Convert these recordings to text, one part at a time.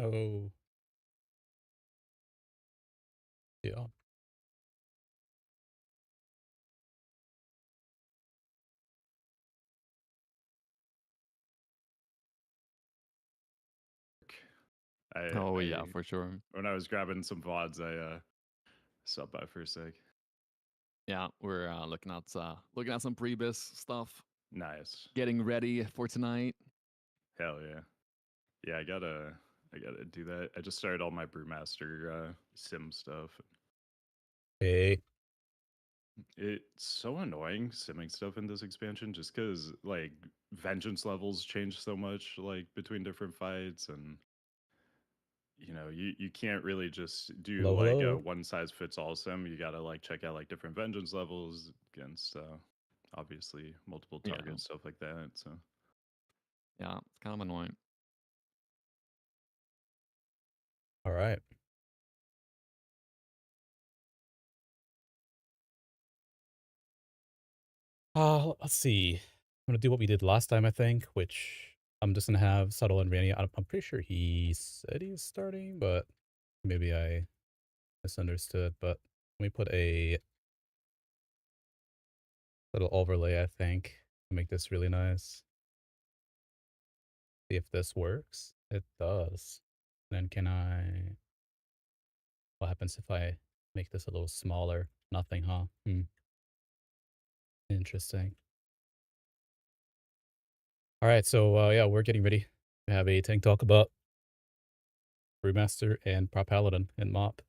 Oh, yeah. Oh yeah, I for sure. when I was grabbing some VODs, I stopped by for a sec. Yeah, we're looking at some pre-bis stuff, Nice. getting ready for tonight. Hell yeah. Yeah, I gotta do that. I just started all my Brewmaster sim stuff. Hey, It's so annoying simming stuff in this expansion just because like vengeance levels change so much like between different fights, and you can't really just do hello, like a hello. one size fits all sim. You gotta like check out like different vengeance levels against obviously multiple Yeah, targets, stuff like that. So yeah, it's kind of annoying. All right. Let's see. I'm gonna do what we did last time, I think, which I'm just gonna have Subtle and Randy. I'm pretty sure he said he's starting, but maybe I misunderstood. But let me put a little overlay, I think, to make this really nice. See if this works. It does. Then can I... What happens if I make this a little smaller? Nothing, huh? Interesting. All right, so yeah, we're getting ready to have a tank talk about Brewmaster and Prop Paladin and MoP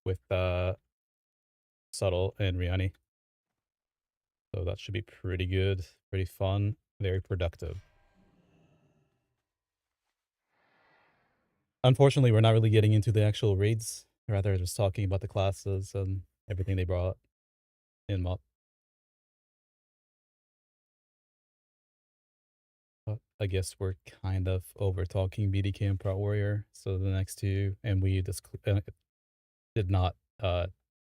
with Subtle and Riani. So that should be pretty good, pretty fun, very productive. Unfortunately, we're not really getting into the actual raids, rather just talking about the classes and everything they brought in MoP. But I guess we're kind of over talking BDK and Prot Warrior. So the next two, and we just did not,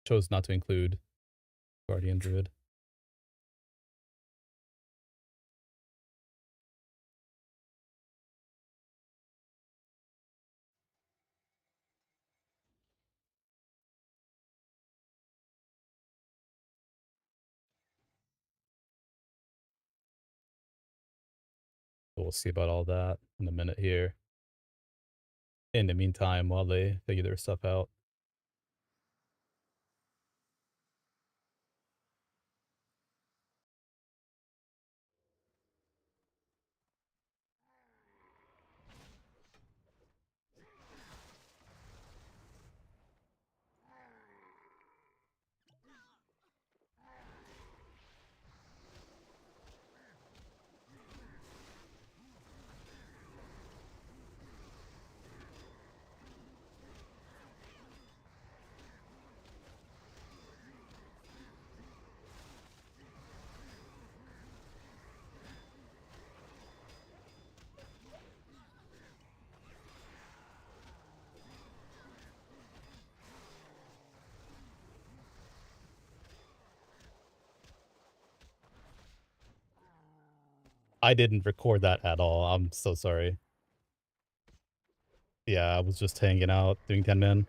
chose not to include Guardian Druid. So we'll see about all that in a minute here. In the meantime, while they figure their stuff out. I didn't record that at all. I'm so sorry. Yeah, I was just hanging out, doing 10 men.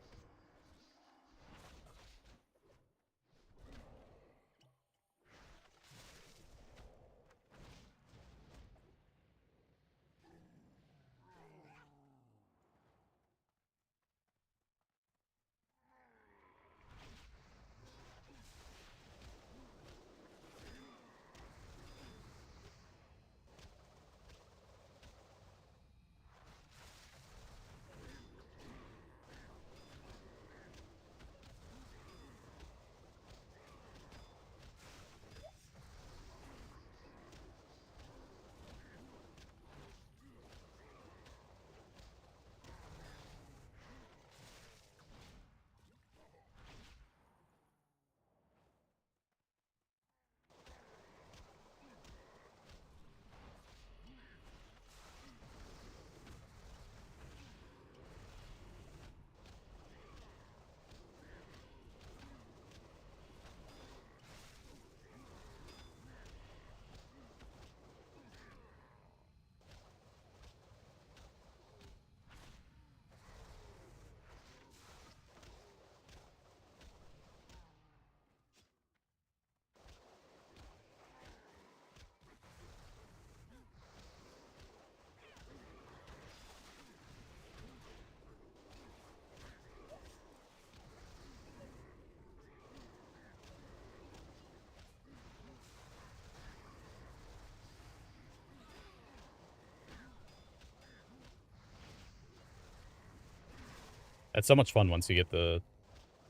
It's so much fun once you get the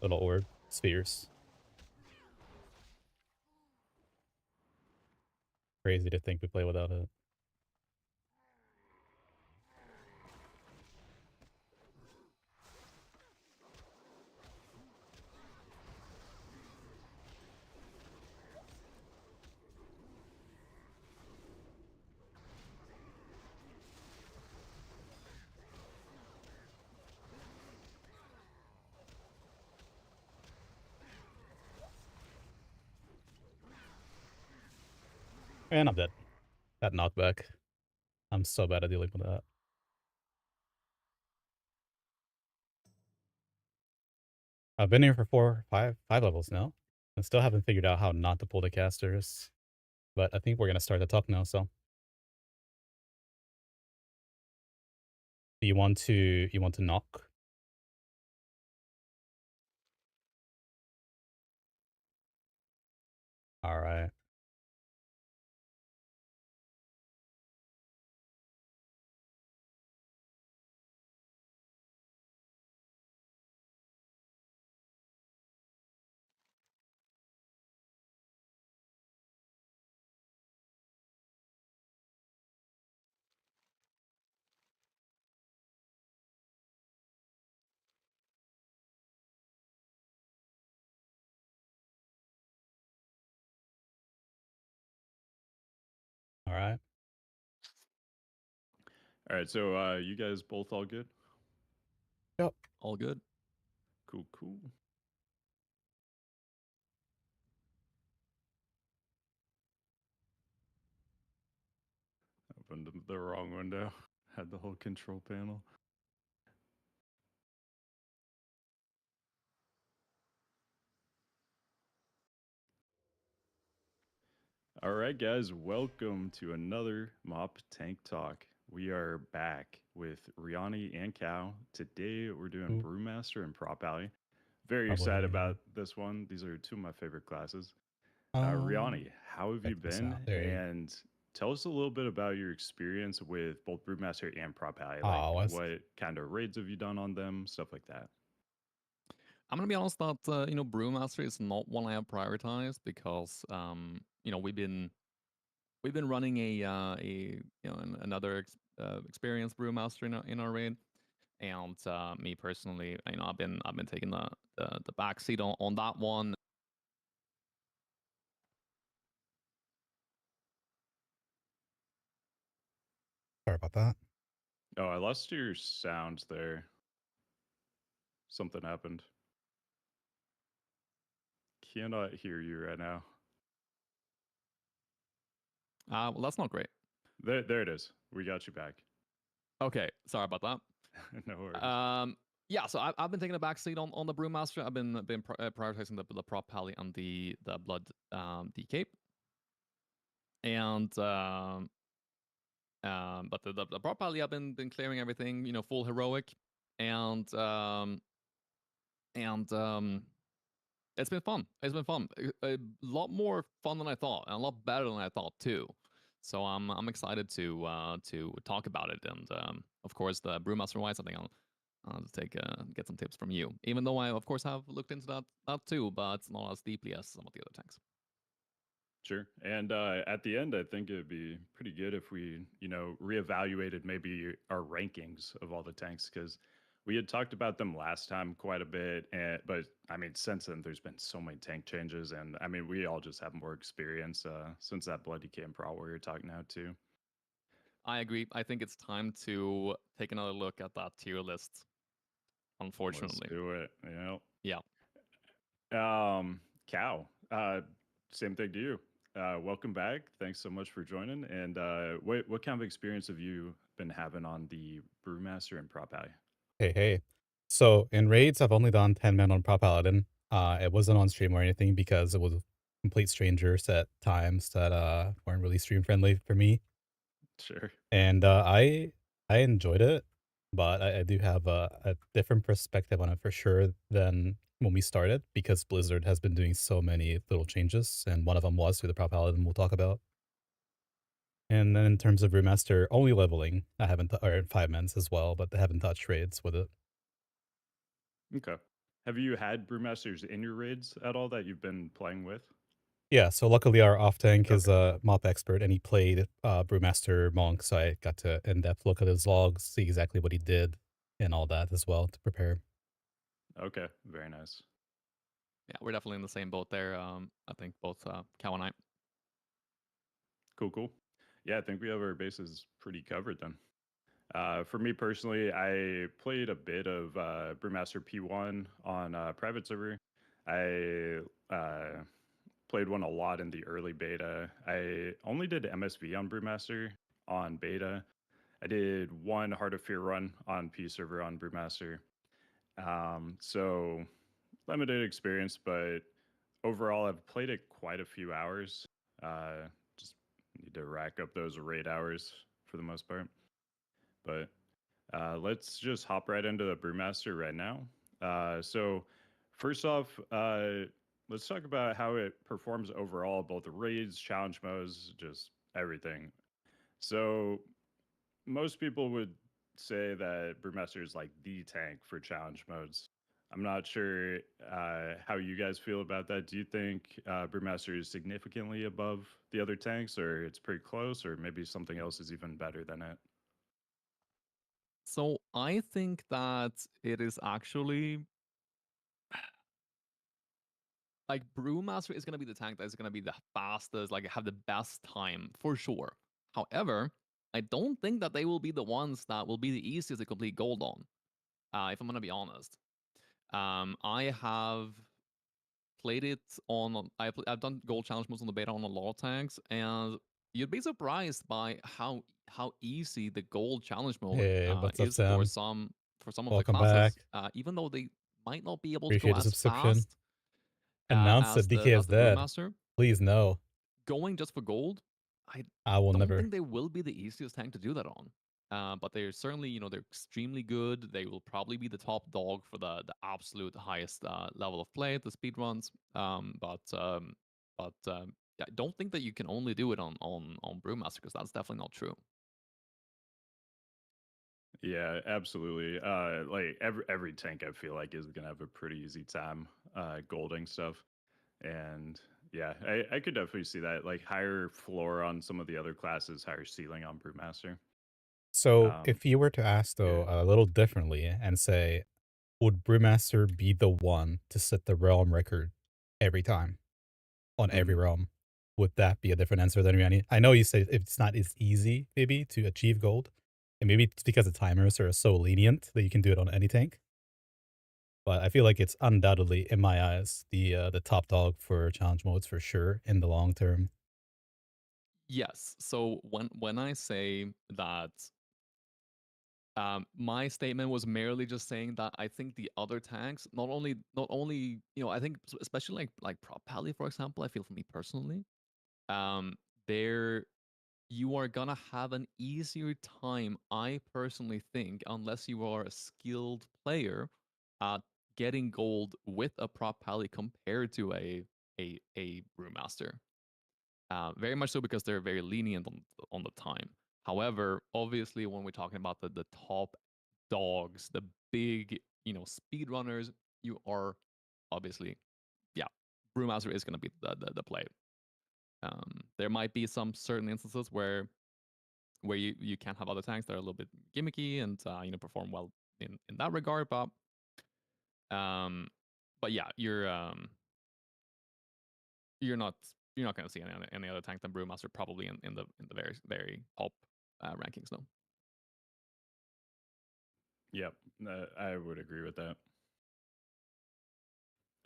little orb spheres. Crazy to think we play without it. And I'm dead. That knockback. I'm so bad at dealing with that. I've been here for five levels now. I still haven't figured out how not to pull the casters. But I think we're gonna start the talk now, so. Do you want to knock? Alright. Alright. All right, so you guys both all good? Yep. All good. Cool, cool. Opened the wrong window. Had the whole control panel. All right, guys, welcome to another MoP Tank Talk. We are back with Riani and Cow. Today we're doing Ooh. Brewmaster and Prop Alley. Very Probably, excited about this one. These are two of my favorite classes. Riani, how have you check this been? out. There you go. And tell us a little bit about your experience with both Brewmaster and Prop Alley. Like, Aw, what kind of raids have you done on them? Stuff like that. I'm gonna be honest that Brewmaster is not one I have prioritized because we've been running another experienced Brewmaster in our raid, and me personally, I've been taking the back seat on that one. Sorry about that. Oh, I lost your sound there. Something happened. Cannot hear you right now. Well, that's not great. There it is. We got you back. Okay, sorry about that. No worries. Yeah, so I've been taking a back seat on the Brewmaster. I've been prioritizing the Prop Pally and the Blood Decape. And but the Prop Pally, I've been clearing everything, full heroic, and it's been fun. It's been fun. A lot more fun than I thought, and a lot better than I thought too. So I'm excited to talk about it, and of course the Brewmaster wise, I think I'll get some tips from you. Even though I of course have looked into that too, but not as deeply as some of the other tanks. Sure. And at the end, I think it'd be pretty good if we, reevaluated maybe our rankings of all the tanks because we had talked about them last time quite a bit. But I mean, since then, there's been so many tank changes. And I mean, we all just have more experience since that Blood Decay and Prot we were talking now, too. I agree. I think it's time to take another look at that tier list. Unfortunately. Let's do it. Yeah. Cow. Same thing to you. Welcome back. Thanks so much for joining. And what kind of experience have you been having on the Brewmaster and Prop Alley? Hey. So in raids, I've only done 10 men on Prop Paladin. It wasn't on stream or anything because it was complete strangers at times that weren't really stream friendly for me. Sure. And I enjoyed it, but I do have a different perspective on it for sure than when we started because Blizzard has been doing so many little changes, and one of them was through the Prop Paladin we'll talk about. And then in terms of Brewmaster, only leveling, I haven't, or 5 men's as well, but I haven't touched raids with it. Okay. Have you had brewmasters in your raids at all that you've been playing with? Yeah, so luckily our off tank is Okay. a MoP expert, and he played Brewmaster Monk, so I got to in-depth look at his logs, see exactly what he did, and all that as well to prepare. Okay. Very nice. Yeah, we're definitely in the same boat there. I think both Cow and I. Cool, cool. Yeah, I think we have our bases pretty covered then. For me personally, I played a bit of Brewmaster P1 on private server. I played one a lot in the early beta. I only did MSV on Brewmaster on beta. I did one Heart of Fear run on P server on Brewmaster. So limited experience, but overall, I've played it quite a few hours. Just need to rack up those raid hours for the most part. But let's just hop right into the Brewmaster right now. So, first off, let's talk about how it performs overall, both the raids, challenge modes, just everything. So, most people would say that Brewmaster is like the tank for challenge modes. I'm not sure how you guys feel about that. Do you think Brewmaster is significantly above the other tanks, or it's pretty close, or maybe something else is even better than it? So I think that it is actually like Brewmaster is gonna be the tank that is gonna be the fastest, like have the best time for sure. However, I don't think that they will be the ones that will be the easiest to complete gold on. If I'm gonna be honest, I have played it on. I've done gold challenge modes on the beta on a lot of tanks, and you'd be surprised by how easy the gold challenge mode Hey, what's up, is for Sam? some of the Welcome classes. back. Even though they might not be able to go Appreciate the as subscription. fast Announce that DK as is the dead. Brewmaster, Please no. going just for gold, I I will don't never. think they will be the easiest tank to do that on. But they're certainly, they're extremely good. They will probably be the top dog for the absolute highest level of play, the speed runs. Yeah, I don't think that you can only do it on Brewmaster because that's definitely not true. Yeah, absolutely. Like every tank I feel like is gonna have a pretty easy time golding stuff. And yeah, I could definitely see that. Like higher floor on some of the other classes, higher ceiling on Brewmaster. So, Um, if you were to ask yeah. though a little differently and say, would Brewmaster be the one to set the realm record every time on every Hmm. realm? Would that be a different answer than Riani? I know you say it's not as easy, maybe, to achieve gold, and maybe it's because the timers are so lenient that you can do it on any tank. But I feel like it's undoubtedly, in my eyes, the top dog for challenge modes for sure in the long term. Yes. So when I say that, my statement was merely just saying that I think the other tanks, not only I think especially like Prop Pally, for example, I feel for me personally, um, there you are gonna have an easier time, I personally think, unless you are a skilled player, at getting gold with a Prop Pally compared to a Brewmaster. Very much so because they're very lenient on the time. However, obviously, when we're talking about the top dogs, the big speedrunners, you are obviously, yeah, Brewmaster is going to be the play. There might be some certain instances where you can have other tanks that are a little bit gimmicky and perform well in that regard, um, but yeah, you're not you're not going to see any other tank than Brewmaster probably in the very very top rankings. No. Yep. I would agree with that.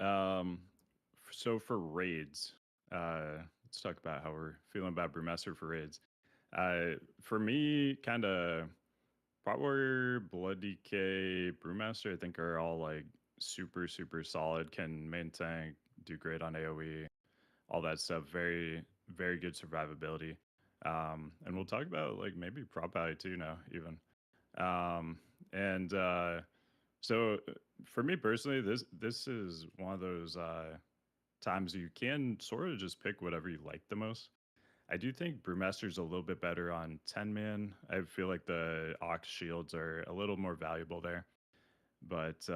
Um, so for raids, let's talk about how we're feeling about Brewmaster for raids. For me, kind of Pot Warrior, Blood DK, Brewmaster, I think are all like super super solid. Can main tank, do great on AOE, all that stuff. Very very good survivability. And we'll talk about like maybe Prop Value too now even. And so for me personally, this is one of those times you can sort of just pick whatever you like the most. I do think Brewmaster's a little bit better on 10 man. I feel like the Ox shields are a little more valuable there. But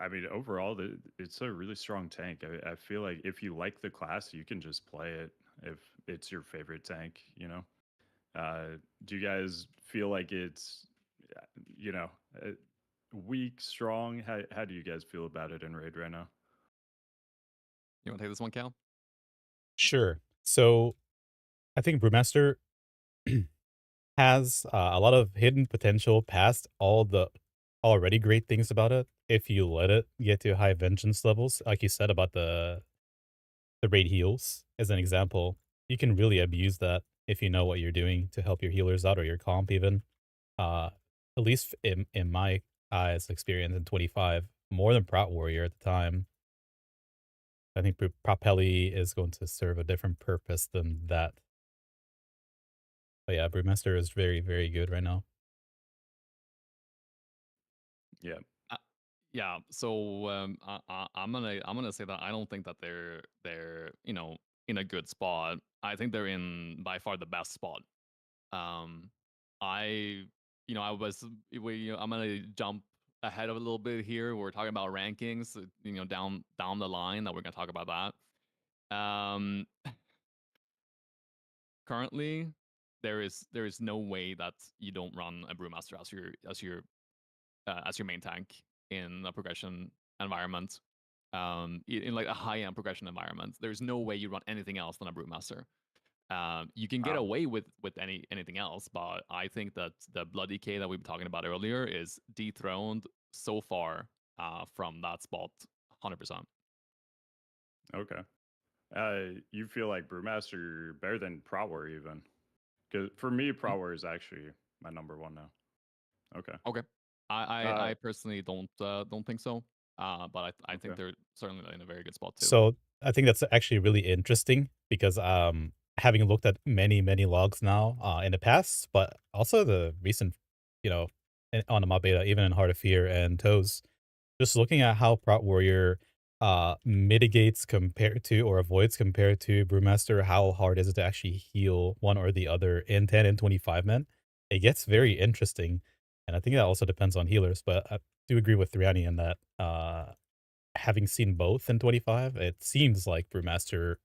I mean, overall, it's a really strong tank. I feel like if you like the class, you can just play it if it's your favorite tank. Do you guys feel like it's, uh, you know, uh, weak, strong? How do you guys feel about it in raid right now? You want to take this one, Cal? Sure. So I think Brewmaster has a lot of hidden potential past all the already great things about it. If you let it get to high vengeance levels, like you said about the raid heals, as an example, you can really abuse that if you know what you're doing to help your healers out or your comp even. Uh, at least in my eyes experience in 25, more than Prot Warrior at the time. I think Propelli is going to serve a different purpose than that. But yeah, Brewmaster is very, very good right now. Yeah. Uh, yeah. So I'm gonna say that I don't think that they're in a good spot. I think they're in by far the best spot. Um, I I was I'm gonna jump ahead of a little bit here. We're talking about rankings, down the line that we're gonna talk about that. Currently, there is no way that you don't run a Brewmaster as your main tank in a progression environment. In like a high end progression environment, there's no way you run anything else than a Brewmaster. You can get Wow. away with anything else, but I think that the Bloody K that we were talking about earlier is dethroned so far from that spot, 100%. Okay. You feel like Brewmaster better than Prowler even? Because for me, Prowler is actually my number one now. Okay. Okay, Uh, I personally don't think so, but I okay. think they're certainly in a very good spot too. So I think that's actually really interesting because having looked at many, many logs now in the past, but also the recent, you know, on the mob beta, even in Heart of Fear and Toes, just looking at how Prot Warrior mitigates compared to or avoids compared to Brewmaster, how hard is it to actually heal one or the other in 10 and 25 men? It gets very interesting. And I think that also depends on healers, but I do agree with Riani in that having seen both in 25, it seems like Brewmaster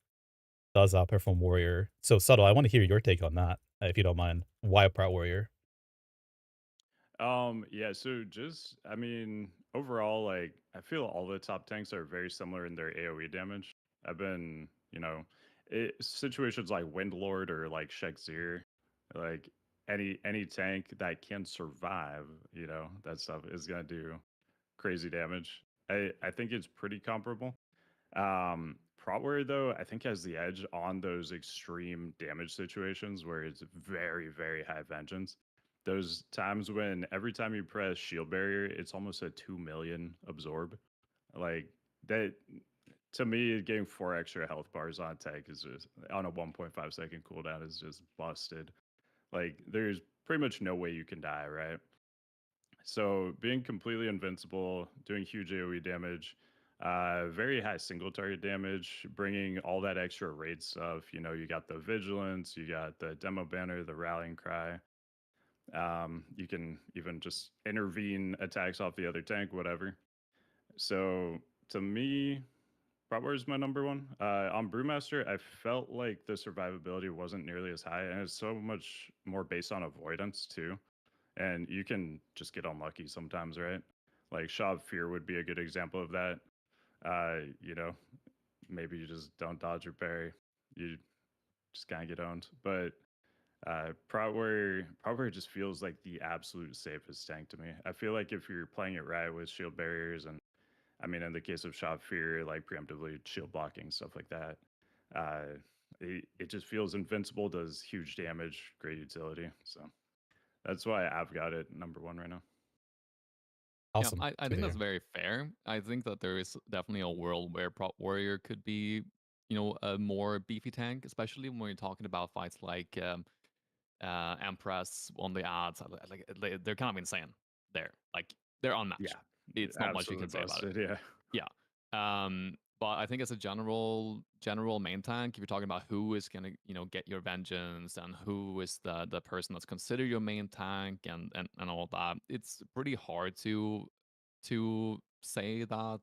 does outperform Warrior. So Subtle, I want to hear your take on that, if you don't mind. Why Prot Warrior? Yeah, so just I mean, overall, like I feel all the top tanks are very similar in their AoE damage. I've been, situations like Windlord or like Shek'Zir, like any tank that can survive, that stuff is gonna do crazy damage. I think it's pretty comparable. Protware though, I think has the edge on those extreme damage situations where it's very, very high vengeance. Those times when every time you press shield barrier, it's almost a 2 million absorb. Like that to me, getting 4 extra health bars on tank is just on a 1.5 second cooldown is just busted. Like there's pretty much no way you can die, right? So being completely invincible, doing huge AoE damage, very high single target damage, bringing all that extra raid stuff. You got the vigilance, you got the demo banner, the rallying cry. You can even just intervene attacks off the other tank, whatever. So to me, Bratwurst is my number one. On Brewmaster, I felt like the survivability wasn't nearly as high, and it's so much more based on avoidance too. And you can just get unlucky sometimes, right? Like Shaw of Fear would be a good example of that. Uh, you know, maybe you just don't dodge your parry. You just kind of get owned. But Prot Warrior just feels like the absolute safest tank to me. I feel like if you're playing it right with shield barriers and I mean in the case of Shaw of Fear, like preemptively shield blocking, stuff like that. Uh it just feels invincible, does huge damage, great utility. So that's why I've got it number one right now. Yeah, Awesome. I Good to think that's hear. very fair. I think that there is definitely a world where Prot Warrior could be, a more beefy tank, especially when you're talking about fights like Empress on the odds. They're kind of insane there. Like they're Yeah, unmatched. It's not much you absolutely can say about it. busted. Yeah. Yeah. But I think as a general main tank, if you're talking about who is gonna, get your vengeance and who is the person that's considered your main tank and all that, it's pretty hard to say that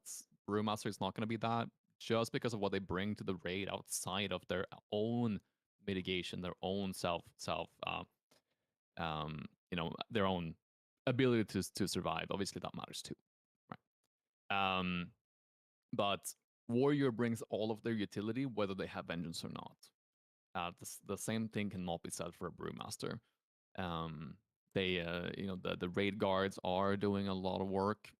Brewmaster is not going to be that just because of what they bring to the raid outside of their own mitigation, their own their own ability to survive. Obviously, that matters too, right? But Warrior brings all of their utility, whether they have Vengeance or not. The same thing cannot be said for a Brewmaster. They, the raid guards are doing a lot of work.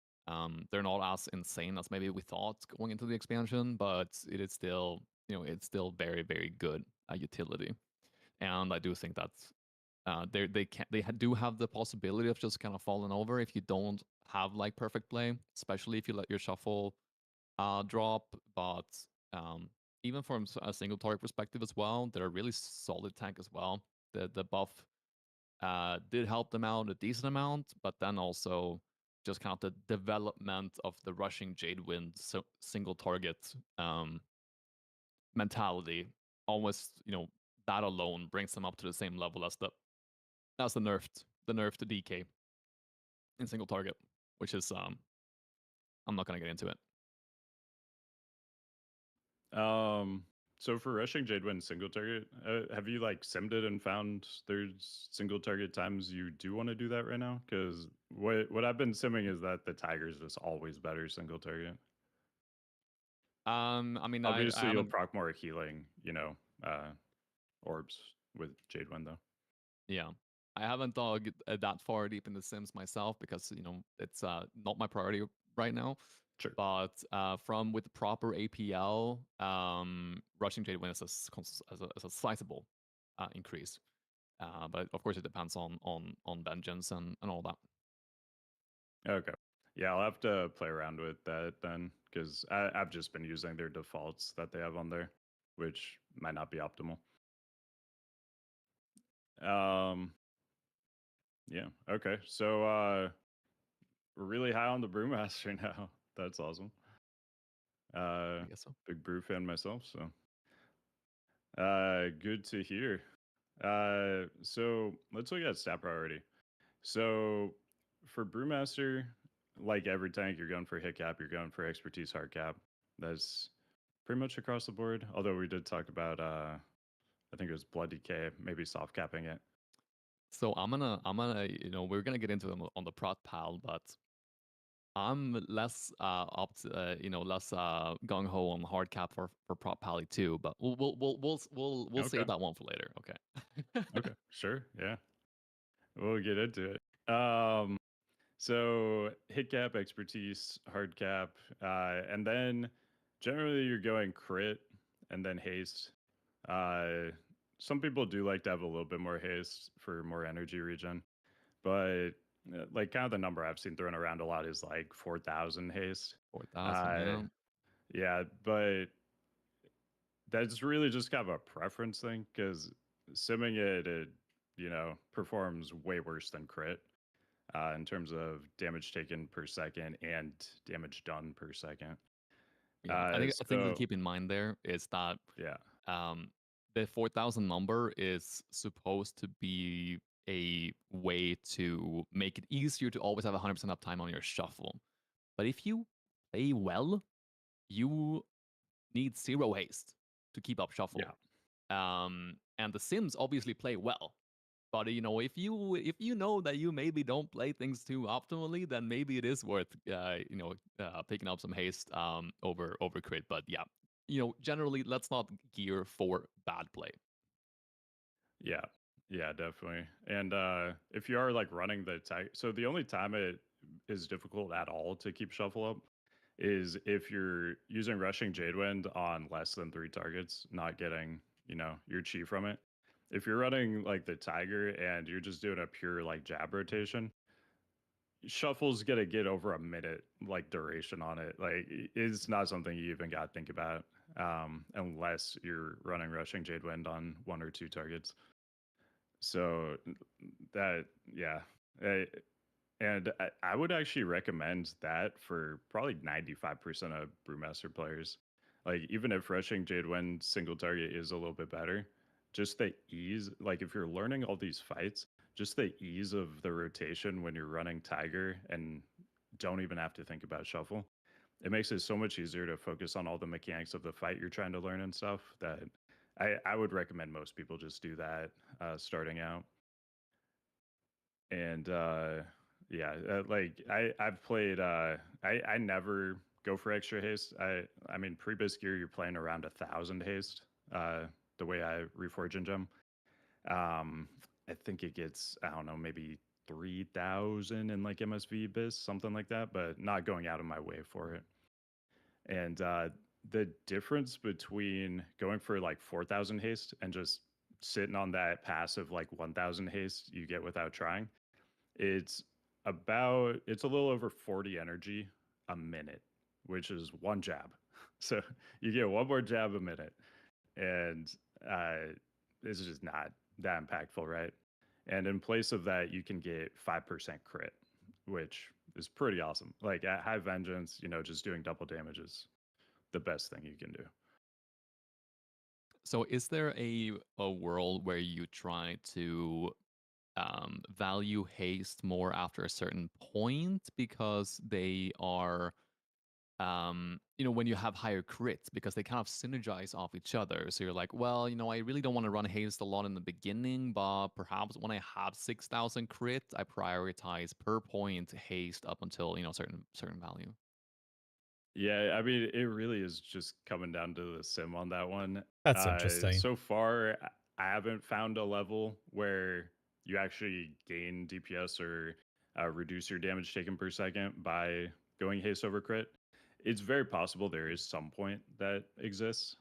They're not as insane as maybe we thought going into the expansion, but it is still, it's still very, very good utility. And I do think that's they do have the possibility of just kind of falling over if you don't have like perfect play, especially if you let your shuffle drop. But even from a single target perspective as well, they're a really solid tank as well. The buff did help them out a decent amount, but then also just kind of the development of the rushing Jadewind single target mentality, almost that alone brings them up to the same level as the nerfed DK in single target, which is I'm not gonna get into it. So for rushing Jadewind single target, have you like simmed it and found there's single target times you do want to do that right now? Because what I've been simming is that the Tiger's just always better single target. I mean, I Obviously you'll haven't. proc more healing, orbs with Jadewind though. Yeah, I haven't dug that far deep in the Sims myself because it's not my priority right now. Sure. But from with the proper APL, rushing Jadewind is a sizable increase. But of course, it depends on vengeance and all that. Okay. Yeah, I'll have to play around with that then, because I've just been using their defaults that they have on there, which might not be optimal. Yeah. Okay. So we're really high on the Brewmaster now. That's awesome. I guess so. Big brew fan myself, so good to hear. So let's look at stat priority. So for Brewmaster, like every tank, you're going for hit cap, you're going for expertise hard cap. That's pretty much across the board. Although we did talk about I think it was blood decay, maybe soft capping it. So I'm gonna we're gonna get into them on the Prot pal, but I'm less less gung ho on hard cap for Prot Pally too. But we'll Okay. save that one for later. Okay. Okay. Sure. Yeah. We'll get into it. So hit cap, expertise, hard cap, and then generally you're going crit and then haste. Some people do like to have a little bit more haste for more energy regen, but like kind of the number I've seen thrown around a lot is like 4,000 haste. 4,000. Yeah, but that's really just kind of a preference thing because simming it performs way worse than crit. In terms of damage taken per second and damage done per second. Yeah, I think a thing to So keep in mind there is that yeah, the 4,000 number is supposed to be a way to make it easier to always have 100% uptime on your shuffle. But if you play well, you need 0 haste to keep up shuffle. yeah, And the Sims obviously play well. But if you know that you maybe don't play things too optimally, then maybe it is worth picking up some haste over crit. But yeah, generally let's not gear for bad play. yeah, yeah, definitely. And if you are like running the tag, so the only time it is difficult at all to keep shuffle up is if you're using rushing Jadewind on less than 3 targets, not getting your chi from it. If you're running like the Tiger and you're just doing a pure like jab rotation, shuffle's gonna get over a minute like duration on it. Like it's not something you even got to think about unless you're running rushing Jadewind on 1 or 2 targets. So that yeah. And I would actually recommend that for probably 95% of Brewmaster players. Like, even if rushing Jadewind single target is a little bit better, just the ease, like, if you're learning all these fights, just the ease of the rotation when you're running Tiger and don't even have to think about shuffle. It makes it so much easier to focus on all the mechanics of the fight you're trying to learn and stuff that I would recommend most people just do that starting out. And yeah, like I've played I never go for extra haste. I mean pre-bis gear you're playing around 1,000 haste. The way I reforge and gem. I think it gets I don't know maybe 3,000 in like MSV bis something like that, but not going out of my way for it. And the difference between going for like 4,000 haste and just sitting on that passive like 1,000 haste you get without trying, it's it's a little over 40 energy a minute, which is one jab. So you get one more jab a minute, and it's just not that impactful, right? And in place of that, you can get 5% crit, which is pretty awesome. Like at high vengeance, just doing double damage is the best thing you can do. So is there a world where you try to value haste more after a certain point because they are when you have higher crits because they kind of synergize off each other. So you're like, well, I really don't want to run haste a lot in the beginning, but perhaps when I have 6,000 crit, I prioritize per point haste up until certain value. Yeah, I mean, it really is just coming down to the sim on that one. That's interesting. So far, I haven't found a level where you actually gain DPS or reduce your damage taken per second by going haste over crit. It's very possible there is some point that exists.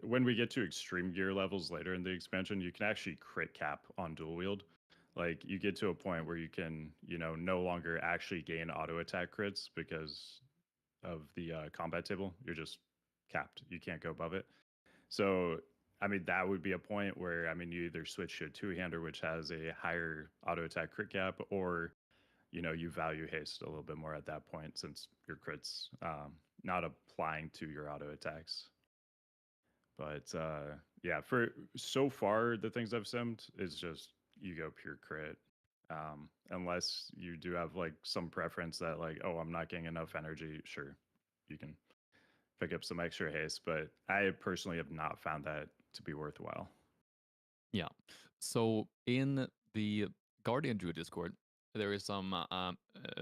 When we get to extreme gear levels later in the expansion, you can actually crit cap on dual wield. Like you get to a point where you can, no longer actually gain auto attack crits because of the combat table. You're just capped. You can't go above it. So, I mean, that would be a point where, I mean, you either switch to a two-hander, which has a higher auto attack crit cap, or, you value haste a little bit more at that point since your crits not applying to your auto attacks. But yeah, for so far, the things I've simmed is just you go pure crit. Unless you do have like some preference that like, oh, I'm not getting enough energy, sure, you can pick up some extra haste, but I personally have not found that to be worthwhile. Yeah. So in the Guardian Druid Discord, there is some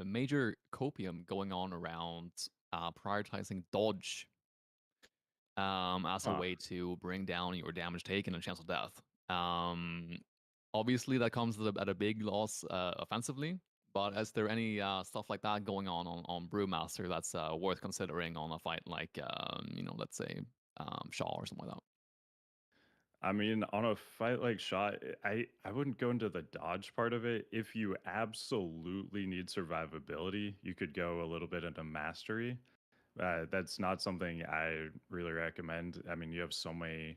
major copium going on around prioritizing dodge as a Huh. way to bring down your damage taken and chance of death. Obviously, that comes at a big loss offensively. But is there any stuff like that going on Brewmaster that's worth considering on a fight like let's say Shaw or something like that? I mean, on a fight like Shot, I wouldn't go into the dodge part of it. If you absolutely need survivability, you could go a little bit into mastery. That's not something I really recommend. I mean, you have so many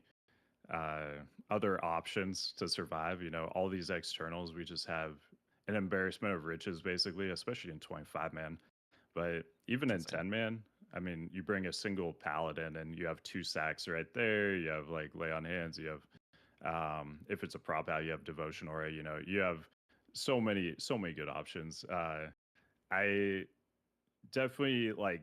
other options to survive. All these externals, we just have an embarrassment of riches, basically, especially in 25 man. But even in That's insane. 10 man, I mean, you bring a single paladin and you have two sacks right there. You have like lay on hands. You have, if it's a prop out, you have devotion aura. You have so many good options. I definitely like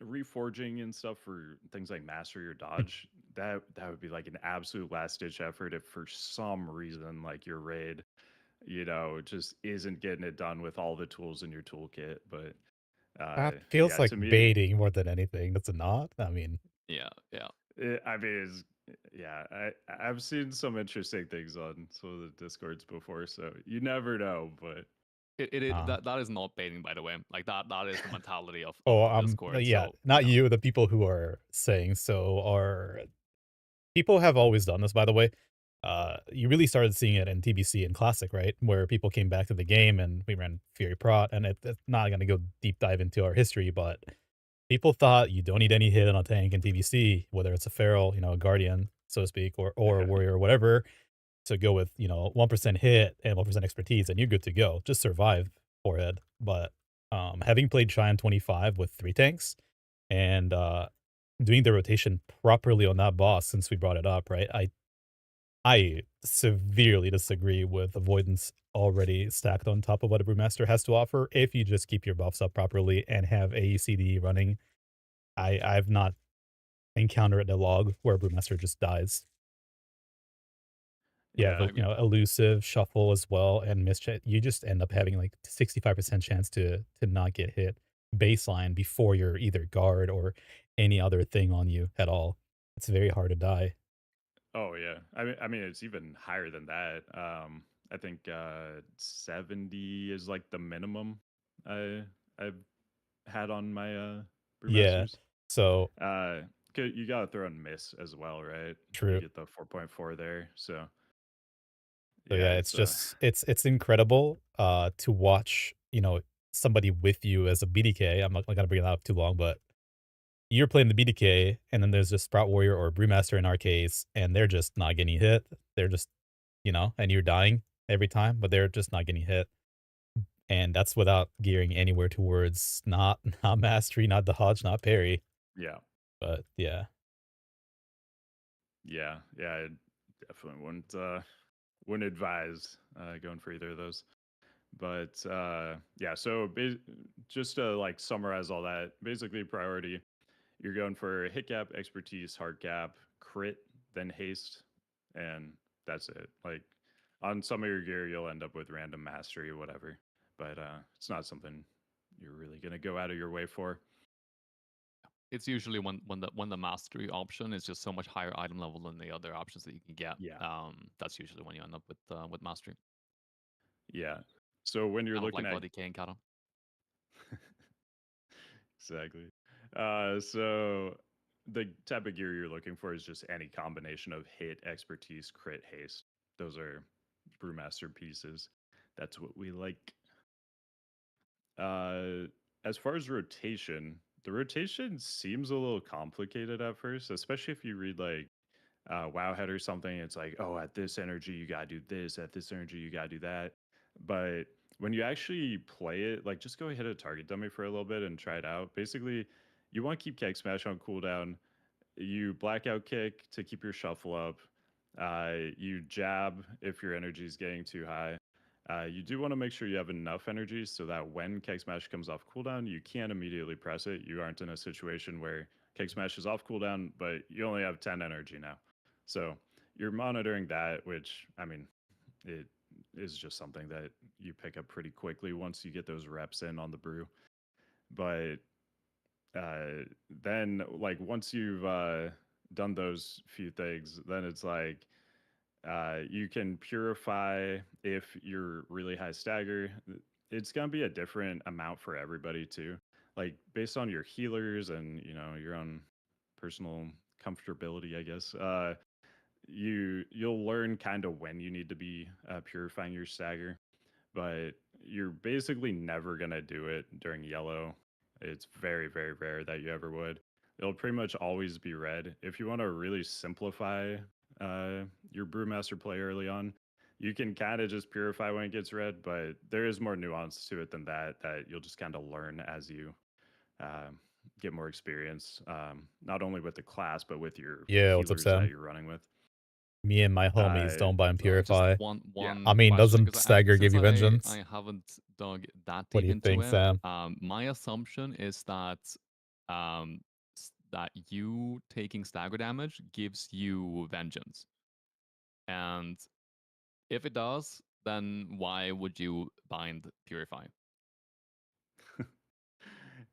reforging and stuff for things like mastery or dodge. That would be like an absolute last ditch effort if for some reason like your raid, just isn't getting it done with all the tools in your toolkit. But That feels yeah, like to me, baiting more than anything. Does it not? I mean, Yeah, yeah. I mean, yeah, I've seen some interesting things on some of the discords before, so you never know. But uh, That is not baiting, by the way. Like that is the mentality oh, of the Discord. yeah, So not you. The people who are saying so are people have always done this, by the way. You really started seeing it in TBC and Classic, right? Where people came back to the game and we ran Fury Prot, and it's not going to go deep dive into our history, but people thought you don't need any hit on a tank in TBC, whether it's a Feral, a Guardian, so to speak, or a Warrior or whatever, to go with, 1% hit and 1% expertise, and you're good to go. Just survive, forehead. But having played Cheyenne 25 with 3 tanks and doing the rotation properly on that boss since we brought it up, right? I severely disagree with avoidance already stacked on top of what a Brewmaster has to offer if you just keep your buffs up properly and have AECD running. I've not encountered a log where a Brewmaster just dies. You have, Yeah, I you agree. know, elusive, shuffle as well, and mischance. You just end up having like 65% chance to not get hit baseline before you're either guard or any other thing on you at all. It's very hard to die. oh yeah. I mean, it's even higher than that. I think 70 is like the minimum I've had on my Yeah. brewmasters. So Uh, you gotta throw in miss as well, right? You true. get the 4.4 there. So So yeah, yeah, it's it's just it's incredible to watch, you know, somebody with you as a BDK. I'm not gonna bring it up too long, but you're playing the BDK, and then there's a Sprout Warrior or a Brewmaster in our case, and they're just not getting hit. They're just, you know, and you're dying every time, but they're just not getting hit. And that's without gearing anywhere towards not mastery, not dodge, not parry. yeah, But yeah. yeah. I definitely wouldn't advise going for either of those. But yeah, so just to like summarize all that, basically priority, you're going for hit cap, expertise, hard cap, crit, then haste, and that's it. Like on some of your gear, you'll end up with random mastery, whatever. But it's not something you're really gonna go out of your way for. It's usually when the mastery option is just so much higher item level than the other options that you can get. Yeah, That's usually when you end up with mastery, yeah. So when you're kind of looking like at body K and kata. exactly, so the type of gear you're looking for is just any combination of hit, expertise, crit, haste. Those are brewmaster pieces. That's what we like. Uh, as far as rotation, the rotation seems a little complicated at first, especially if you read like Wowhead or something. It's like, oh, at this energy you gotta do this, at this energy you gotta do that. But when you actually play it, like just go hit a target dummy for a little bit and try it out. Basically, you want to keep Keg Smash on cooldown. You blackout kick to keep your shuffle up. You jab if your energy is getting too high. You do want to make sure you have enough energy so that when Keg Smash comes off cooldown, you can immediately press it. You aren't in a situation where Keg Smash is off cooldown, but you only have 10 energy now. So you're monitoring that, which, I mean, it is just something that you pick up pretty quickly once you get those reps in on the brew. But then, like, once you've done those few things, then it's like, you can purify if you're really high stagger. It's gonna be a different amount for everybody too, like based on your healers and your own personal comfortability, I guess. You'll learn kind of when you need to be purifying your stagger, but you're basically never gonna do it during yellow. It's very, very rare that you ever would. It'll pretty much always be red. If you want to really simplify your brewmaster play early on, you can kind of just purify when it gets red, but there is more nuance to it than that. That you'll just kind of learn as you get more experience, not only with the class but with your Yeah, what's up, healers that Sam? you're running with. Me and my homies Uh, don't buy and Just purify. yeah, I one mean, question, doesn't because I stagger give since you vengeance? I haven't dug that What do deep you into think, it. Sam? My assumption is that um that you taking stagger damage gives you vengeance, and if it does, then why would you bind purify?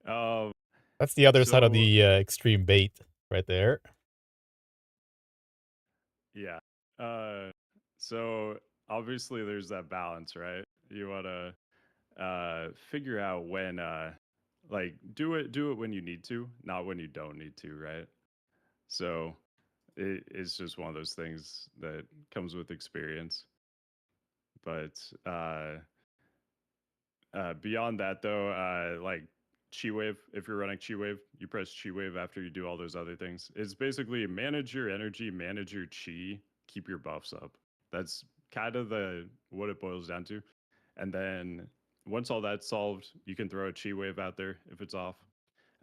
um, That's the other side of so the extreme bait right there. yeah. Uh, so obviously there's that balance, right? You want to figure out when like do it when you need to, not when you don't need to, right? So it's just one of those things that comes with experience. But beyond that, though, like Chi Wave, if you're running Chi Wave, you press Chi Wave after you do all those other things. It's basically manage your energy, manage your Chi, keep your buffs up. That's kind of the what it boils down to. And then once all that's solved, you can throw a Chi Wave out there if it's off.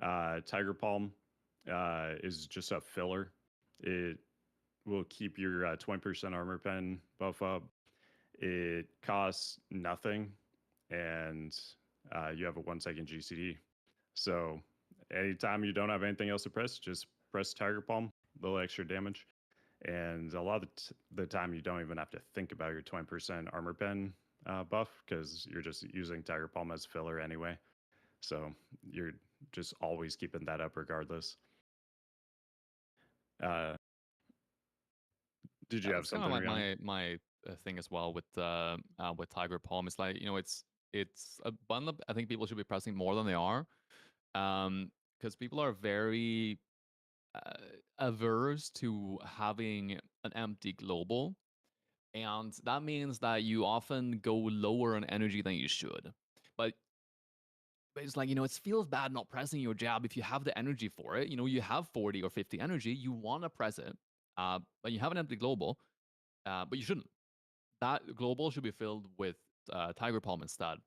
Tiger Palm is just a filler. It will keep your 20% armor pen buff up. It costs nothing, and you have a 1 second GCD. So anytime you don't have anything else to press, just press Tiger Palm, a little extra damage. And a lot of the time, you don't even have to think about your 20% armor pen buff because you're just using Tiger Palm as filler anyway. So you're just always keeping that up regardless. Did you have That's kind of something, like Rihanna? my thing as well with Tiger Palm. It's like, you know, it's a button that I think people should be pressing more than they are, because people are very averse to having an empty global, and that means that you often go lower on energy than you should. But it's like, you know, it feels bad not pressing your jab if you have the energy for it. You know, you have 40 or 50 energy, you want to press it, but you have an empty global, but you shouldn't. That global should be filled with Tiger Palm instead,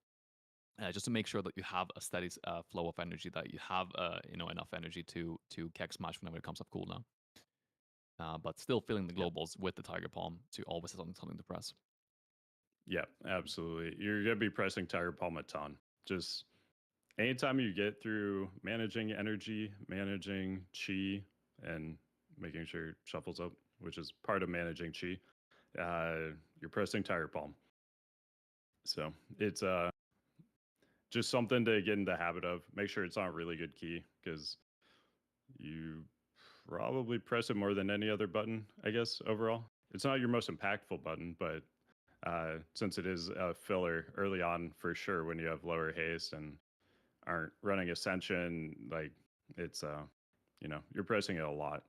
just to make sure that you have a steady flow of energy, that you have you know, enough energy to keg smash whenever it comes up cooldown. But still filling the Yep. globals with the Tiger Palm to always have something to press. Yeah, absolutely. You're gonna be pressing Tiger Palm a ton. Just anytime you get through managing energy, managing chi, and making sure it shuffles up, which is part of managing chi, you're pressing Tiger Palm. So it's just something to get in the habit of. Make sure it's on a really good key because you probably press it more than any other button, I guess, overall. It's not your most impactful button, but since it is a filler early on for sure when you have lower haste and aren't running Ascension, like it's, you know, you're pressing it a lot.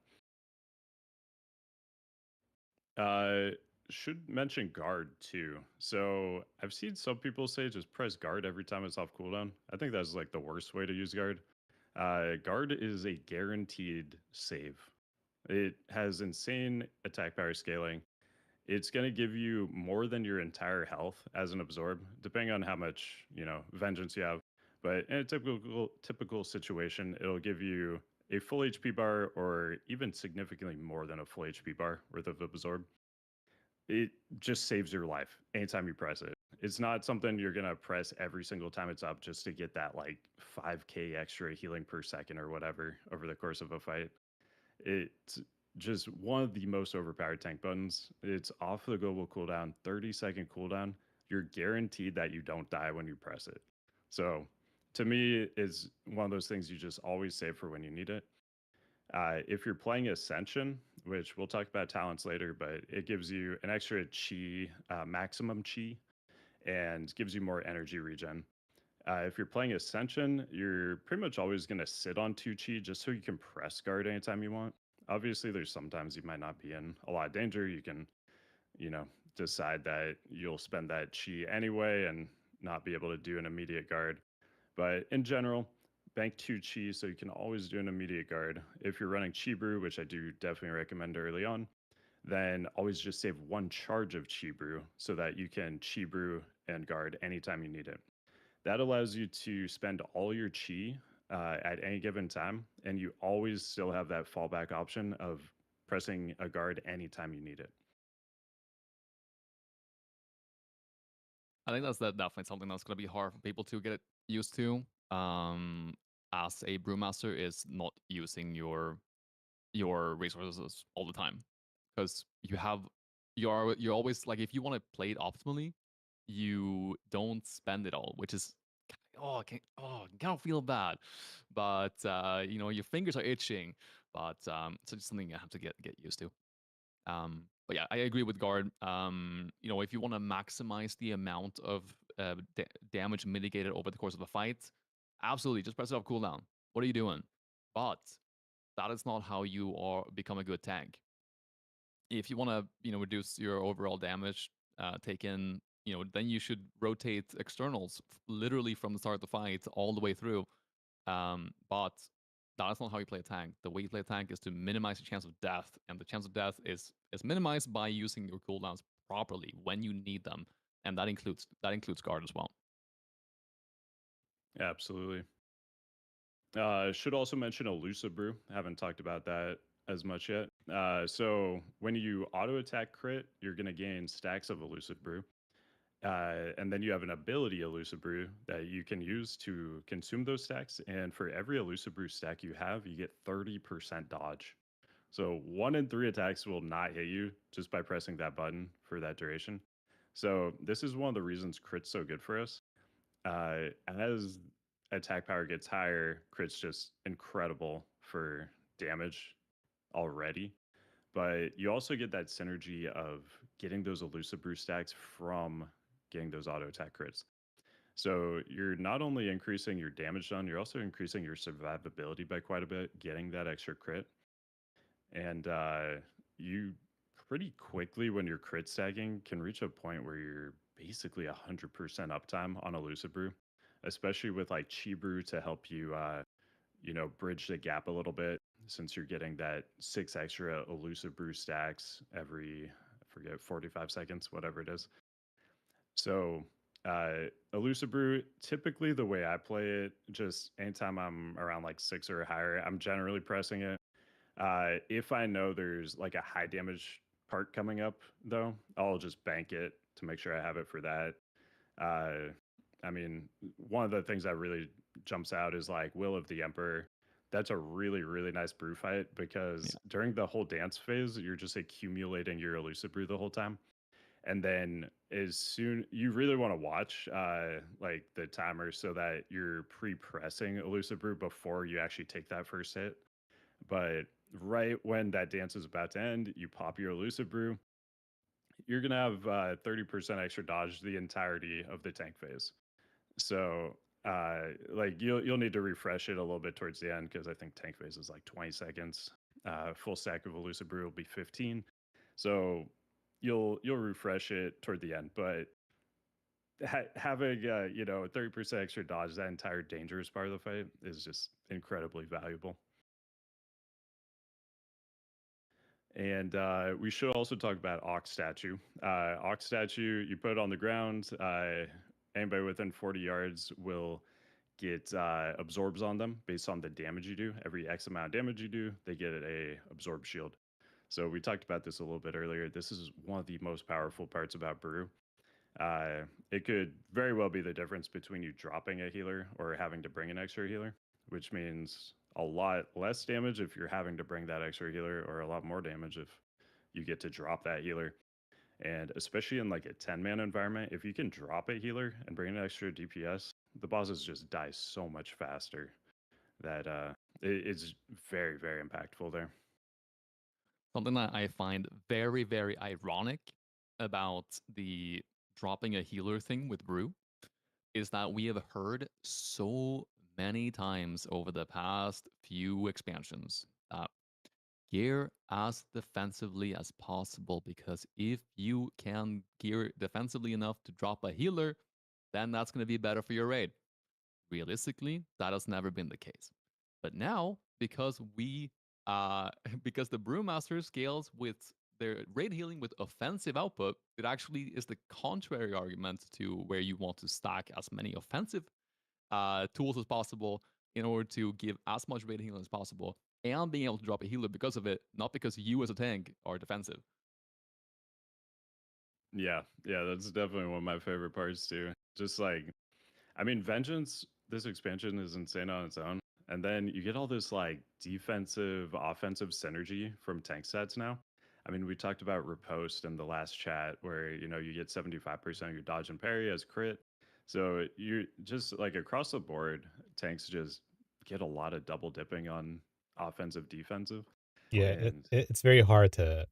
Should mention guard too. So I've seen some people say just press guard every time it's off cooldown. I think that's like the worst way to use guard. Guard is a guaranteed save. It has insane attack power scaling. It's going to give you more than your entire health as an absorb, depending on how much, you know, vengeance you have. But in a typical situation, it'll give you a full HP bar or even significantly more than a full HP bar worth of absorb. It just saves your life anytime you press it. It's not something you're going to press every single time it's up just to get that like 5k extra healing per second or whatever over the course of a fight. It's just one of the most overpowered tank buttons. It's off the global cooldown, 30-second cooldown. You're guaranteed that you don't die when you press it. So to me, it's one of those things you just always save for when you need it. If you're playing Ascension, which we'll talk about talents later, but it gives you an extra chi, maximum chi, and gives you more energy regen. If you're playing Ascension, you're pretty much always going to sit on 2 chi just so you can press guard anytime you want. Obviously, there's sometimes you might not be in a lot of danger. You can, you know, decide that you'll spend that chi anyway and not be able to do an immediate guard. But in general, bank 2 chi so you can always do an immediate guard. If you're running Chi Brew, which I do definitely recommend early on, then always just save 1 charge of Chi Brew so that you can Chi Brew and guard anytime you need it. That allows you to spend all your chi at any given time, and you always still have that fallback option of pressing a guard anytime you need it. I think that's definitely something that's going to be hard for people to get used to. As a brewmaster, is not using your resources all the time, because you're always like, if you want to play it optimally, you don't spend it all, which is I kind of feel bad, but you know, your fingers are itching, but it's just something you have to get used to. But yeah, I agree with guard. You know, if you want to maximize the amount of damage mitigated over the course of a fight, absolutely, just press it off cooldown. What are you doing? But that is not how you are become a good tank. If you want to, you know, reduce your overall damage taken, you know, then you should rotate externals literally from the start of the fight all the way through. But that's not how you play a tank. The way you play a tank is to minimize the chance of death, and the chance of death is minimized by using your cooldowns properly when you need them, and that includes guard as well. Absolutely. Should also mention Elusive Brew. I haven't talked about that as much yet. So when you auto attack crit, you're going to gain stacks of elusive brew. And then you have an ability elusive brew that you can use to consume those stacks. And for every elusive brew stack you have, you get 30% dodge. So 1 in 3 attacks will not hit you just by pressing that button for that duration. So this is one of the reasons crit's so good for us. As attack power gets higher, crit's just incredible for damage already. But you also get that synergy of getting those elusive brew stacks from getting those auto attack crits. So you're not only increasing your damage done, you're also increasing your survivability by quite a bit, getting that extra crit. And you pretty quickly, when you're crit stacking, can reach a point where you're basically 100% uptime on elusive brew, especially with like chi brew to help you, bridge the gap a little bit, since you're getting that 6 extra elusive brew stacks every, I forget, 45 seconds, whatever it is. So, elusive brew, typically the way I play it, just anytime I'm around like 6 or higher, I'm generally pressing it. If I know there's like a high damage part coming up, though, I'll just bank it to make sure I have it for that. Uh, I mean, one of the things that really jumps out is like Will of the Emperor. That's a really, really nice brew fight because Yeah. during the whole dance phase, you're just accumulating your elusive brew the whole time. And then as soon you really want to watch like the timer so that you're pre-pressing elusive brew before you actually take that first hit. But right when that dance is about to end, you pop your elusive brew. You're gonna have 30% extra dodge the entirety of the tank phase. So like you'll need to refresh it a little bit towards the end because I think tank phase is like 20 seconds. Full stack of elusive brew will be 15. So you'll refresh it toward the end, but having 30% extra dodge that entire dangerous part of the fight is just incredibly valuable. And we should also talk about Ox Statue. Ox Statue, you put it on the ground. Anybody within 40 yards will get absorbs on them based on the damage you do. Every X amount of damage you do, they get a absorb shield. So we talked about this a little bit earlier. This is one of the most powerful parts about Brew. It could very well be the difference between you dropping a healer or having to bring an extra healer, which means a lot less damage if you're having to bring that extra healer, or a lot more damage if you get to drop that healer. And especially in like a 10-man environment, if you can drop a healer and bring an extra DPS, the bosses just die so much faster that it's very, very impactful there. Something that I find very, very ironic about the dropping a healer thing with Brew is that we have heard so many times over the past few expansions that gear as defensively as possible, because if you can gear defensively enough to drop a healer, then that's going to be better for your raid. Realistically, that has never been the case. But now, because we because the Brewmaster scales with their raid healing with offensive output, it actually is the contrary argument to where you want to stack as many offensive tools as possible in order to give as much raid healing as possible, and being able to drop a healer because of it, not because you as a tank are defensive. Yeah, that's definitely one of my favorite parts too. Just like, I mean, Vengeance, this expansion is insane on its own. And then you get all this like defensive, offensive synergy from tank sets now. I mean, we talked about Riposte in the last chat where, you get 75% of your dodge and parry as crit. So you just like across the board, tanks just get a lot of double dipping on offensive, defensive. Yeah, And it's very hard to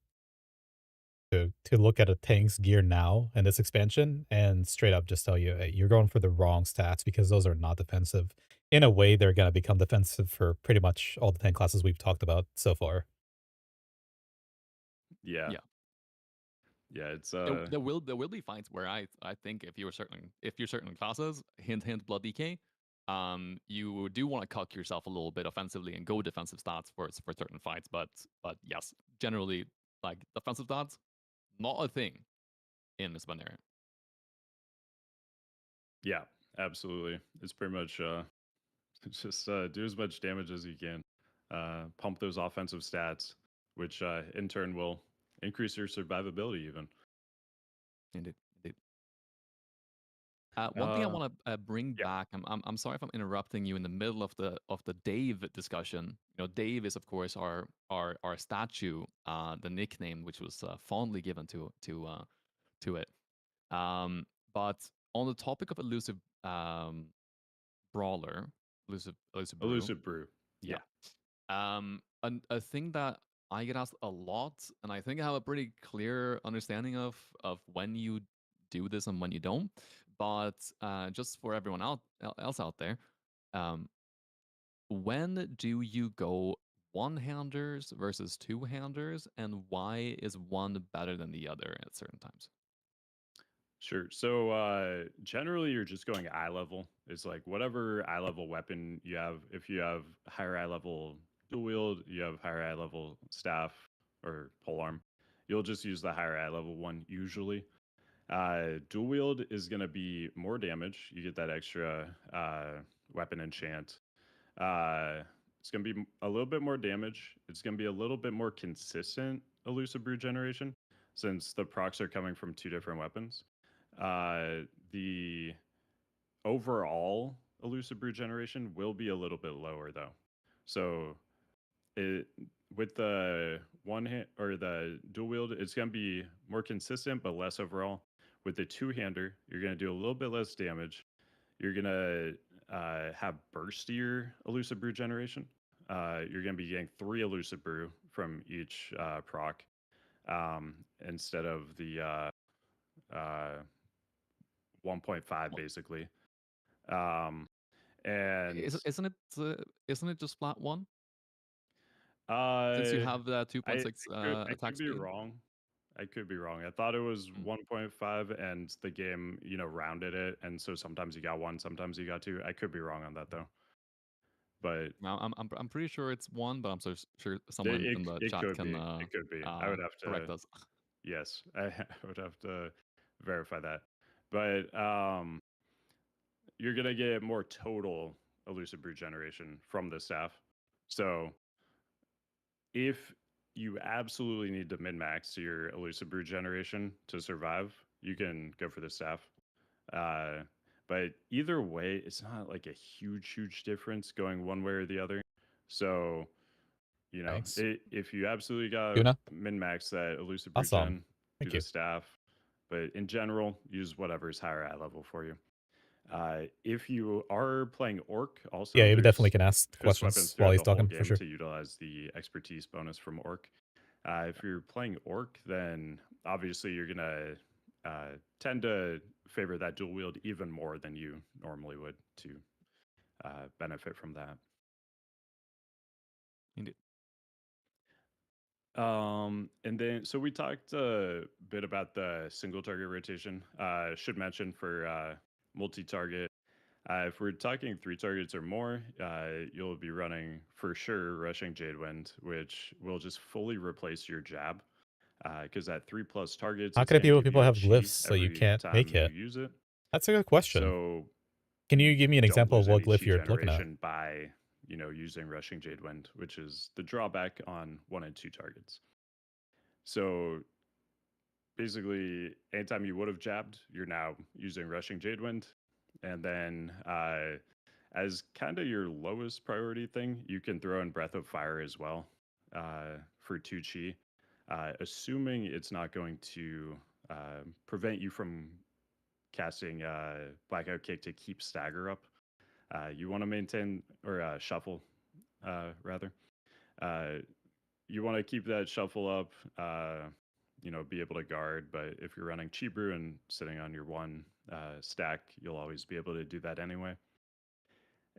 look at a tank's gear now in this expansion and straight up just tell you, "Hey, you're going for the wrong stats because those are not defensive." In a way, they're gonna become defensive for pretty much all the tank classes we've talked about so far. yeah, Yeah. it's There will be fights where I think if you're certain classes, hint blood DK, you do want to cuck yourself a little bit offensively and go defensive stats for certain fights. But yes, generally like defensive stats, not a thing in this binary. yeah, absolutely. It's pretty much just do as much damage as you can. Pump those offensive stats. which in turn will increase your survivability even. Indeed, indeed. One thing I want to bring yeah. back. I'm sorry if I'm interrupting you in the middle of the Dave discussion. You know, Dave is of course our statue, the nickname which was fondly given to it. But on the topic of elusive brawler, elusive brew, Elusive brew. yeah. Yeah. A thing that I get asked a lot, and I think I have a pretty clear understanding of when you do this and when you don't. But just for everyone else out there, um, when do you go one-handers versus two-handers, and why is one better than the other at certain times? Sure. So generally, you're just going eye level. It's like whatever eye level weapon you have. If you have higher eye level dual wield, you have higher eye level staff or polearm. You'll just use the higher eye level one usually. Dual wield is going to be more damage. You get that extra weapon enchant. It's going to be a little bit more damage. It's going to be a little bit more consistent elusive brew generation since the procs are coming from two different weapons. The overall elusive brew generation will be a little bit lower though. So it with the one hand or the dual wield, it's going to be more consistent but less overall. With the two-hander, you're going to do a little bit less damage. You're going to have burstier elusive brew generation. You're going to be getting 3 elusive brew from each proc instead of the 1.5 basically. And Isn't it just flat one? Since you uh, have the I 2.6 I attack could be speed. wrong. I could be wrong. I thought it was 1.5 and the game, rounded it. And so sometimes you got 1, sometimes you got 2. I could be wrong on that though. But Now I'm pretty sure it's 1, but I'm so sure someone it, in the it chat could can be. It could be. I would have correct to, us. yes, I would have to verify that. But you're going to get more total elusive brew generation from the staff. So if you absolutely need to min max your elusive brew generation to survive, you can go for the staff. But either way, it's not like a huge difference going one way or the other. So, Thanks. if you absolutely got to Tuna. min max that elusive brew Awesome. gen, do Thank the you. staff. But in general, use whatever's higher eye level for you. If you are playing Orc, also Yeah, you definitely there's can ask fist weapons questions while throughout he's the whole talking for game sure. to utilize the expertise bonus from Orc. If you're playing Orc, then obviously you're gonna tend to favor that dual wield even more than you normally would to benefit from that. Indeed. And then so we talked a bit about the single target rotation. Should mention for multi-target. If we're talking 3 targets or more, you'll be running for sure Rushing Jadewind, which will just fully replace your jab. Because at 3+ targets, How it's can it going be to when give people you a have chi glyphs so you every can't make time you it? use it. That's a good question. So Can you you give me an don't example of lose what any glyph chi you're looking at? generation by using Rushing Jadewind, which is the drawback on 1 and 2 targets. So basically, anytime you would have jabbed, you're now using Rushing Jadewind. And then as kind of your lowest priority thing, you can throw in Breath of Fire as well for 2 chi, assuming it's not going to prevent you from casting Blackout Kick to keep stagger up. You want to maintain, or shuffle, rather. You want to keep that shuffle up, be able to guard. But if you're running Chi Brew and sitting on your 1 stack, you'll always be able to do that anyway.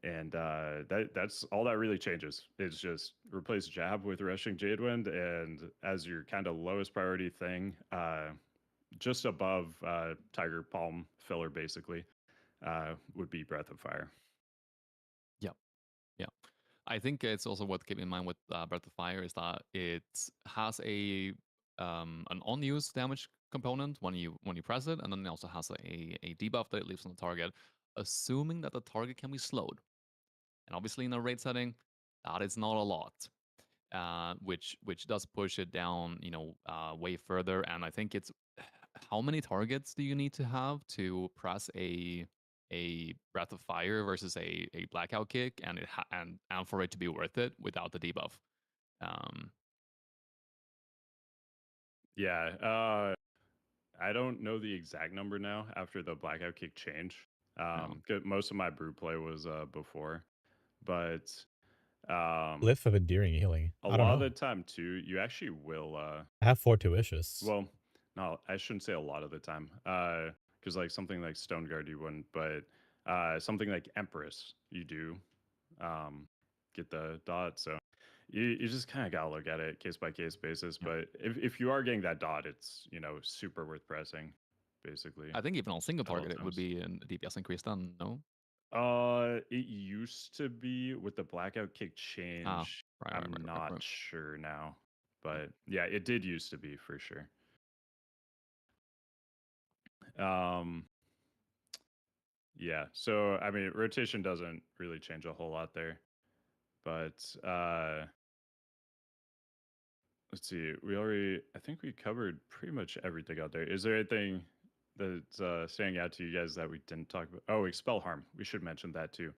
And that's all that really changes. It's just replace jab with Rushing Jadewind, and as your kind of lowest priority thing, just above Tiger Palm filler, basically, would be Breath of Fire. Yep. Yeah. I think it's also worth keeping in mind with Breath of Fire is that it has an on-use damage component when you press it, and then it also has a debuff that it leaves on the target, assuming that the target can be slowed. And obviously in a raid setting, that is not a lot. which does push it down, way further. And I think it's how many targets do you need to have to press a Breath of Fire versus a Blackout Kick, and and for it to be worth it without the debuff. Um, Yeah, I don't know the exact number now after the blackout kick change. no. Most of my brew play was before, but Glyph of Endearing Healing. a I don't lot of the know. time too, you actually will. I have Fortuitous. Well, no, I shouldn't say a lot of the time, because like something like Stone Guard you wouldn't, but something like Empress you do get the dot. So you just kind of gotta look at it case by case basis. Yeah. But if you are getting that dot, it's super worth pressing, basically. I think even on single At all target, it would times. be a DPS increase then, no? It used to be with the blackout kick Ah, change. right, I'm not right. sure now, but yeah, it did used to be for sure. Um, yeah. So I mean, rotation doesn't really change a whole lot there, but let's see. I think we covered pretty much everything out there. Is there anything that's standing out to you guys that we didn't talk about? Oh, expel harm. We should mention that too.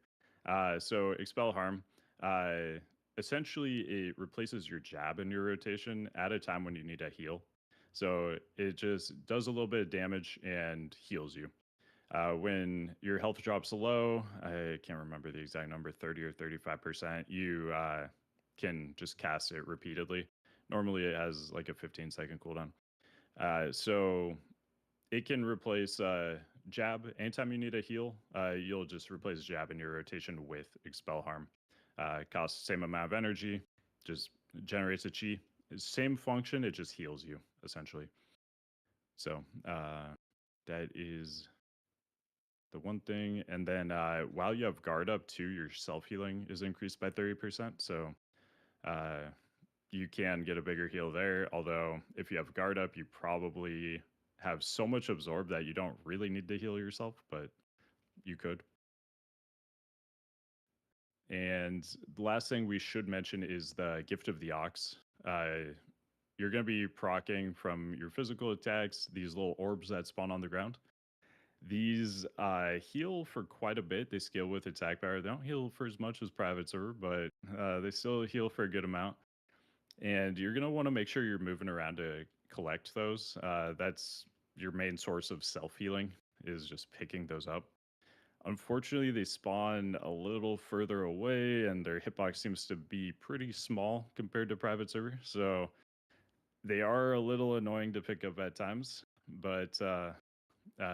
So expel harm. Uh, Essentially, it replaces your jab in your rotation at a time when you need a heal. So it just does a little bit of damage and heals you. When your health drops low, I can't remember the exact number, 30 or 35%, you can just cast it repeatedly. Normally, it has like a 15-second cooldown. So it can replace jab. Anytime you need a heal, you'll just replace jab in your rotation with expel harm. Costs same amount of energy, just generates a chi. Same function, it just heals you essentially. So that is the one thing. And then while you have guard up too, your self healing is increased by 30%. So uh, you can get a bigger heal there. Although if you have guard up, you probably have so much absorb that you don't really need to heal yourself, but you could. And the last thing we should mention is the Gift of the Ox. You're going to be proccing from your physical attacks, these little orbs that spawn on the ground. These heal for quite a bit. They scale with attack power. They don't heal for as much as Private Server, but they still heal for a good amount. And you're going to want to make sure you're moving around to collect those. That's your main source of self healing, is just picking those up. Unfortunately, they spawn a little further away, and their hitbox seems to be pretty small compared to Private Server. So they are a little annoying to pick up at times, but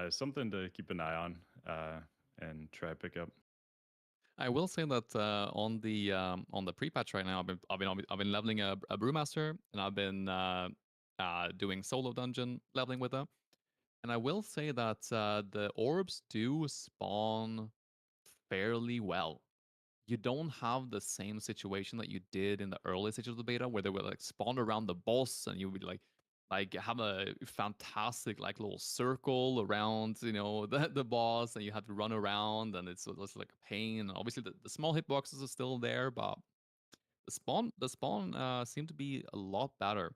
something to keep an eye on and try to pick up. I will say that on the pre-patch right now, I've been leveling a brewmaster, and I've been doing solo dungeon leveling with them. And I will say that the orbs do spawn fairly well. You don't have the same situation that you did in the early stages of the beta, where they would like spawn around the boss, and you would like have a fantastic like little circle around the boss, and you had to run around, and it's like a pain. And obviously the small hitboxes are still there, but the spawn seem to be a lot better,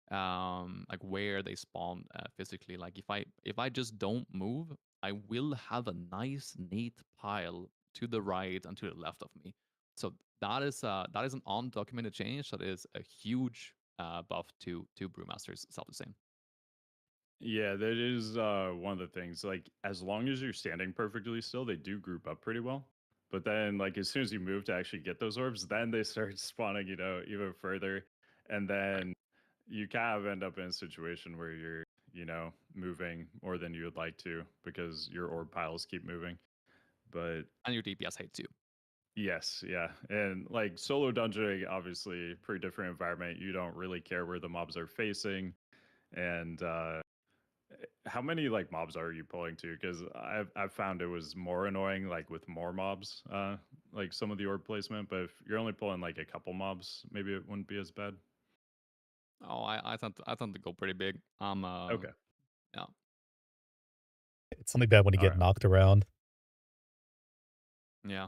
like where they spawn physically. Like if I just don't move, I will have a nice neat pile to the right and to the left of me. So that is an undocumented change that is a huge buff to Brewmaster's self-sustain. Yeah, that is one of the things. Like, as long as you're standing perfectly still, they do group up pretty well. But then, like, as soon as you move to actually get those orbs, then they start spawning, even further. And Right. then you kind of end up in a situation where you're, moving more than you would like to because your orb piles keep moving. But And your DPS hate too. yes, yeah. And like solo dungeoning, obviously, pretty different environment. You don't really care where the mobs are facing. And how many like mobs are you pulling to? Because I've found it was more annoying like with more mobs, like some of the orb placement. But if you're only pulling like a couple mobs, maybe it wouldn't be as bad. Oh, I tend to go pretty big. Okay. Yeah. It's only bad when you All get right. knocked around. Yeah.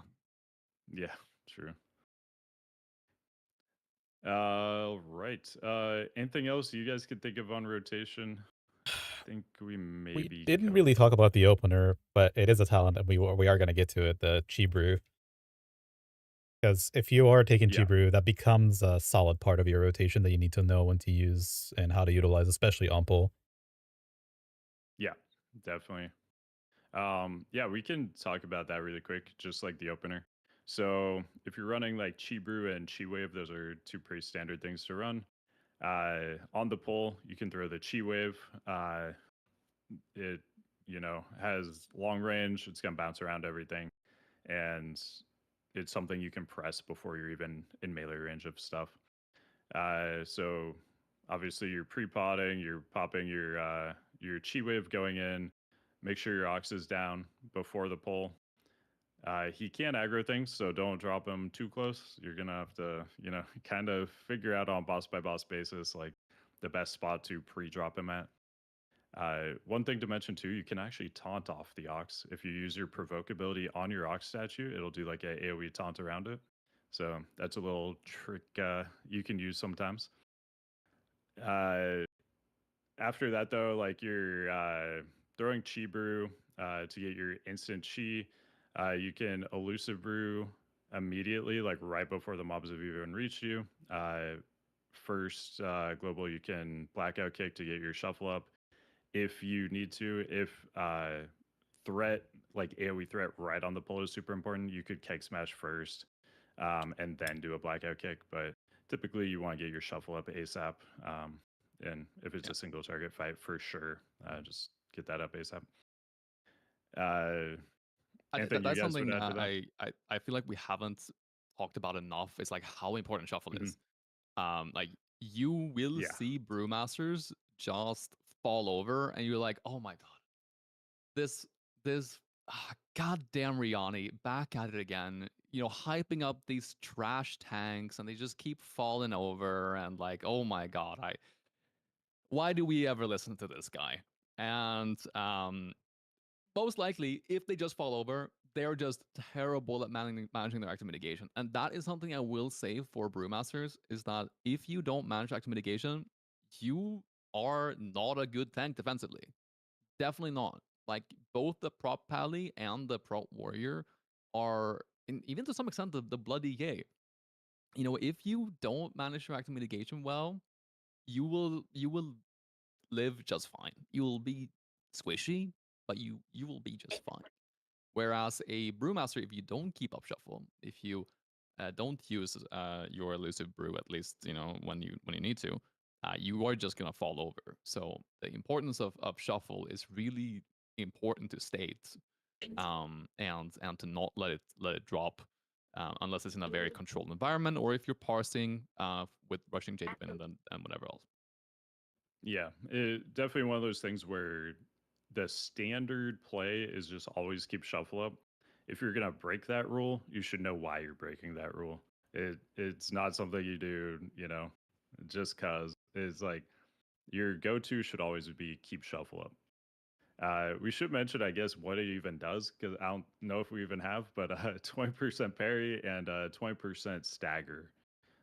Yeah. True. Right. Anything else you guys could think of on rotation? I think we We maybe didn't covered. really talk about the opener, but it is a talent, and we are gonna get to it, the Chi Brew. Because if you are taking Chi Yeah, Brew, that becomes a solid part of your rotation that you need to know when to use and how to utilize, especially Umple. yeah, definitely. Yeah, we can talk about that really quick, just like the opener. So if you're running like Chi Brew and Chi Wave, those are two pretty standard things to run. On the pole, you can throw the Chi Wave. It has long range. It's gonna bounce around everything, and it's something you can press before you're even in melee range of stuff. So obviously you're pre-potting, you're popping your Chi Wave going in. Make sure your Ox is down before the pull. He can aggro things, so don't drop him too close. You're gonna have to, kind of figure out on boss by boss basis, like the best spot to pre-drop him at. One thing to mention too, you can actually taunt off the Ox. If you use your provoke ability on your Ox statue, it'll do like a AoE taunt around it. So that's a little trick you can use sometimes. Uh, After that though, like you're throwing Chi Brew to get your instant Chi. You can elusive brew immediately, like right before the mobs have even reached you. First global, you can blackout kick to get your shuffle up if you need to. If threat, like AoE threat right on the pull is super important, you could keg smash first and then do a blackout kick. But typically, you want to get your shuffle up ASAP. And if it's Yeah. a single target fight, for sure, just get that up ASAP. Uh, Anything you That's guys would something add to that? I feel like we haven't talked about enough. It's like how important shuffle Hmm. is. Like you will Yeah. see brewmasters just fall over, and you're like, oh my god, this goddamn Riani back at it again. You know, hyping up these trash tanks, and they just keep falling over, and like, oh my god, why do we ever listen to this guy? And most likely, if they just fall over, they're just terrible at managing their active mitigation. And that is something I will say for brewmasters is that if you don't manage active mitigation, you are not a good tank defensively. Definitely not. Like both the prop pally and the prop warrior are, even to some extent, the bloody gay. You know, if you don't manage your active mitigation well, you will live just fine. You will be squishy, but you will be just fine. Whereas a brewmaster, if you don't keep up shuffle, if you don't use your elusive brew, at least when you need to, you are just gonna fall over. So the importance of shuffle is really important to state, and to not let it drop. Unless it's in a very controlled environment, or if you're parsing with rushing Jacobin and whatever else. Yeah, definitely one of those things where the standard play is just always keep shuffle up. If you're gonna break that rule, you should know why you're breaking that rule. It's not something you do, just cause. It's like your go-to should always be keep shuffle up. We should mention, I guess, what it even does because I don't know if we even have, but 20% parry and 20% stagger.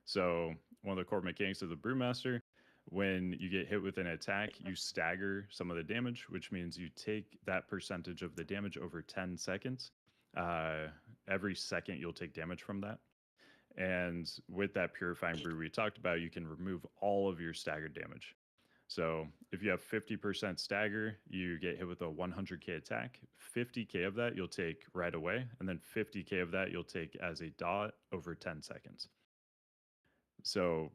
So one of the core mechanics of the Brewmaster, when you get hit with an attack, you stagger some of the damage, which means you take that percentage of the damage over 10 seconds. Uh, every second you'll take damage from that. And with that purifying brew we talked about, you can remove all of your staggered damage. So if you have 50% stagger, you get hit with a 100k attack. 50k of that you'll take right away, and then 50k of that you'll take as a dot over 10 seconds. So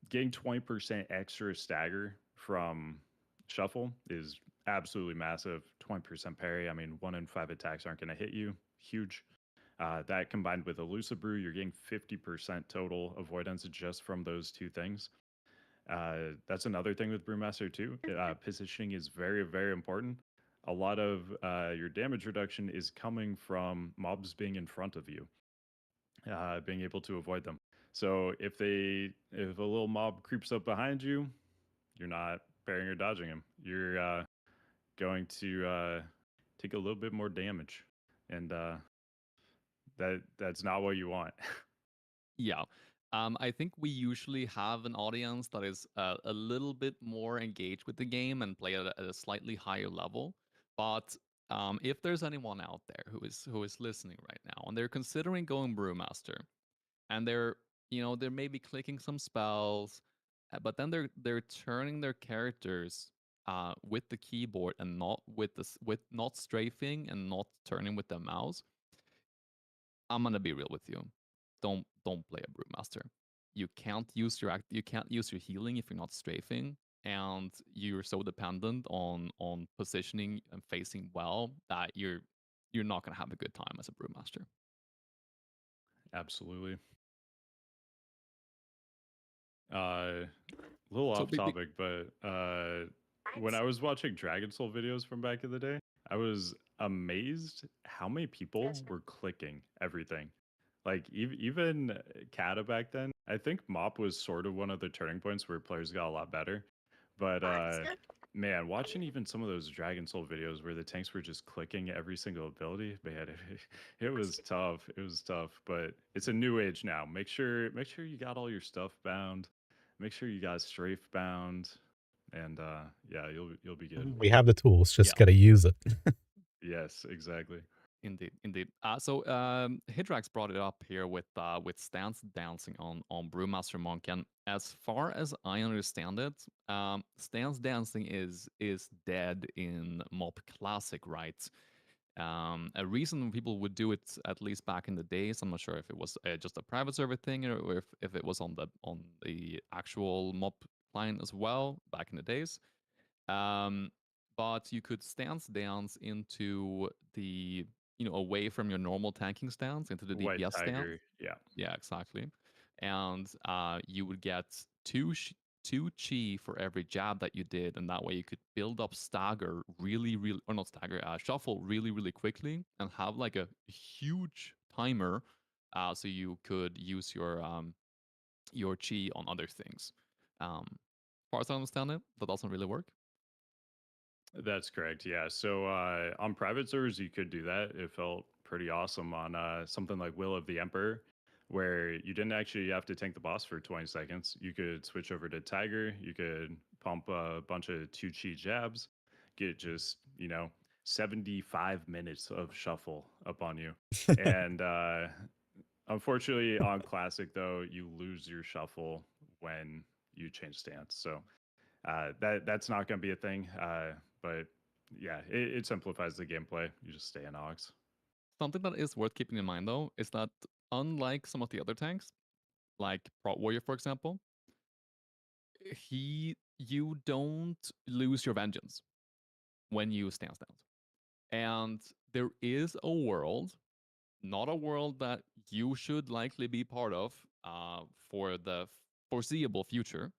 getting 20% extra stagger from shuffle is absolutely massive. 20% parry. I mean, 1 in 5 attacks aren't going to hit you. Huge. That combined with elusive brew, you're getting 50% total avoidance just from those two things. That's another thing with Brewmaster too. Positioning is very, very important. A lot of your damage reduction is coming from mobs being in front of you, being able to avoid them. So if a little mob creeps up behind you, you're not parrying or dodging him. You're going to take a little bit more damage, and that's not what you want. Yeah. I think we usually have an audience that is a little bit more engaged with the game and play at a slightly higher level. But if there's anyone out there who is listening right now and they're considering going Brewmaster, and they're maybe clicking some spells, but then they're turning their characters with the keyboard and not with not strafing and not turning with the mouse. I'm gonna be real with you. Don't play a Brewmaster. You can't use your healing if you're not strafing, and you're so dependent on positioning and facing well that you're not gonna have a good time as a Brewmaster. Absolutely. A little So off topic, but when I was watching Dragon Soul videos from back in the day, I was amazed how many people were clicking everything. Like even Kata back then, I think MoP was sort of one of the turning points where players got a lot better. But man, watching even some of those Dragon Soul videos where the tanks were just clicking every single ability, man, it was tough. It was tough, but it's a new age now. Make sure you got all your stuff bound. Make sure you got strafe bound, and yeah, you'll be good. We have the tools, just Yeah. gotta use it. Yes, exactly. Indeed, indeed. So Hydrax brought it up here with stance dancing on Brewmaster Monk, and as far as I understand it, stance dancing is dead in MoP Classic, right? A reason people would do it, at least back in the days, I'm not sure if it was just a private server thing or if it was on the actual MoP client as well back in the days. But you could stance dance into the away from your normal tanking stance into the White DPS stance. Tiger, yeah. Yeah, exactly. And you would get two chi for every jab that you did, and that way you could build up stagger really, really, or not stagger, shuffle really, really quickly, and have like a huge timer, so you could use your chi on other things. As far as I understand it, that doesn't really work. That's correct. Yeah. So on private servers, you could do that. It felt pretty awesome on something like Will of the Emperor, where you didn't actually have to tank the boss for 20 seconds. You could switch over to Tiger. You could pump a bunch of 2 chi jabs, get just, 75 minutes of shuffle up on you. And unfortunately, on Classic, though, you lose your shuffle when you change stance. So that's not going to be a thing. But yeah, it simplifies the gameplay. You just stay in Ox. Something that is worth keeping in mind though is that unlike some of the other tanks, like Prot Warrior for example, you don't lose your vengeance when you stance down. And there is a world, not a world that you should likely be part of for the foreseeable future,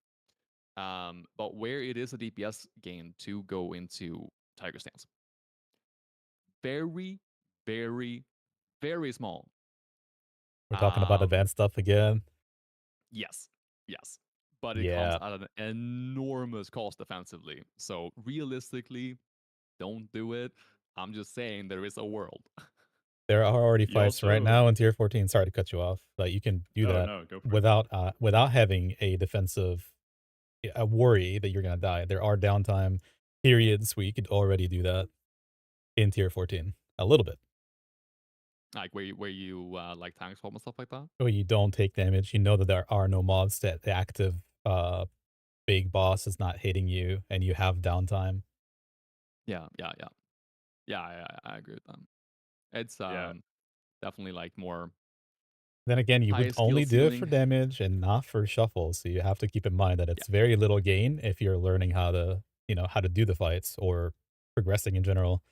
but where it is a DPS gain to go into Tiger Stance. Very, very, very small. We're talking about advanced stuff again. Yes, yes. But it comes Yeah, at an enormous cost defensively. So realistically, don't do it. I'm just saying there is a world. there are already You fights right also, now in tier 14. Sorry to cut you off, but you can do oh that no, go for it. without having a defensive a worry that you're gonna die. There are downtime periods where you could already do that in tier 14 a little bit. Like where you like tank swap and stuff like that. Where you don't take damage, you know that there are no mobs that the active big boss is not hitting you, and you have downtime. Yeah, yeah, yeah. Yeah, I agree with that. It's Yeah, definitely like more Then again, you high would skill only do it for ceiling. damage and not for shuffle, so you have to keep in mind that Yeah. it's very little gain if you're learning how to, how to do the fights or progressing in general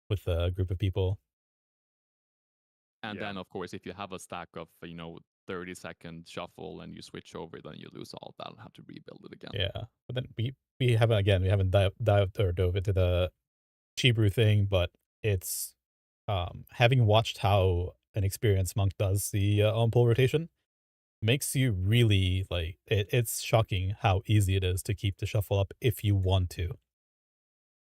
with a group of people. And yeah, then of course if you have a stack of 30-second shuffle and you switch over, then you lose all of that and have to rebuild it again. Yeah, but then we haven't dived or dove into the chi brew thing, but it's having watched how an experienced monk does the on pull rotation makes you really like it's shocking how easy it is to keep the shuffle up if you want to.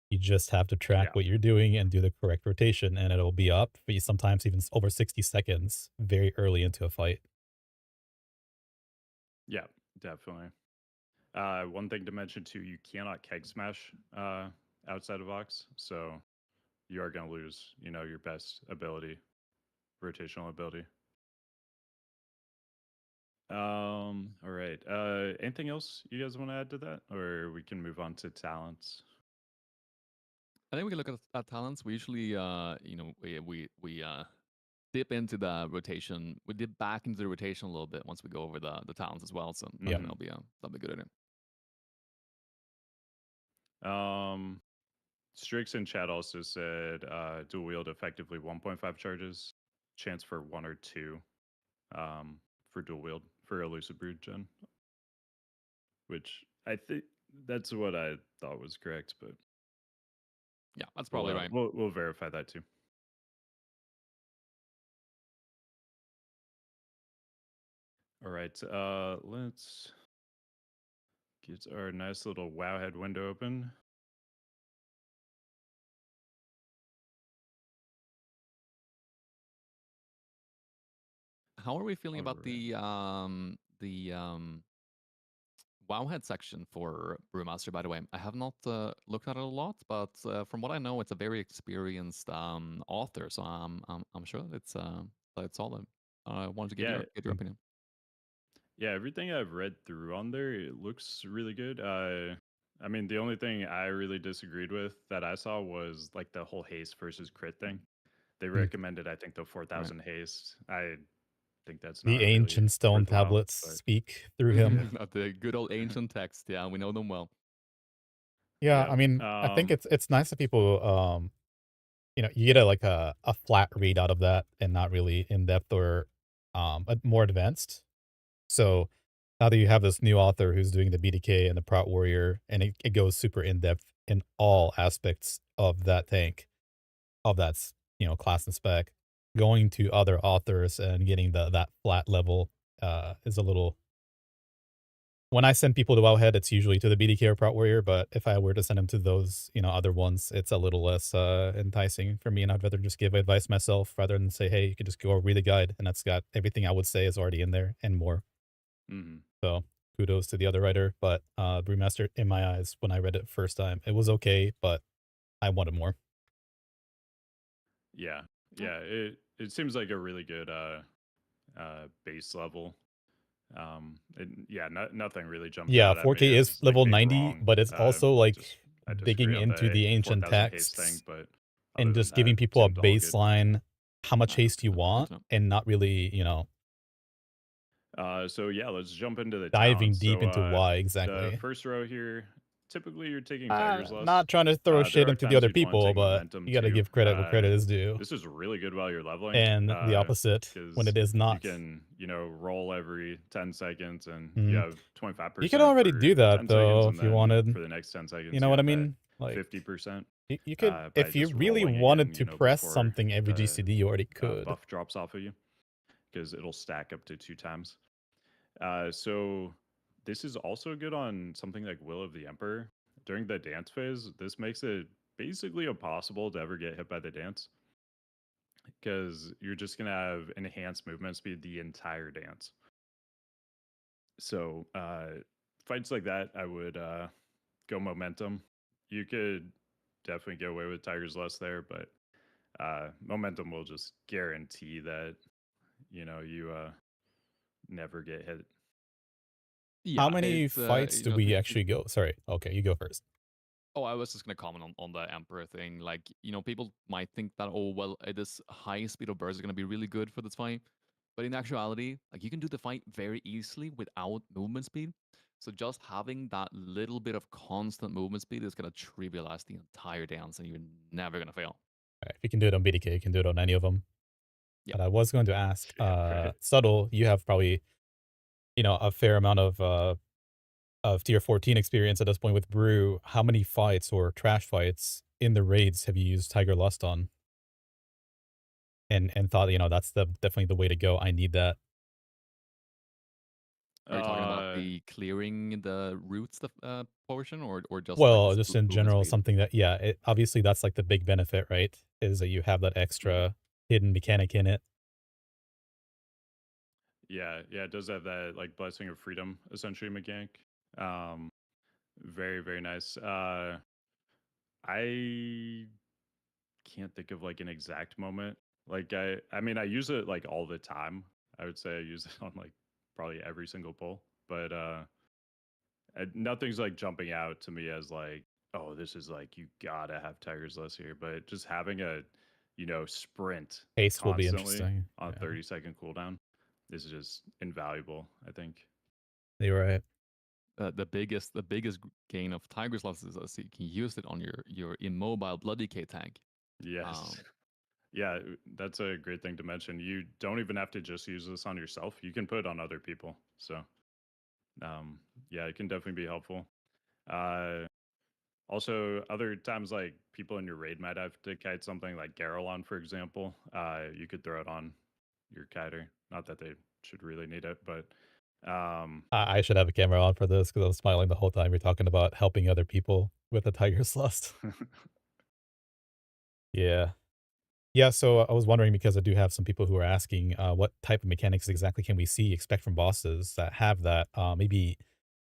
You just have to track yeah. what you're doing and do the correct rotation, and it'll be up for you sometimes even over 60 seconds very early into a fight. Yeah, definitely. One thing to mention too, you cannot keg smash outside of Ox, so you are going to lose, your best ability, rotational ability. All right. Anything else you guys want to add to that, or we can move on to talents? I think we can look at talents. We usually, we dip into the rotation. We dip back into the rotation a little bit once we go over the talents as well. So I Yeah. think that'll be a good idea. Strix in chat also said dual wield effectively 1.5 charges, chance for 1 or 2 for dual wield for elusive brood gen, which I think that's what I thought was correct, but yeah, that's probably right. We'll verify that too. All right, let's get our nice little Wowhead window open. How are we feeling about the Wowhead section for Brewmaster? By the way, I have not looked at it a lot, but from what I know, it's a very experienced author. So I'm sure that it's solid. I wanted to get your opinion. Yeah, everything I've read through on there, it looks really good. I mean, the only thing I really disagreed with that I saw was like the whole haste versus crit thing. They recommended, I think, the 4,000 haste. I think that's not The really ancient stone worthwhile, tablets but speak through him. The good old ancient text. Yeah, we know them well. Yeah, yeah. I mean, I think it's nice that people you get a flat read out of that and not really in depth or more advanced. So now that you have this new author who's doing the BDK and the Prot Warrior, and it goes super in depth in all aspects of that tank, of that class and spec, going to other authors and getting that flat level is a little. When I send people to Wowhead, it's usually to the BDK or Prot Warrior, but if I were to send them to those, other ones, it's a little less enticing for me, and I'd rather just give advice myself rather than say, hey, you can just go read the guide, and that's got everything I would say is already in there and more. So kudos to the other writer, but Brewmaster, in my eyes, when I read it first time, it was okay, but I wanted more. Yeah, it seems like a really good base level. Nothing really jumps Yeah, out at me 4K is as like level being 90, wrong. but it's also like I digging disagree on into the ancient 4,000 haste thing, texts but and just that, giving people a seemed all good. baseline, how much haste you want, and not really, So yeah, let's jump into the diving talents. deep So, into why the exactly. first row here, typically you're taking Tiger's Lust. Not trying to throw There shit are into the times other you'd wanna people, take but momentum you gotta too. give credit where credit is due. This is really good while you're leveling. And the opposite when it is not. You can, roll every 10 seconds and you Mhm. have 25%. You could already for do that 10 though seconds, if and you then wanted. for the next 10 seconds, You know what I have that mean? Like 50%. you could, by if you just really rolling wanted again, to press before something every the, GCD, you already could. buff drops off of you, because it'll stack up to 2 times. So this is also good on something like Will of the Emperor. During the dance phase, this makes it basically impossible to ever get hit by the dance, because you're just going to have enhanced movement speed the entire dance. So fights like that, I would go momentum. You could definitely get away with Tiger's Lust there, but momentum will just guarantee that you never get hit. Yeah, How many fights do we actually go? Sorry. Okay, you go first. Oh, I was just gonna comment on the Emperor thing. Like, people might think that, oh well, this high speed of burst is gonna be really good for this fight. But in actuality, like, you can do the fight very easily without movement speed. So just having that little bit of constant movement speed is gonna trivialize the entire dance, and you're never gonna fail. Right, if you can do it on BDK, you can do it on any of them. Yeah. But I was going to ask, Right. Subtle, you have probably, a fair amount of tier 14 experience at this point with Brew. How many fights or trash fights in the raids have you used Tiger Lust on? And thought, that's definitely the way to go. I need that. Are you talking about the clearing the roots portion, or just Well, like just in movement general, speed? something that obviously that's like the big benefit, right? Is that you have that extra hidden mechanic in it. Yeah, it does have that like blessing of freedom essentially mechanic. Very, very nice. I can't think of like an exact moment. Like I mean I use it like all the time. I would say I use it on like probably every single pull, but nothing's like jumping out to me as like, oh, this is like you gotta have Tiger's List here. But just having a, sprint Haste will be constantly interesting. on Yeah, 30-second cooldown is just invaluable, I think. you're right. The biggest gain of Tiger's Loss is that you can use it on your immobile Blood Decay tank. Yes. Yeah, that's a great thing to mention. You don't even have to just use this on yourself. You can put it on other people. So, yeah, it can definitely be helpful. Uh, Also, other times like people in your raid might have to kite something like Garrelon, for example. You could throw it on your kiter. Not that they should really need it, but I should have a camera on for this because I was smiling the whole time you're talking about helping other people with the Tiger's Lust. Yeah. Yeah, so I was wondering because I do have some people who are asking, what type of mechanics exactly can we expect from bosses that have that? Maybe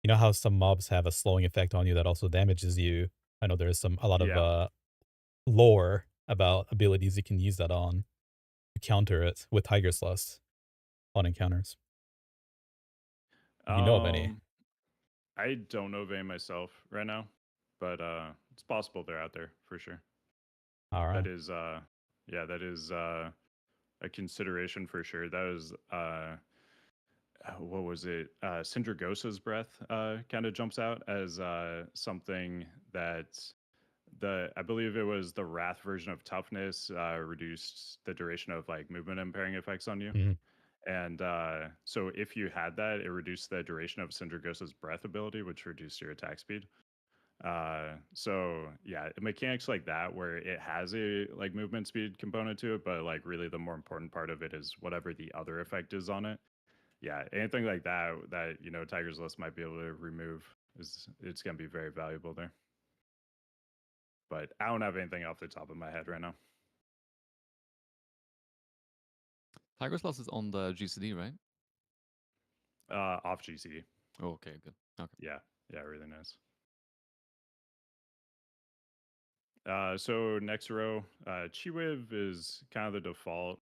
you know how some mobs have a slowing effect on you that also damages you. I know there is a lot of yeah. lore about abilities you can use that on to counter it with Tiger's Lust on encounters. If you know of any. Um, I don't know Vayne myself right now, but it's possible they're out there for sure. All That right. is, yeah, that is a consideration for sure. That was what was it? Syndragosa's breath kind of jumps out as something that I believe it was the Wrath version of toughness reduced the duration of like movement impairing effects on you. Mhm. And so if you had that, it reduced the duration of Syndragosa's breath ability, which reduced your attack speed. So yeah, mechanics like that where it has a like movement speed component to it, but like really the more important part of it is whatever the other effect is on it. Yeah, anything like that Tiger's List might be able to remove is it's gonna be very valuable there. But I don't have anything off the top of my head right now. Tiger's Loss is on the GCD, right? Off GCD. Oh, okay, good. Okay. Yeah, really nice. So next row, Chi-Wave is kind of the default.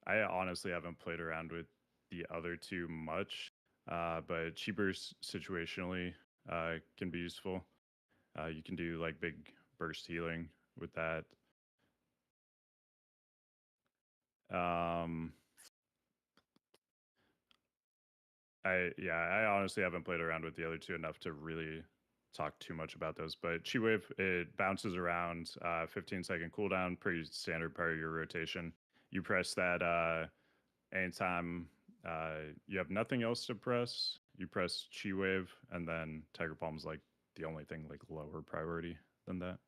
I honestly haven't played around with the other two much, but Chi Burst situationally can be useful. You can do like big burst healing with that. I honestly haven't played around with the other two enough to really talk too much about those. But Chi Wave, it bounces around, 15-second cooldown, pretty standard part of your rotation. You press that anytime you have nothing else to press. You press Chi Wave, and then Tiger Palm's like the only thing like lower priority than that.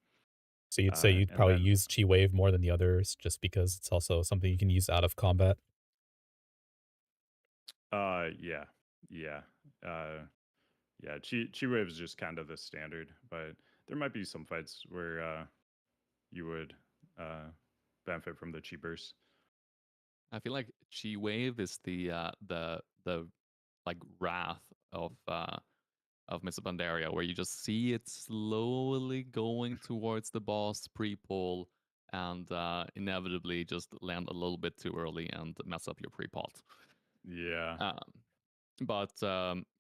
So you'd say you'd And probably then use Chi Wave more than the others just because it's also something you can use out of combat. yeah, yeah. Uh, Yeah, Chi Wave is just kind of the standard, but there might be some fights where you would benefit from the Chi Burst. I feel like Chi Wave is the like wrath of Mr. Pandaria, where you just see it slowly going towards the boss pre-pull and inevitably just land a little bit too early and mess up your pre-pot. Yeah.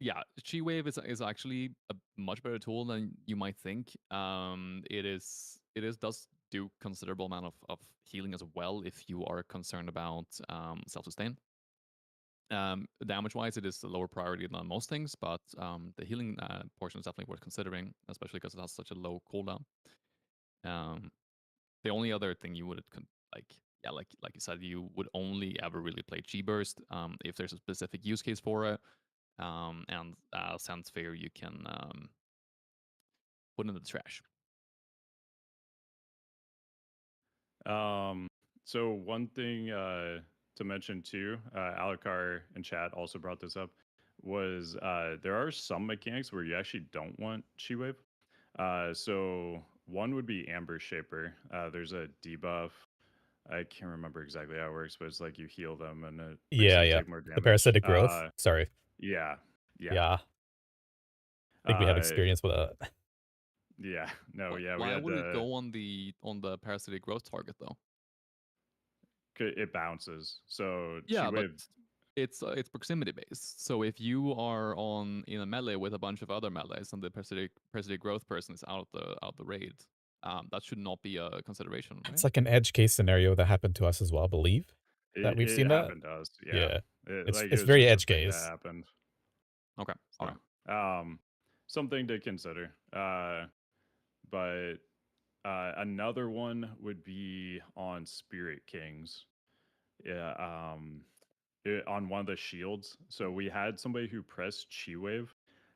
Yeah, Chi Wave is actually a much better tool than you might think. It does do considerable amount of healing as well if you are concerned about self sustain. Damage wise, it is a lower priority than most things, but the healing portion is definitely worth considering, especially because it has such a low cooldown. The only other thing you would like you said, you would only ever really play Chi Burst if there's a specific use case for it. And Sense Fair you can put in the trash. So one thing to mention too, Alucard and chat also brought this up, was there are some mechanics where you actually don't want Chi Wave. So one would be Amber Shaper. There's a debuff I can't remember exactly how it works, but it's like you heal them and it makes Yeah, them yeah. take more The damage. parasitic growth. Sorry. Yeah, yeah, Yeah. I think we have uh, experience with that. yeah. No, yeah, we Why had would it to. go on the parasitic growth target though? It bounces. So chi Yeah, but wave. it's proximity based. So if you are in a melee with a bunch of other melees and the parasitic growth person is out the raid, that should not be a consideration, It's right? like an edge case scenario that happened to us as well, I believe. That we've It seen that. happened to us. Yeah, Yeah. like it It's was very just a edge thing that case. happened. Okay. So, something to consider. But another one would be on Spirit Kings. Yeah. On one of the shields. So we had somebody who pressed Chi Wave,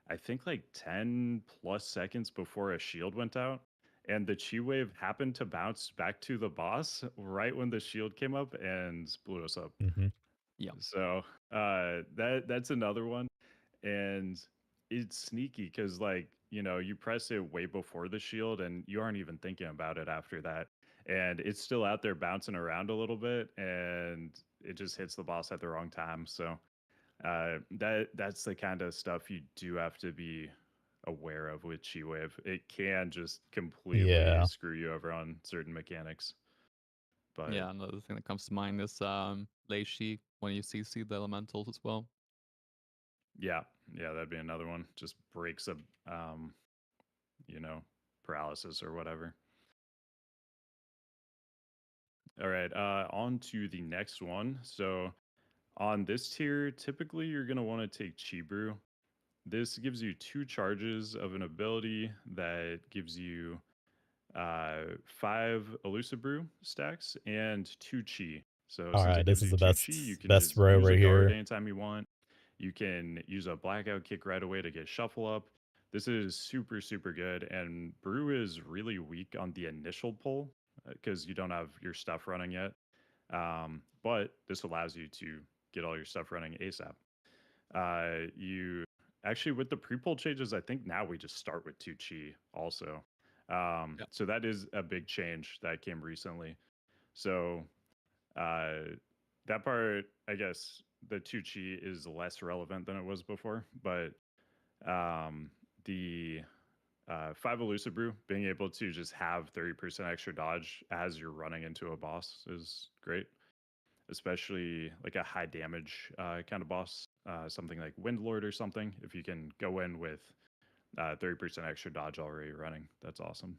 I think like 10 plus seconds before a shield went out. And the Chi Wave happened to bounce back to the boss right when the shield came up and blew us up. Hmm. Yeah. So that's another one. And it's sneaky because like, you press it way before the shield and you aren't even thinking about it after that. And it's still out there bouncing around a little bit and it just hits the boss at the wrong time. So that's the kind of stuff you do have to be aware of with Chi Wave. It can just completely Yeah. screw you over on certain mechanics. But Yeah, another thing that comes to mind is Leishi when you CC the elementals as well. yeah, that'd be another one. Just breaks a paralysis or whatever. All right, on to the next one. So on this tier, typically you're gonna want to take Chi Brew. This gives you 2 charges of an ability that gives you 5 elusive brew stacks and 2 chi. So All since right, it this gives is you the 2 chi, you can best just row use a right guard here. anytime you want. You can use a blackout kick right away to get shuffle up. This is super, super good. And brew is really weak on the initial pull because you don't have your stuff running yet. But this allows you to get all your stuff running ASAP. You actually, with the pre-pull changes, I think now we just start with 2 chi also. Yeah. So that is a big change that came recently. So that part, I guess, the 2 chi is less relevant than it was before, but the 5 elusive brew, being able to just have 30% extra dodge as you're running into a boss is great, especially like a high damage kind of boss, something like Windlord or something. If you can go in with 30% extra dodge already running, that's awesome.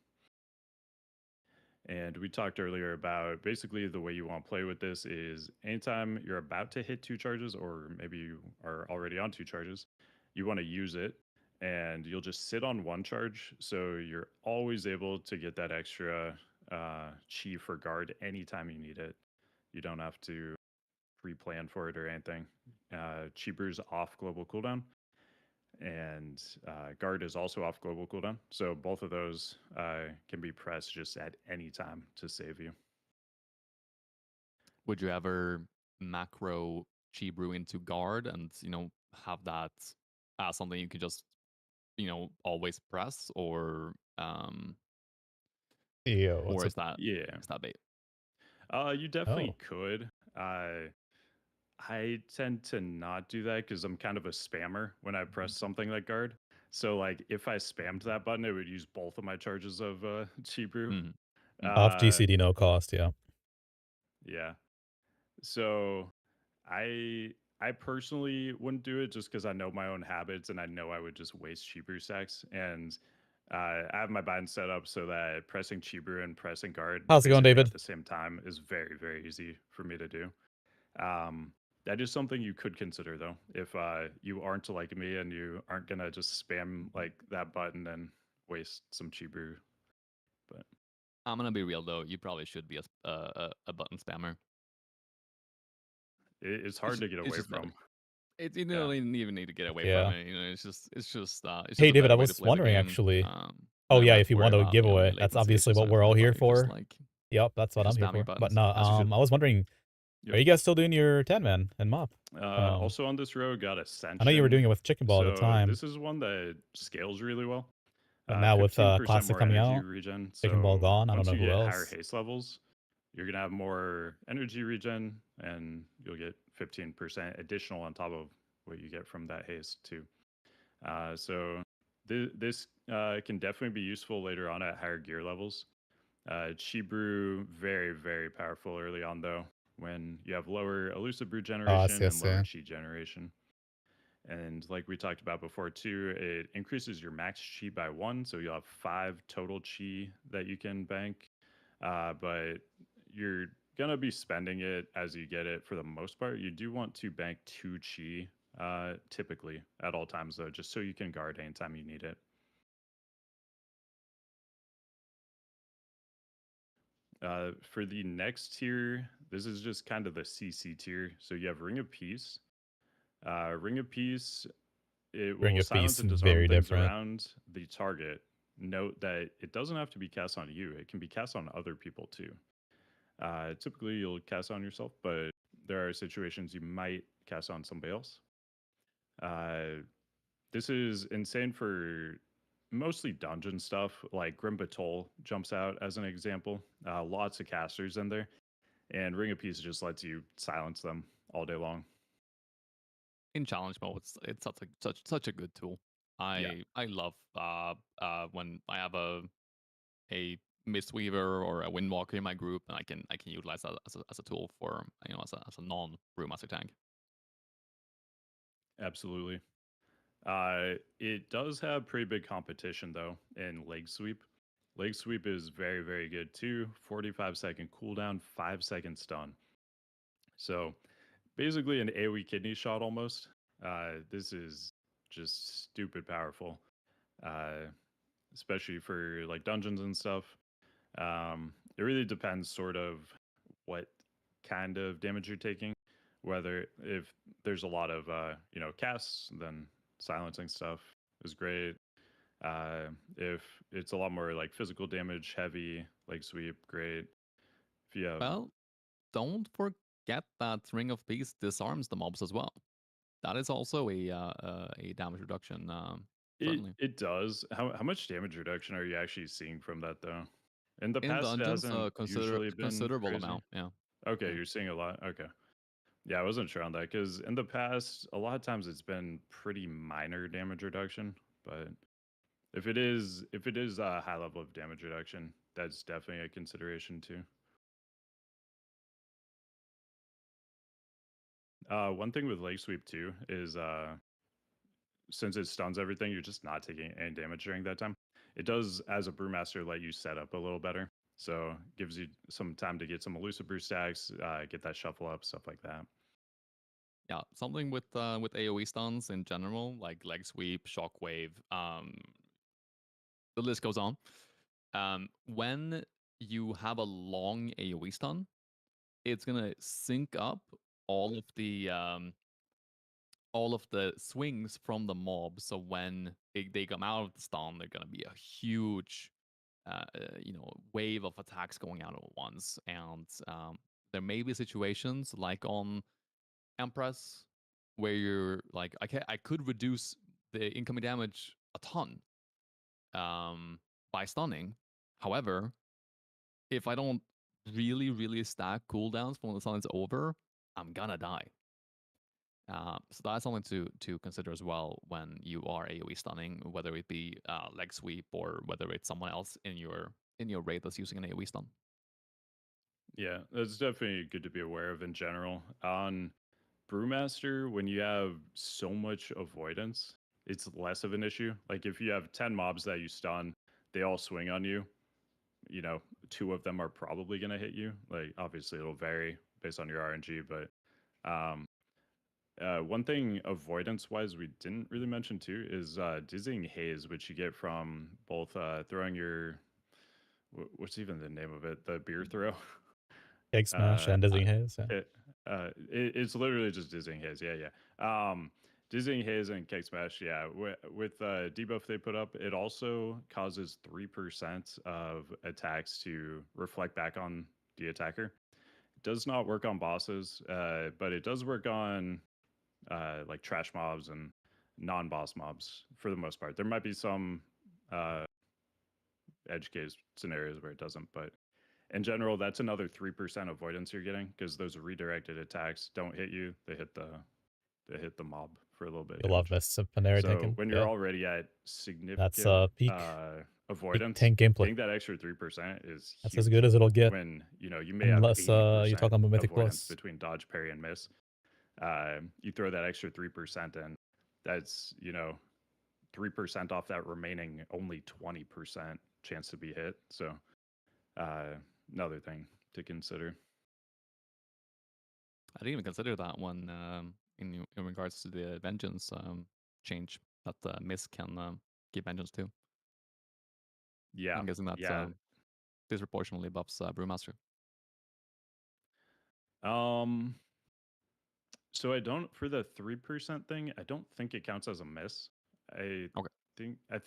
And we talked earlier about basically the way you want to play with this is anytime you're about to hit 2 charges, or maybe you are already on 2 charges, you want to use it and you'll just sit on 1 charge. So you're always able to get that extra chi for guard anytime you need it. You don't have to pre plan for it or anything. Chi Brew's off global cooldown and guard is also off global cooldown. So both of those can be pressed just at any time to save you. Would you ever macro Chi Brew into guard and have that as something you could just always press, or Yo, what's up? is that Yeah, bait? you definitely Oh. could. I tend to not do that because I'm kind of a spammer when I press something like guard. So like if I spammed that button, it would use both of my charges of Chi Brew. Mm-hmm. Off Uh, GCD, no cost, yeah. yeah. So I personally wouldn't do it just because I know my own habits and I know I would just waste Chi Brew stacks. And I have my bind set up so that pressing Chi Brew and pressing guard How's it going, basically at David? the same time is very, very easy for me to do. Um, that is something you could consider though, if you aren't like me and you aren't gonna just spam like that button and waste some Chi Brew. But I'm gonna be real though. You probably should be a button spammer. it's hard to get It's away just better. from. You Yeah. don't even need to get away from Yeah. it. It's just Hey, a David, better I way to was play the wondering game. actually. Oh, You don't yeah, have if to you worry want a about any giveaway, that's latency obviously issues what or we're all anything. here But you just for. like Yep, that's what I'm just here spam your for. But buttons no, as you should. I was wondering, Yep. are you guys still doing your 10 man and MoP? Also on this row got I know you were doing Ascension. it with Chicken Ball at the So time, this is one that scales really well. but now with 15% Classic more coming energy out, regen. Chicken Ball So gone. I don't once know you who get higher else. haste levels, you're gonna have more energy regen, and you'll get 15% additional on top of what you get from that haste too. So this can definitely be useful later on at higher gear levels. Chi Brew, very powerful early on though, when you have lower elusive brew I generation see, I and lower see. chi generation. And like we talked about before too, it increases your max chi by 1, so you'll have 5 total chi that you can bank. But you're gonna be spending it as you get it for the most part. You do want to bank 2 chi typically at all times though, just so you can guard anytime you need it. For the next tier, this is just kind of the CC tier. So you have Ring of Peace. Ring of Peace, it Ring will of silence Peace, and disarm very things different. around the target. Note that it doesn't have to be cast on you, it can be cast on other people too. Typically, you'll cast on yourself, but there are situations you might cast on somebody else. This is insane for mostly dungeon stuff, like Grim Batol jumps out as an example. Lots of casters in there, and Ring of Peace just lets you silence them all day long. In challenge mode, it's such a good tool. Yeah, I love when I have a Mistweaver or a Windwalker in my group, and I can utilize that as a tool for as a non Brewmaster tank. absolutely. It does have pretty big competition though in leg sweep. Leg sweep is very good too. 45-second cooldown, 5-second stun. So basically an AoE kidney shot almost. This is just stupid powerful, uh, especially for like dungeons and stuff. It really depends sort of what kind of damage you're taking. Whether if there's a lot of casts, then silencing stuff is great. If it's a lot more like physical damage heavy, like sweep, great. If you have Well, don't forget that Ring of Peace disarms the mobs as well. That is also a damage reduction. Certainly it does. How much damage reduction are you actually seeing from that though? In the in past, it dungeons, hasn't usually been considerable crazy. amount. Yeah, Okay, yeah. you're seeing a lot. Okay. Yeah, I wasn't sure on that because in the past, a lot of times it's been pretty minor damage reduction. But if it is a high level of damage reduction, that's definitely a consideration too. One thing with leg sweep too is since it stuns everything, you're just not taking any damage during that time. It does, as a brewmaster, let you set up a little better. So gives you some time to get some elusive brew stacks, get that shuffle up, stuff like that. Yeah, something with AoE stuns in general, like leg sweep, shockwave, the list goes on. When you have a long AoE stun, it's gonna sync up all of the swings from the mob. So when they come out of the stun, they're gonna be a huge, wave of attacks going out at once. And there may be situations like on Empress where you're like, I could reduce the incoming damage a ton by stunning. However, if I don't really stack cooldowns when the stun is over, I'm gonna die. So that's something to consider as well when you are AoE stunning, whether it be leg sweep or whether it's someone else in your raid that's using an AoE stun. Yeah, that's definitely good to be aware of in general. On Brewmaster, when you have so much avoidance, it's less of an issue. Like if you have 10 mobs that you stun, they all swing on you, you know, 2 of them are probably going to hit you. Like obviously it'll vary based on your RNG, but um one thing avoidance wise we didn't really mention too is dizzying haze, which you get from both throwing your what's even the name of it, the beer throw. Egg Smash uh and Dizzying Haze, yeah. it's literally just dizzying haze. Yeah. Dizzying haze and cake smash. Yeah, with debuff they put up, it also causes 3% of attacks to reflect back on the attacker. It does not work on bosses, but it does work on like trash mobs and non-boss mobs for the most part. There might be some edge case scenarios where it doesn't, but in general, that's another 3% avoidance you're getting because those redirected attacks don't hit you; they hit the mob for a little bit of You'll love damage. disciplinary So tanking. when Yeah, you're already at that's significant peak avoidance, tank gameplay. getting that extra 3% is That's as huge. good as it'll get. When you may have Unless you're 80% talking about Mythic avoidance Plus. between dodge, parry, and miss, you throw that extra 3% in. That's 3% off that remaining only 20% chance to be hit. So another thing to consider. I didn't even consider that one in regards to the vengeance change that miss can give vengeance to. Yeah, I'm guessing that's disproportionately buffs Brewmaster. So I don't, for the 3% thing, I don't think it counts as a miss. I Okay.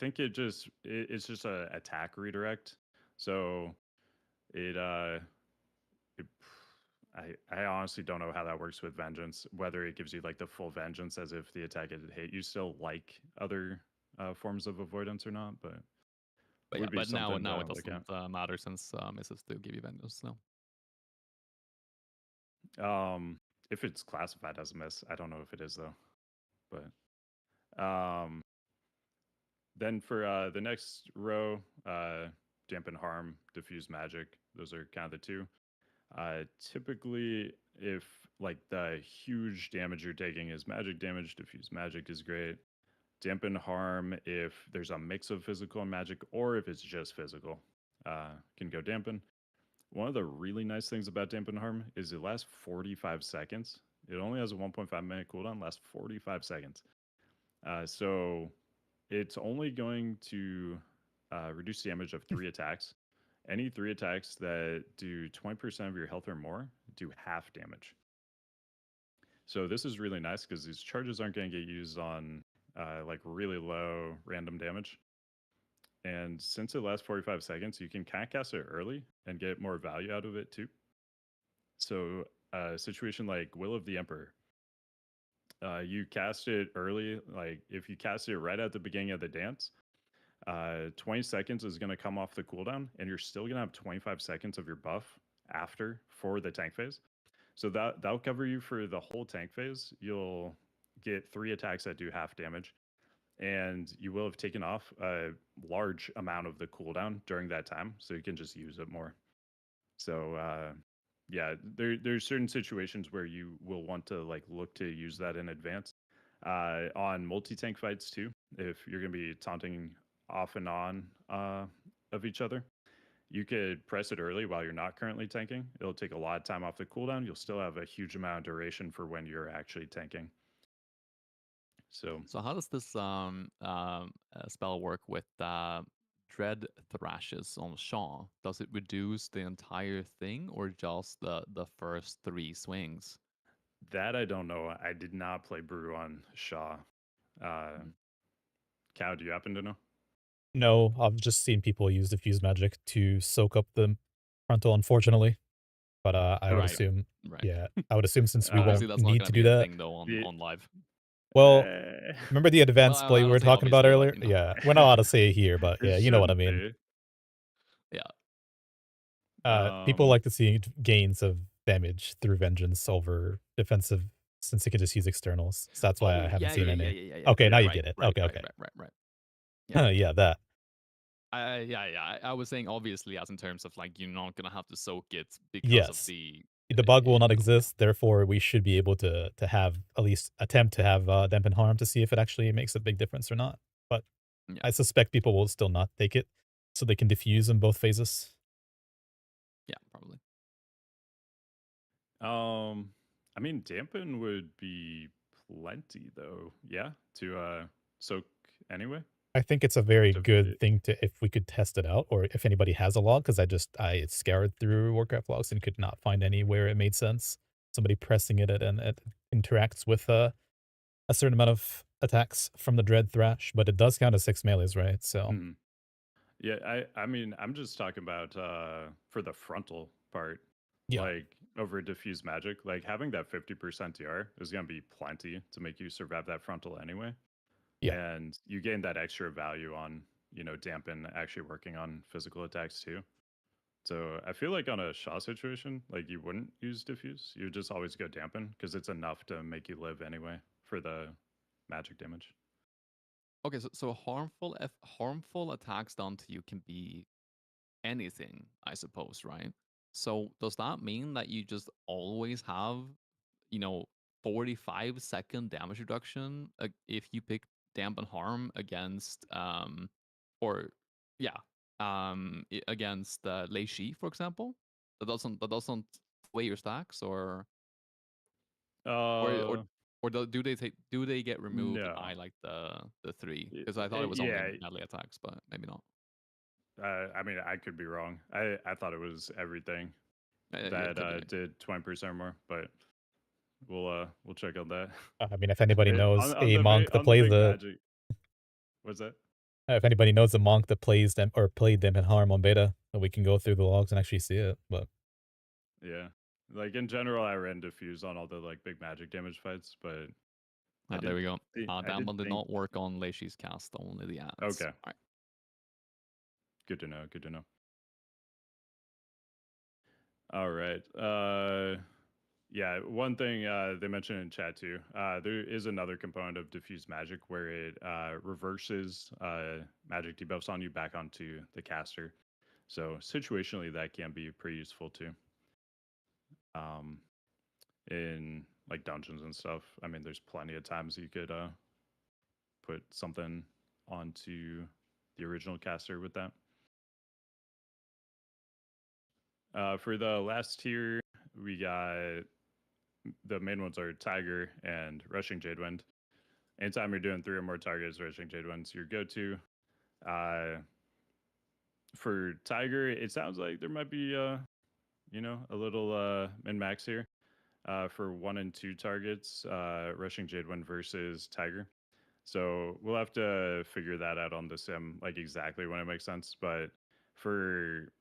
think it's just a attack redirect. So it I honestly don't know how that works with vengeance. Whether it gives you like the full vengeance as if the attack had hit you still like other forms of avoidance or not, but But would be now something to it look at. doesn't matter since misses do give you vengeance now. If it's classified as a miss, I don't know if it is though. But then for the next row, dampen harm, diffuse magic. Those are kind of the two. Typically, if like the huge damage you're taking is magic damage, diffuse magic is great. Dampen harm if there's a mix of physical and magic, or if it's just physical, can go dampen. One of the really nice things about dampen harm is it lasts 45 seconds. It only has a 1.5-minute cooldown, lasts 45 seconds. So it's only going to reduce damage of 3 attacks. Any 3 attacks that do 20% of your health or more do half damage. So this is really nice because these charges aren't going to get used on like really low random damage. And since it lasts 45 seconds, you can kind of cast it early and get more value out of it too. So a situation like Will of the Emperor, you cast it early. Like if you cast it right at the beginning of the dance, 20 seconds is going to come off the cooldown, and you're still going to have 25 seconds of your buff after for the tank phase. So that'll cover you for the whole tank phase. You'll get 3 attacks that do half damage, and you will have taken off a large amount of the cooldown during that time, so you can just use it more. So yeah, there's certain situations where you will want to like look to use that in advance. On multi-tank fights too, if you're going to be taunting off and on of each other, you could press it early while you're not currently tanking. It'll take a lot of time off the cooldown. You'll still have a huge amount of duration for when you're actually tanking. So how does this spell work with Dread Thrashes on Shaw? Does it reduce the entire thing or just the first 3 swings? that I don't know. I did not play Brew on Shaw. Cow, do you happen to know? No, I've just seen people use diffuse magic to soak up the frontal, unfortunately. But I would assume, yeah, I would assume since we Obviously, won't that's not need going to to be do a that. thing though on live. Well, remember the advanced play we I were would say talking about obviously, but, earlier? you know. Yeah, we're not allowed to say it here, but yeah, you know what I mean. Be. Yeah. People like to see gains of damage through vengeance over defensive, since they can just use externals. So that's why I haven't seen any. Yeah. Okay, now you Right, get it. right, Okay, right, okay. Right. Yeah, that. I was saying obviously as in terms of like you're not gonna have to soak it because of Yes. the The bug will not you know, exist, therefore we should be able to have at least attempt to have dampen harm to see if it actually makes a big difference or not. But yeah. I suspect people will still not take it, so they can diffuse in both phases. Yeah, probably. I mean, dampen would be plenty though. Yeah, to soak anyway. I think it's a very good thing to, if we could test it out, or if anybody has a log, because I scoured through Warcraft logs and could not find anywhere it made sense. Somebody pressing it and it interacts with a certain amount of attacks from the Dread Thrash, but it does count as 6 melees, right? So yeah, I mean, I'm just talking about for the frontal part. Yeah. Like over diffuse magic, like having that 50% DR is going to be plenty to make you survive that frontal anyway. Yeah. And you gain that extra value on, dampen actually working on physical attacks too. So I feel like on a shot situation, like you wouldn't use diffuse. You would just always go dampen because it's enough to make you live anyway for the magic damage. Okay, so harmful attacks done to you can be anything, I suppose, right? So does that mean that you just always have, you know, 45-second damage reduction if you pick dampen harm against or yeah, against Lei Shi, for example? That doesn't weigh your stacks or or Uh, or do they get removed by no. like the three? Because I thought it was only Yeah. melee attacks, but maybe not. I mean, I could be wrong. I thought it was everything Yeah, it that could be. did 20% or more, but we'll check on that. I mean, if anybody knows On a the monk that on the plays big the, magic. What's that? if anybody knows a monk that plays them or played them in harm on beta, then we can go through the logs and actually see it. But Yeah. Like in general, I ran diffuse on all the like big magic damage fights, but There we go. I That did one did think not work on Leishi's cast, only the ads. okay. All right. Good to know. Good to know. All right. Yeah, one thing they mentioned in chat too. There is another component of diffuse magic where it reverses magic debuffs on you back onto the caster. So situationally, that can be pretty useful too. In like dungeons and stuff. I mean, there's plenty of times you could put something onto the original caster with that. For the last tier, we got the main ones are Tiger and Rushing Jadewind. Anytime you're doing 3 or more targets, Rushing Jadewind's your go-to. For Tiger, it sounds like there might be a little min-max here. For 1 and 2 targets, Rushing Jadewind versus Tiger. So we'll have to figure that out on the sim, like exactly when it makes sense. But for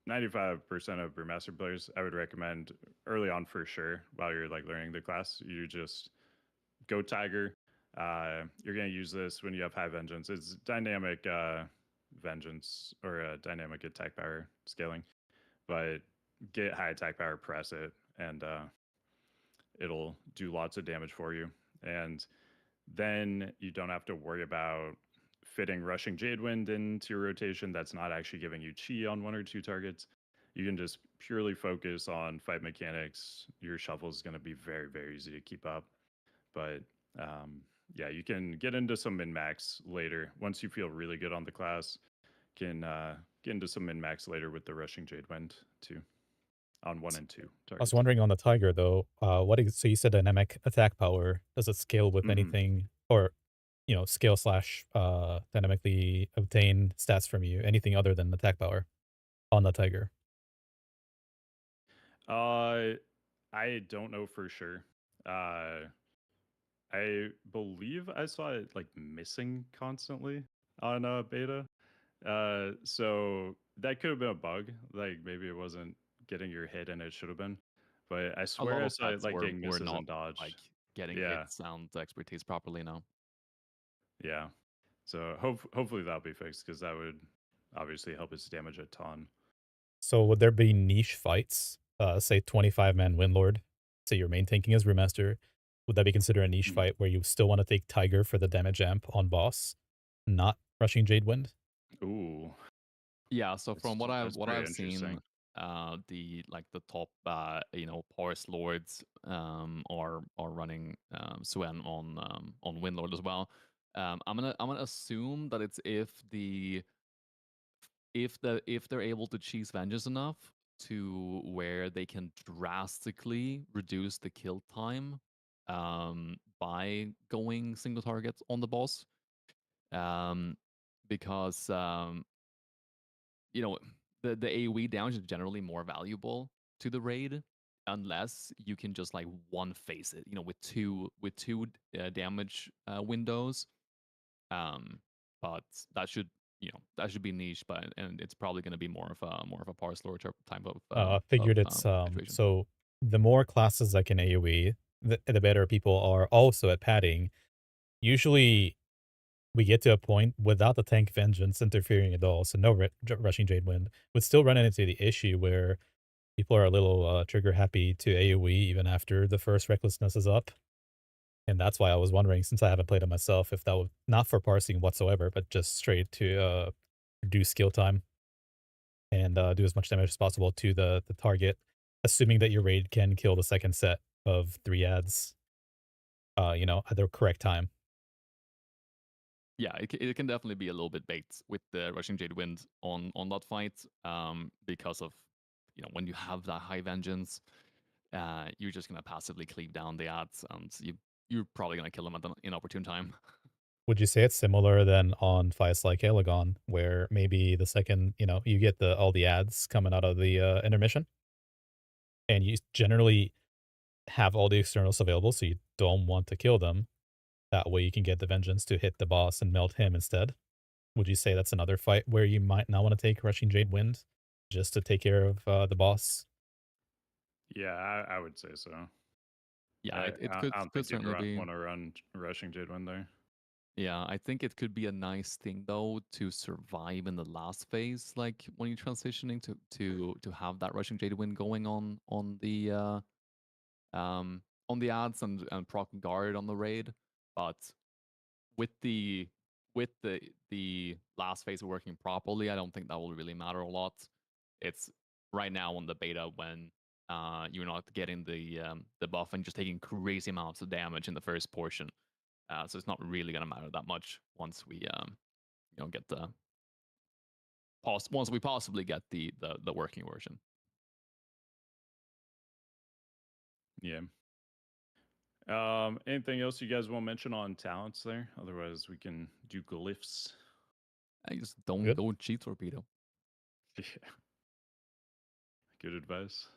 95% of Brewmaster players, I would recommend early on for sure, while you're like learning the class, you just go Tiger. You're going to use this when you have high vengeance. It's dynamic vengeance or dynamic attack power scaling, but get high attack power, press it, and it'll do lots of damage for you. And then you don't have to worry about fitting Rushing Jadewind into your rotation. That's not actually giving you chi on 1 or 2 targets. You can just purely focus on fight mechanics. Your shuffle is going to be very, very easy to keep up. But yeah, you can get into some min-max later. Once you feel really good on the class, can get into some min-max later with the Rushing Jadewind too on 1 and 2 I targets. was wondering on the Tiger though, so you said dynamic attack power. Does it scale with anything, or scale slash dynamically obtain stats from you, anything other than attack power on the Tiger? I don't know for sure. I believe I saw it like missing constantly on beta. So that could have been a bug. Like maybe it wasn't getting your hit and it should have been. But I A swear lot I of saw it stats like getting were misses not and dodge. like getting Yeah. hit sound expertise properly now. Yeah. So hopefully that'll be fixed because that would obviously help its damage a ton. So would there be niche fights? Say 25-man Windlord. Say your main tanking is Brewmaster. Would that be considered a niche fight where you still want to take Tiger for the damage amp on boss, not Rushing Jadewind? Ooh. Yeah, so from what That's pretty I've seen, interesting. the top Forest Lords are running Suen on Windlord as well. I'm gonna assume that it's if they're able to cheese Vengeance enough to where they can drastically reduce the kill time by going single targets on the boss. Because the AoE damage is generally more valuable to the raid unless you can just like one face it, with two damage windows. But that should be niche, and it's probably going to be more of a parslor type of I figured it's situation. so the more classes that can AoE, the better people are also at padding. Usually we get to a point without the tank vengeance interfering at all, so no rushing Jade Wind, would still run into the issue where people are a little trigger happy to AoE even after the first recklessness is up. And that's why I was wondering, since I haven't played it myself, if that would not for parsing whatsoever, but just straight to reduce skill time and do as much damage as possible to the target, assuming that your raid can kill the second set of 3 ads, at the correct time. Yeah, it can definitely be a little bit baked with the Rushing Jade Wind on that fight, because of when you have that high vengeance, you're just gonna passively cleave down the ads, and you're probably gonna kill them at an inopportune time. Would you say it's similar then on fights like Elegon, where maybe the second, you get all the ads coming out of the intermission, and you generally have all the externals available, so you don't want to kill them. That way you can get the vengeance to hit the boss and melt him instead. Would you say that's another fight where you might not want to take Rushing Jade Wind just to take care of the boss? Yeah, I would say so. Yeah, I, it I could I don't could think you'd certainly be. want to run rushing Jade Wind there. Yeah, I think it could be a nice thing though to survive in the last phase, like when you're transitioning to have that Rushing Jade Wind going on the ads and proc guard on the raid. But with the with the last phase working properly, I don't think that will really matter a lot. It's right now on the beta when you're not getting the buff and just taking crazy amounts of damage in the first portion. So it's not really gonna matter that much once we get the once we possibly get the working version. Yeah. Anything else you guys want to mention on talents there? Otherwise, we can do glyphs. I just don't Good. go cheat torpedo. Yeah. Good advice.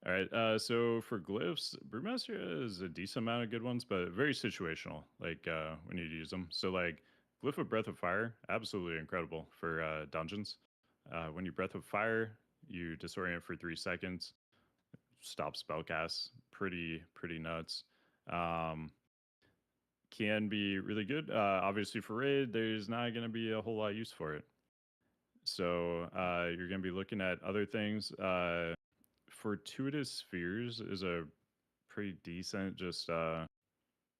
All right. So for glyphs, Brewmaster has a decent amount of good ones, but very situational. Like when you use them. So like glyph of Breath of Fire, absolutely incredible for dungeons. When you Breath of Fire, you disorient for 3 seconds, stop spellcast. Pretty nuts. Um, can be really good. Obviously for raid, there's not going to be a whole lot of use for it. So you're going to be looking at other things. Fortuitous Spheres is a pretty decent just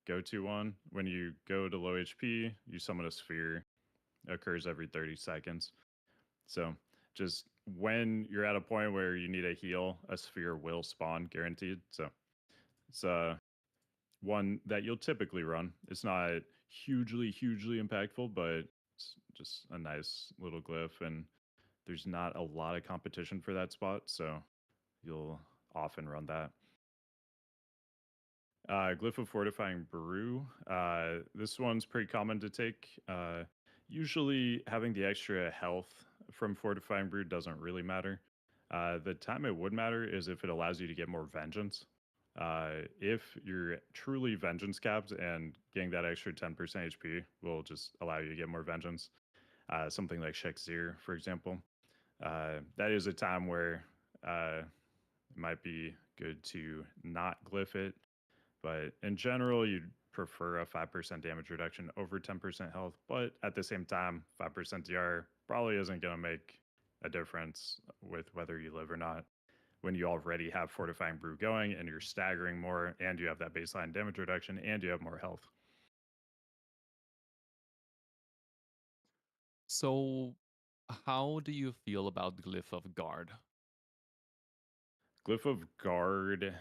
go-to one. When you go to low HP, you summon a sphere. It occurs every 30 seconds. So just when you're at a point where you need a heal, a sphere will spawn guaranteed. So it's one that you'll typically run. It's not hugely impactful, but it's just a nice little glyph, and there's not a lot of competition for that spot, so you'll often run that. Glyph of Fortifying Brew. This one's pretty common to take. Usually, having the extra health from Fortifying Brew doesn't really matter. The time it would matter is if it allows you to get more vengeance. If you're truly vengeance capped and getting that extra 10% HP will just allow you to get more vengeance. Something like Shekzir, for example. That is a time where it might be good to not glyph it, but in general, you'd prefer a 5% damage reduction over 10% health. But at the same time, 5% DR probably isn't going to make a difference with whether you live or not. When you already have Fortifying Brew going and you're staggering more, and you have that baseline damage reduction, and you have more health. So, how do you feel about Glyph of Guard? Glyph of Guard,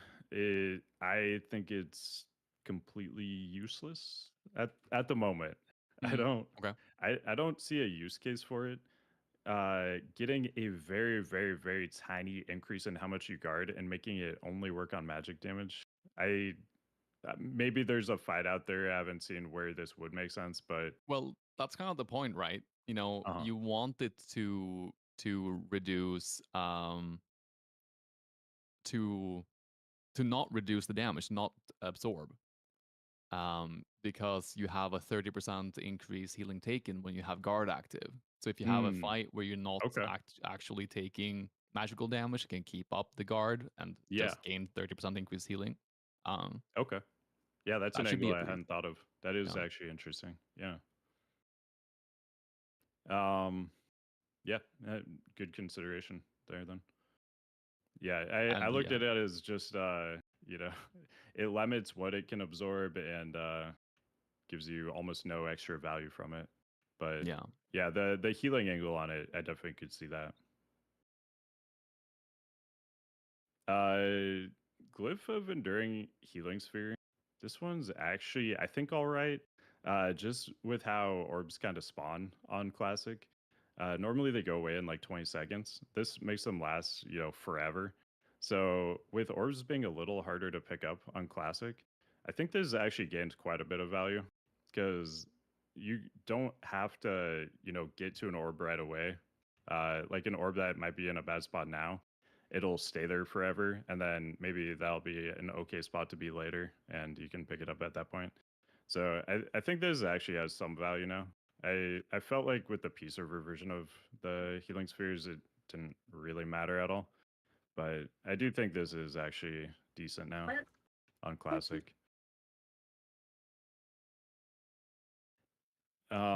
I think it's completely useless at the moment. I Mm, don't okay. I don't see a use case for it. Getting a very tiny increase in how much you guard and making it only work on magic damage. I maybe there's a fight out there I haven't seen where this would make sense, but Well, that's kind of the point, right? uh You want it to reduce to not reduce the damage, not absorb. Because you have a 30% increase healing taken when you have guard active. So if you have a mm, fight where you're not okay, actually taking magical damage, you can keep up the guard and yeah, just gain 30% increase healing. Um, okay, yeah, that's an that should angle be I approved. hadn't thought of. That is Yeah. actually interesting. Yeah. Um, yeah, good consideration there then. Yeah, I And looked yeah, at it as just you know, it limits what it can absorb and gives you almost no extra value from it. But yeah. yeah, the healing angle on it, I definitely could see that. Glyph of Enduring Healing Sphere. This one's actually, I think, all right. Just with how orbs kind of spawn on Classic. Normally they go away in like 20 seconds. This makes them last, forever. So with orbs being a little harder to pick up on Classic, I think this actually gained quite a bit of value because you don't have to, get to an orb right away. Like an orb that might be in a bad spot now, it'll stay there forever, and then maybe that'll be an okay spot to be later, and you can pick it up at that point. So I think this actually has some value now. I felt like with the P server version of the healing spheres, it didn't really matter at all. But I do think this is actually decent now on Classic.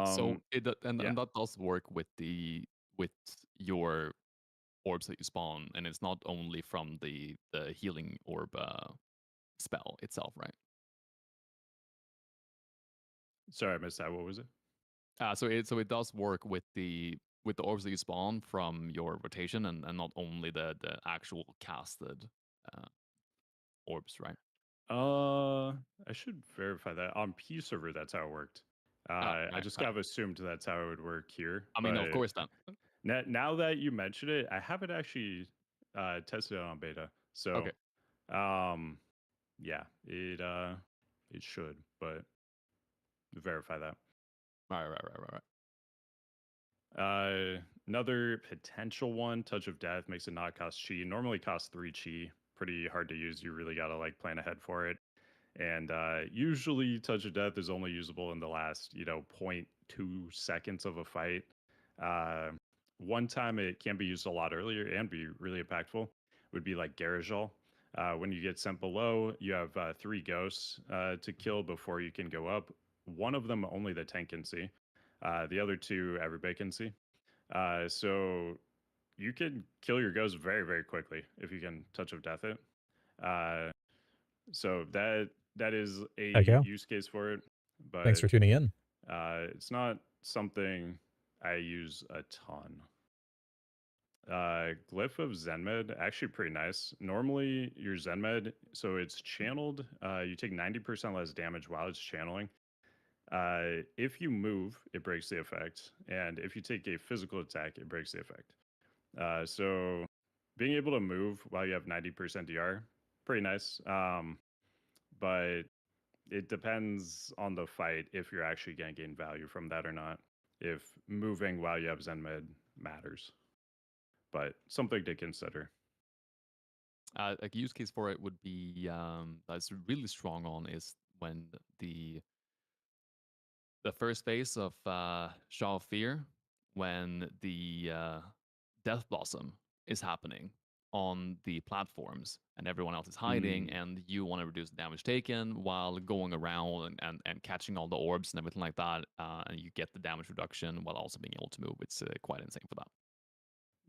So Um, and yeah. that does work with with your orbs that you spawn, and it's not only from the healing orb spell itself, right? Sorry, I missed that. What was it? So it does work with the orbs that you spawn from your rotation, and not only the actual casted uh, orbs, right? I should verify that on P server. That's how it worked. I Right, just right. kind of assumed that's how it would work here, I mean, of but course, then. now that you mention it, I haven't actually tested it on beta. So, Okay. um, yeah, it should, but verify that. Right. Another potential one, Touch of Death makes it not cost chi. Normally costs 3 chi. Pretty hard to use. You really gotta like plan ahead for it. And usually Touch of Death is only usable in the last, zero point 0.2 seconds of a fight. Uh, one time it can be used a lot earlier and be really impactful would be like Garajal. When you get sent below, you have 3 ghosts to kill before you can go up. One of them only the tank can see. The other 2 everybody can see. So you can kill your ghost very, very quickly if you can Touch of Death it. Uh, so that is a Heck yeah. use case for it, Thanks but for tuning in. it's not something I use a ton. Glyph of Zenmed, actually pretty nice. Normally your Zenmed, so it's channeled. You take 90% less damage while it's channeling. If you move, it breaks the effect, and if you take a physical attack, it breaks the effect. So being able to move while you have 90% DR, pretty nice. But it depends on the fight if you're actually going to gain value from that or not. If moving while you have Zen Med matters, but something to consider. A use case for it would be that's really strong on is when the the first phase of Shaw of Fear, when the Death Blossom is happening on the platforms and everyone else is hiding, Mm, and you want to reduce the damage taken while going around and catching all the orbs and everything like that, and you get the damage reduction while also being able to move. It's quite insane for that.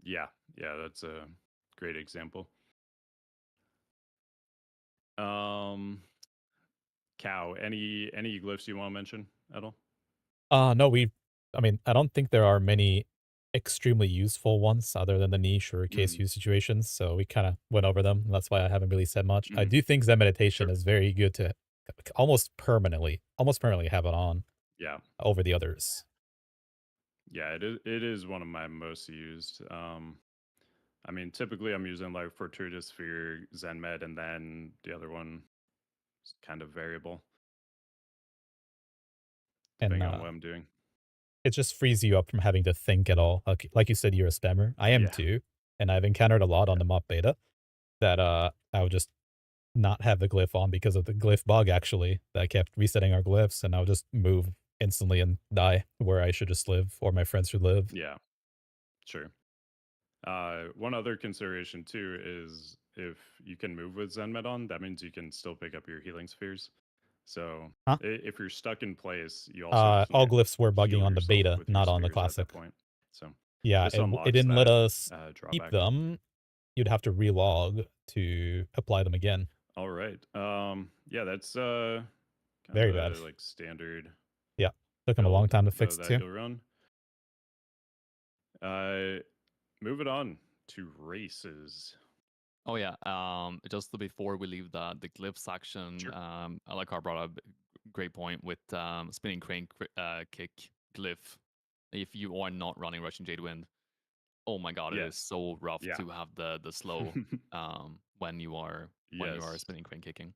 yeah, yeah, that's a great example. Um, Cow, any glyphs you want to mention at all? No, I mean, I don't think there are many extremely useful ones other than the niche or case Mm, use situations, so we kind of went over them. That's why I haven't really said much. I mm, do think Zen meditation sure. is very good to almost permanently have it on Yeah, over the others. yeah, it is one of my most used. I mean, typically I'm using like Fortuitous Sphere, Zen Med, and then the other one is kind of variable And depending on what I'm doing. it just frees you up from having to think at all. Like you said, you're a stemmer. I am Yeah, too. And I've encountered a lot on yeah, the MoP beta that I would just not have the glyph on because of the glyph bug actually that kept resetting our glyphs, and I would just move instantly and die where I should just live or my friends should live. yeah, sure. One other consideration too is if you can move with Zen Med on, that means you can still pick up your healing spheres. So Huh? if you're stuck in place, you also All can't glyphs were heal bugging on the yourself beta, with your not on the spheres at that classic. point. So Yeah, this it unlocks didn't let that us keep drawback. them. You'd have to relog to apply them again. All right. Yeah, that's kind Very of bad. the like standard Yeah, took them a long build time to fix that too. you'll run. Moving on to races. Oh yeah. Just before we leave the glyph section, Sure. Alakar brought up a great point with spinning crane kick glyph. If you are not running Russian Jadewind, oh my god, it is Yes. so rough Yeah. to have the slow when you are Yes. spinning crane kicking.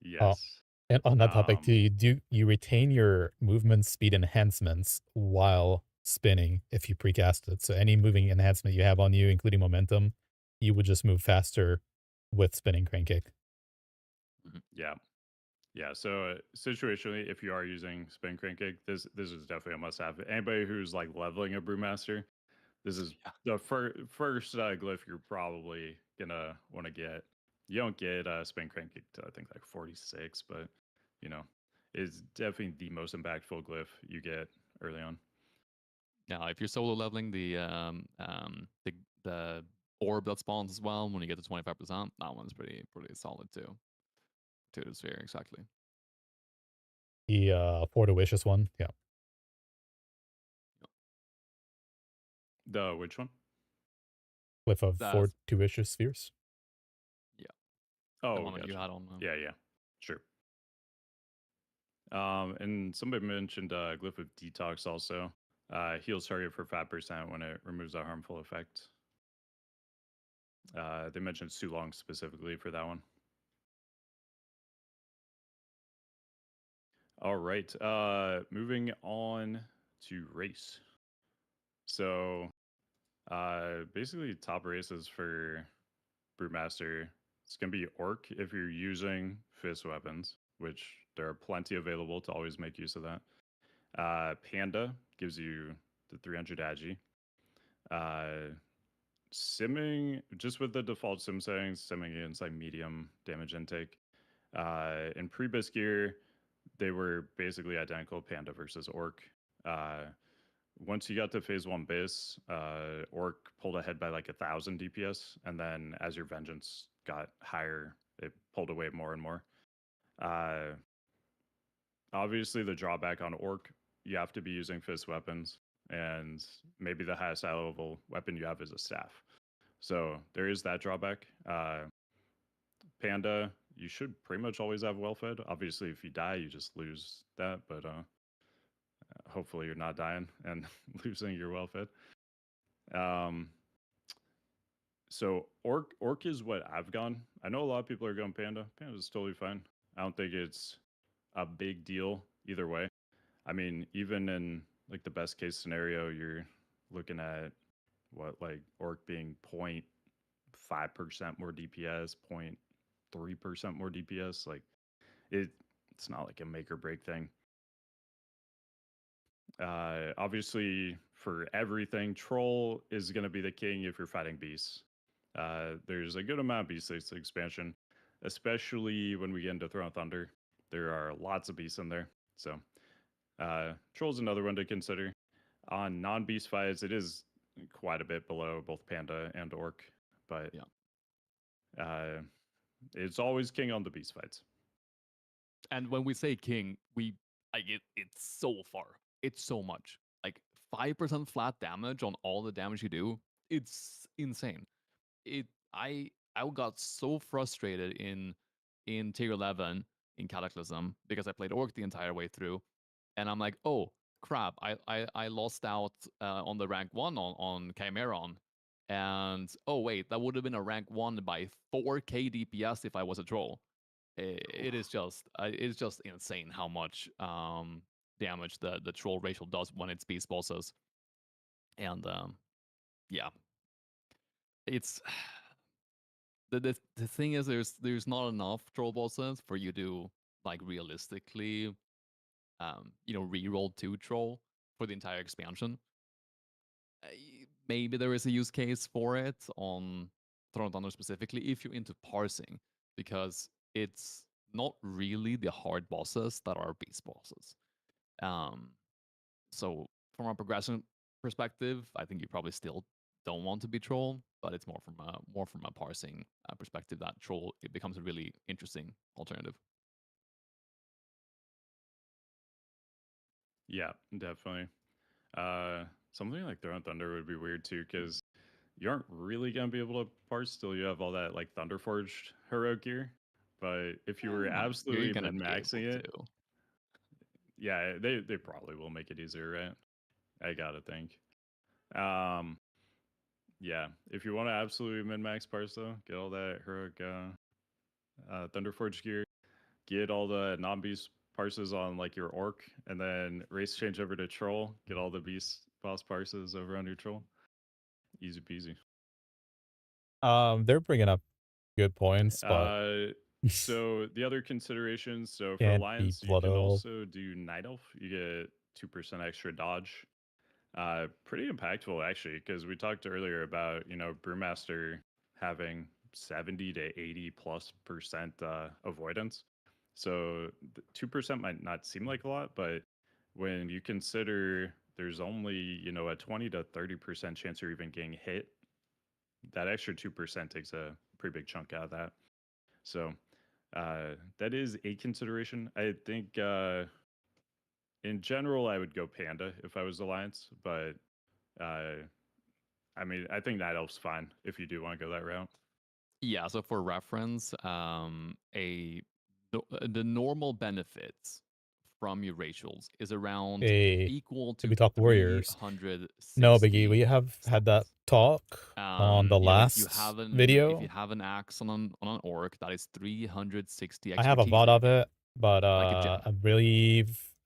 Yes. And on that topic, Um, do you retain your movement speed enhancements while spinning if you precast it? So any moving enhancement you have on you, including momentum, you would just move faster with spinning crane kick. yeah. Yeah. So situationally, if you are using spin crane kick, this is definitely a must have. Anybody who's like leveling a brewmaster, this is Yeah. the first glyph you're probably gonna want to get. You don't get spin crane kick to I think like 46, but you know, it's definitely the most impactful glyph you get early on. Yeah, if you're solo leveling the orb that spawns as well when you get to 25%, that one's pretty solid too. To the sphere, exactly. The Fortuitous one, yeah. The which one? With of That's Fortuitous spheres. yeah, the Oh, one that you gotcha. had on. Yeah, yeah, sure. And somebody mentioned glyph of detox also. Heals target for 5% when it removes a harmful effect. They mentioned Sulong specifically for that one. All right. Moving on to race. So basically top races for Brewmaster. It's gonna be Orc if you're using fist weapons, which there are plenty available to always make use of that. Panda gives you the 300 agi. Simming, just with the default sim settings, simming against like medium damage intake. In pre-bis gear, they were basically identical, Panda versus Orc. Once you got to phase 1 bis, Orc pulled ahead by like 1,000 DPS, and then as your Vengeance got higher, it pulled away more and more. Obviously, the drawback on Orc, you have to be using fist weapons, and maybe the highest high level weapon you have is a staff. So there is that drawback. Panda, you should pretty much always have well fed. Obviously, if you die, you just lose that, but hopefully you're not dying and losing your well fed. So orc is what I've gone. I know a lot of people are going panda. Panda is totally fine. I don't think it's a big deal either way. I mean, even in like the best case scenario, you're looking at what like orc being 0.5% more DPS, 0.3% more DPS. Like it's not like a make or break thing. Obviously, for everything, troll is going to be the king if you're fighting beasts. There's a good amount of beast expansion, especially when we get into Throne of Thunder. There are lots of beasts in there, so troll's another one to consider. On non-beast fights, it is quite a bit below both panda and orc, but Yeah. It's always king on the beast fights. And when we say king, we like it's so far. It's so much. Like 5% flat damage on all the damage you do. It's insane. It I got so frustrated in tier 11 in Cataclysm because I played Orc the entire way through, and I'm like, oh crap, I lost out on the rank 1 on Chimeron, and oh wait, that would have been a rank 1 by 4k DPS if I was a troll. It's just insane how much damage the troll racial does when it's beast bosses, and yeah, it's the thing is there's not enough troll bosses for you to like realistically reroll 2 troll for the entire expansion. Maybe there is a use case for it on Throne of Thunder specifically if you're into parsing, because it's not really the hard bosses that are beast bosses. So from a progression perspective, I think you probably still don't want to be troll, but it's more from a parsing perspective that troll it becomes a really interesting alternative. Yeah, definitely. Something like Throne Thunder would be weird too, because you aren't really gonna be able to parse till you have all that like Thunderforged hero gear. But if you were You're absolutely gonna min be maxing able it, to. yeah, they probably will make it easier, right? I gotta think. Um, yeah, if you want to absolutely min max parse though, get all that heroic Thunderforged gear, get all the non beast parses on like your orc, and then race change over to troll, get all the beast boss parses over on your troll. Easy peasy. They're bringing up good points, but So the other considerations, so for can't be Alliance, you Blood can Elf. also do Night Elf. You get 2% extra dodge. Pretty impactful actually, because we talked earlier about Brewmaster having 70 to 80+% avoidance. So 2% might not seem like a lot, but when you consider there's only a 20 to 30% chance you're even getting hit, that extra 2% takes a pretty big chunk out of that. So that is a consideration. I think in general I would go Panda if I was Alliance, but uh, I mean I think Night Elf's fine if you do want to go that route. Yeah, so for reference, the normal benefits from your racials is around Hey, equal did to we talk warriors? No, Biggie, we 360 have had that stats. talk on the If last you video. have an axe on an orc, that is 360 I have a expertise VOD that you of gain, it, but like a gem.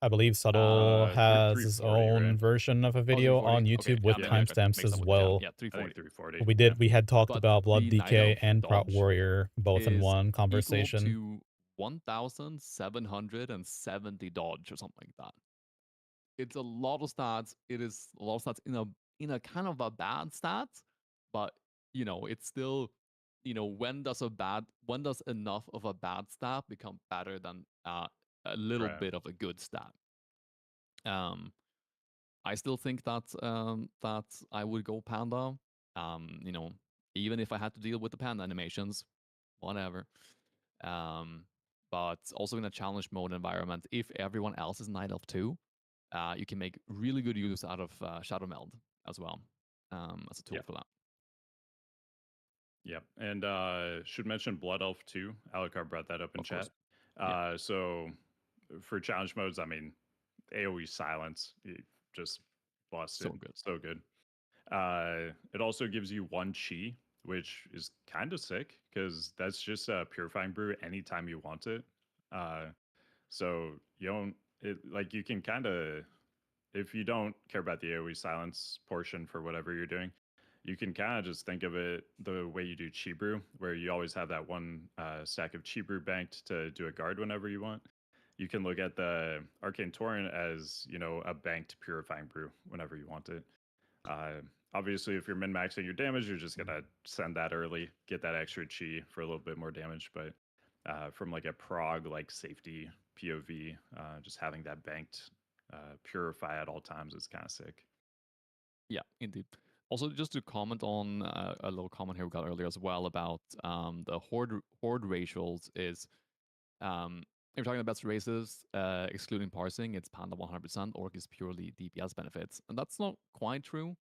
I believe Subtle has his 340, right? own version of a Oh, video 340. on Okay, YouTube yeah, with maybe I got timestamps mixed as up with the gem. well. Yeah, I think 340. 340. We had talked But about Blood the Night DK Elf and Prot dodge Warrior both in is one equal conversation. to 1,770 dodge or something like that. It's a lot of stats. It is a lot of stats in a kind of a bad stat, but it's still when does enough of a bad stat become better than a little Right. bit of a good stat? I still think that I would go Panda. You know, even if I had to deal with the Panda animations, whatever. Um, but also in a challenge mode environment, if everyone else is Night Elf too, you can make really good use out of Shadow Meld as well as a tool Yeah. for that. Yeah. And should mention Blood Elf too. Alucard brought that up in Of course. chat. So for challenge modes, I mean AoE silence, just busted. So good. So good. It also gives you 1 chi, which is kind of sick because that's just a purifying brew anytime you want it. Uh, so you don't like you can kind of, if you don't care about the AoE silence portion for whatever you're doing, you can kind of just think of it the way you do chi brew, where you always have that one stack of chi brew banked to do a guard whenever you want. You can look at the Arcane Torrent as a banked purifying brew whenever you want it. Obviously, if you're min maxing your damage, you're just gonna send that early, get that extra chi for a little bit more damage. But from like a prog like safety POV, just having that banked purify at all times is kind of sick. Yeah, indeed. Also, just to comment on a little comment here we got earlier as well about the horde racials is if you're talking about best races, excluding parsing, it's Panda 100%. Orc is purely DPS benefits, and that's not quite true.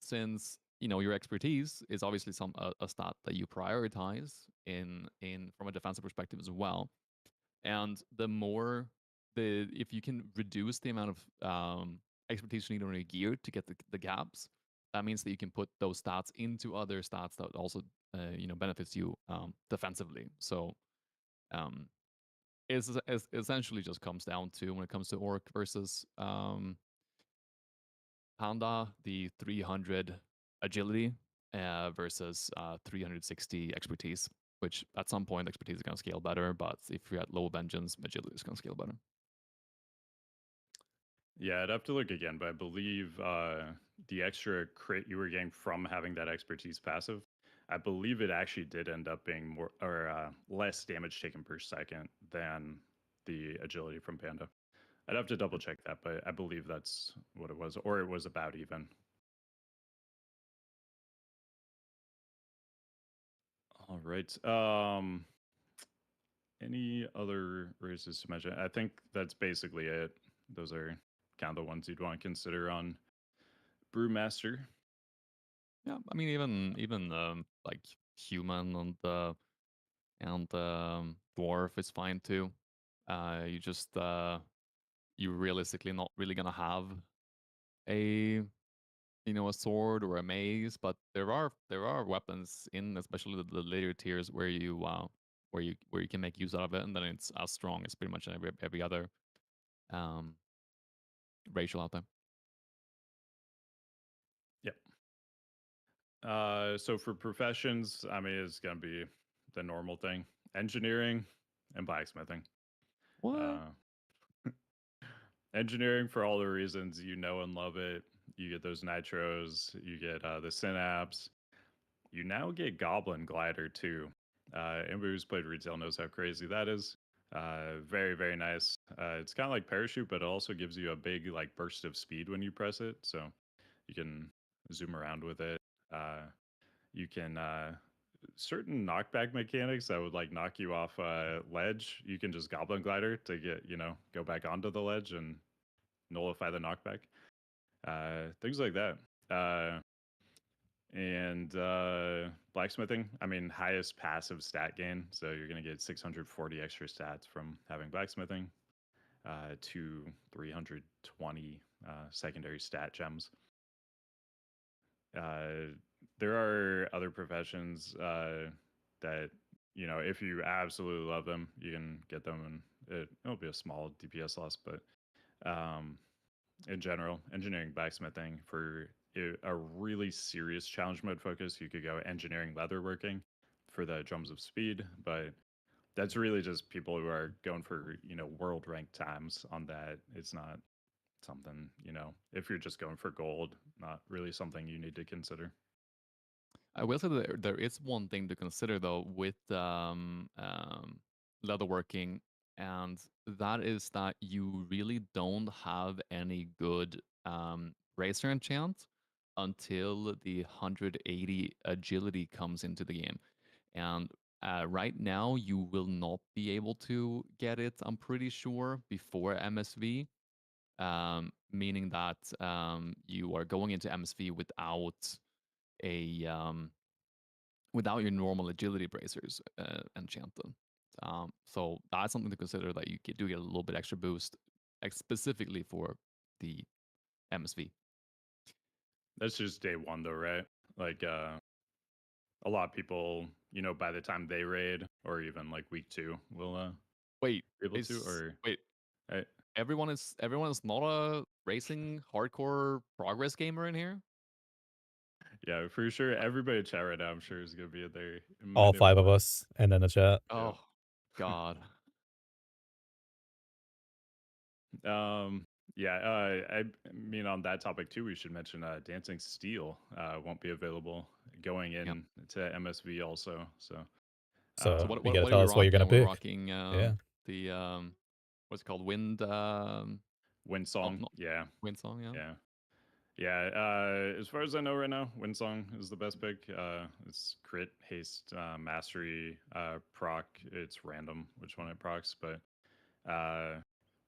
Since your expertise is obviously a stat that you prioritize in from a defensive perspective as well, and if you can reduce the amount of expertise you need on your gear to get the gaps, that means that you can put those stats into other stats that also benefits you defensively. So um, it's essentially just comes down to when it comes to orc versus Panda, the 300 agility versus 360 expertise, which at some point expertise is going to scale better, but if you're at low vengeance, agility is going to scale better. Yeah, I'd have to look again, but I believe the extra crit you were getting from having that expertise passive I believe it actually did end up being more or less damage taken per second than the agility from Panda. I'd have to double check that, but I believe that's what it was, or it was about even. All right. Any other races to mention? I think that's basically it. Those are kind of the ones you'd want to consider on Brewmaster. Yeah, I mean even like human and dwarf is fine too. You just you realistically not really gonna have a a sword or a mace, but there are weapons in especially the later tiers where you can make use out of it, and then it's as strong as pretty much every other um racial out there. Yep. So for professions, I mean, it's gonna be the normal thing: engineering and blacksmithing. What? Uh, engineering for all the reasons you know and love it. You get those nitros, you get the synapse, you now get Goblin Glider too. Anybody who's played retail knows how crazy that is. Very, very nice. It's kind of like parachute, but it also gives you a big like burst of speed when you press it, so you can zoom around with it. You can certain knockback mechanics that would like knock you off a ledge. You can just Goblin Glider to get go back onto the ledge and nullify the knockback. Things like that. And blacksmithing, I mean, highest passive stat gain. So you're going to get 640 extra stats from having blacksmithing, to 320 secondary stat gems. There are other professions that, if you absolutely love them, you can get them, and it'll be a small DPS loss, but in general, engineering blacksmithing for a really serious challenge mode focus, you could go engineering leatherworking for the drums of speed, but that's really just people who are going for world ranked times on that. It's not something, if you're just going for gold, not really something you need to consider. I will say that there is one thing to consider though with leatherworking, and that is that you really don't have any good racer enchant until the 180 agility comes into the game. And right now, you will not be able to get it, I'm pretty sure, before MSV, meaning that you are going into MSV a without your normal agility bracers enchanted. So that's something to consider, that you do get a little bit extra boost specifically for the MSV. That's just day one though, right? Like a lot of people, by the time they raid or even like week two will Wait, be able to, or wait. I, Everyone is not a racing hardcore progress gamer in here. yeah, for sure. Everybody in chat right now, I'm sure, is gonna be in there. All Minute 5 of one. us, and then the chat. Oh God. Yeah, I mean, on that topic too, we should mention Dancing Steel won't be available going Yep. into MSV also. So, So So you what gotta what are tell we us what you're rocking? gonna Are we pick. rocking Yeah. the what's it called? Wind Wind Song, not yeah, Wind Song, yeah. yeah. Yeah, as far as I know right now, Windsong is the best pick. It's crit, haste, mastery, proc. It's random which one it procs, but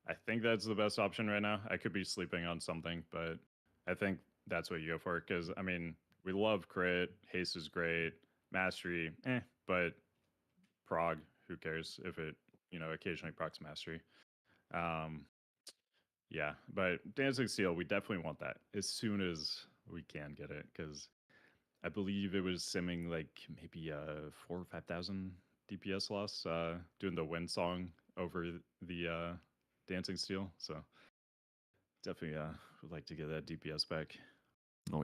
I think that's the best option right now. I could be sleeping on something, but I think that's what you go for. Because I mean, we love crit, haste is great, mastery, but prog, who cares if it occasionally procs mastery. Um, yeah, but Dancing Steel, we definitely want that as soon as we can get it, because I believe it was simming like maybe 4 or 5,000 DPS loss doing the Wind Song over the Dancing Steel. So definitely would like to get that DPS back. Oh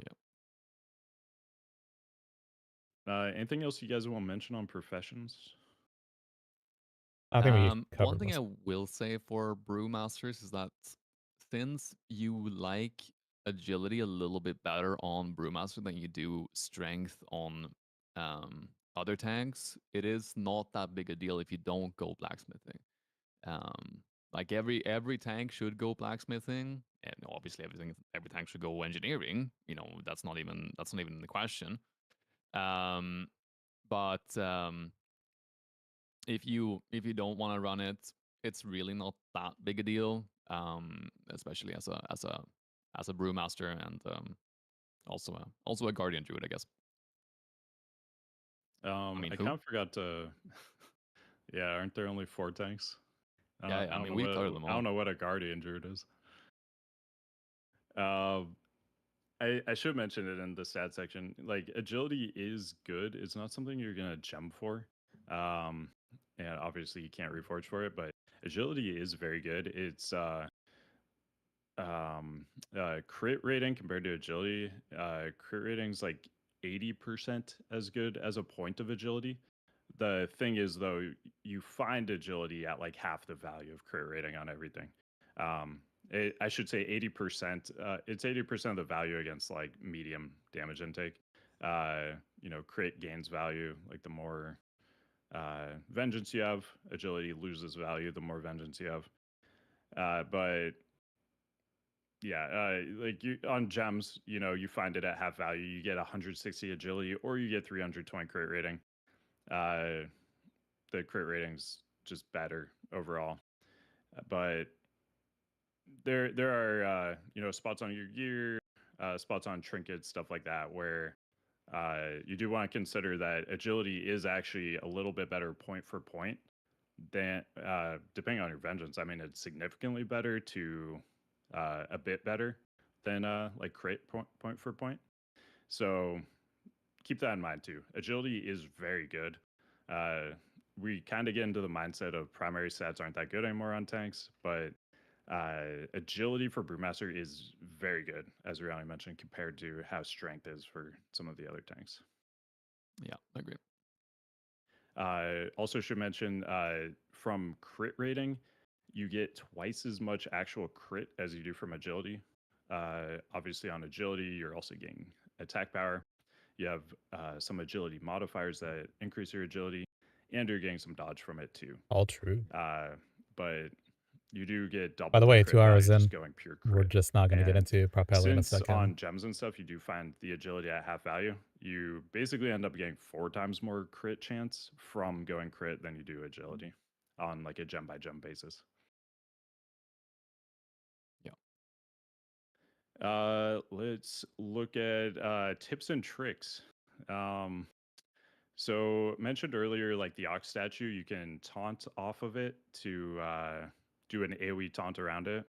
yeah. Anything else you guys want to mention on professions? I think we One covered thing most. I will say for Brewmasters is that since you like agility a little bit better on Brewmaster than you do strength on other tanks, it is not that big a deal if you don't go blacksmithing. Like every tank should go blacksmithing, and obviously every tank should go engineering. That's not even the question. Um, but if you don't want to run it, it's really not that big a deal. Especially as a brewmaster and also a guardian druid, I guess. I Who? kind of forgot to. Yeah, aren't there only 4 tanks? Yeah, I mean, we covered them I don't all. know what a guardian druid is. I should mention it in the stat section. Like agility is good. It's not something you're gonna gem for. Um, and obviously you can't reforge for it, but agility is very good. It's crit rating compared to agility. Crit rating's like 80% as good as a point of agility. The thing is though, you find agility at like half the value of crit rating on everything. I should say 80%. It's 80% of the value against like medium damage intake. Crit gains value. Like the more vengeance you have, agility loses value the more vengeance you have. But yeah, like you on gems, you find it at half value. You get 160 agility, or you get 320 crit rating. The crit rating's just better overall. But there are spots on your gear, spots on trinkets, stuff like that, where you do want to consider that agility is actually a little bit better point for point than depending on your vengeance. I mean, it's significantly better to a bit better than like crit point for point. So keep that in mind too. Agility is very good. We kind of get into the mindset of primary stats aren't that good anymore on tanks, but agility for Brewmaster is very good, as Rihanna mentioned, compared to how strength is for some of the other tanks. Yeah, I agree. Also, should mention from crit rating, you get twice as much actual crit as you do from agility. Obviously, on agility, you're also getting attack power. You have some agility modifiers that increase your agility, and you're getting some dodge from it too. All true. But you do get double By the the way, crit 2 hours value just in, going pure we're crit. just not going to get And into Propel in a since on second. gems and stuff, you do find the agility at half value, you basically end up getting 4 times more crit chance from going crit than you do agility on like a gem by gem basis. Let's look at tips and tricks. So mentioned earlier, like the ox statue, you can taunt off of it to do an AoE taunt around it.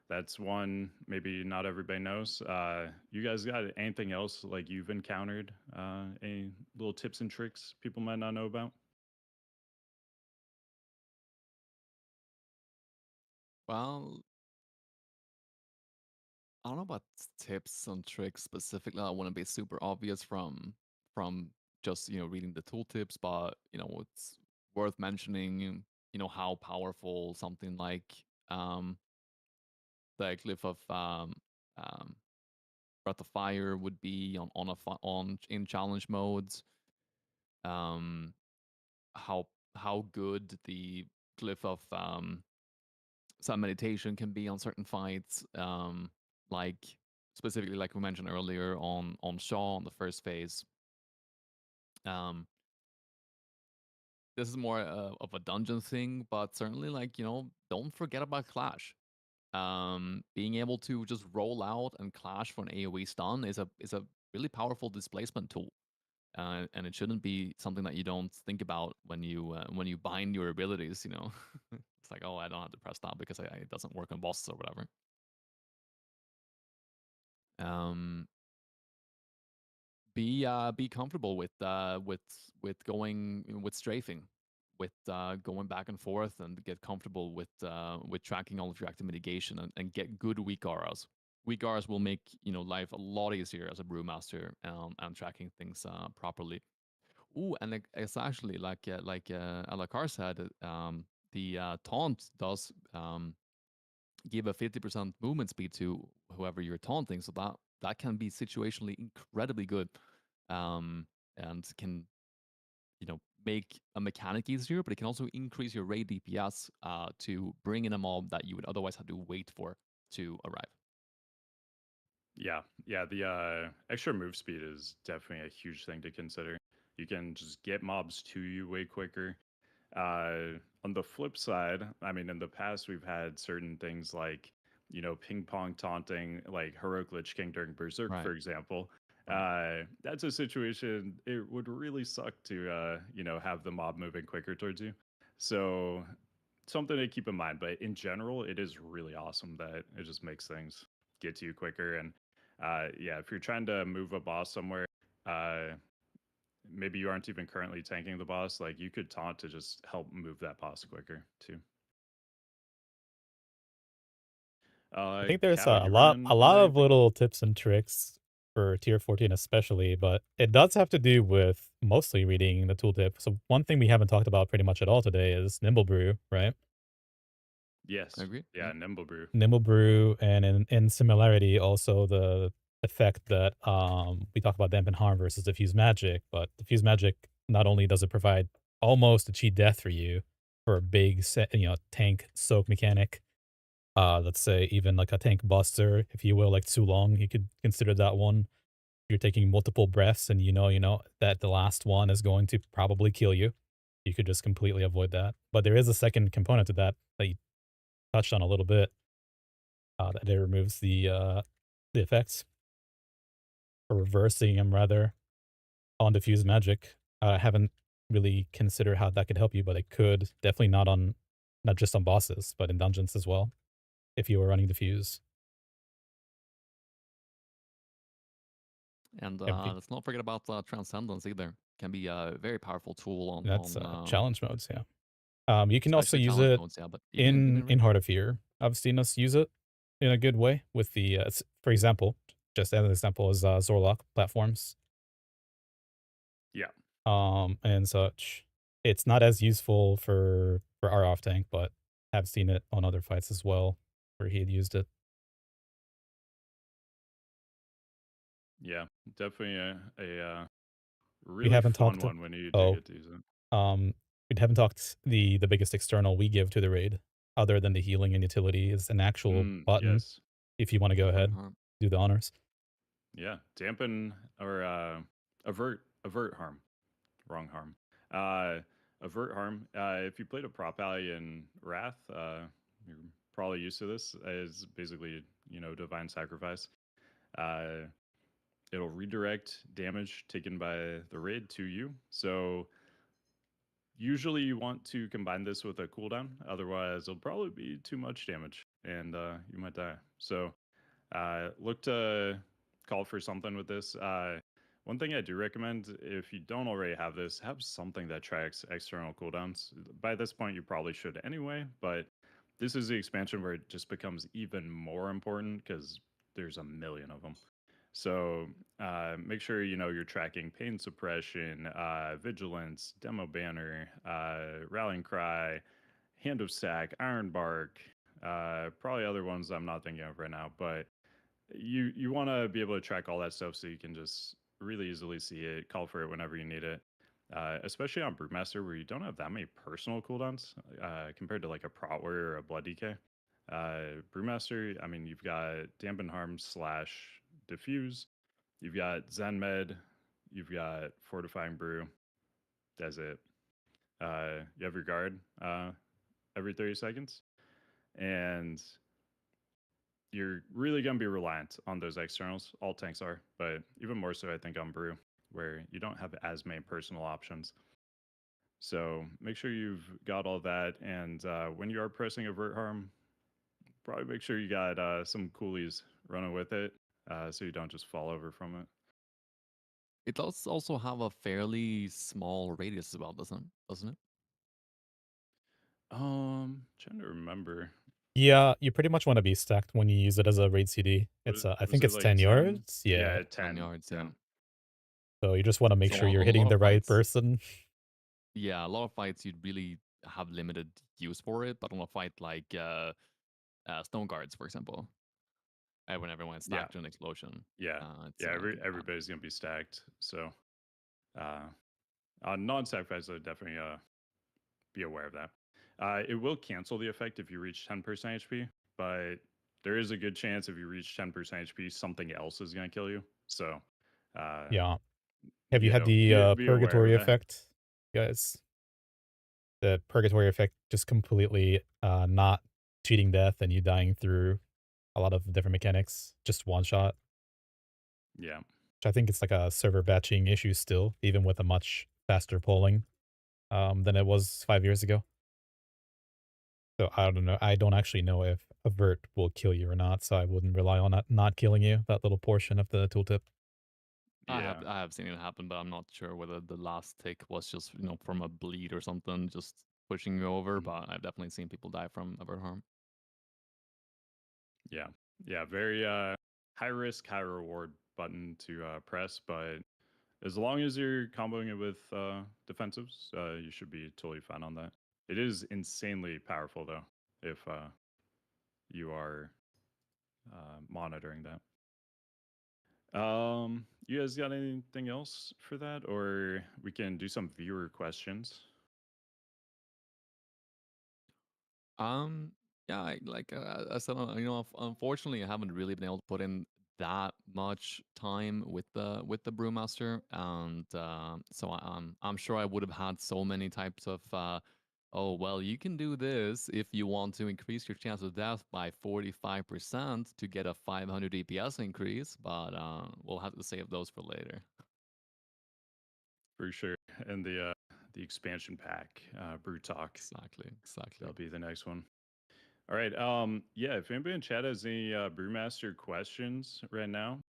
That's one maybe not everybody knows. You guys got anything else like you've encountered? Any little tips and tricks people might not know about? Well, I don't know about tips and tricks specifically. I want to be super obvious from just reading the tooltips, but it's worth mentioning. How powerful something like the glyph of breath of fire would be on in challenge modes. Um, how good the glyph of some meditation can be on certain fights. Like specifically, like we mentioned earlier on Shaw on the first phase. This is more of a dungeon thing, but certainly like don't forget about Clash. Being able to just roll out and Clash for an AoE stun is a really powerful displacement tool. And it shouldn't be something that you don't think about when you bind your abilities. It's like, oh, I don't have to press that because it doesn't work on bosses or whatever. Um, be comfortable with going with strafing, with going back and forth, and get comfortable with tracking all of your active mitigation and get good weak auras. Weak auras will make life a lot easier as a brewmaster, and tracking things properly. Ooh, and it's actually like Alakar said, the taunt does give a 50% movement speed to whoever you're taunting, so that can be situationally incredibly good, and can make a mechanic easier, but it can also increase your raid DPS to bring in a mob that you would otherwise have to wait for to arrive. Yeah, yeah. The extra move speed is definitely a huge thing to consider. You can just get mobs to you way quicker. On the flip side, I mean, in the past we've had certain things like ping pong taunting, like heroic Lich King during Berserk, Right. for example. Right. That's a situation it would really suck to have the mob moving quicker towards you. So something to keep in mind. But in general, it is really awesome that it just makes things get to you quicker. And yeah, if you're trying to move a boss somewhere, uh, maybe you aren't even currently tanking the boss, like you could taunt to just help move that boss quicker too. I think there's Cow, a you lot running a lot of anything? little tips and tricks for tier 14 especially, but it does have to do with mostly reading the tooltip. So one thing we haven't talked about pretty much at all today is Nimble Brew, right? I Yes. agree. Yeah, Nimble Brew. Nimble Brew, and in similarity, also the effect that we talk about dampen harm versus diffuse magic, but diffuse magic not only does it provide almost a cheat death for you for a big set, tank soak mechanic. Let's say even like a tank buster, if you will, like too long, you could consider that one. You're taking multiple breaths, and you know that the last one is going to probably kill you. You could just completely avoid that. But there is a second component to that that you touched on a little bit, that it removes the effects, or reversing them rather, on diffuse magic. I haven't really considered how that could help you, but it could. Definitely not just on bosses, but in dungeons as well, if you were running diffuse. And Yeah, be let's not forget about Transcendence either. Can be a very powerful tool that's, on challenge modes, yeah. You can also especially use challenge it modes, yeah, but even in in raid. Heart of Fear. I've seen us use it in a good way with the, for example, just as an example is, Zorlok platforms, Yeah. and such. It's not as useful for our off tank, but have seen it on other fights as well, where he had used it. Yeah. Definitely a We really haven't fun talked. one when you do Oh, get to use it. um, we haven't talked the biggest external we give to the raid, other than the healing and utility, is an actual button. Yes. If you want to go Avert ahead, harm. do the honors. Yeah. Dampen or avert harm. Wrong harm. Avert harm. If you played a prop ally in Wrath, you're probably used to this. Is basically divine sacrifice. Uh, it'll redirect damage taken by the raid to you. So usually you want to combine this with a cooldown, otherwise it'll probably be too much damage and you might die. So look to call for something with this. One thing I do recommend, if you don't already have this, have something that tracks external cooldowns. By this point, you probably should anyway, but this is the expansion where it just becomes even more important because there's a million of them. So make sure you're tracking pain suppression, vigilance, demo banner, rallying cry, hand of stack, iron bark, probably other ones I'm not thinking of right now, but you want to be able to track all that stuff so you can just really easily see it, call for it whenever you need it. Especially on Brewmaster, where you don't have that many personal cooldowns compared to like a Prot or a Blood DK. Brewmaster, I mean, you've got Dampen Harm slash Diffuse, you've got Zen Med, you've got Fortifying Brew. That's it. You have your guard every 30 seconds, and you're really going to be reliant on those externals. All tanks are, but even more so, I think, on Brew, where you don't have as many personal options. So make sure you've got all that. And when you are pressing Avert Harm, probably make sure you got some coolies running with it so you don't just fall over from it. It does also have a fairly small radius as well, doesn't it? Trying to remember. Yeah, you pretty much want to be stacked when you use it as a raid CD. It's, I Was think it it's like 10 10? yards. Yeah. Yeah, 10 10. yards, Yeah. yeah. So you just want to make So sure a you're lot hitting of the right fights, person. yeah, a lot of fights you'd really have limited use for it, but on a fight like Stone Guards, for example, when everyone is Yeah. stacked to an explosion, Yeah. it's Yeah. it can be fun. Everybody's going to be stacked. So uh, Non-sacrifice, so definitely be aware of that. It will cancel the effect if you reach 10% HP, but there is a good chance if you reach 10% HP, something else is going to kill you. So, Yeah. Have you you had know, the be aware purgatory of that. effect, guys? The purgatory effect just completely not cheating death and you dying through a lot of different mechanics, just one shot. Yeah. Which I think it's like a server batching issue still, even with a much faster polling than it was 5 years ago. So I don't know. I don't actually know if avert will kill you or not, so I wouldn't rely on that not killing you, that little portion of the tooltip. Yeah. I have seen it happen, but I'm not sure whether the last tick was just from a bleed or something, just pushing you over. Mhm. But I've definitely seen people die from avert harm. Yeah. Yeah. Very high risk, high reward button to press, but as long as you're comboing it with defensives, you should be totally fine on that. It is insanely powerful though, if you are monitoring that. You guys got anything else for that, or we can do some viewer questions? Um, yeah, I said, unfortunately, I haven't really been able to put in that much time with the Brewmaster, and so I'm sure I would have had so many types of oh well, you can do this if you want to increase your chance of death by 45% to get a 500 DPS increase, but we'll have to save those for later. For sure. And the expansion pack, Brew Talk. Exactly. That'll be the next one. All right. Yeah, if anybody in chat has any Brewmaster questions right now,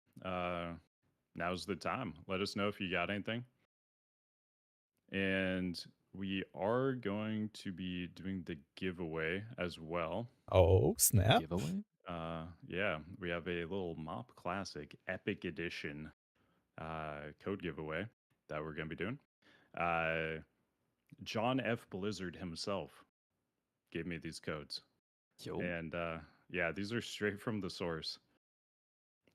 now's the time. Let us know if you got anything. And we are going to be doing the giveaway as well. Oh, snap. Giveaway? Yeah, we have a little MoP Classic Epic Edition code giveaway that we're going to be doing. John F. Blizzard himself gave me these codes. Yo. And yeah, these are straight from the source.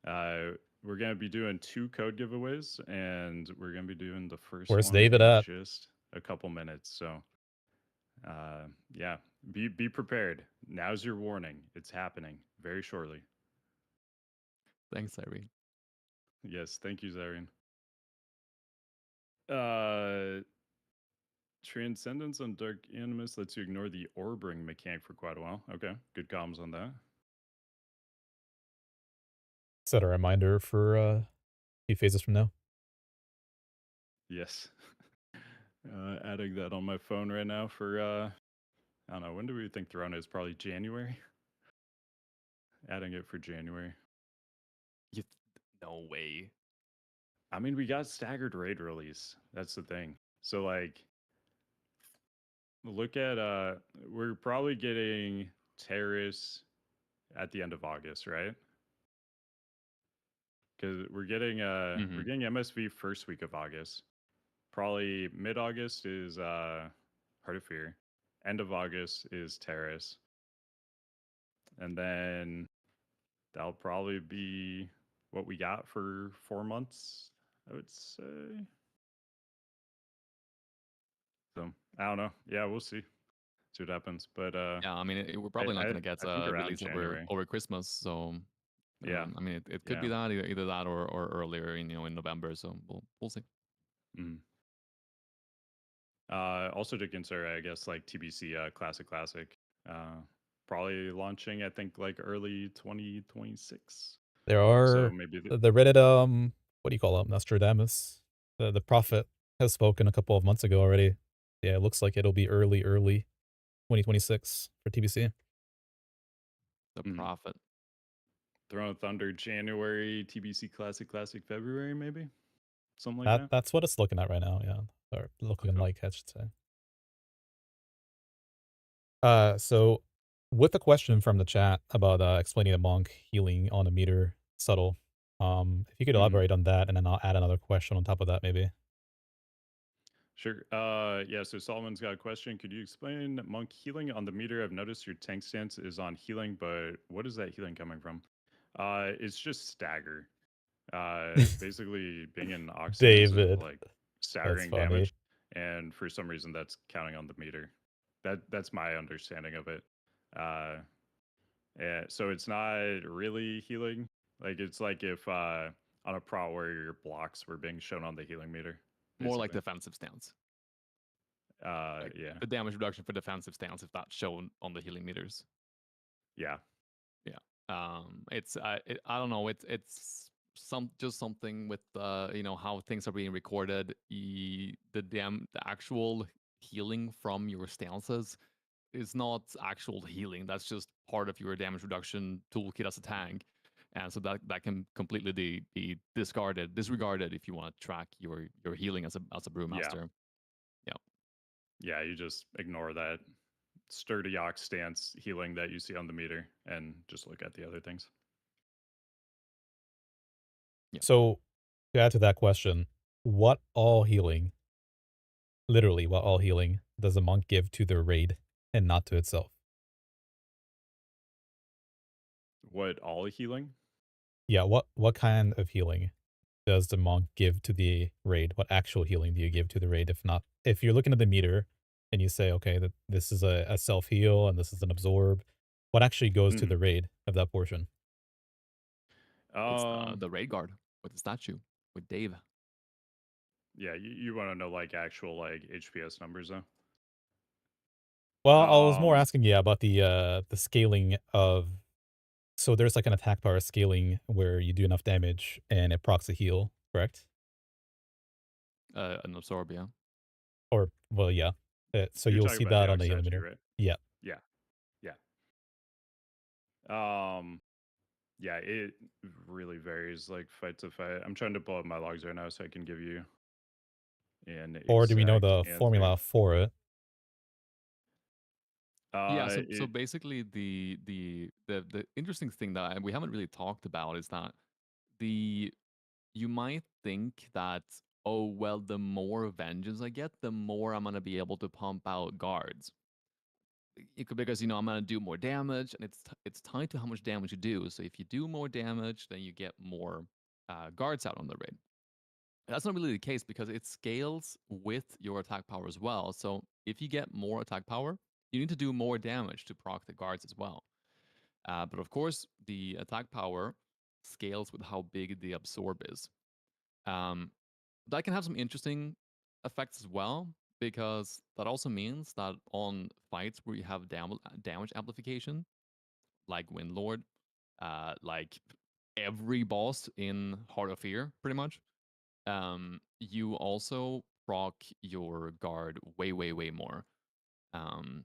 We're going to be doing 2 code giveaways, and we're going to be doing the first Where's one David in at? just a couple minutes. So, yeah, be prepared. Now's your warning. It's happening very shortly. Thanks, Irene. Yes, thank you, Zarian. Transcendence on Dark Animus lets you ignore the orbring mechanic for quite a while. Okay, good comms on that. Set a reminder for a few phases from now. Yes. Adding that on my phone right now for I don't know, when do we think Throne is? Probably January. Adding it for January. No way. I mean, we got staggered raid release. That's the thing. So like look at we're probably getting Terrace at the end of August, right? Because we're getting MSV first week of August. Probably mid August is Heart of Fear. End of August is Terrace. And then that'll probably be what we got for 4 months, I would say. So I don't know. Yeah, we'll see. See what happens. But Yeah, I mean, we're probably not going to get I think a around release January. over Christmas. So, Yeah. I mean, it could Yeah. be that either that or earlier, in November. So we'll see. Mm. Also to consider, I guess, like TBC Classic, probably launching, I think, like early 2026. There So are maybe the Reddit what do you call it? Nostradamus. The prophet has spoken a couple of months ago already. Yeah, it looks like it'll be early 2026 for TBC. The Prophet. Throne of Thunder January, TBC Classic February, maybe something like that. That's what it's looking at right now. Yeah, or looking like, I should say. So with the question from the chat about explaining the monk healing on a meter subtle, if you could elaborate on that, and then I'll add another question on top of that, maybe. Sure. Yeah, so Solomon's got a question. Could you explain monk healing on the meter? I've noticed your tank stance is on healing, but what is that healing coming from? It's just stagger. Basically being in Oxidants of David. like That's staggering funny. damage. and for some reason that's counting on the meter. That's my understanding of it. So it's not really healing. Like it's like if on a Prot where your blocks were being shown on the healing meter, More like basically. defensive stance. Like Yeah, the damage reduction for defensive stance if that's shown on the healing meters. yeah, It's I don't know. It's just something with how things are being recorded. The actual healing from your stances is not actual healing. That's just part of your damage reduction toolkit as a tank. And so that can completely be disregarded if you want to track your healing as a yeah, brewmaster. yeah. You just ignore that sturdy ox stance healing that you see on the meter and just look at the other things. So, to add to that question, what all healing, literally what all healing, does a monk give to their raid and not to itself? What all healing? Yeah, what kind of healing does the monk give to the raid? What actual healing do you give to the raid? If you're looking at the meter and you say, okay, that this is a self heal and this is an absorb, what actually goes to the Mhm. raid of that portion? It's the raid guard with the statue with Dave. Yeah, you want to know like actual like HPS numbers though. Well, I was more Um, asking, yeah, about the scaling of. So there's like an attack power scaling where you do enough damage and it procs a heal, correct? An absorb, yeah. Or well, yeah. So you're you'll talking see about the that on ox the healing statue, meter. right? Yeah. Yeah, yeah. Um, yeah, it really varies like fight to fight. I'm trying to pull up my logs right now so I can give you an Or do we know exact the answer. formula for it? Yeah, so It basically the interesting thing that we haven't really talked about is that the you might think that, oh well, the more vengeance I get, the more I'm gonna be able to pump out guards. It could, because I'm gonna do more damage, and it's tied to how much damage you do. So if you do more damage, then you get more guards out on the raid. That's not really the case because it scales with your attack power as well. So if you get more attack power, you need to do more damage to proc the guards as well. But of course, the attack power scales with how big the absorb is. Um, that can have some interesting effects as well, because that also means that on fights where you have damage amplification, like Windlord, like every boss in Heart of Fear, pretty much, you also proc your guard way, way, way more, um,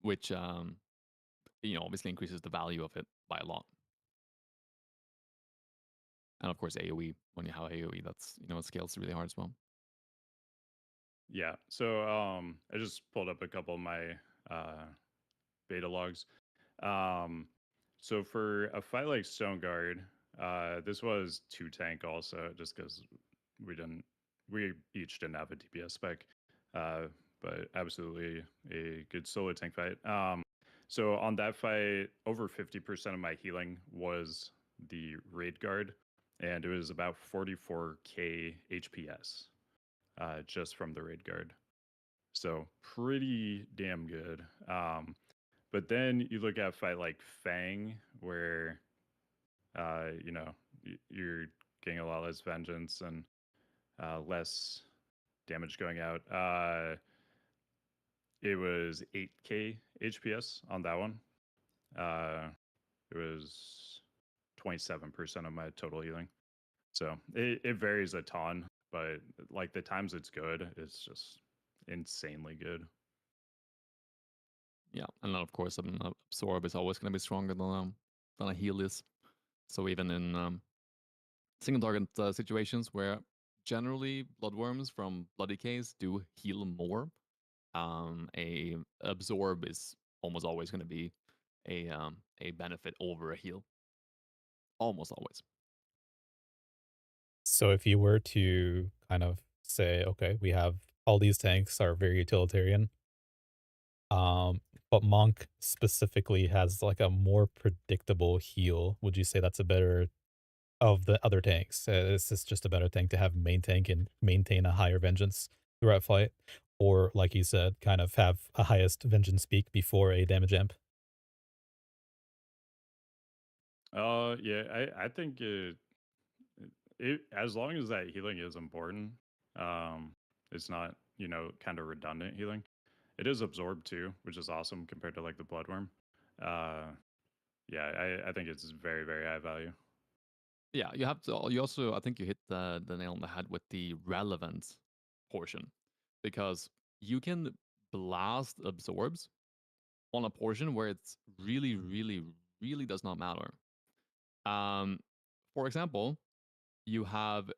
which obviously increases the value of it by a lot. And of course, AOE, when you have AOE, that's it scales really hard as well. Yeah. So I just pulled up a couple of my beta logs. So for a fight like Stone Guard, this was 2 tank also, just because we each didn't have a DPS spec, but absolutely a good solo tank fight. So on that fight, over 50% of my healing was the raid guard, and it was about 44k HPS just from the raid guard. So pretty damn good. But then you look at a fight like Fang, where you're getting a lot less vengeance and less damage going out. It was 8k HPS on that one. It was 27% of my total healing. So it varies a ton, but like the times it's good, it's just insanely good. Yeah, and then of course, absorb is always going to be stronger than a heal is. So even in single target situations where generally bloodworms from bloody case do heal more, a absorb is almost always going to be a benefit over a heal. Almost always. So if you were to kind of say, okay, we have all these tanks are very utilitarian, um, but Monk specifically has like a more predictable heal, would you say that's a better of the other tanks. It's just a better tank to have main tank and maintain a higher vengeance throughout fight, or like you said, kind of have a highest vengeance peak before a damage amp. Yeah, I think it as long as that healing is important, um, it's not, you know, kind of redundant healing. It is absorbed too, which is awesome compared to like the bloodworm. Uh, yeah, I think it's very, very high value. Yeah, you have to. You also, I think you hit the nail on the head with the relevant portion, because you can blast absorbs on a portion where it's really, really, really does not matter. Um, for example, you have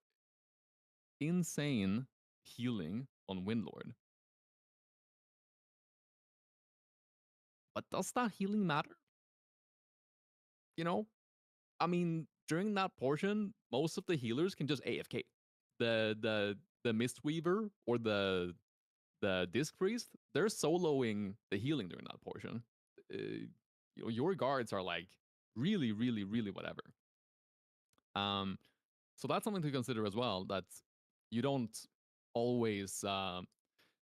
insane healing on Windlord, but does that healing matter? You know, I mean, during that portion, most of the healers can just AFK. The Mistweaver or the Disc Priest, they're soloing the healing during that portion. You know, your guards are like really, really, really whatever. Um, so that's something to consider as well. That you don't always,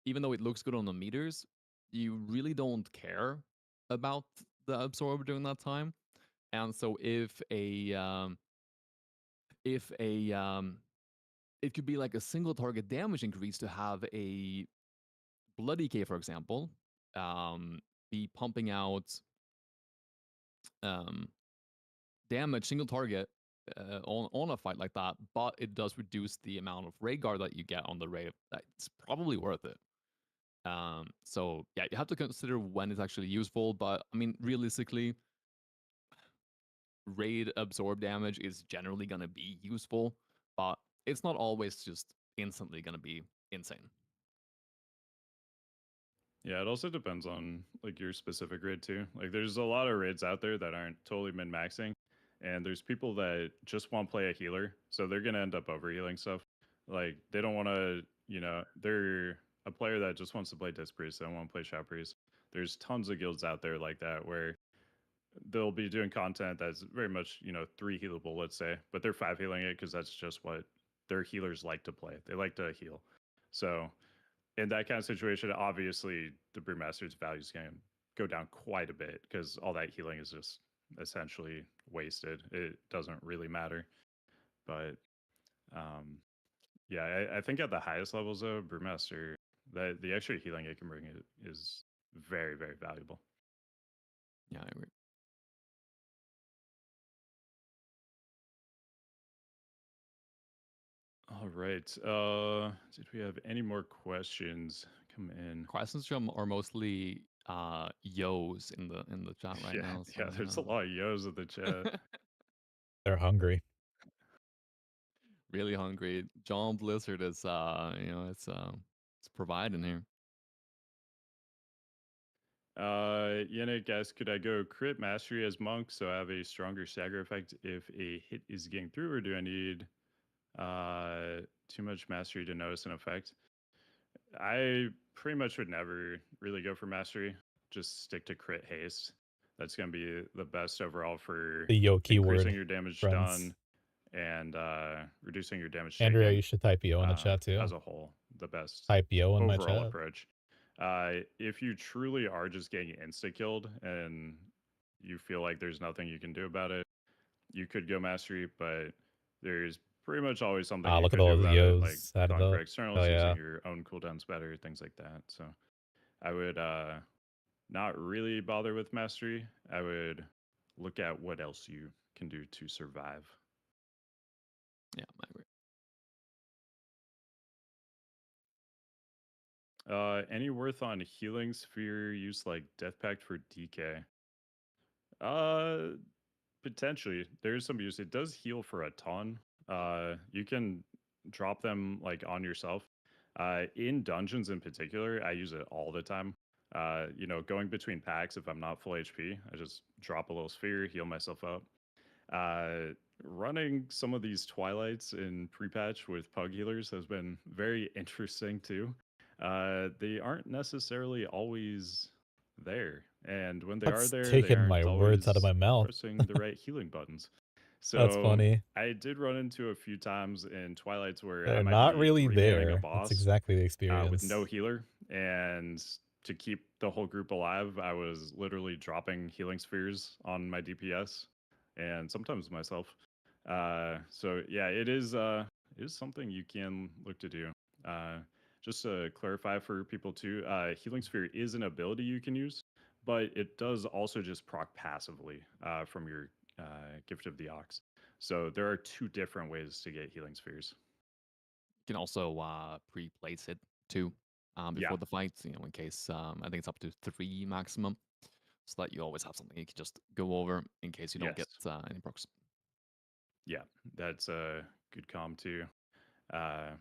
even though it looks good on the meters, you really don't care about the absorb during that time. And so if a it could be like a single target damage increase to have a Bloody K, for example, um, be pumping out um, damage single target on a fight like that, but it does reduce the amount of ray guard that you get on the ray. It's probably worth it. So yeah, you have to consider when it's actually useful, but I mean, realistically, raid absorb damage is generally going to be useful, but it's not always just instantly going to be insane. Yeah, it also depends on like your specific raid too. Like there's a lot of raids out there that aren't totally min-maxing, and there's people that just want to play a healer, so they're gonna end up overhealing stuff. Like they don't want to, you know, they're a player that just wants to play Disc Priest, they don't want to play Shout Priest. There's tons of guilds out there like that where they'll be doing content that's very much, you know, 3 healable, let's say, but they're 5 healing it because that's just what their healers like to play. They like to heal. So in that kind of situation, obviously the Brewmaster's value is going to go down quite a bit because all that healing is just essentially wasted. It doesn't really matter. But um, yeah, I think at the highest levels of Brewmaster, the extra healing it can bring is very, very valuable. Yeah, I agree. All right. Did we have any more questions come in? Questions from are mostly yos in the chat right Yeah, now. yeah. There's a lot of yos in the chat. They're hungry. Really hungry. John Blizzard is it's providing here. Yannick asks, could I go crit mastery as monk so I have a stronger stagger effect if a hit is getting through, or do I need too much mastery to notice an effect? I pretty much would never really go for mastery. Just stick to crit haste. That's going to be the best overall for The yo increasing keyword, your damage friends. done and reducing your damage Andrea, taken you should type yo in the chat too. as a whole. The best Type yo in my overall chat. approach. If you truly are just getting insta killed and you feel like there's nothing you can do about it, you could go mastery, but there's pretty much always something you Look at could do all the about it, like yos added going for up. externals, Hell using yeah. your own cooldowns better, things like that. So I would not really bother with mastery. I would look at what else you can do to survive. Yeah, I agree. Any worth on healing sphere use like Death Pact for DK? Uh, Potentially. There's some use. It does heal for a ton. You can drop them like on yourself. In dungeons in particular, I use it all the time. You know, going between packs, if I'm not full HP, I just drop a little sphere, heal myself up. Running some of these Twilights in pre-patch with pug healers has been very interesting too. They aren't necessarily always there, and when they are That's there, they taking my aren't words out of always my mouth. pressing the right healing buttons. That's So funny. I did run into a few times in Twilights where I They're might not be really 3-manning a there. That's boss exactly the with no experience. healer, and to keep the whole group alive, I was literally dropping healing spheres on my DPS and sometimes myself. So yeah, it is something you can look to do. Uh, just to clarify for people too, healing sphere is an ability you can use, but it does also just proc passively from your gift of the ox. So there are two different ways to get healing spheres. You can also pre-place it too Yeah. before the fight, in case I think it's up to 3 maximum, so that you always have something you can just go over in case you don't Yes. get any procs. Yeah, that's a good calm too. Uh,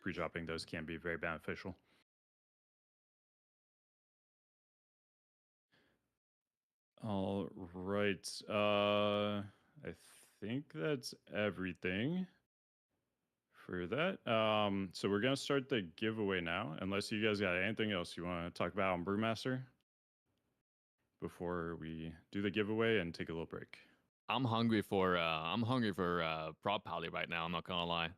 Pre-dropping those can be very beneficial. All right. I think that's everything for that. So we're gonna start the giveaway now. Unless you guys got anything else you want to talk about on Brewmaster before we do the giveaway and take a little break. I'm hungry for Prot Pally right now. I'm not gonna lie.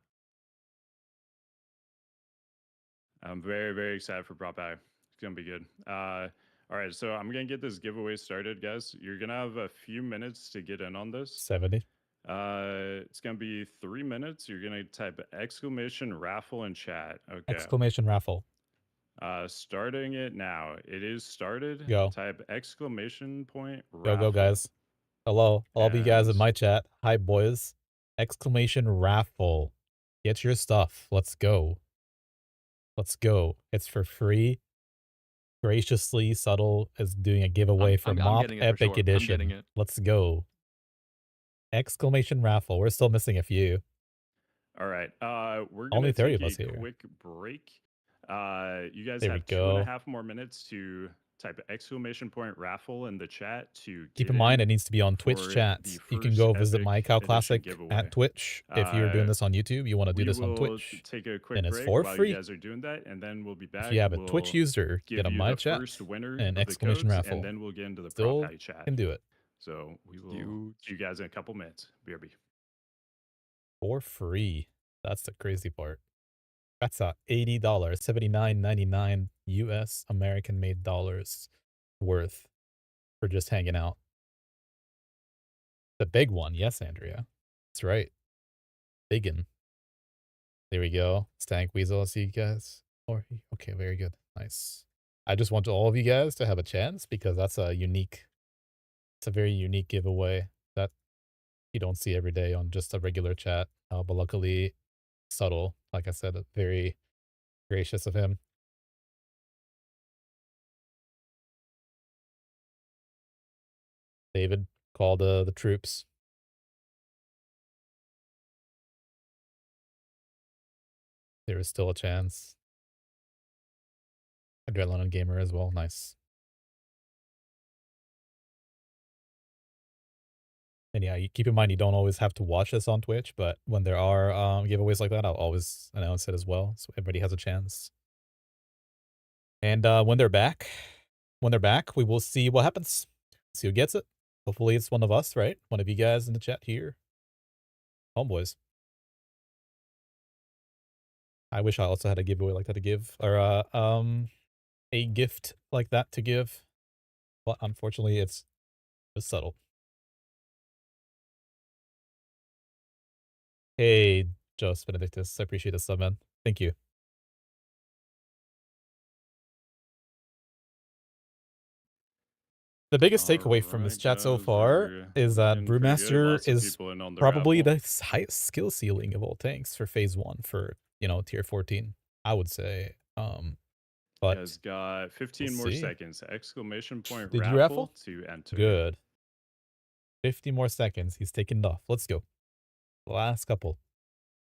I'm very, very excited for Prop Eye. It's gonna be good. All right, so I'm gonna get this giveaway started, guys. You're gonna have a few minutes to get in on this. 70. It's gonna be 3 minutes. You're gonna type exclamation raffle in chat. Okay. Exclamation raffle. Starting it now. It is started. Go. Type exclamation point Go, raffle. guys. Hello. All of you guys in And my chat. Hi, boys. Exclamation raffle. Get your stuff. Let's go. Let's go. It's for free. Graciously Subtle is doing a giveaway for I'm MoP getting it for Epic sure. I'm getting Edition. it. Let's go. Exclamation raffle. We're still missing a few. all right. We're Only gonna 30 take of us a here. quick break. You guys There we have 2.5 go. more minutes to type exclamation point raffle in the chat to Keep get in mind, in it needs to be on Twitch for chat. the You can first go visit Epic my Cow Edition Classic giveaway. at Twitch. If you're doing this on YouTube, you want to do We this on will Twitch. take a quick And it's break for while free. you guys are doing that, and then we'll be back. If you have a We'll Twitch user, give get on you my the chat first winner and of the exclamation codes, raffle. and then we'll get into the Still Prop Patty chat. can do it. So we will see you guys in a couple minutes. BRB. For free. That's the crazy part. That's $80, $79.99 US American made dollars worth for just hanging out. The big one, yes, Andrea. That's right. Biggin. There we go. Stank Weasel, I'll see you guys. Okay, very good. Nice. I just want all of you guys to have a chance because that's a very unique giveaway that you don't see every day on just a regular chat. But luckily, Subtle, like I said, very gracious of him. David, call the troops. There is still a chance. Adrenaline Gamer as well. Nice. And yeah, you keep in mind you don't always have to watch this on Twitch, but when there are giveaways like that, I'll always announce it as well, so everybody has a chance. And when they're back, we will see what happens. See who gets it. Hopefully it's one of us, right? One of you guys in the chat here. Homeboys. I wish I also had a giveaway like that to give, or a gift like that to give, but unfortunately it's Subtle. Hey, Jos Benedictus, I appreciate the sub, man. Thank you. The biggest takeaway from this chat so far is that Brewmaster is probably the highest skill ceiling of all tanks for phase 1 for, tier 14, I would say. But has got 15 more seconds. Exclamation point Did raffle, you raffle to enter. Good. 50 more seconds. He's taking it off. Let's go. Last couple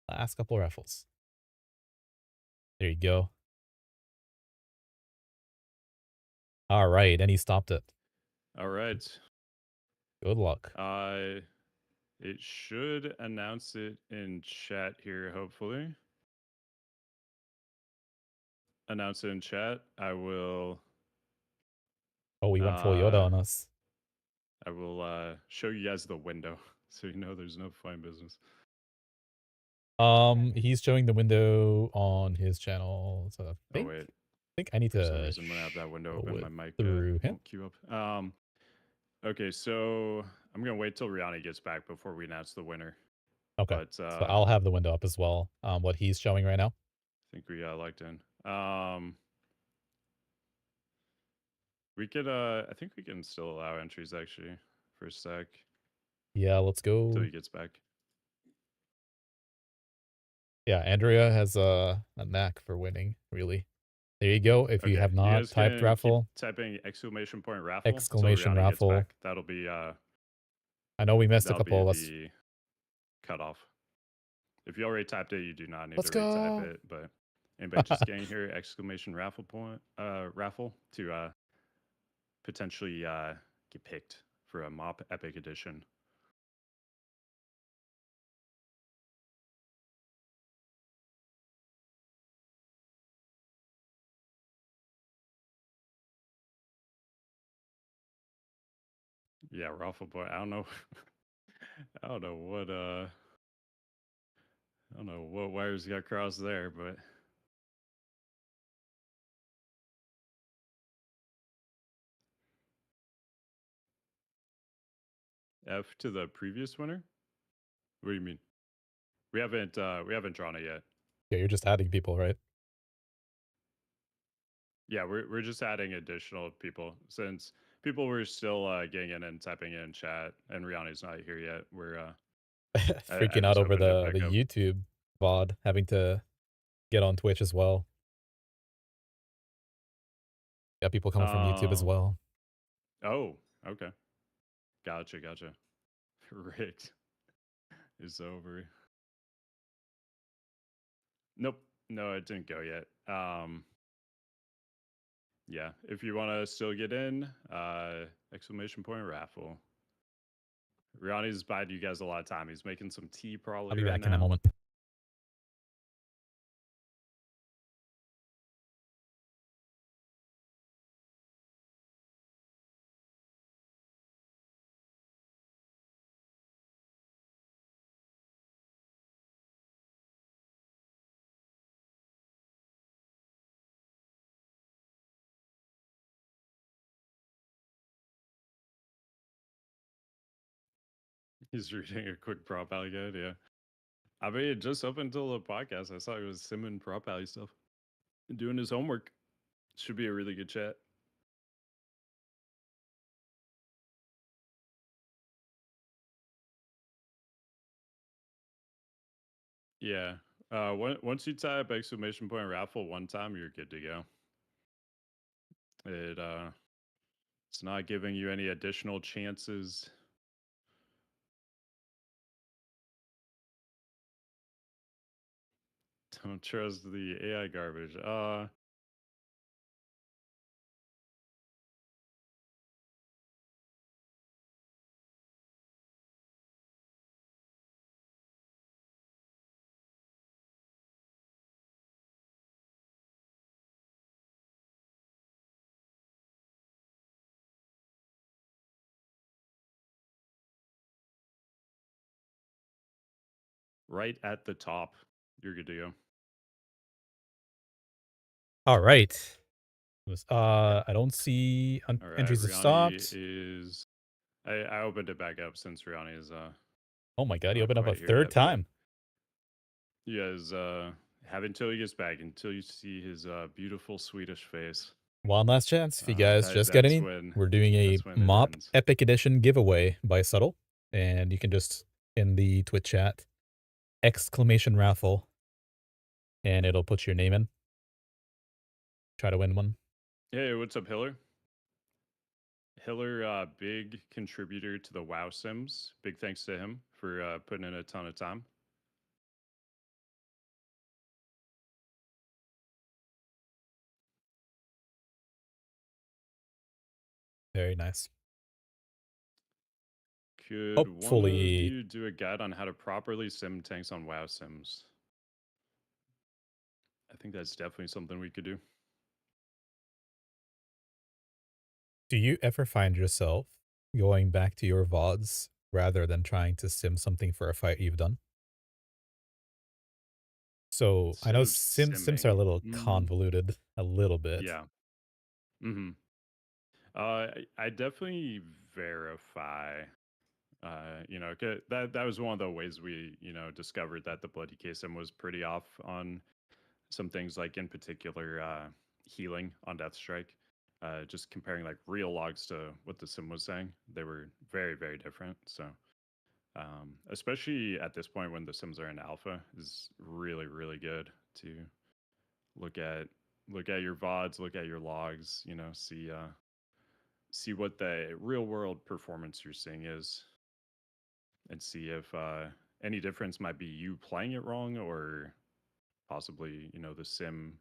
raffles. There you go. All right, and he stopped it. All right. Good luck. It should announce it in chat here, hopefully. Announce it in chat. I will. Oh, he went full Yoda on us. I will show you guys the window. So you know there's no fine business. He's showing the window on his channel. So Oh wait, I think I need for some to reason when I have that window show open, it my mic through him. won't queue up. Okay, so I'm gonna wait till Rihanna gets back before we announce the winner. Okay, But so I'll I have the window up as well. What he's showing right now. think we locked in. We could I think we can still allow entries actually for a sec Yeah, let's till go. he gets back. Yeah, Andrea has a knack for winning. Really. There you go. If you Okay, have you not guys typed can keep raffle, typing exclamation point raffle till exclamation Rihanna gets raffle. back. That'll be I know we missed a that'll be couple of us. the cutoff. If you already typed it, you do not need Let's to retype go. it. But anybody just getting here, exclamation raffle to potentially get picked for a MoP Epic Edition. Yeah, raffle boy. I don't know. I don't know what wires got crossed there, but F to the previous winner. What do you mean? We haven't drawn it yet. Yeah, you're just adding people, right? Yeah, we're just adding additional people since people were still getting in and typing in chat, and Rihanna's not here yet. We're I Freaking out just over opened it the back up. YouTube VOD, having to get on Twitch as well. Got people coming from YouTube as well. Oh, okay, gotcha. Rigged is over. Nope, no, it didn't go yet. Yeah, if you want to still get in, exclamation point raffle. Rihanna's buying you guys a lot of time. He's making some tea probably I'll be right back in a now. moment. He's reading a quick prop alley guide. Yeah, I mean, just up until the podcast, I saw he was simming prop alley stuff and doing his homework. Should be a really good chat. Yeah. Once you type exclamation point raffle one time, you're good to go. It's not giving you any additional chances. Don't trust the AI garbage. Right at the top, you're good to go. All right. I don't see All right, entries have Rihanna stopped. is. I opened it back up since Rihanna is Oh my god, he not opened up a quite here third yet, but time. you guys have until he gets back, until you see his beautiful Swedish face. One last chance. If you guys just get That's any, when we're doing a it MoP ends. Epic Edition giveaway by Subtle. And you can just, in the Twitch chat, exclamation raffle. And it'll put your name in. Try to win one. Hey, what's up, Hiller? Hiller, big contributor to the WoW Sims. Big thanks to him for putting in a ton of time. Very nice. Could one of Hopefully, you do a guide on how to properly sim tanks on WoW Sims? I think that's definitely something we could do. do you ever find yourself going back to your VODs rather than trying to sim something for a fight you've done. So I Instead know of sims are a simming. little convoluted, a little bit. Yeah. Mm-hmm. I definitely verify. That was one of the ways we discovered that the bloody sim was pretty off on some things, like in particular healing on Death Strike. Just comparing like real logs to what the sim was saying, they were very very different. So especially at this point when the sims are in alpha, is really really good to look at your vods, look at your logs, see what the real world performance you're seeing is, and see if any difference might be you playing it wrong, or possibly the sim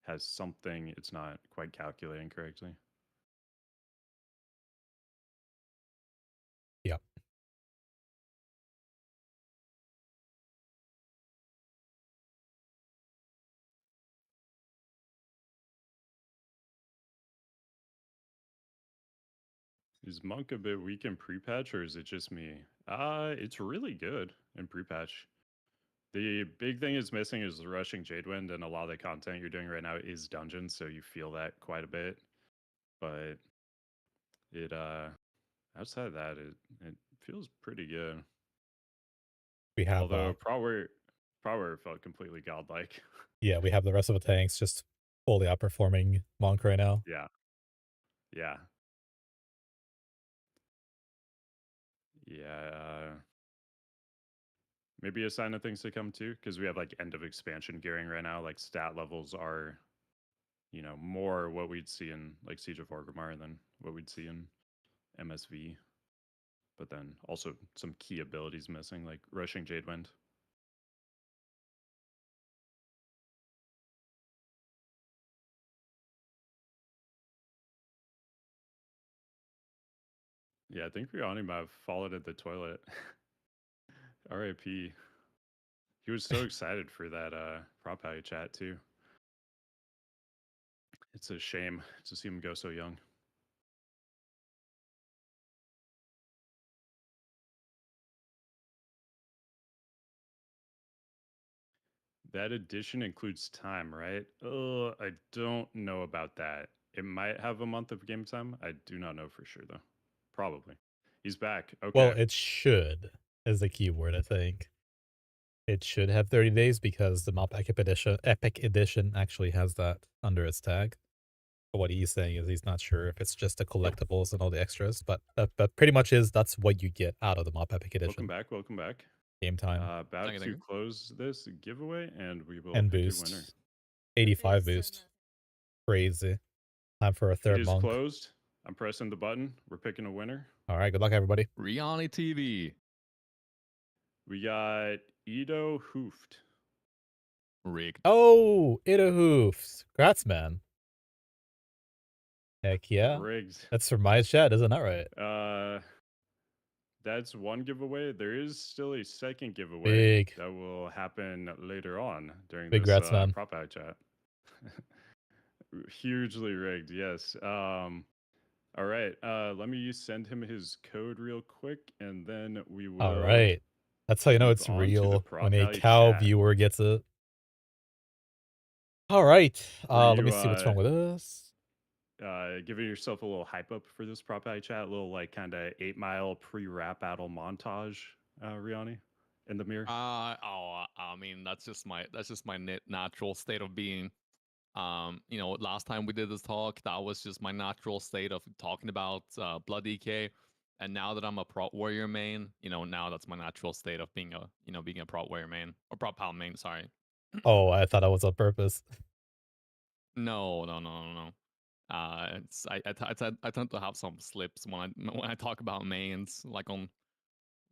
has something it's not quite calculating correctly. Yeah. Is Monk a bit weak in pre-patch, or is it just me? It's really good in pre-patch. The big thing is missing is the rushing Jadewind, and a lot of the content you're doing right now is dungeons, so you feel that quite a bit. But it outside of that, it feels pretty good. We have Although Prowler felt completely godlike. yeah, we have the rest of the tanks just fully outperforming Monk right now. Yeah. Yeah. Yeah. Maybe a sign of things to come too, because we have like end of expansion gearing right now. Like stat levels are, more what we'd see in like Siege of Orgrimmar than what we'd see in MSV. But then also some key abilities missing, like rushing Jadewind. Yeah, I think Riani might have fallen at the toilet. RIP. He was so excited for that prop value chat too. It's a shame to see him go so young. That edition includes time, right? Oh, I don't know about that. It might have a month of game time. I do not know for sure though. Probably. He's back. Well, Okay. it should is the keyword, I think. It should have 30 days because the MoP Epic Edition actually has that under its tag. But what he's saying is he's not sure if it's just the collectibles and all the extras, but that pretty much is that's what you get out of the MoP Epic Edition. Welcome back. Welcome back. Game time About Thank to you. close this giveaway, and we will and pick a winner. boost. 85 boost. Crazy. Time for a It third is monk. closed. I'm pressing the button. We're picking a winner. All right, good luck, everybody. Riani TV. We got Edo Hooft. Rigged. Oh, Ida Hoofs. Congrats, man. Heck yeah. Rigged. That's from my chat, isn't that right? That's one giveaway. There is still a second giveaway Big. that will happen later on during Big this grats, man. prop out chat. Hugely rigged, yes. All right. Let me send him his code real quick, and then we will. All right. That's how you know move it's on to the real Prop when a Value cow chat. viewer gets it. All right. Were Let me you see what's wrong with this. giving yourself a little hype up for this Prop Value chat? A little like kind of 8 Mile pre-rap battle montage, Riani, in the mirror. I mean that's just my natural state of being. Last time we did this talk, that was just my natural state of talking about blood DK, and now that I'm a Prot warrior main, now that's my natural state of being a Prot warrior main or Prot pal main. Sorry. Oh, I thought that was on purpose. No. I tend to have some slips when I talk about mains, like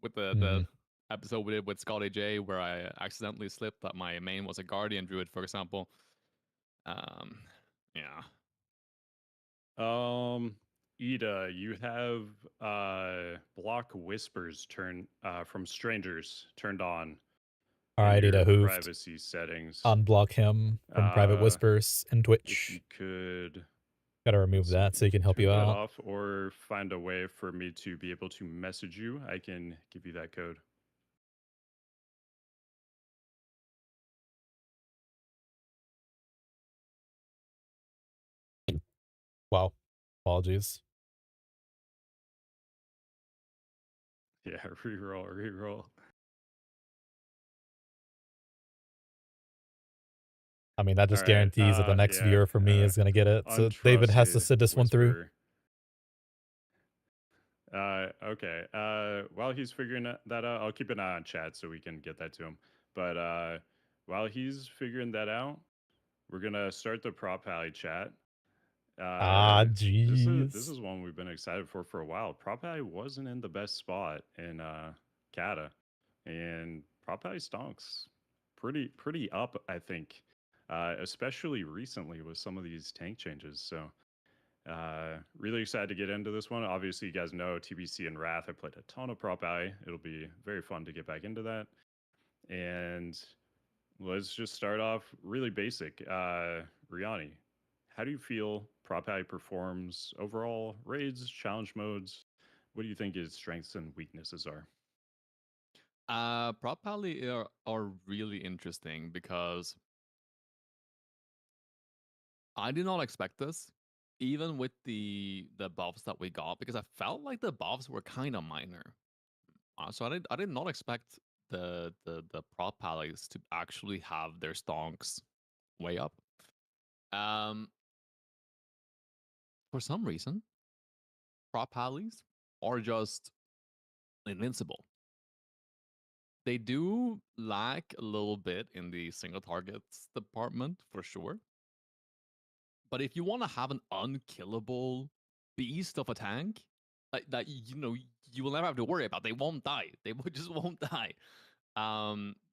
with the episode we did with Scotty J, where I accidentally slipped that my main was a Guardian Druid, for example. Yeah. Ida, you have block whispers from strangers turned on All in right, Ida your Hoofed. privacy settings. Unblock him from private whispers and If Twitch. you could Gotta remove Let's see. that so he can help Turn you that out. off or find a way for me to be able to message you. I can give you that code. Wow. Apologies. Yeah, reroll, reroll. I mean, that All just right. guarantees that the next Yeah. viewer for me is gonna get it. So David has to Untrusted sit this one through. whisperer. Okay. While he's figuring that out, I'll keep an eye on chat so we can get that to him. But while he's figuring that out, we're gonna start the Prop Alley chat. Ah, This jeez. is one we've been excited for a while. Prop Alley wasn't in the best spot in Kata, and Prop Alley stonks pretty up, I think, especially recently with some of these tank changes. So really excited to get into this one. Obviously, you guys know TBC and Wrath. I played a ton of Prop Alley. It'll be very fun to get back into that. And let's just start off really basic. Riani, how do you feel Prop Alley performs overall? Raids, challenge modes? What do you think his strengths and weaknesses are? Prop Pally are really interesting because I did not expect this, even with the buffs that we got, because I felt like the buffs were kind of minor. So I did not expect the prop pallies to actually have their stonks way up. Um, for some reason, prop pallies are just invincible. They do lack a little bit in the single targets department for sure. But if you want to have an unkillable beast of a tank, like that, you will never have to worry about. They won't die. They just won't die.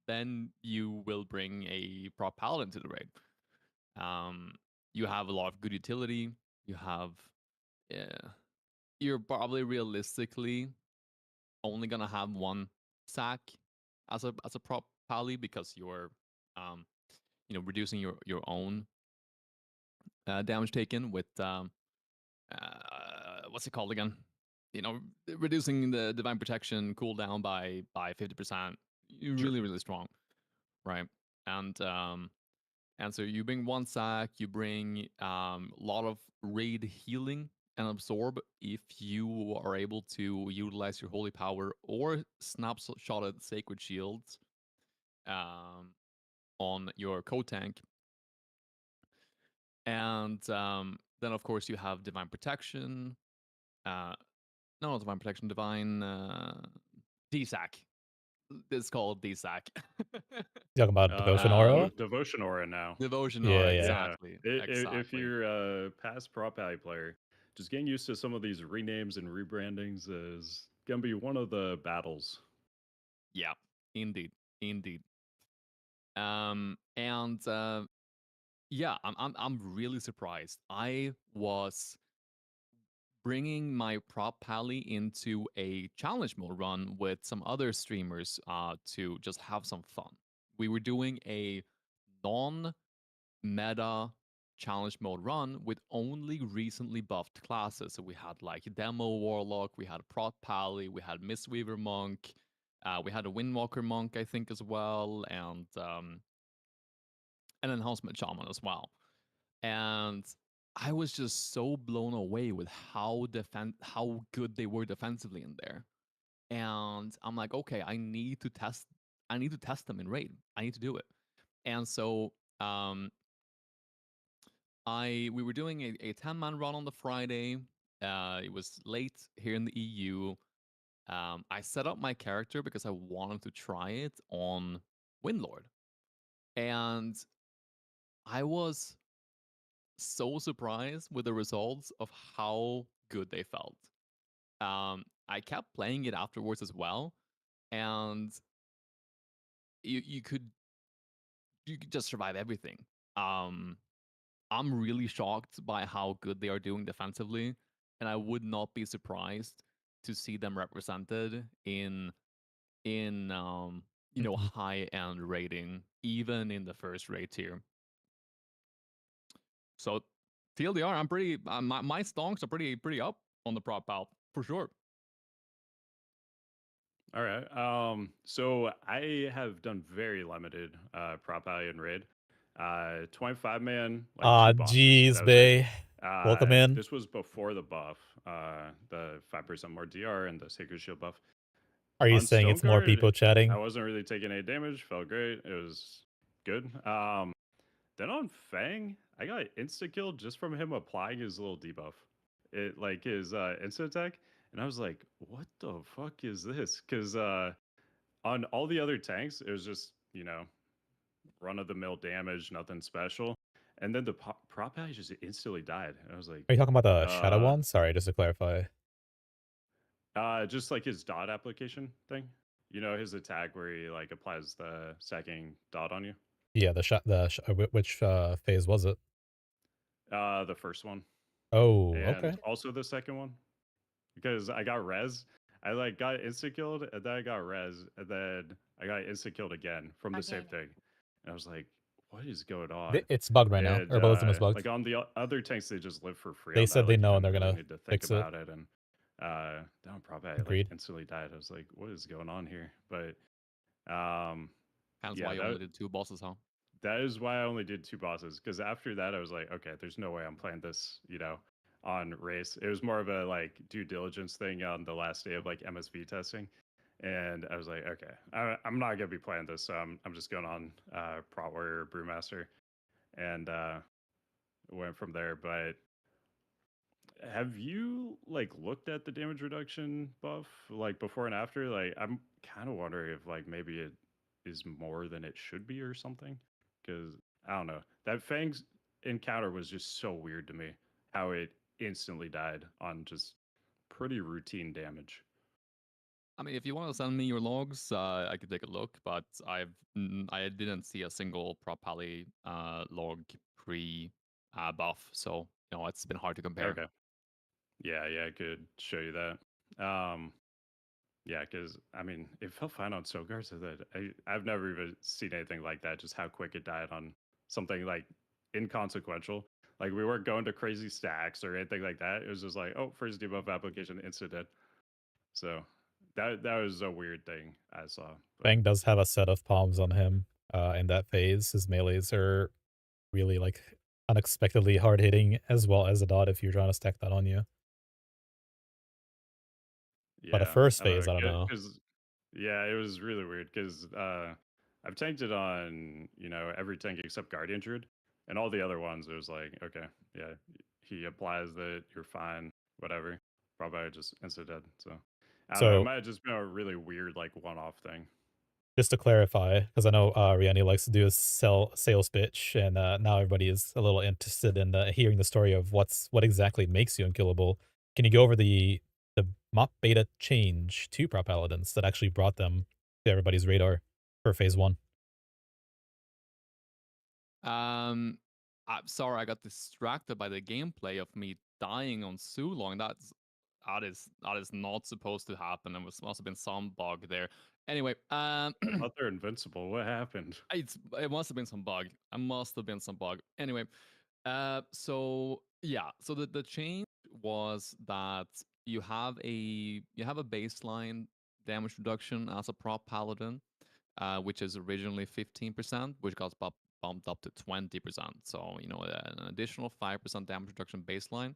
Then you will bring a prop paladin to the raid. You have a lot of good utility. You have, yeah, you're probably realistically only gonna have one sack as a prop pally because you're, um, reducing your own damage taken with what's it called again? Reducing the divine protection cooldown by 50%. You're Sure. really strong, right? And so you bring one sack, you bring a lot of raid healing and absorb if you are able to utilize your holy power or snapshotted sacred shields on your co-tank. And then of course you have divine protection. No, not divine protection, divine DSAC. It's called DSAC. You talking about devotion aura? Devotion Aura now. Devotion aura, Yeah, yeah. Yeah. exactly. If Exactly. you're a past Prop Alley player, just getting used to some of these renames and rebrandings is going to be one of the battles. Yeah, indeed. Indeed. And yeah, I'm really surprised. I was bringing my prop pally into a challenge mode run with some other streamers to just have some fun. We were doing a non meta challenge mode run with only recently buffed classes. So we had like Demo Warlock, we had Prot Pally, we had Mistweaver Monk, we had a Windwalker Monk, I think, as well, and an Enhancement Shaman as well. And I was just so blown away with how good they were defensively in there. And I'm like, okay, I need to test them in raid. I need to do it. And so we were doing a 10-man run on the Friday. It was late here in the EU. I set up my character because I wanted to try it on Windlord. And I was so surprised with the results of how good they felt. I kept playing it afterwards as well, and you could just survive everything. Um, I'm really shocked by how good they are doing defensively, and I would not be surprised to see them represented in Mhm. high end rating, even in the first rate tier. So TLDR, I'm pretty. My stonks are pretty up on the prop pal for sure. All right. So I have done very limited prop value and raid. 25 man, like Ah, 2 bosses. jeez, That was it. Bay. Welcome in. This was before the buff, the 5% more DR and the Sacred Shield buff. Are you On saying it's more Stoneguard, people I chatting? wasn't really taking any damage. Felt great. It was good. Then on Fang, I got insta killed just from him applying his little debuff. It like his instant attack, and I was like, "What the fuck is this?" Because on all the other tanks, it was just run of the mill damage, nothing special. And then the prop guy just instantly died. And I was like, Are you talking about the shadow uh, one? Sorry, just to clarify. just like his dot application thing. You know, his attack where he like applies the stacking dot on you. Yeah, which phase was it? The first one, Oh, and okay. also the second one, because I got res. I like got insta killed, and then I got res, and then I got insta killed again from the same thing. And I was like, what is going on? It's bugged right now, And or both of them is bugged. like on the other tanks, they just live for free They on that. said they Like you know and didn't they're really gonna need to think fix it. about it. And down probably I like Agreed. instantly died. I was like, what is going on here? But Hence yeah, why you only did 2 bosses, huh? that is why I only did 2 bosses. Because after that, I was like, okay, there's no way I'm playing this. On race. It was more of a like due diligence thing on the last day of like MSV testing. And I was like, okay, I'm not gonna be playing this, so I'm just going on Prot Warrior Brewmaster, and went from there. But have you like looked at the damage reduction buff like before and after? Like I'm kind of wondering if like maybe it is more than it should be or something. Because I don't know. That Fang's encounter was just so weird to me. How it instantly died on just pretty routine damage. I mean, if you want to send me your logs, I could take a look. But I didn't see a single prop pally log pre buff, so it's been hard to compare. Okay. Yeah, I could show you that. Yeah, because I mean, it felt fine on Sogard, so that I've never even seen anything like that. Just how quick it died on something like inconsequential. Like we weren't going to crazy stacks or anything like that. It was just like, oh, first debuff application, instant dead. So that was a weird thing I saw. But Fang does have a set of palms on him in that phase. His melees are really like unexpectedly hard hitting, as well as a dot if you're trying to stack that on you. But a yeah, first phase, I don't know. because yeah, it was really weird because I've tanked it on every tank except Guardian Druid, and all the other ones it was like okay, yeah, he applies that, you're fine, whatever. Probably just instant dead. So I don't know. It So might have just been a really weird like one-off thing. just to clarify, because I know Rihanna likes to do a sales pitch, and now everybody is a little interested in hearing the story of what exactly makes you unkillable. Can you go over the MoP beta change to Prop Paladins that actually brought them to everybody's radar for phase one? I'm sorry, I got distracted by the gameplay of me dying on Sulong. That is not supposed to happen. There must have been some bug there. Anyway, I thought they're invincible. What happened? it must have been some bug. It must have been some bug. Anyway, so yeah, so the change was that you have a baseline damage reduction as a prop paladin, which is originally 15%, which got bumped up to 20%. So an additional 5% damage reduction baseline,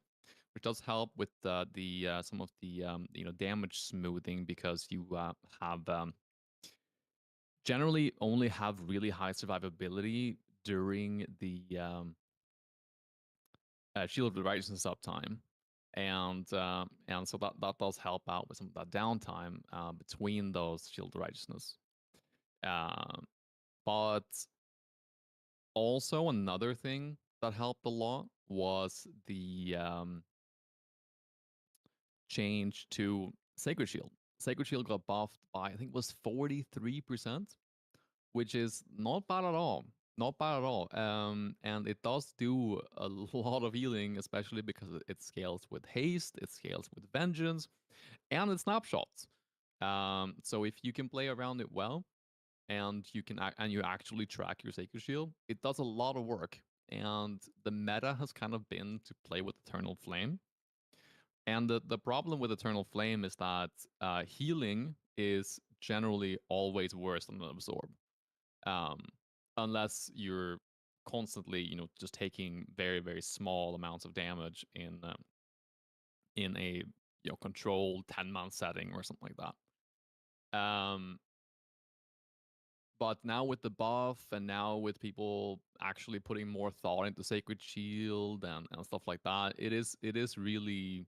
which does help with the some of the damage smoothing because you have generally only have really high survivability during the Shield of the Righteousness uptime. And so that does help out with some of that downtime between those Shield of Righteousness. But also another thing that helped a lot was the change to Sacred Shield. Sacred Shield got buffed by I think it was 43%, which is not bad at all. Not bad at all. And it does do a lot of healing, especially because it scales with haste, it scales with vengeance, and it snapshots. So if you can play around it well, and you actually track your Sacred Shield, it does a lot of work and the meta has kind of been to play with Eternal Flame. And the problem with Eternal Flame is that healing is generally always worse than an Absorb, um, unless you're constantly, just taking very very small amounts of damage in a controlled 10-man setting or something like that. But now with the buff, and now with people actually putting more thought into Sacred Shield and stuff like that, it is really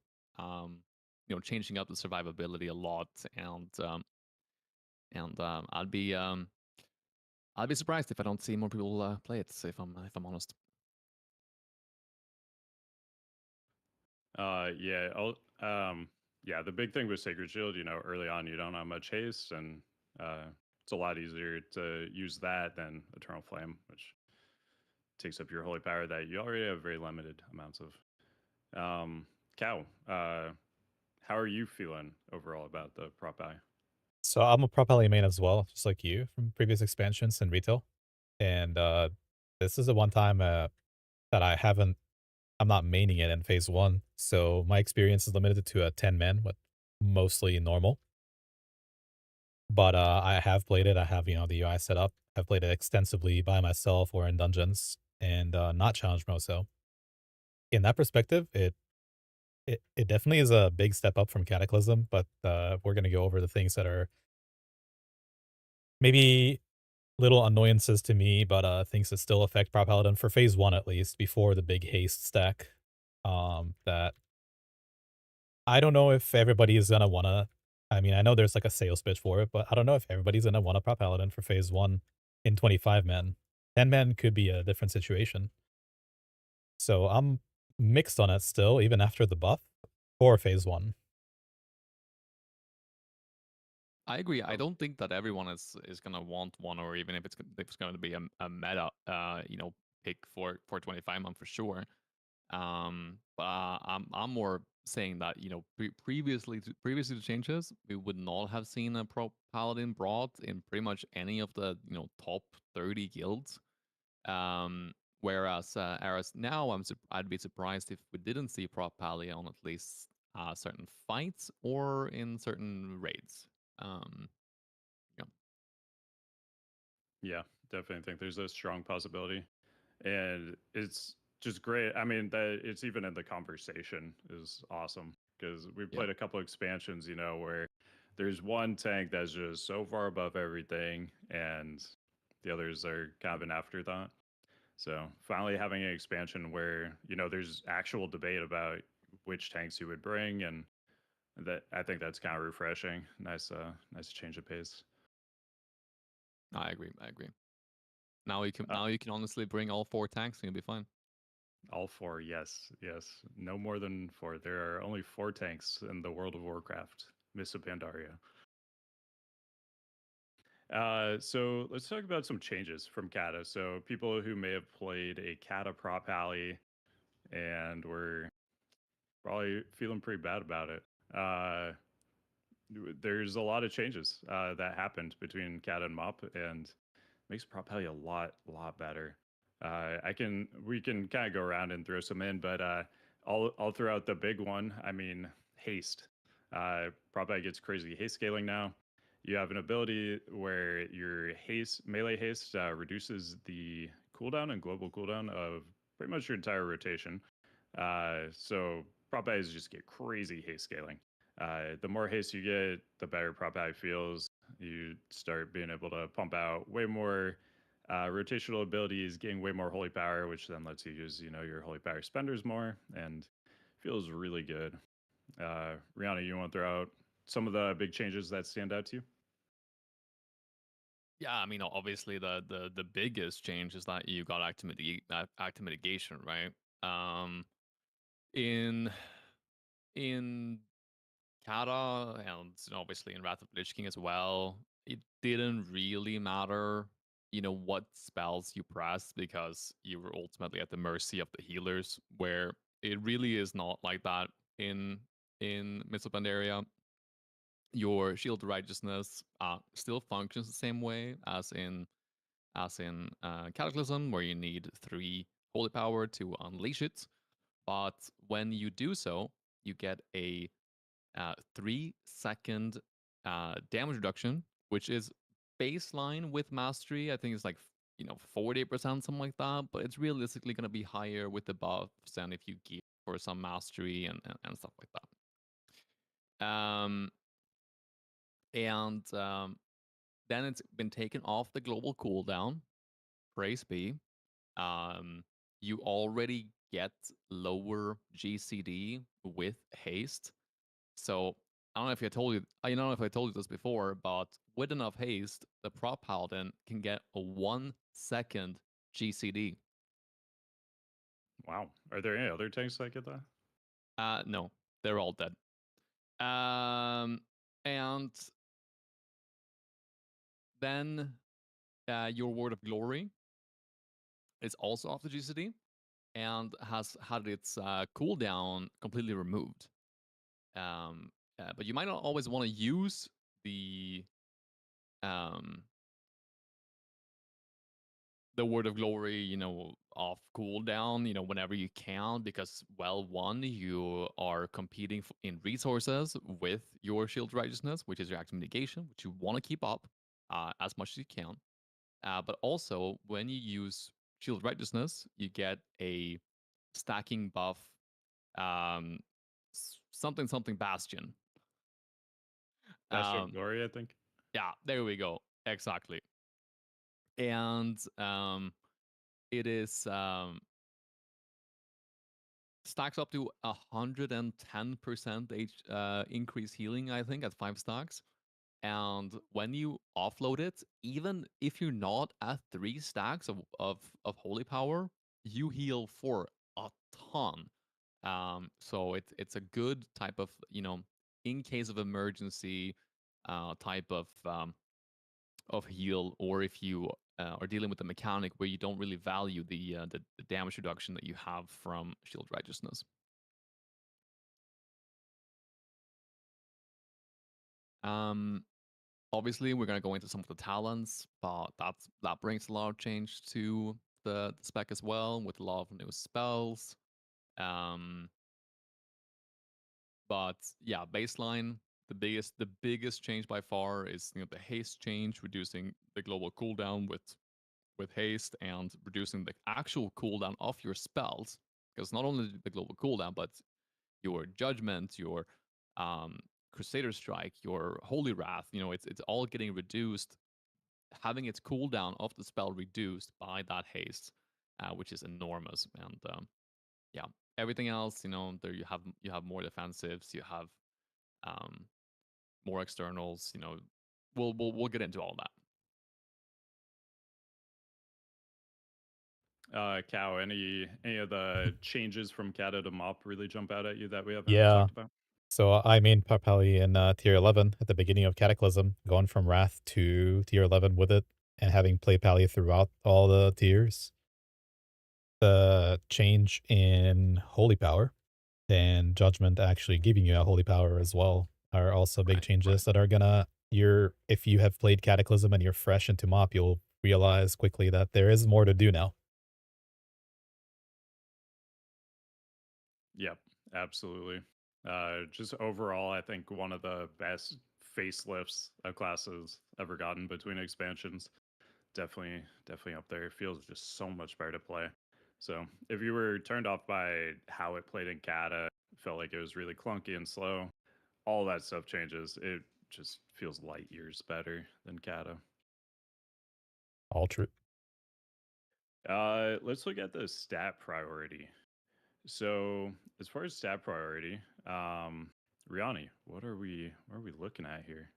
changing up the survivability a lot. And I'd be surprised if I don't see more people play it. If I'm honest. Yeah, yeah. The big thing with Sacred Shield, early on you don't have much haste, and it's a lot easier to use that than Eternal Flame, which takes up your holy power that you already have very limited amounts of. Cow, how are you feeling overall about the prop eye? So I'm a Prop Alley main as well, just like you from previous expansions and retail. And this is the one time that I'm not maining it in phase one. So my experience is limited to a 10 men with mostly normal. But I have played it. I have, the UI set up. I've played it extensively by myself or in dungeons and not challenge mode. So in that perspective, it definitely is a big step up from Cataclysm, but we're gonna go over the things that are maybe little annoyances to me, but things that still affect Prop Paladin for phase one at least, before the big haste stack. That I don't know if everybody is gonna wanna. I mean, I know there's like a sales pitch for it, but I don't know if everybody's gonna want a Prop Paladin for phase one in 25 men. 10 men could be a different situation. So I'm mixed on it still, even after the buff for phase one. I agree. I Oh, don't think that everyone is gonna want one, or even if it's going to be a meta, pick for 25-man for sure. But I'm more saying that previously to changes, we would not have seen a pro paladin brought in pretty much any of the top 30 guilds. Whereas now I'd be surprised if we didn't see prop pally on at least certain fights or in certain raids. Um, yeah. yeah, definitely think there's a strong possibility, and it's just great. I mean, that it's even in the conversation is awesome because we've Yeah. played a couple expansions, where there's one tank that's just so far above everything, and the others are kind of an afterthought. So finally having an expansion where there's actual debate about which tanks you would bring, and that I think that's kind of refreshing. Nice change of pace. I agree. I agree. Now you can Uh, now you can honestly bring all 4 tanks and you'll be fine. all four, yes, yes. No more than four. There are only four tanks in the World of Warcraft. Miss of Pandaria. So let's talk about some changes from Kata. So people who may have played a Kata prop alley and were probably feeling pretty bad about it. There's a lot of changes that happened between Kata and MoP, and makes prop alley a lot better. We can kind of go around and throw some in, but I'll throw out the big one. I mean, haste. Prop alley gets crazy haste scaling now. You have an ability where your haste melee haste reduces the cooldown and global cooldown of pretty much your entire rotation. So prop allies just get crazy haste scaling. The more haste you get, the better prop ally feels. You start being able to pump out way more rotational abilities, getting way more holy power, which then lets you use your holy power spenders more, and feels really good. Rihanna, you want to throw out some of the big changes that stand out to you? Yeah, I mean, obviously the biggest change is that you got active mitigation, right? Um, in in Kata and obviously in Wrath of the Lich King as well, it didn't really matter, what spells you pressed because you were ultimately at the mercy of the healers. Where it really is not like that in Mists of Pandaria. Your Shield of Righteousness still functions the same way as in Cataclysm, where you need 3 holy power to unleash it. But when you do so, you get a 3-second damage reduction, which is baseline with mastery. I think it's like 40%, something like that. But it's realistically going to be higher with the buffs and if you gear for some mastery and stuff like that. And then it's been taken off the global cooldown. Praise be. You already get lower GCD with haste. So I don't know if I told you. I don't know if I told you this before, but with enough haste, the Prot Paladin can get a 1-second GCD. Wow. Are there any other tanks that get that? No, they're all dead. And then your Word of Glory is also off the GCD and has had its cooldown completely removed. But you might not always want to use um, the Word of Glory, off cooldown, whenever you can, because, well, one, you are competing in resources with your Shield Righteousness, which is your active mitigation, which you want to keep up as much as you can. But also, when you use Shield Righteousness, you get a stacking buff, um, something Bastion. Bastion of Glory, I think. Yeah, there we go. Exactly. And it is stacks up to 110% increase healing, I think, at 5 stacks. And when you offload it, even if you're not at 3 stacks of holy power, you heal for a ton. So it's a good type of, in case of emergency type of heal, or if you are dealing with a mechanic where you don't really value the damage reduction that you have from Shield Righteousness. Obviously, we're gonna go into some of the talents, but that brings a lot of change to the spec as well, with a lot of new spells. But yeah, baseline, the biggest change by far is the haste change, reducing the global cooldown with haste and reducing the actual cooldown of your spells. Because not only the global cooldown, but your judgment, your Crusader Strike, your Holy Wrath, it's all getting reduced, having its cooldown of the spell reduced by that haste, which is enormous. And yeah, everything else, there you have more defensives, you have more externals. We'll get into all that. Cow, any of the changes from Kata to MoP really jump out at you that we haven't Yeah. talked about? So I main Parpali in tier 11 at the beginning of Cataclysm, going from Wrath to tier 11 with it, and having played Pally throughout all the tiers. The change in Holy Power and Judgment actually giving you a Holy Power as well are also big changes that are gonna, if you have played Cataclysm and you're fresh into MoP, you'll realize quickly that there is more to do now. Yep, absolutely. Just overall, I think one of the best facelifts a class has ever gotten between expansions. Definitely up there. It feels just so much better to play. So if you were turned off by how it played in Kata, felt like it was really clunky and slow, all that stuff changes. It just feels light years better than Kata. All true. Let's look at the stat priority. So as far as stat priority, Riani, what are we looking at here?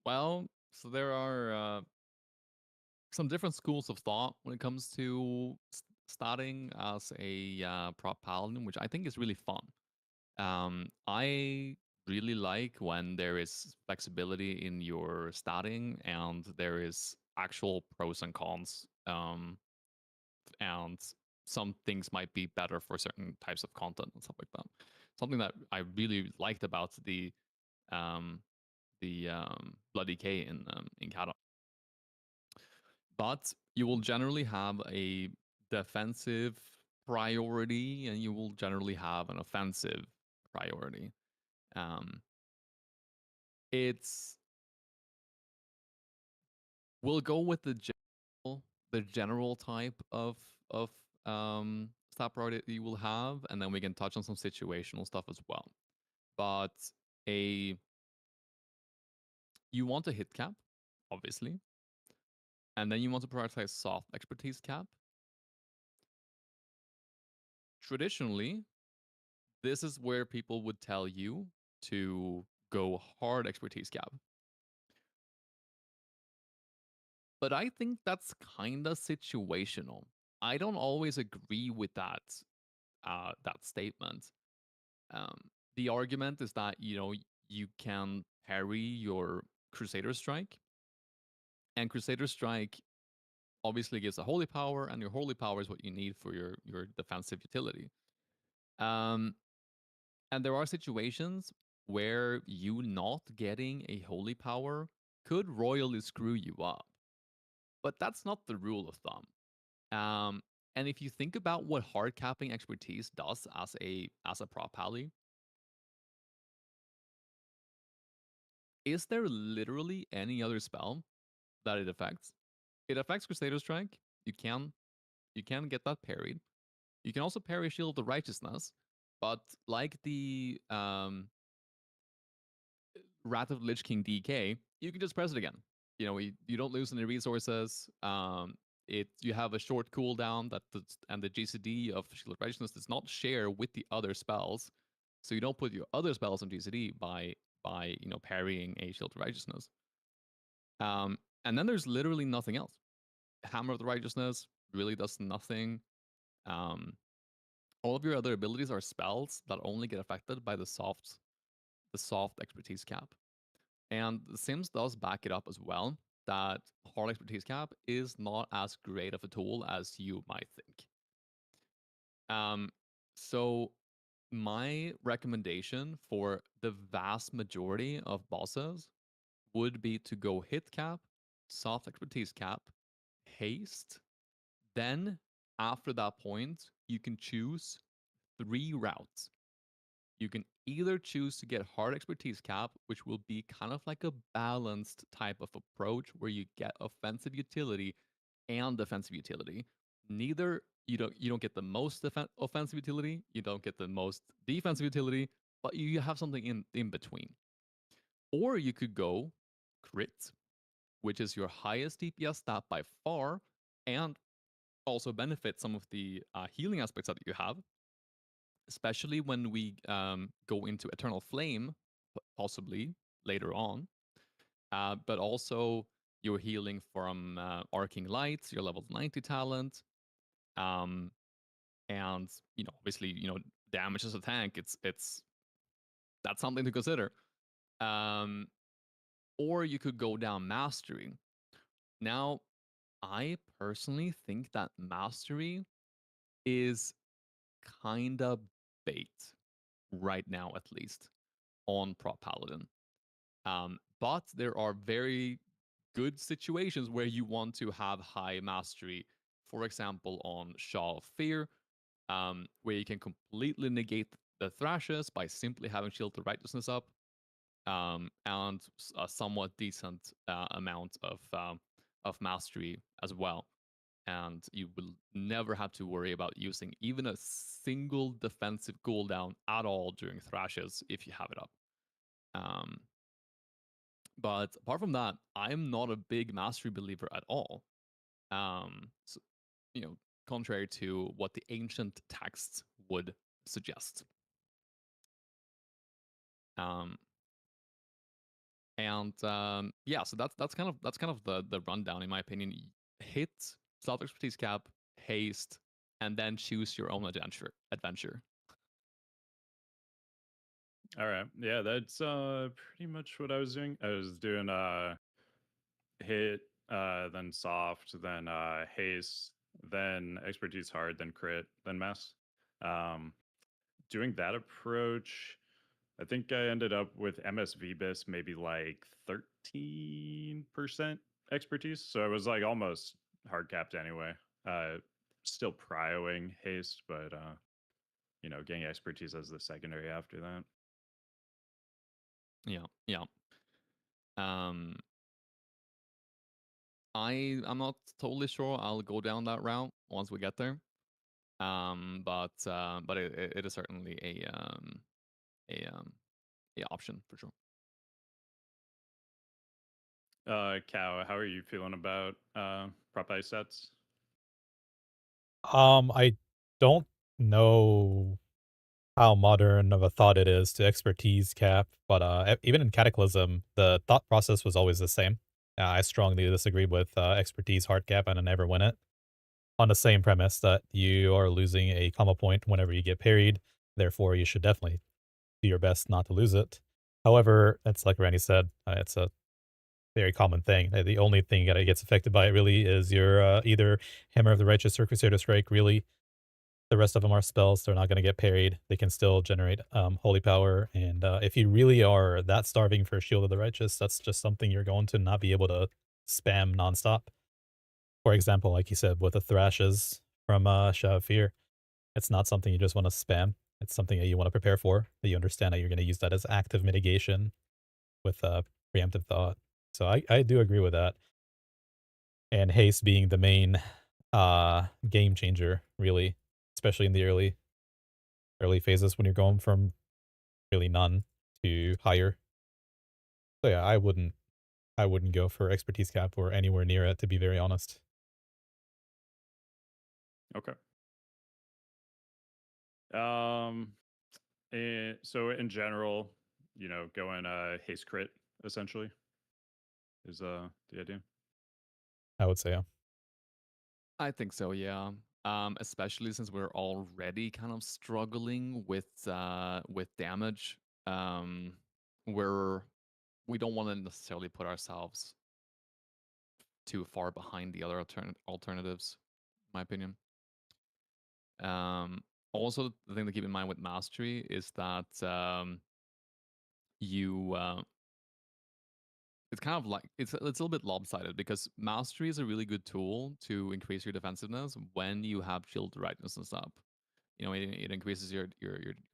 Well, so there are some different schools of thought when it comes to starting as a Prot Paladin, which I think is really fun. I really like when there is flexibility in your starting and there is actual pros and cons. And some things might be better for certain types of content and stuff like that. Something that I really liked about um, the Bloody K in Kata. But you will generally have a defensive priority, and you will generally have an offensive priority. It's we'll go with the general type of stat priority that you will have, and then we can touch on some situational stuff as well. But you want a hit cap, obviously, and then you want to prioritize soft expertise cap. Traditionally, this is where people would tell you to go hard expertise cap. But I think that's kind of situational. I don't always agree with that statement. The argument is that you can parry your Crusader Strike, and Crusader Strike obviously gives a holy power, and your holy power is what you need for your defensive utility. And there are situations where you not getting a holy power could royally screw you up, but that's not the rule of thumb. And if you think about what hard capping expertise does as a prop pally, is there literally any other spell that it affects? It affects Crusader Strike. You can get that parried. You can also parry Shield of the Righteousness, but like the Wrath of the Lich King DK, you can just press it again. You don't lose any resources. You have a short cooldown and the GCD of Shield of Righteousness does not share with the other spells, so you don't put your other spells on GCD by parrying a Shield of Righteousness. And then there's literally nothing else. Hammer of the Righteousness really does nothing. All of your other abilities are spells that only get affected by the soft expertise cap. And the Sims does back it up as well, that hard expertise cap is not as great of a tool as you might think. So my recommendation for the vast majority of bosses would be to go hit cap, soft expertise cap, haste. Then after that point, you can choose 3 routes. You can either choose to get hard expertise cap, which will be kind of like a balanced type of approach where you get offensive utility and defensive utility. You don't get the most offensive utility, you don't get the most defensive utility, but you have something in between. Or you could go crit, which is your highest DPS stat by far, and also benefit some of the healing aspects that you have, especially when we go into Eternal Flame, possibly later on. But also you're healing from Arcing Lights, your level 90 talent, and obviously damage as a tank. That's something to consider. Or you could go down Mastery. Now, I personally think that Mastery is kind of bait right now, at least on Prot Paladin. But there are very good situations where you want to have high mastery. For example, on Shaw of Fear, where you can completely negate the thrashes by simply having Shield of Righteousness up, and a somewhat decent amount of mastery as well. And you will never have to worry about using even a single defensive cooldown at all during thrashes if you have it up. But apart from that, I'm not a big mastery believer at all. So, contrary to what the ancient texts would suggest. So that's kind of the rundown in my opinion. Hit self expertise cap, haste, and then choose your own adventure. All right. Yeah, that's pretty much what I was doing. I was doing hit, then soft, then haste, then expertise hard, then crit, then mass. Doing that approach, I think I ended up with MSV BIS maybe like 13% expertise. So I was like almost hard capped anyway. still prioing haste, but getting expertise as the secondary after that. Yeah, yeah. Um, I'm not totally sure I'll go down that route once we get there. But it is certainly a option for sure. Cow, how are you feeling about prop ice sets? I don't know how modern of a thought it is to expertise cap, but even in Cataclysm, the thought process was always the same. I strongly disagree with expertise hard cap and I never win it on the same premise that you are losing a combo point whenever you get parried. Therefore, you should definitely do your best not to lose it. However, it's like Randy said, it's a very common thing. The only thing that gets affected by it really is your either Hammer of the Righteous or Crusader Strike. Really, the rest of them are spells. They're not going to get parried. They can still generate holy power. And if you really are that starving for Shield of the Righteous, that's just something you're going to not be able to spam nonstop. For example, like you said, with the Thrashes from Shadow of Fear, it's not something you just want to spam. It's something that you want to prepare for, that you understand that you're going to use that as active mitigation with preemptive thought. So I do agree with that. And haste being the main game changer, really, especially in the early phases when you're going from really none to higher. So yeah, I wouldn't go for expertise cap or anywhere near it, to be very honest. Okay. And so in general, going haste crit essentially is the idea. I would say, yeah. I think so, yeah. Especially since we're already kind of struggling with damage. We're we don't want to necessarily put ourselves too far behind the other alternatives, in my opinion. Also, the thing to keep in mind with mastery is that you it's kind of like it's a little bit lopsided because mastery is a really good tool to increase your defensiveness when you have shield rightness up. It increases your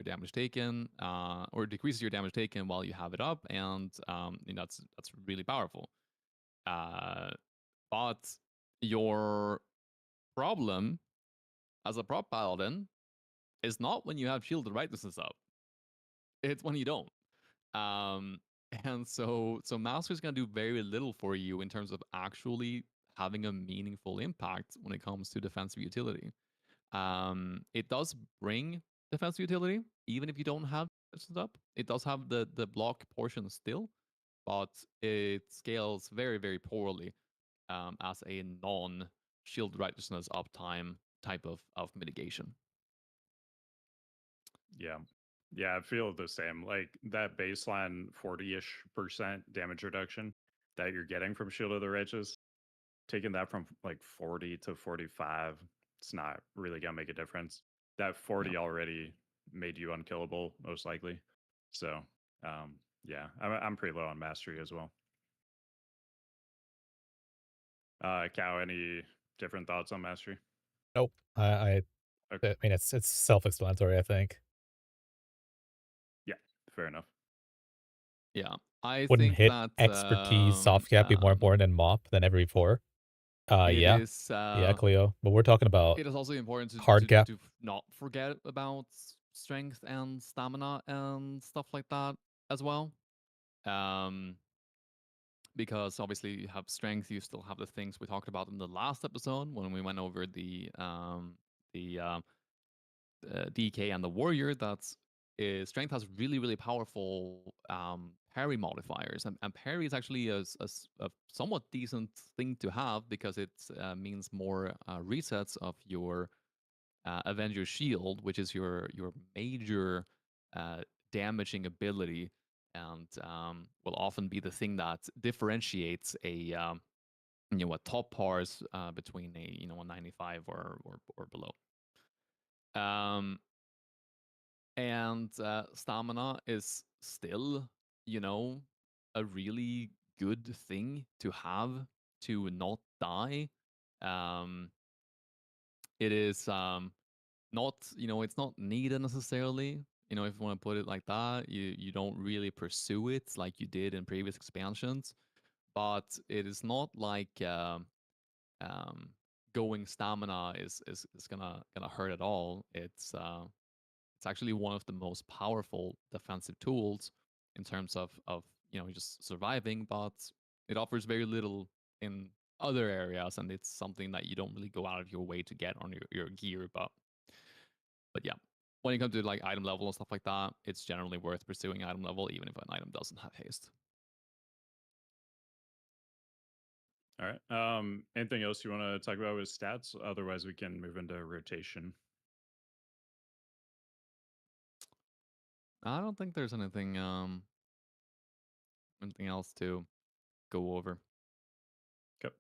damage taken, or decreases your damage taken while you have it up, and that's really powerful. Uh, but your problem as a prop paladin is not when you have shielded righteousness up. It's when you don't. Um, and so mastery is going to do very little for you in terms of actually having a meaningful impact when it comes to defensive utility. It does bring defensive utility, even if you don't have this up. It does have the block portion still, but it scales very, very poorly as a non shield righteousness uptime type of mitigation. Yeah. Yeah, I feel the same. Like that baseline 40-ish% damage reduction that you're getting from Shield of the Righteous, taking that from like 40 to 45, it's not really gonna make a difference. That Yeah. 40 already made you unkillable, most likely. So, yeah, I'm pretty low on mastery as well. Cow, any different thoughts on mastery? Nope. I Okay. I mean, it's self-explanatory, I think. Yeah, fair enough. Yeah. I Wouldn't think hit that expertise soft cap be more important than MoP than ever before? it Yeah. is Yeah, Cleo. But we're talking about it is also important hard cap. to not forget about strength and stamina and stuff like that as well. Um, because obviously you have strength, you still have the things we talked about in the last episode when we went over the DK and the warrior. That's strength has really really powerful parry modifiers, and parry is actually a somewhat decent thing to have because it means more resets of your Avenger Shield, which is your major damaging ability, and will often be the thing that differentiates a top pars between a 95 or below. Um, and stamina is still a really good thing to have to not die. Um, it is not, it's not needed necessarily. If you want to put it like that, you don't really pursue it like you did in previous expansions, but it is not like um, going stamina is gonna hurt at all. It's actually one of the most powerful defensive tools in terms of just surviving, but it offers very little in other areas, and it's something that you don't really go out of your way to get on your gear. But yeah, when it comes to like item level and stuff like that, it's generally worth pursuing item level, even if an item doesn't have haste. All right. Anything else you want to talk about with stats? Otherwise, we can move into rotation. I don't think there's anything else to go over. Okay.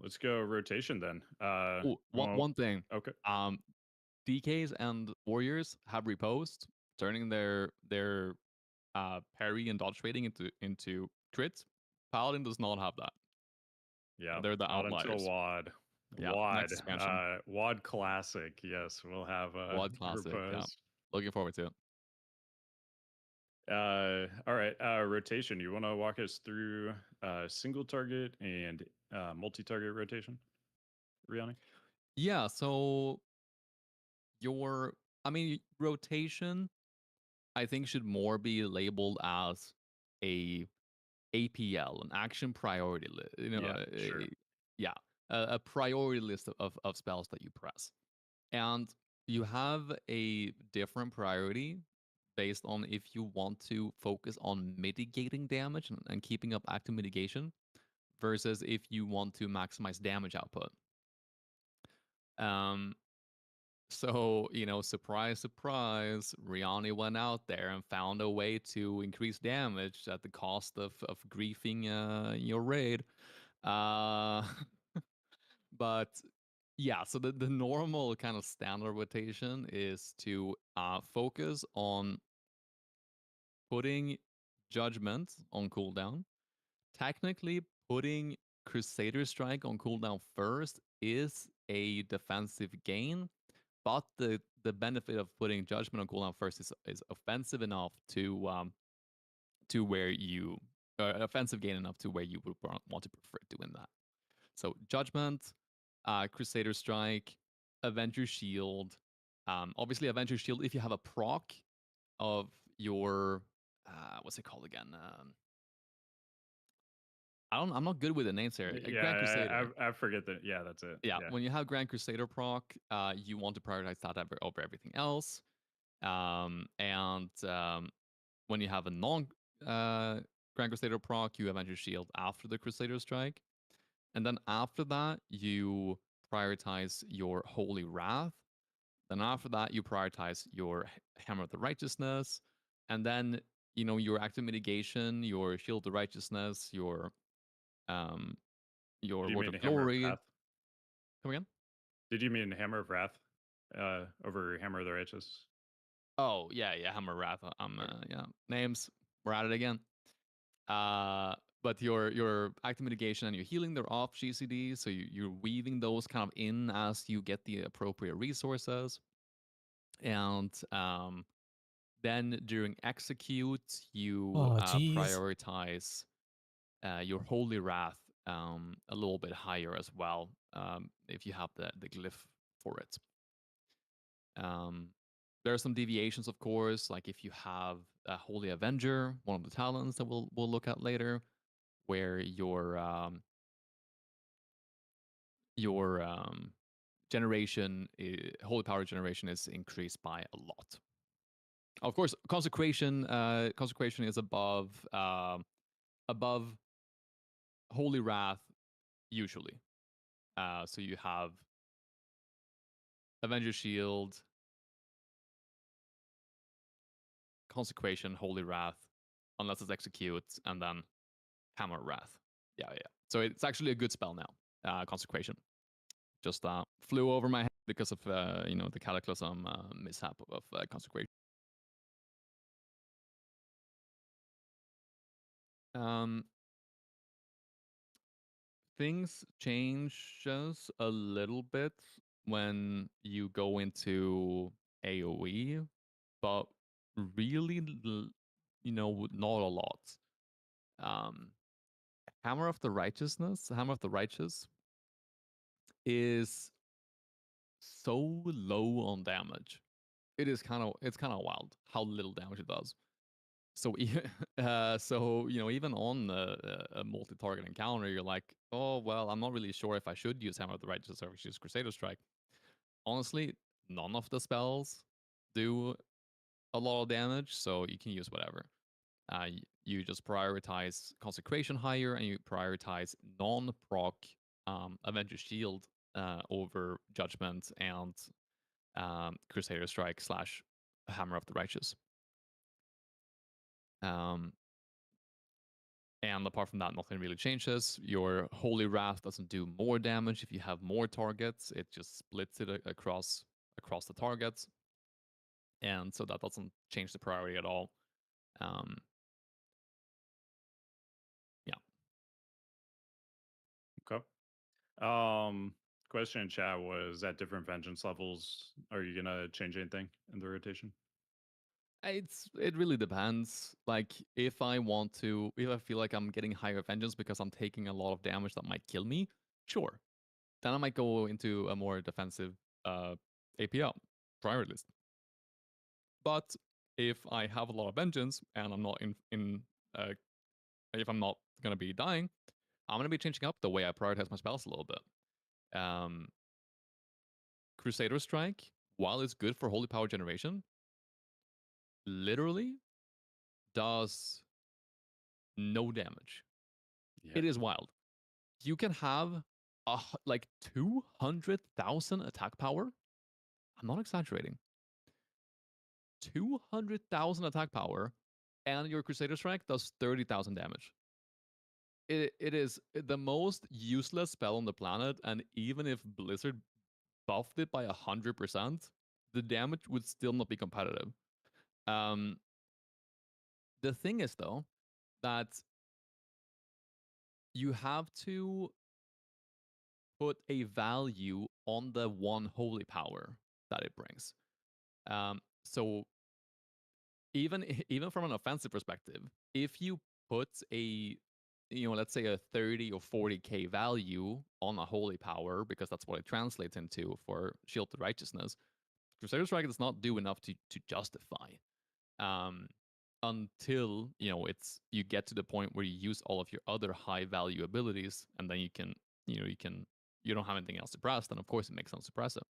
Let's go rotation then. Oh, one thing. Okay. DKs and warriors have reposed, turning their parry and dodge rating into crits. Paladin does not have that. Yeah, They're the not until outliers. WAD. Yeah, next expansion. WAD Classic. Yes, we'll have WAD Classic. Yeah, looking forward to it. All right. Rotation. You want to walk us through single target and multi-target rotation, Riani? Yeah. So rotation, I think, should more be labeled as a APL, an action priority list. Yeah, sure. A priority list of spells that you press. And you have a different priority based on if you want to focus on mitigating damage and keeping up active mitigation versus if you want to maximize damage output. So, surprise, surprise, Riani went out there and found a way to increase damage at the cost of griefing your raid. But yeah, so the normal kind of standard rotation is to focus on putting Judgment on cooldown. Technically, putting Crusader Strike on cooldown first is a defensive gain, but the benefit of putting Judgment on cooldown first is offensive enough to where you offensive gain enough to where you would want to prefer doing that. So Judgment, Crusader Strike, Avenger Shield. Obviously, Avenger Shield, if you have a proc of your what's it called again? I'm not good with the names here. Grand Crusader. I forget that. Yeah, that's it. Yeah, when you have Grand Crusader proc, you want to prioritize that over everything else. And when you have a non Grand Crusader proc, you Avenger Shield after the Crusader Strike. And then after that, you prioritize your Holy Wrath. Then after that, you prioritize your Hammer of the Righteousness. And then, your active mitigation, your Shield of the Righteousness, your Word of Glory. Come again? Did you mean Hammer of Wrath over Hammer of the Righteous? Oh, yeah, Hammer of Wrath. Yeah, names. We're at it again. But your active mitigation and your healing, they're off GCD, so you're weaving those kind of in as you get the appropriate resources. And then during execute, you prioritize your Holy Wrath a little bit higher as well, if you have the glyph for it. There are some deviations, of course, like if you have a Holy Avenger, one of the talents that we'll look at later, where your generation, holy power generation, is increased by a lot. Of course, consecration is above Holy Wrath usually. So you have Avenger Shield, Consecration, Holy Wrath, unless it's Execute, and then Hammer Wrath. Yeah. So it's actually a good spell now, Consecration. Just flew over my head because of the Cataclysm mishap of Consecration. things changes a little bit when you go into AoE, but really, not a lot. Um, Hammer of the Righteous is so low on damage. It's kind of wild how little damage it does. So, even on a multi-target encounter, you're like, oh well, I'm not really sure if I should use Hammer of the Righteous or use Crusader Strike. Honestly, none of the spells do a lot of damage, so you can use whatever. You just prioritize Consecration higher, and you prioritize non-proc Avenger Shield over Judgment and Crusader Strike / Hammer of the Righteous. And apart from that, nothing really changes. Your Holy Wrath doesn't do more damage if you have more targets. It just splits it across the targets, and so that doesn't change the priority at all. Um, yeah. Okay. Question in chat was, at different vengeance levels, are you gonna change anything in the rotation? It really depends. Like if I feel like I'm getting higher vengeance because I'm taking a lot of damage that might kill me, sure. Then I might go into a more defensive APL priority list. But if I have a lot of vengeance and I'm not if I'm not gonna be dying, I'm gonna be changing up the way I prioritize my spells a little bit. Crusader Strike, while it's good for holy power generation, literally does no damage. Yeah. It is wild. You can have like 200,000 attack power. I'm not exaggerating. 200,000 attack power, and your Crusader Strike does 30,000 damage. It is the most useless spell on the planet, and even if Blizzard buffed it by 100%, the damage would still not be competitive. The thing is, though, that you have to put a value on the one holy power that it brings. So even from an offensive perspective, if you put let's say a 30 or 40k value on a holy power, because that's what it translates into for Shield to Righteousness, Crusader Strike does not do enough to justify. Until you get to the point where you use all of your other high value abilities, and then you don't have anything else to press, then of course it makes sense to press it.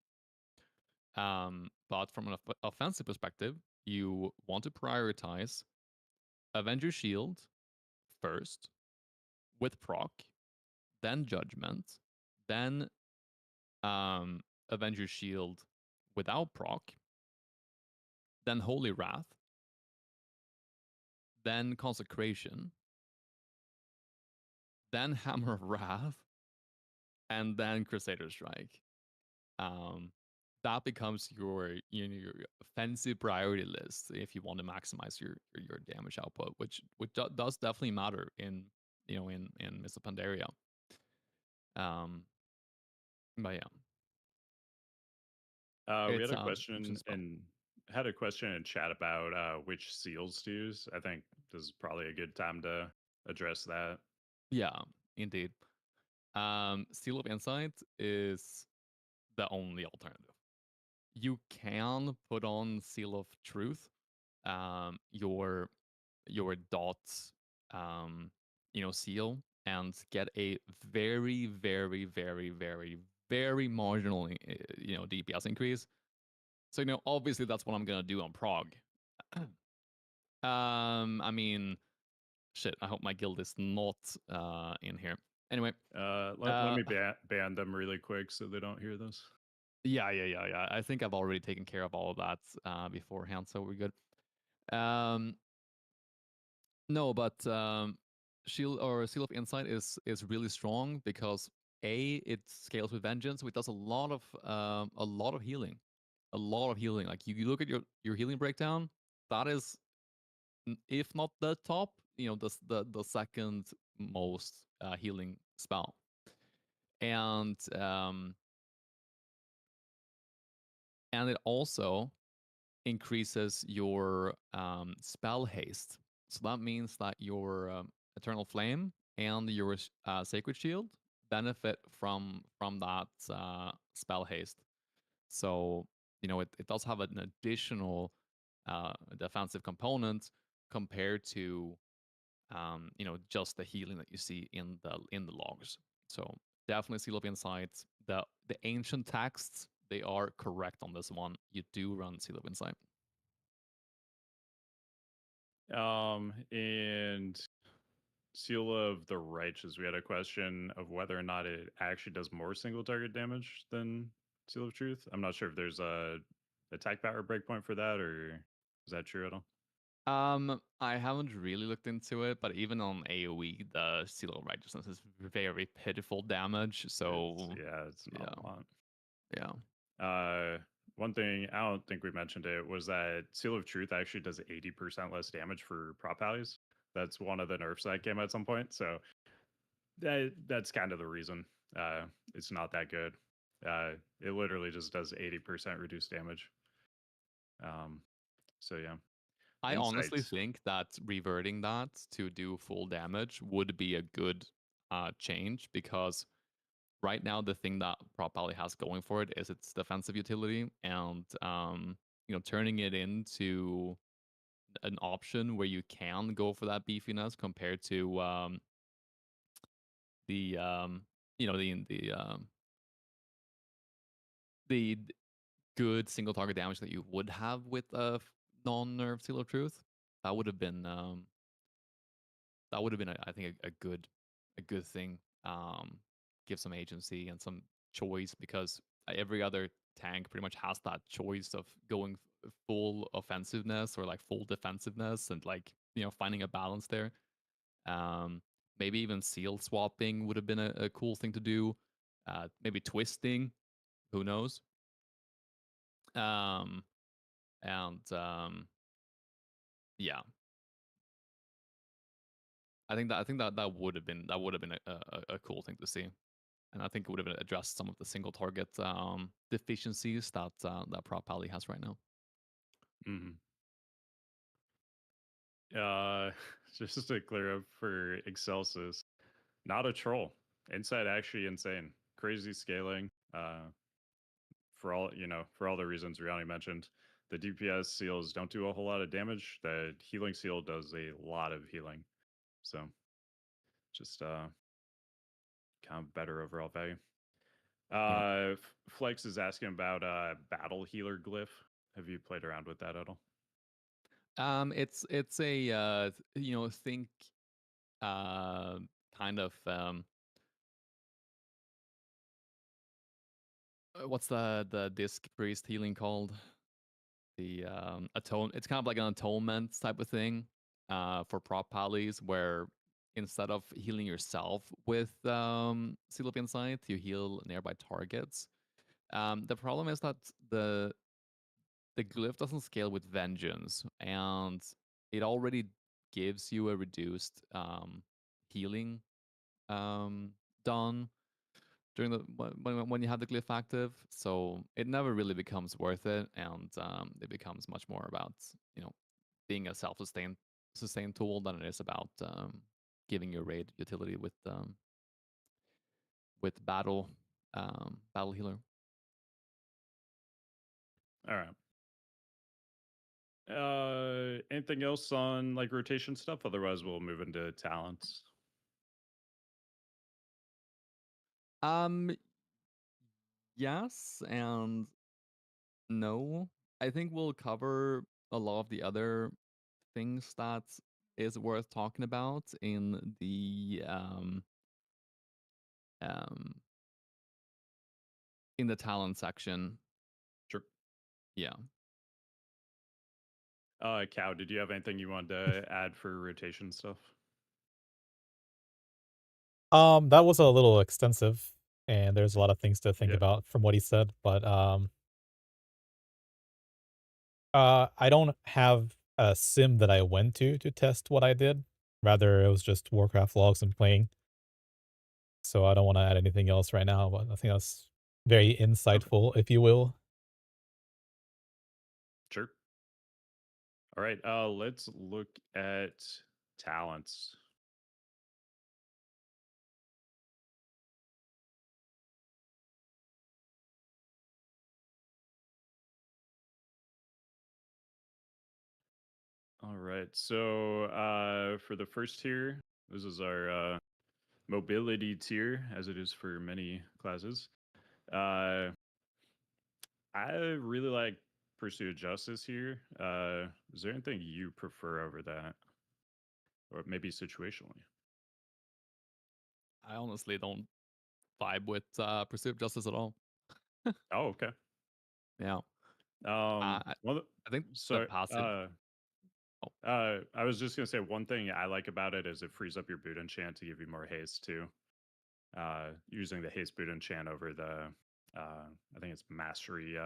But from an offensive perspective, you want to prioritize Avenger Shield first with proc, then Judgment, then Avenger Shield without proc, then Holy Wrath, then Consecration, then Hammer of Wrath, and then Crusader Strike. That becomes your offensive priority list if you want to maximize your damage output, which does definitely matter in Mists of Pandaria. But yeah. We had It's a interesting question spell. in chat about which seals to use. I think this is probably a good time to address that. Yeah, indeed. Seal of Insight is the only alternative. You can put on Seal of Truth, your dots, seal, and get a very, very, very, very, very marginal, DPS increase. So obviously that's what I'm gonna do on Prog. I mean, shit. I hope my guild is not in here. Anyway, let me ban them really quick so they don't hear this. Yeah. I think I've already taken care of all of that beforehand, so we're good. No, but Shield or Seal of Insight is really strong because it scales with Vengeance, which does a lot of healing, Like you look at your healing breakdown, that is, if not the top, the second most healing spell. and it also increases your spell haste. So that means that your Eternal Flame and your Sacred Shield benefit from that spell haste. So it does have an additional defensive component compared to just the healing that you see in the logs. So definitely Seal of Insight. The ancient texts, they are correct on this one. You do run Seal of Insight. And Seal of the Righteous, we had a question of whether or not it actually does more single target damage than Seal of Truth. I'm not sure if there's a attack power breakpoint for that, or is that true at all? I haven't really looked into it, but even on AoE, the Seal of Righteousness is very pitiful damage. So It's not yeah, a lot. yeah. One thing I don't think we mentioned it was that Seal of Truth actually does 80% less damage for prop values. That's one of the nerfs that came at some point. So that's kind of the reason it's not that good. It literally just does 80% reduced damage. So yeah. I honestly Insights. think that reverting that to do full damage would be a good change, because right now the thing that Prot Pally has going for it is its defensive utility, and turning it into an option where you can go for that beefiness compared to the the good single target damage that you would have with a non-nerf Seal of Truth. That would have been I think a good thing. Give some agency and some choice, because every other tank pretty much has that choice of going full offensiveness or like full defensiveness, and like finding a balance there. Um, Maybe even seal swapping would have been a cool thing to do. Maybe twisting, who knows? Um, and Yeah, I think that would have been a cool thing to see, and I think it would have addressed some of the single target deficiencies that Prot Pally has right now. Mm-hmm. Just to clear up for Excelsis, not a troll. Inside actually insane. Crazy scaling. For all the reasons Rihanna mentioned. The DPS seals don't do a whole lot of damage. The healing seal does a lot of healing. So just kind of better overall value. Yeah. Flex is asking about battle healer glyph. Have you played around with that at all? It's a think kind of what's the disc priest healing called? The It's kind of like an atonement type of thing for Prot Pallies, where instead of healing yourself with Seal of Insight, you heal nearby targets. The problem is that the glyph doesn't scale with vengeance, and it already gives you a reduced healing done during the when you have the glyph active. So it never really becomes worth it, and it becomes much more about being a sustained tool than it is about giving your raid utility with battle healer. All right. Anything else on like rotation stuff? Otherwise, we'll move into talents. Um, yes and no. I think we'll cover a lot of the other things that is worth talking about um in the talent section. Sure. Yeah. Cow, did you have anything you wanted to add for rotation stuff? That was a little extensive, and there's a lot of things to think Yeah. about from what he said, but, I don't have a sim that I went to test what I did. Rather, it was just Warcraft logs and playing. so I don't want to add anything else right now. But I think that's very Okay, insightful, if you will. sure. All right, let's look at talents. All right, so for the first tier, this is our mobility tier, as it is for many classes. Uh, I really like Pursuit of Justice here. Is there anything you prefer over that, or maybe situationally? I honestly don't vibe with Pursuit of Justice at all. Oh, okay. Yeah, I Well, I think the sorry. passive. Oh, I was just gonna say one thing I like about it is it frees up your boot enchant to give you more haste too. Using the haste boot enchant over the, I think it's mastery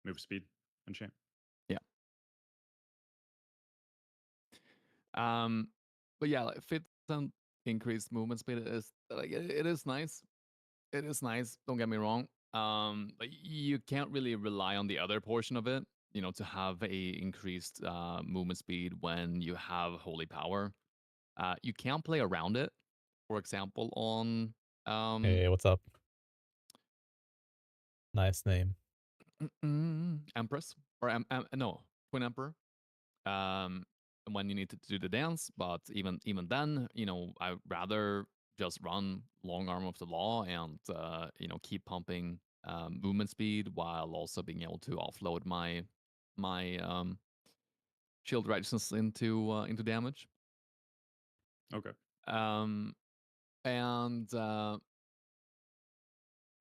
move speed enchant. yeah. Um, but yeah, like 50% increased movement speed is like it is nice. It is nice. Don't get me wrong. But you can't really rely on the other portion of it. You know, to have a increased movement speed when you have holy power. You can play around it. For example, on um, Hey, what's up? Nice name. Empress or no Twin Emperor. um, when you need to do the dance. But even then, you know, I rather just run long arm of the law and you know, keep pumping movement speed while also being able to offload my shield righteousness into damage. Okay. Um, and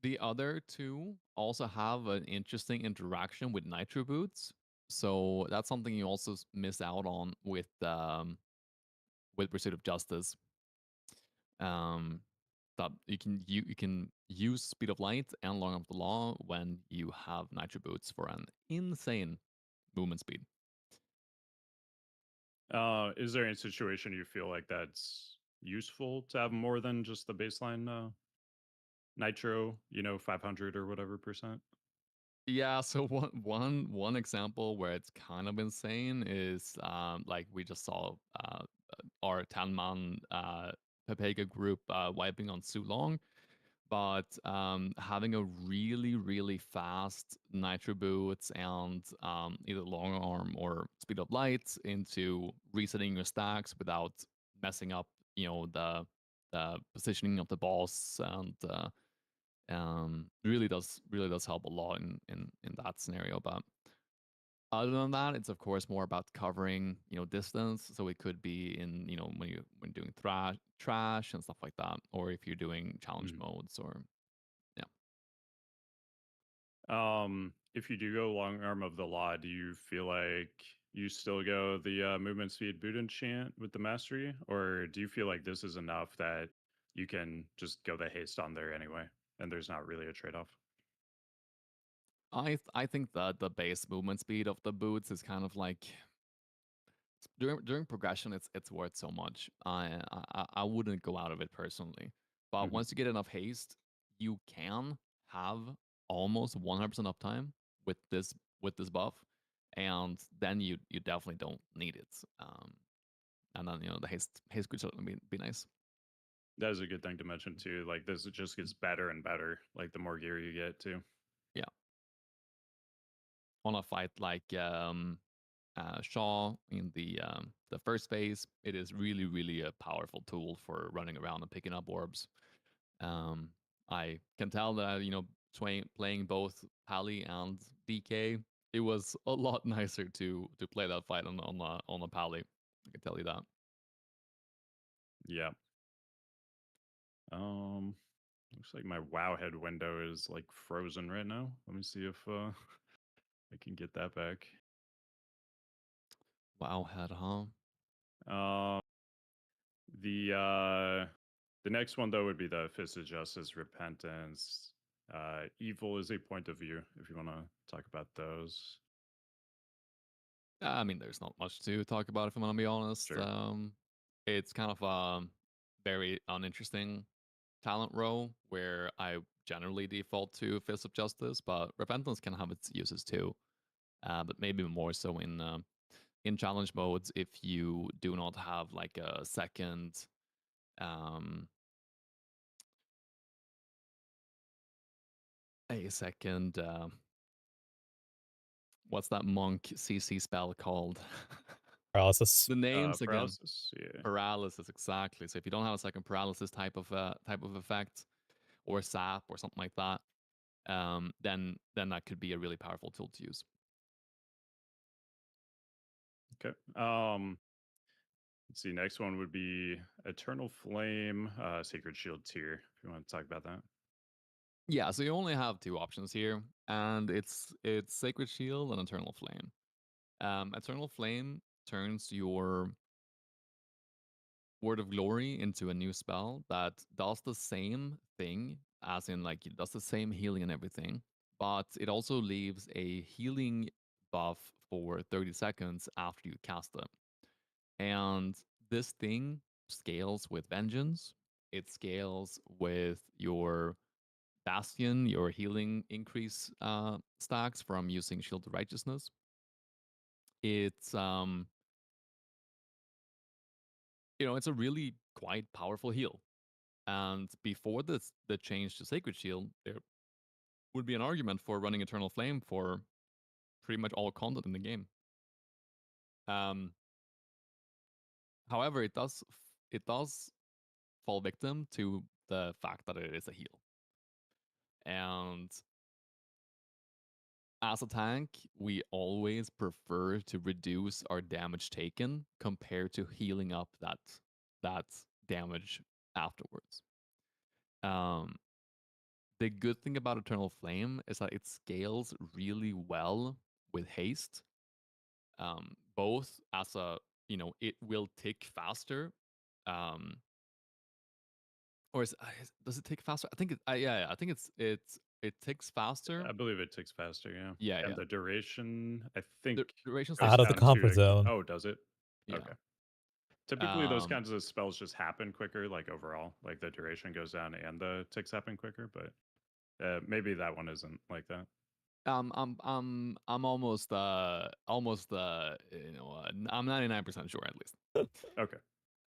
the other two also have an interesting interaction with nitro boots. So that's something you also miss out on with Pursuit of Justice. Um, that you can use Speed of Light and Long of the Law when you have Nitro Boots for an insane movement speed. Is there any situation you feel like that's useful to have more than just the baseline nitro, 500 or whatever percent? Yeah, so one example where it's kind of insane is like we just saw our 10-man Pepega group wiping on Sulong, but having a really fast nitro boots and either long arm or speed of light into resetting your stacks without messing up, you know, the positioning of the boss, and really does help a lot in that scenario. But other than that, it's of course more about covering, you know, distance. So it could be in, you know, when doing trash and stuff like that, or if you're doing challenge modes, or yeah. If you do go long arm of the law, do you feel like you still go the movement speed boot enchant with the mastery, or do you feel like this is enough that you can just go the haste on there anyway, and there's not really a trade off? I think that the base movement speed of the boots is kind of like during progression, it's worth so much. I wouldn't go out of it personally, but Hmm. once you get enough haste, you can have almost 100% uptime with this buff, and then you definitely don't need it. And then, you know, the haste could certainly be nice. That is a good thing to mention too. Like this, it just gets better and better. Like the more gear you get too. Yeah, on a fight like Shaw in the first phase, it is really a powerful tool for running around and picking up orbs. Um, I can tell that, you know, playing both Pally and DK, it was a lot nicer to play that fight on a Pally. I can tell you that. Yeah. Um, Looks like my Wowhead window is like frozen right now. Let me see if I can get that back. Wow, head, huh? Uh, the next one though would be the Fist of Justice, Repentance. Evil is a point of view. If you want to talk about those, I mean, there's not much to talk about if I'm gonna be honest. sure. It's kind of very uninteresting. talent row where I generally default to Fist of Justice, but Repentance can have its uses too. But maybe more so in challenge modes if you do not have like a second um a second what's that monk CC spell called? Paralysis. The names again. Paralysis. Yeah. Paralysis, exactly. So if you don't have a second paralysis type of effect or sap or something like that, then that could be a really powerful tool to use. Okay. Let's see. Next one would be Eternal Flame, Sacred Shield tier. If you want to talk about that. Yeah, so you only have two options here, and it's Sacred Shield and Eternal Flame. Eternal Flame turns your Word of Glory into a new spell that does the same thing, as in like it does the same healing and everything, but it also leaves a healing buff for 30 seconds after you cast it. And this thing scales with Vengeance. It scales with your Bastion, your healing increase stacks from using Shield of Righteousness. It's it's a really quite powerful heal. And before the change to Sacred Shield, there would be an argument for running Eternal Flame for pretty much all content in the game. Um, However, it does fall victim to the fact that it is a heal. And as a tank, we always prefer to reduce our damage taken compared to healing up that damage afterwards. Um, the good thing about Eternal Flame is that it scales really well with haste. Both as a it will tick faster, um, or does it tick faster? I think yeah, I think it ticks faster. I believe it ticks faster. Yeah. Yeah, And yeah. the duration, I think, The duration's the goes Out of the same. down to. comfort zone. Oh, does it? Yeah. Okay. Typically, those kinds of spells just happen quicker, like overall, like the duration goes down and the ticks happen quicker. But maybe that one isn't like that. I'm almost I'm 99% sure at least. Okay.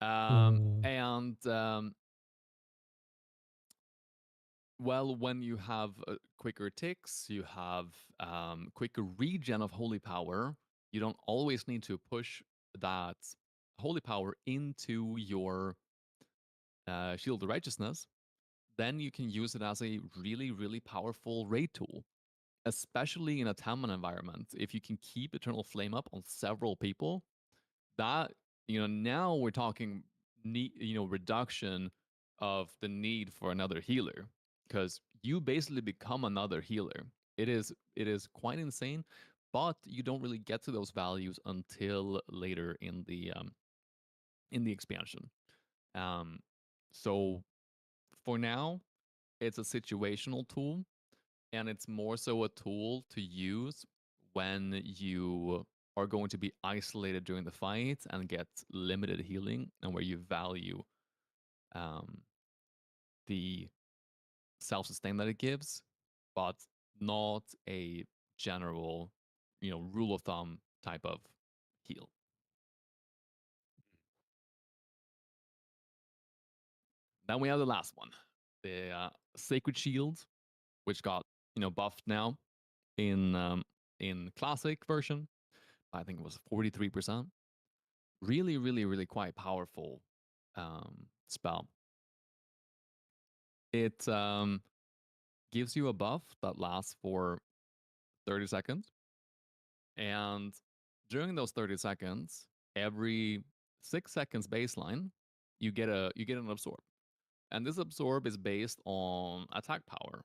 Mm. And well, when you have quicker ticks, you have quicker regen of holy power. You don't always need to push that holy power into your shield of righteousness. Then you can use it as a really, really powerful raid tool, especially in a Tamman environment. If you can keep Eternal Flame up on several people, that now we're talking reduction of the need for another healer, because you basically become another healer. It is quite insane, but you don't really get to those values until later in the expansion. So for now, it's a situational tool, and it's more so a tool to use when you are going to be isolated during the fight and get limited healing, and where you value um, the self-sustain that it gives, but not a general, rule of thumb type of heal. Then we have the last one, the Sacred Shield, which got buffed now in classic version. I think it was 43%. Really, really, really quite powerful spell. It gives you a buff that lasts for 30 seconds. And during those 30 seconds, every 6 seconds baseline, you get an absorb. And this absorb is based on attack power.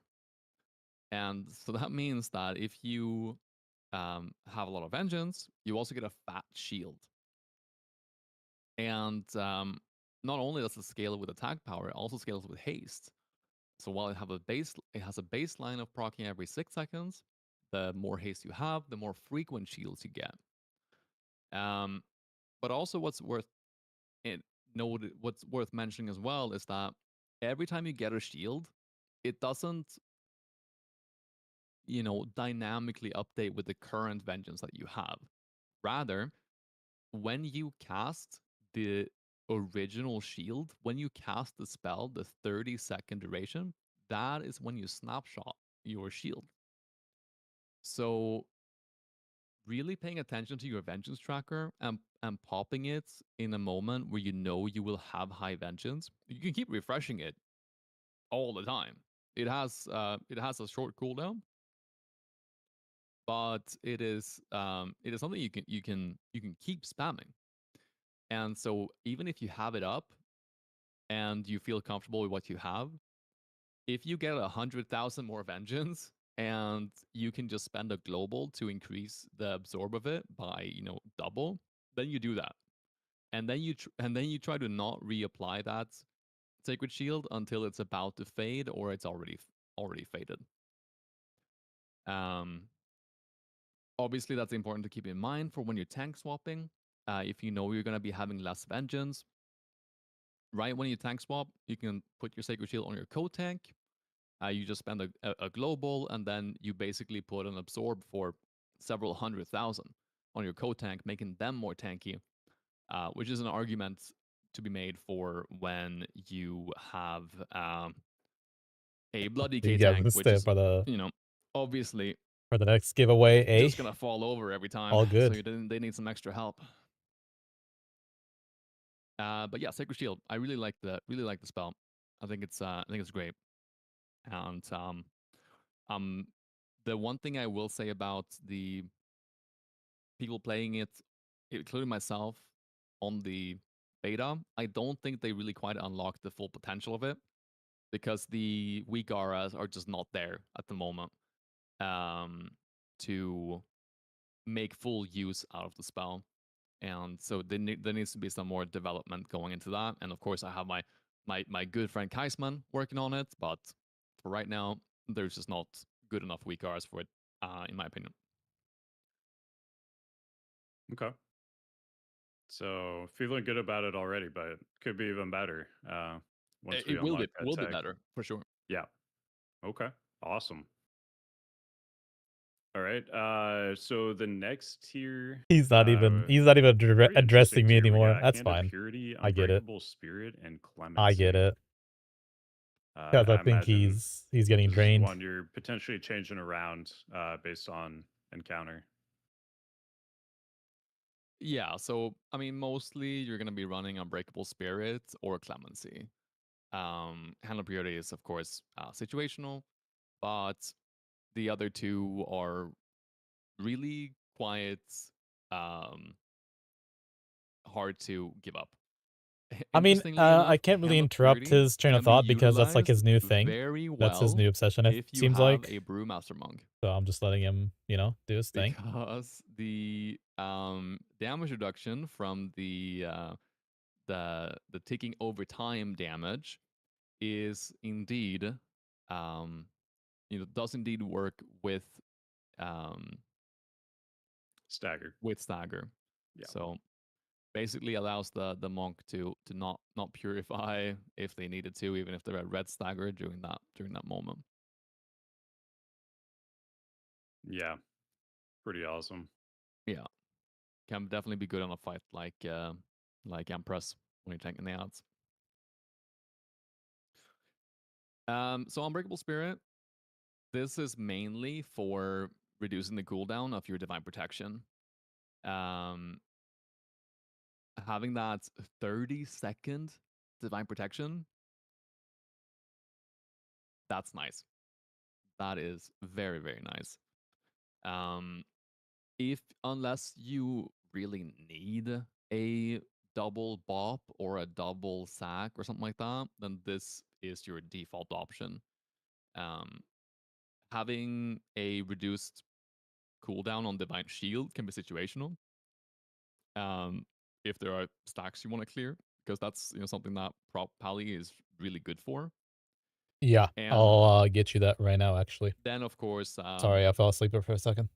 And so that means that if you have a lot of vengeance, you also get a fat shield. And not only does it scale with attack power, it also scales with haste. So while it has a baseline of proccing every 6 seconds, the more haste you have, the more frequent shields you get. But also what's worth mentioning as well is that every time you get a shield, it doesn't, dynamically update with the current vengeance that you have. Rather, when you cast the original shield, when you cast the spell, the 30-second duration, that is when you snapshot your shield. So really paying attention to your vengeance tracker and popping it in a moment where you know you will have high vengeance. You can keep refreshing it all the time. It has a short cooldown, but it is something you can keep spamming. And so even if you have it up and you feel comfortable with what you have, if you get 100,000 more vengeance and you can just spend a global to increase the absorb of it by double, then you do that, and then you try to not reapply that sacred shield until it's about to fade or it's already faded. Obviously, that's important to keep in mind for when you're tank swapping. If you know you're going to be having less vengeance, right when you tank swap, you can put your sacred shield on your co-tank. You just spend a global, and then you basically put an absorb for several 100,000 on your co-tank, making them more tanky, which is an argument to be made for when you have a bloody You K-tank, guys which stay is, obviously for the next giveaway, just going to fall over every time. All So good. they need some extra help. But yeah, Sacred Shield. I really like the spell. I think it's great. And the one thing I will say about the people playing it, including myself, on the beta, I don't think they really quite unlocked the full potential of it, because the weak auras are just not there at the moment to make full use out of the spell. And so there needs to be some more development going into that. And of course, I have my good friend Kaisman working on it, but for right now, there's just not good enough weak auras for it, in my opinion. Okay. So feeling good about it already, but could be even better once we It will unlock be that tech. better for sure. Yeah. Okay. Awesome. All right. So the next tier. He's not even Pretty interesting addressing me tier. We anymore. got That's Hand of fine. Purity, I get it. Unbreakable Spirit, and I get Clemency. it. Because I I think imagine he's getting this is drained. one you're potentially changing around based on encounter. Yeah, so I mean, mostly you're gonna be running Unbreakable Spirit or Clemency. Hand of Purity is, of course, situational, but the other two are really quite hard to give up. I mean, Interestingly enough, I can't really Hand of interrupt Purity his train can of be thought because that's like utilized his new thing. very That's his well new obsession, it if you seems have like. a Brewmaster monk, So I'm just letting him, do his thing. because the damage reduction from the ticking over time damage is indeed does indeed work with Stagger. stagger. Yeah. So basically allows the monk to not purify if they needed to, even if they're at red stagger during that moment. Yeah. Pretty awesome. Yeah, can definitely be good on a fight like Empress when you're tanking the odds. So Unbreakable Spirit, this is mainly for reducing the cooldown of your Divine Protection. Having that 30-second Divine Protection, that's nice. That is very, very nice. Unless you really need a double bop or a double sack or something like that, then this is your default option. Having a reduced cooldown on Divine Shield can be situational. If there are stacks you want to clear, because that's something that Prop Pally is really good for. Yeah, And I'll get you that right now, actually. then, of course, Sorry, I fell asleep there for a second.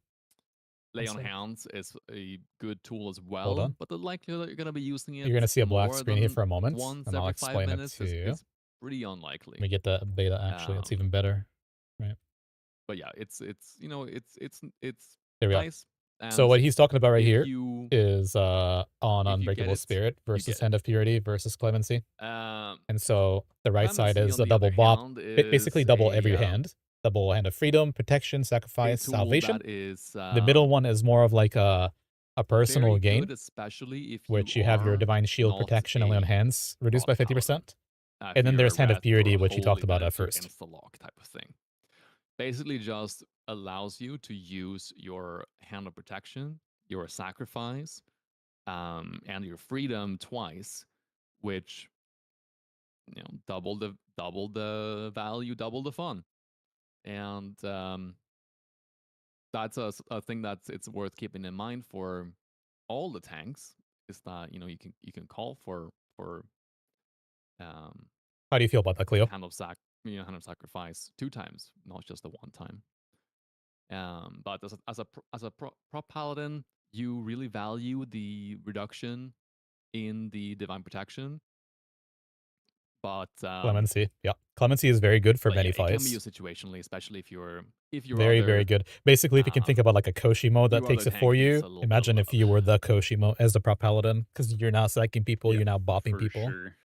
Lay on Hands is a good tool as Hold well, on. but the likelihood that you're going to be using it You're going to see a black more screen here than for a moment, once and I'll every 5 explain it minutes to you. pretty unlikely. We get the beta actually. It's even better. Right. But yeah, it's There we go. nice. So And what he's talking about right if here you is on if you get Unbreakable it, Spirit you versus get Hand of Purity versus Clemency. it. And so the right side Clemency, is on a the double other bop, hand, basically is double every a hand. Double Hand of Freedom, Protection, Sacrifice, tool Salvation. that is The middle one is more of like a personal very gain, good, especially if you which you have your are Divine Shield not Protection only on a hands, reduced by Prot Paladin. 50%. If And then you're a there's Hand of Wrath Purity, or which you talked Holy about at Avenger first. insta-lock type of thing. Basically just allows you to use your Hand of Protection, your Sacrifice, and your Freedom twice, which double the value, double the fun. And that's a thing that's it's worth keeping in mind for all the tanks, is that you can call for um How do you feel about that, Cleo? hand of sacrifice 2 times, not just the 1 time. But as a prop paladin, you really value the reduction in the divine protection. But Clemency. Yeah. Clemency is very good for many yeah, it can be fights. used situationally, especially if you're Very, very good. Basically, if you can think about like a Koshimo that your other takes it for tank needs you, a little bit of imagine if you were the Koshimo as the Prop Paladin, because you're now psyching people, Yeah, you're now bopping for people. sure.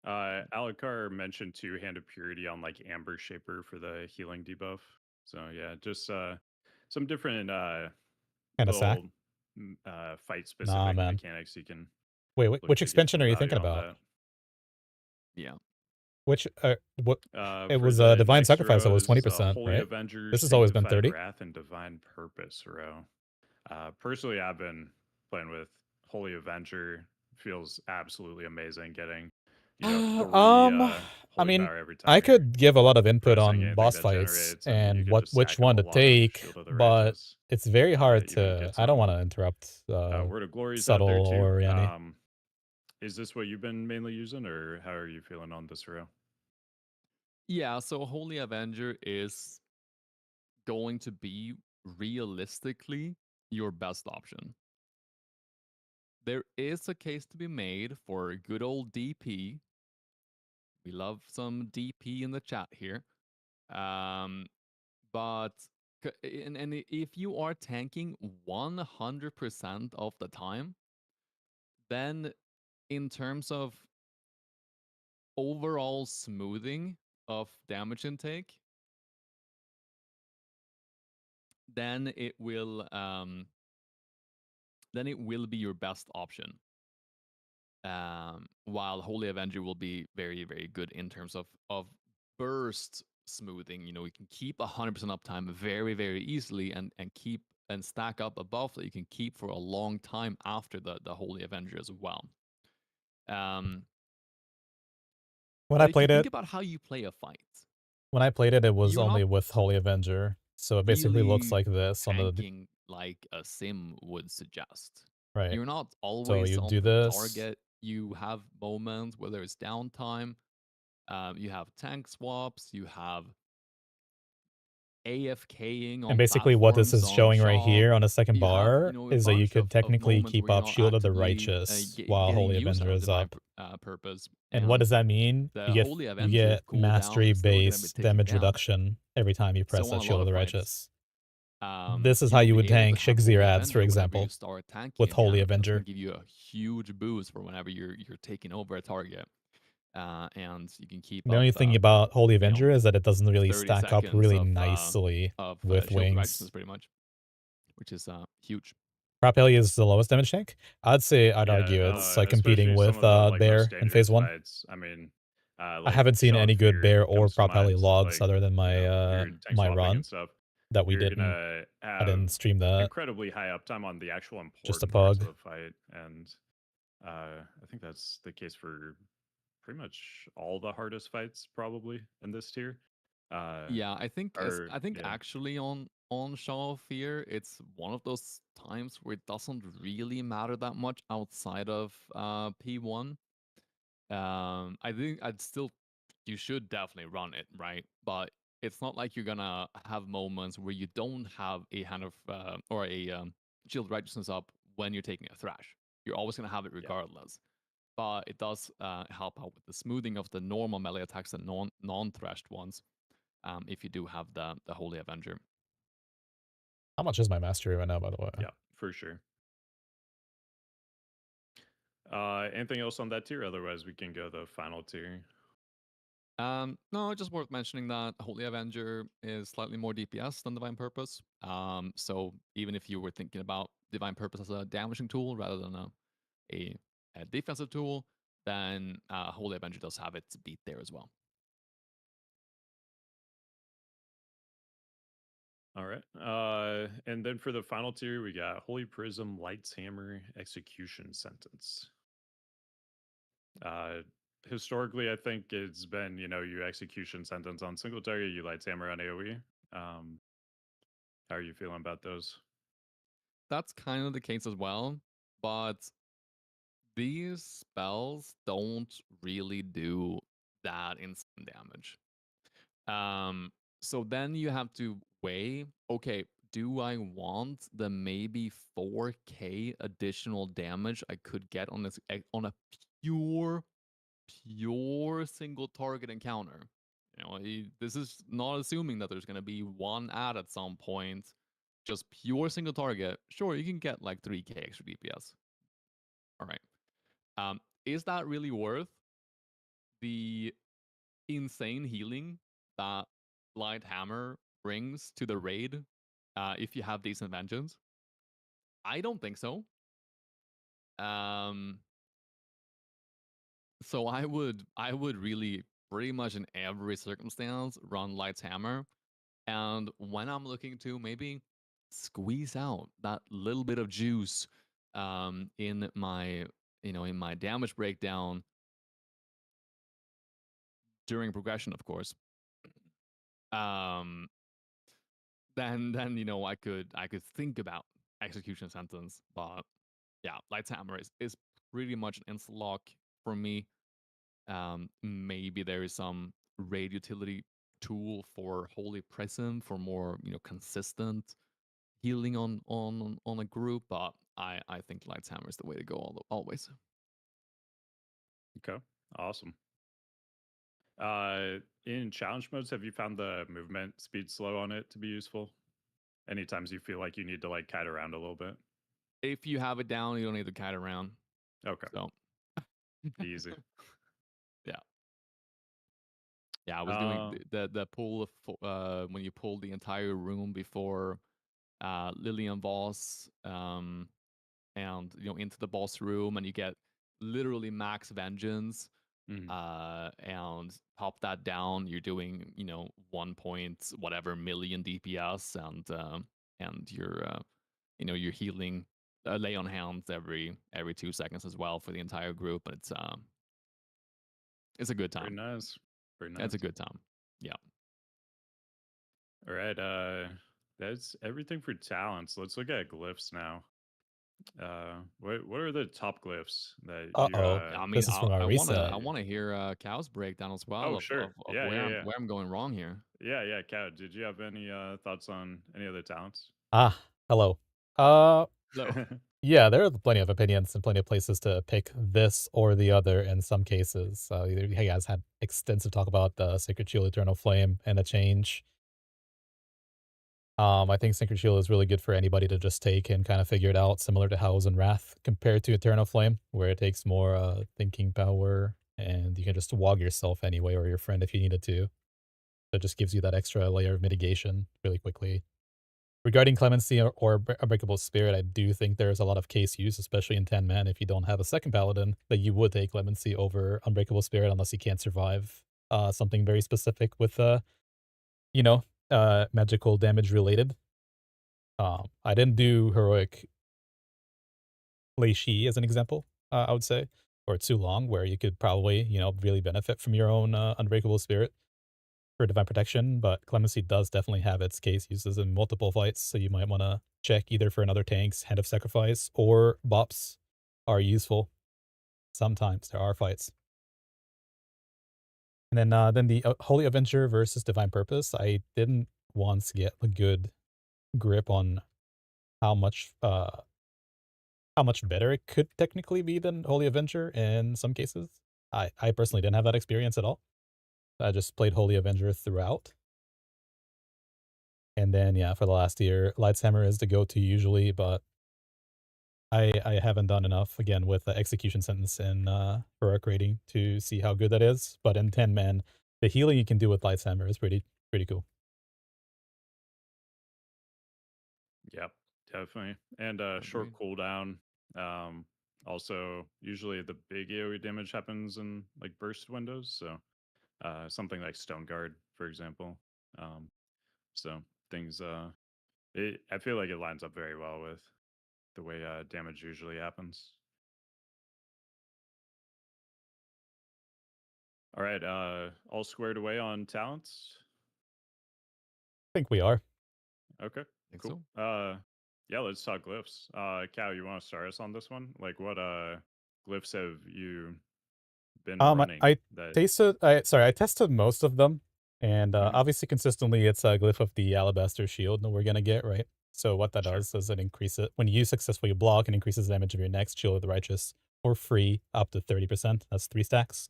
Alucard mentioned too Hand of Purity on like Amber Shaper for the healing debuff. So yeah, just some different Kind of sack. little fight Nah, specific man. mechanics you can Wait, look which to get expansion some are you value thinking on about? that. Yeah. Which, what? It For was the Divine next Sacrifice that was rows, 20%, Holy right? Avenger, This has always been Sanctified 30. Wrath, and Divine Purpose row. Personally, I've been playing with Holy Avenger. Feels absolutely amazing getting, 3 I holy mean, power every I time you're could give a lot of input pressing on anything boss that fights generates, and you and can just which stack up one a to lot of take, Shield of the but Righteous. it's very hard Even to. get I don't some want to interrupt Word of Glories out there Subtle too. or Yanni. Is this what you've been mainly using, or how are you feeling on this row? Yeah, so Holy Avenger is going to be realistically your best option. There is a case to be made for good old DP. We love some DP in the chat here. But and if you are tanking 100% of the time, then in terms of overall smoothing of damage intake, then it will be your best option. While Holy Avenger will be very, very good in terms of burst smoothing. You can keep 100% uptime very, very easily, and keep and stack up a buff that you can keep for a long time after the Holy Avenger as well. When I But if you played think it, about how you play a fight, it was you're not only with Holy Avenger, so it basically looks really like this on the tanking like a sim would suggest. right. You're not So always you on do the this. target. You have moments where there's downtime. You have tank swaps. You have AFKing And on basically what this platforms is on showing right shop. here on the second You have bar a is that you bunch could of technically moments keep where you're up not Shield of the actively Righteous while getting Holy use out Avenger of is divine up. purpose. And what And does that mean? the You get Holy Avenger's cooldown mastery is still going to be based ticking damage down. reduction every time you press So on that a Shield lot of of the fights, Righteous. This is how you'll you be would able to tank have Holy Shigzirads, for Avenger whenever you example, start tanking with Holy again. That's going Avenger. to give you a huge boost for whenever you're taking over a target, and you can keep The up. only thing about Holy Avenger is that it doesn't really 30 stack up seconds really of nicely with shield wings. righteousness, pretty much, which is huge. Prop Ellie is the lowest damage tank. I'd argue Yeah, it's like competing especially some with of the like most Bear in phase dangerous 1. fights. I mean, I like haven't seen Shaw any good Fear Bear or comes to Prop Ellie mind. logs Like, other than my you're tank my swapping run and stuff. that we You're didn't. gonna I have didn't stream that. incredibly high uptime on the actual Just a important parts of pug. the fight, and I think that's the case for pretty much all the hardest fights probably in this tier. Yeah, I think Yeah, actually on Shaw of Fear, it's one of those times where it doesn't really matter that much outside of P1. I think you should definitely run it, right? But it's not like you're gonna have moments where you don't have a hand of or a shield righteousness up when you're taking a thrash. You're always gonna have it yeah. regardless. but it does help out with the smoothing of the normal melee attacks and non-threshed ones. If you do have the Holy Avenger. How much is my mastery right now, by the way? Yeah, for sure. Anything else on that tier? Otherwise, we can go the final tier. No, just worth mentioning that Holy Avenger is slightly more DPS than Divine Purpose. So even if you were thinking about Divine Purpose as a damaging tool rather than a defensive tool, then Holy Avenger does have its beat there as well. All right. And then for the final tier, we got Holy Prism, Light's Hammer, Execution Sentence. Historically, I think it's been, you Execution Sentence on single target, you Light's Hammer on AoE. How are you feeling about those? That's kind of the case as well, but these spells don't really do that instant damage. So then you have to weigh, okay, do I want the maybe 4k additional damage I could get on this on a pure single target encounter? This is not assuming that there's going to be one ad at some point, just pure single target. Sure, you can get like 3k extra DPS. All right. Is that really worth the insane healing that Light Hammer brings to the raid if you have decent vengeance? I don't think so. So I would really pretty much in every circumstance run Light's Hammer. And when I'm looking to maybe squeeze out that little bit of juice in my damage breakdown during progression, of course, then I could think about Execution Sentence. But yeah, Light's Hammer is pretty much an instant lock for me. Maybe there is some raid utility tool for Holy Prism for more consistent healing on a group, but I think Light's Hammer is the way to go always. Okay, awesome. In challenge modes, have you found the movement speed slow on it to be useful? Any times you feel like you need to like kite around a little bit? If you have it down, you don't need to kite around. Okay, So easy. Yeah, I was doing the pull of, when you pull the entire room before Lillian Voss and into the boss room, and you get literally max vengeance and pop that down. You're doing 1 point whatever million DPS, and you're healing lay on hands every 2 seconds as well for the entire group. But it's a good time. Very nice. Very nice. It's a good time. Yeah. All right. That's everything for talents. Let's look at glyphs now. What are the top glyphs that you? I mean, this is from our reset. I want to hear Cow's breakdown as well. Oh, sure. Of where I'm going wrong here. Yeah. Cow, did you have any thoughts on any other talents? Hello. Hello. Yeah, there are plenty of opinions and plenty of places to pick this or the other in some cases. You guys had extensive talk about the Sacred Shield, Eternal Flame, and the change. I think Sacred Shield is really good for anybody to just take and kind of figure it out, similar to House and Wrath, compared to Eternal Flame, where it takes more thinking power, and you can just wog yourself anyway, or your friend if you needed to. So it just gives you that extra layer of mitigation really quickly. Regarding Clemency or Unbreakable Spirit, I do think there's a lot of case use, especially in 10 man, if you don't have a second Paladin, that you would take Clemency over Unbreakable Spirit unless you can't survive something very specific with, magical damage related. I didn't do Heroic Leishi as an example, I would say, or too long, where you could probably, really benefit from your own Unbreakable Spirit for Divine Protection, but Clemency does definitely have its case uses in multiple fights, so you might want to check either for another tank's Hand of Sacrifice or Bops are useful. Sometimes there are fights. And then the Holy Avenger versus Divine Purpose, I didn't once get a good grip on how much how much better it could technically be than Holy Avenger in some cases. I personally didn't have that experience at all. I just played Holy Avenger throughout. And then, yeah, for the last year, Lightshammer is the go-to usually, but I haven't done enough, again, with the execution sentence in, heroic rating to see how good that is, but in 10 man, the healing you can do with Lightshammer is pretty cool. Yep, definitely. And short Agreed. cooldown. Um, Also, usually the big AoE damage happens in like burst windows. So something like Stone Guard, for example. Um, so things. I feel like it lines up very well with the way damage usually happens. All right, all squared away on talents. I think we are. Okay, Think cool. so. Yeah, let's talk glyphs. Cal, you want to start us on this one? Like, what glyphs have you been running I that? I tested most of them, and, Mhm. obviously consistently it's a glyph of the Alabaster Shield that we're gonna get, right? So what that Sure. does is it increase it when you successfully block, it increases the damage of your next Shield of the Righteous for free up to 30%. That's 3 stacks.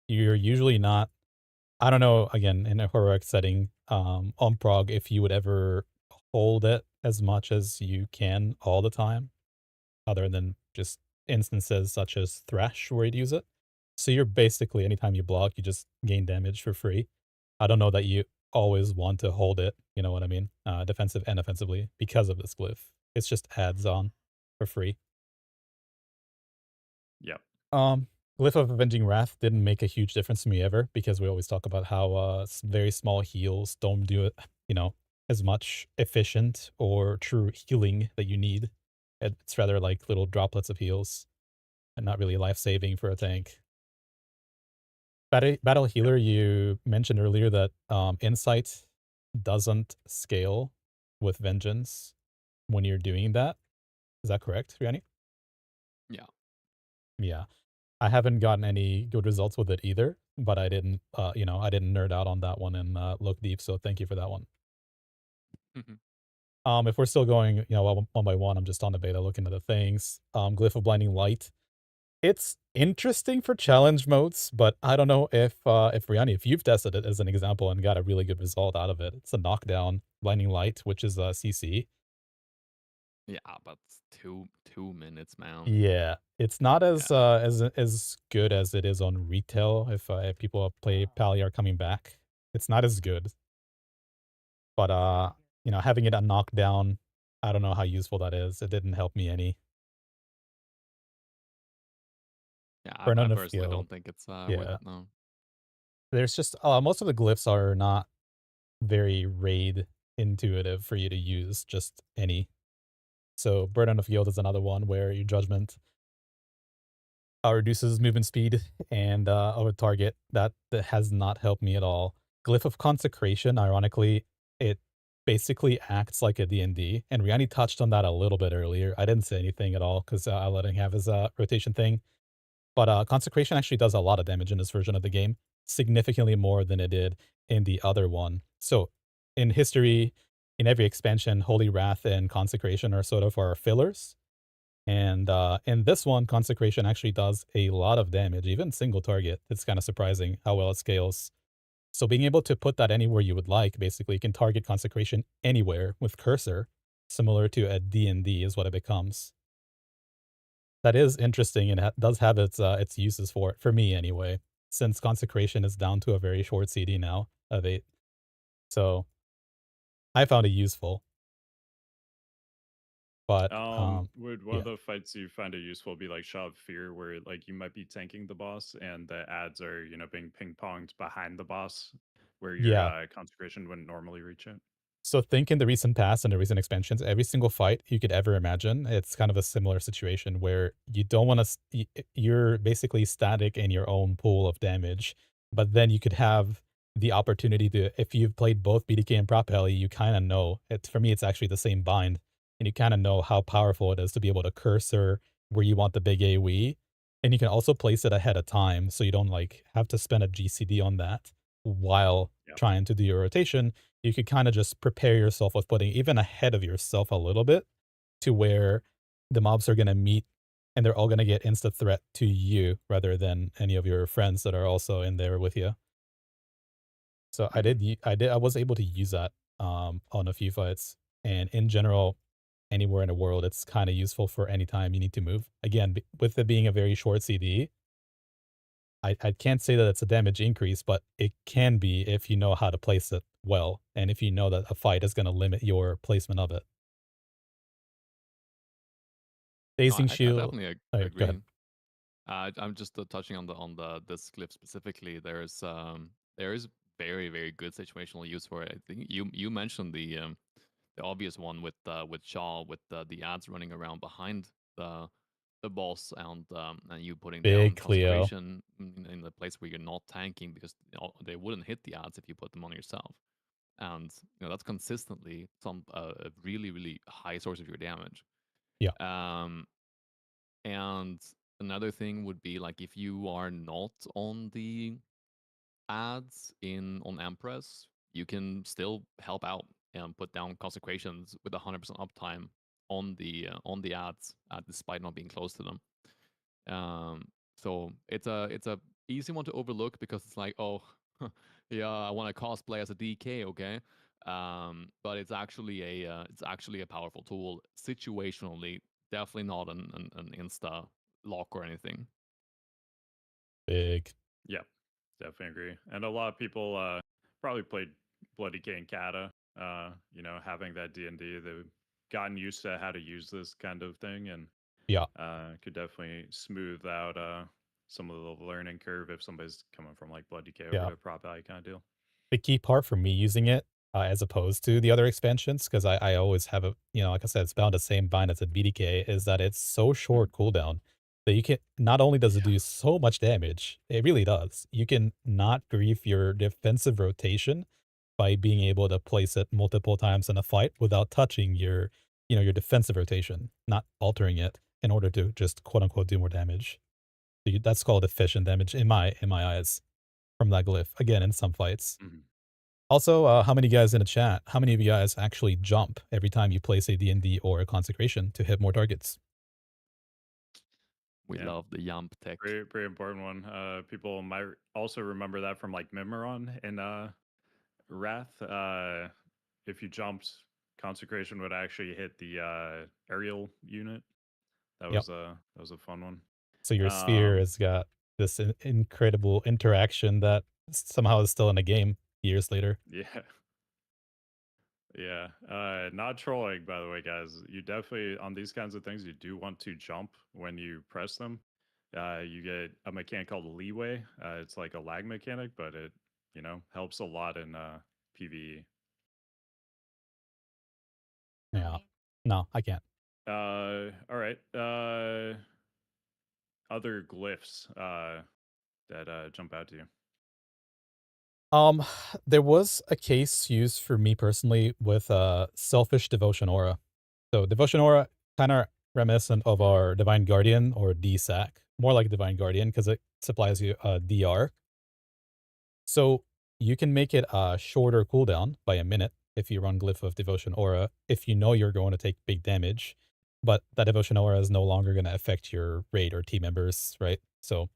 You're usually not I don't know, again, in a heroic setting, on prog, if you would ever hold it as much as you can all the time, other than just instances such as Thresh where you'd use it. So you're basically, anytime you block, you just gain damage for free. I don't know that you always want to hold it, you know what I mean? Defensive and offensively because of this glyph. It's just adds on for free. Yep. Um, Glyph of Avenging Wrath didn't make a huge difference to me ever because we always talk about how very small heals don't do it, you know, as much efficient or true healing that you need. It's rather like little droplets of heals and not really life saving for a tank. Battle Yep. Healer, you mentioned earlier that Insight doesn't scale with Vengeance when you're doing that. Is that correct, Riani? Yeah. Yeah. I haven't gotten any good results with it either, but I didn't, I didn't nerd out on that one and look deep. So thank you for that one. Mhm. If we're still going, one by one, I'm just on the beta looking at the things. Glyph of Blinding Light. It's interesting for challenge modes, but I don't know if Riani, if you've tested it as an example and got a really good result out of it. It's a knockdown Blinding Light, which is a CC. Yeah, but 2 minutes, man. Yeah, it's not as Yeah. as good as it is on retail. If people play Pally are coming back, it's not as good. But having it on knockdown, I don't know how useful that is. It didn't help me any. Yeah, Burn I on the personally field, don't think it's worth yeah. it, no. There's just most of the glyphs are not very raid intuitive for you to use. Just any. So burn on the field is another one where your judgment reduces movement speed and of a target. That has not helped me at all. Glyph of Consecration, ironically, it basically acts like a D&D, and Riani touched on that a little bit earlier. I didn't say anything at all because I let him have his rotation thing. But Consecration actually does a lot of damage in this version of the game, significantly more than it did in the other one. So in history, in every expansion, Holy Wrath and Consecration are sort of our fillers, and in this one, Consecration actually does a lot of damage, even single target. It's kind of surprising how well it scales. So being able to put that anywhere you would like, basically, you can target Consecration anywhere with Cursor, similar to a D&D is what it becomes. That is interesting and does have its uses for it, for me anyway, since Consecration is down to a very short CD now of 8. So I found it useful, but Would one of yeah. the fights you find it useful be like Shaw of Fear, where like you might be tanking the boss and the ads are being ping ponged behind the boss, where your Yeah. consecration wouldn't normally reach it? So think in the recent past and the recent expansions, every single fight you could ever imagine, it's kind of a similar situation where you don't want to, you're basically static in your own pool of damage, but then you could have the opportunity to, if you've played both BDK and Prop Heli, you kind of know, for me, it's actually the same bind, and you kind of know how powerful it is to be able to cursor where you want the big AoE, and you can also place it ahead of time, so you don't like have to spend a GCD on that while Yeah. trying to do your rotation. You could kind of just prepare yourself with putting even ahead of yourself a little bit to where the mobs are gonna meet, and they're all gonna get insta threat to you rather than any of your friends that are also in there with you. So Hmm. I was able to use that, on a few fights, and in general, anywhere in the world, it's kinda useful for any time you need to move. Again, b with it being a very short CD, I can't say that it's a damage increase, but it can be if you know how to place it well, and if you know that a fight is gonna limit your placement of it. No, Phasing I shield. definitely Go agree. ahead. I'm just touching on the this glyph specifically. There is very good situational use for it. I think you mentioned the obvious one with Shaw with the ads running around behind the the boss and you putting Big down Cleo. consecration in the place where you're not tanking because they wouldn't hit the ads if you put them on yourself. And that's consistently some a really high source of your damage. Yeah, Um, and another thing would be like if you are not on the ads in on Empress, you can still help out and put down consecrations with 100% uptime on the ads, despite not being close to them. So it's a easy one to overlook because it's like, oh, yeah, I want to cosplay as a DK, okay? But it's actually a powerful tool situationally. Definitely not an insta lock or anything. big. Yeah, definitely agree. And a lot of people probably played Bloody King Kata. Having that D&D, they've gotten used to how to use this kind of thing, and Yeah, could definitely smooth out some of the learning curve if somebody's coming from like Blood DK over yeah. to prop value kind of deal. The key part for me using it, as opposed to the other expansions, because I always have a like I said, it's bound the same bind as a BDK, is that it's so Mhm. short cooldown that you can not only does it Yeah. do so much damage, it really does. You can not grief your defensive rotation by being able to place it multiple times in a fight without touching your defensive rotation, not altering it in order to just quote unquote do more damage. That's called efficient damage in my eyes from that glyph. Again, in some fights. Mhm. Also, how many guys in the chat? How many of you guys actually jump every time you place a D&D or a consecration to hit more targets? We Yeah. love the Yamp tech. Pretty important one. People might also remember that from like Mimeron and Wrath. If you jumped, consecration would actually hit the aerial unit. Yep. That was a fun one. So your sphere Um, has got this incredible interaction that somehow is still in the game years later. yeah. Yeah, not trolling, by the way, guys. You definitely, on these kinds of things, you do want to jump when you press them. You get a mechanic called leeway. It's like a lag mechanic, but it, helps a lot in PvE. Yeah. No, I can't. All right. Other glyphs that jump out to you. Um, there was a case used for me personally with selfish devotion aura. So devotion aura kind of reminiscent of our divine guardian or DSAC, more like divine guardian because it supplies you a DR. So you can make it a shorter cooldown by a minute if you run Glyph of Devotion Aura, if you know you're going to take big damage, but that Devotion Aura is no longer going to affect your raid or team members, right? So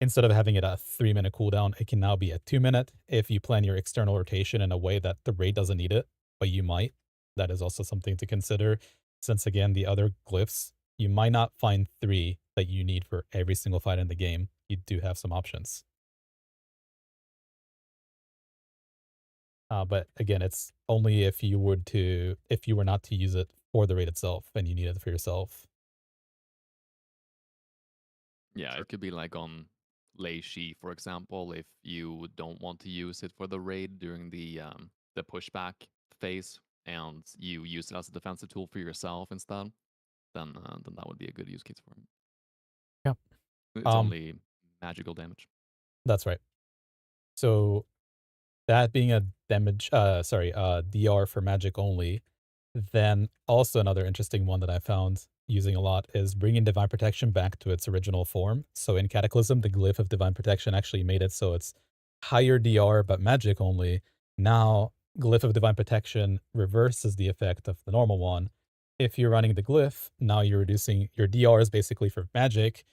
instead of having it a 3-minute cooldown, it can now be a 2-minute if you plan your external rotation in a way that the raid doesn't need it, but you might. That is also something to consider, since again, the other glyphs, you might not find 3 that you need for every single fight in the game. You do have some options. But again, it's only if you were not to use it for the raid itself and you need it for yourself. Yeah, Sure. it could be like on Lei Shi, for example, if you don't want to use it for the raid during the pushback phase and you use it as a defensive tool for yourself instead, then that would be a good use case for it. Yeah. It's Um, only magical damage. that's right. So that being a DR for magic only, then also another interesting one that I found using a lot is bringing Divine Protection back to its original form. So in Cataclysm, the Glyph of Divine Protection actually made it so it's higher DR but magic only. Now, Glyph of Divine Protection reverses the effect of the normal one if you're running the glyph, now you're reducing your DR is basically for magic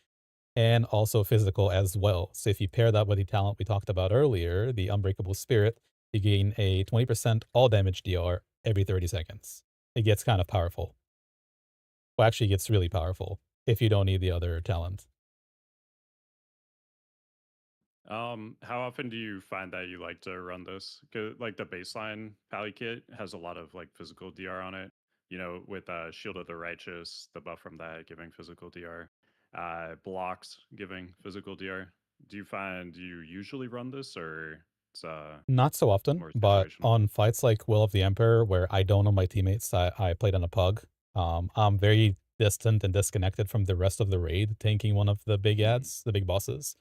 and also physical as well. So if you pair that with the talent we talked about earlier, the Unbreakable Spirit, you gain a 20% all damage DR every 30 seconds. It gets kind of powerful. Well, actually, it gets really powerful if you don't need the other talent. How often do you find that you like to run this? 'Cause, like the baseline Pally kit has a lot of like physical DR on it. You know, with Shield of the Righteous, the buff from that giving physical DR, blocks giving physical DR. Do you find you usually run this, or it's Not so often, more but situational? on fights like Will of the Emperor, where I don't know my teammates, I played on a pug. I'm very distant and disconnected from the rest of the raid, tanking one of the big Hmm. ads, the big bosses.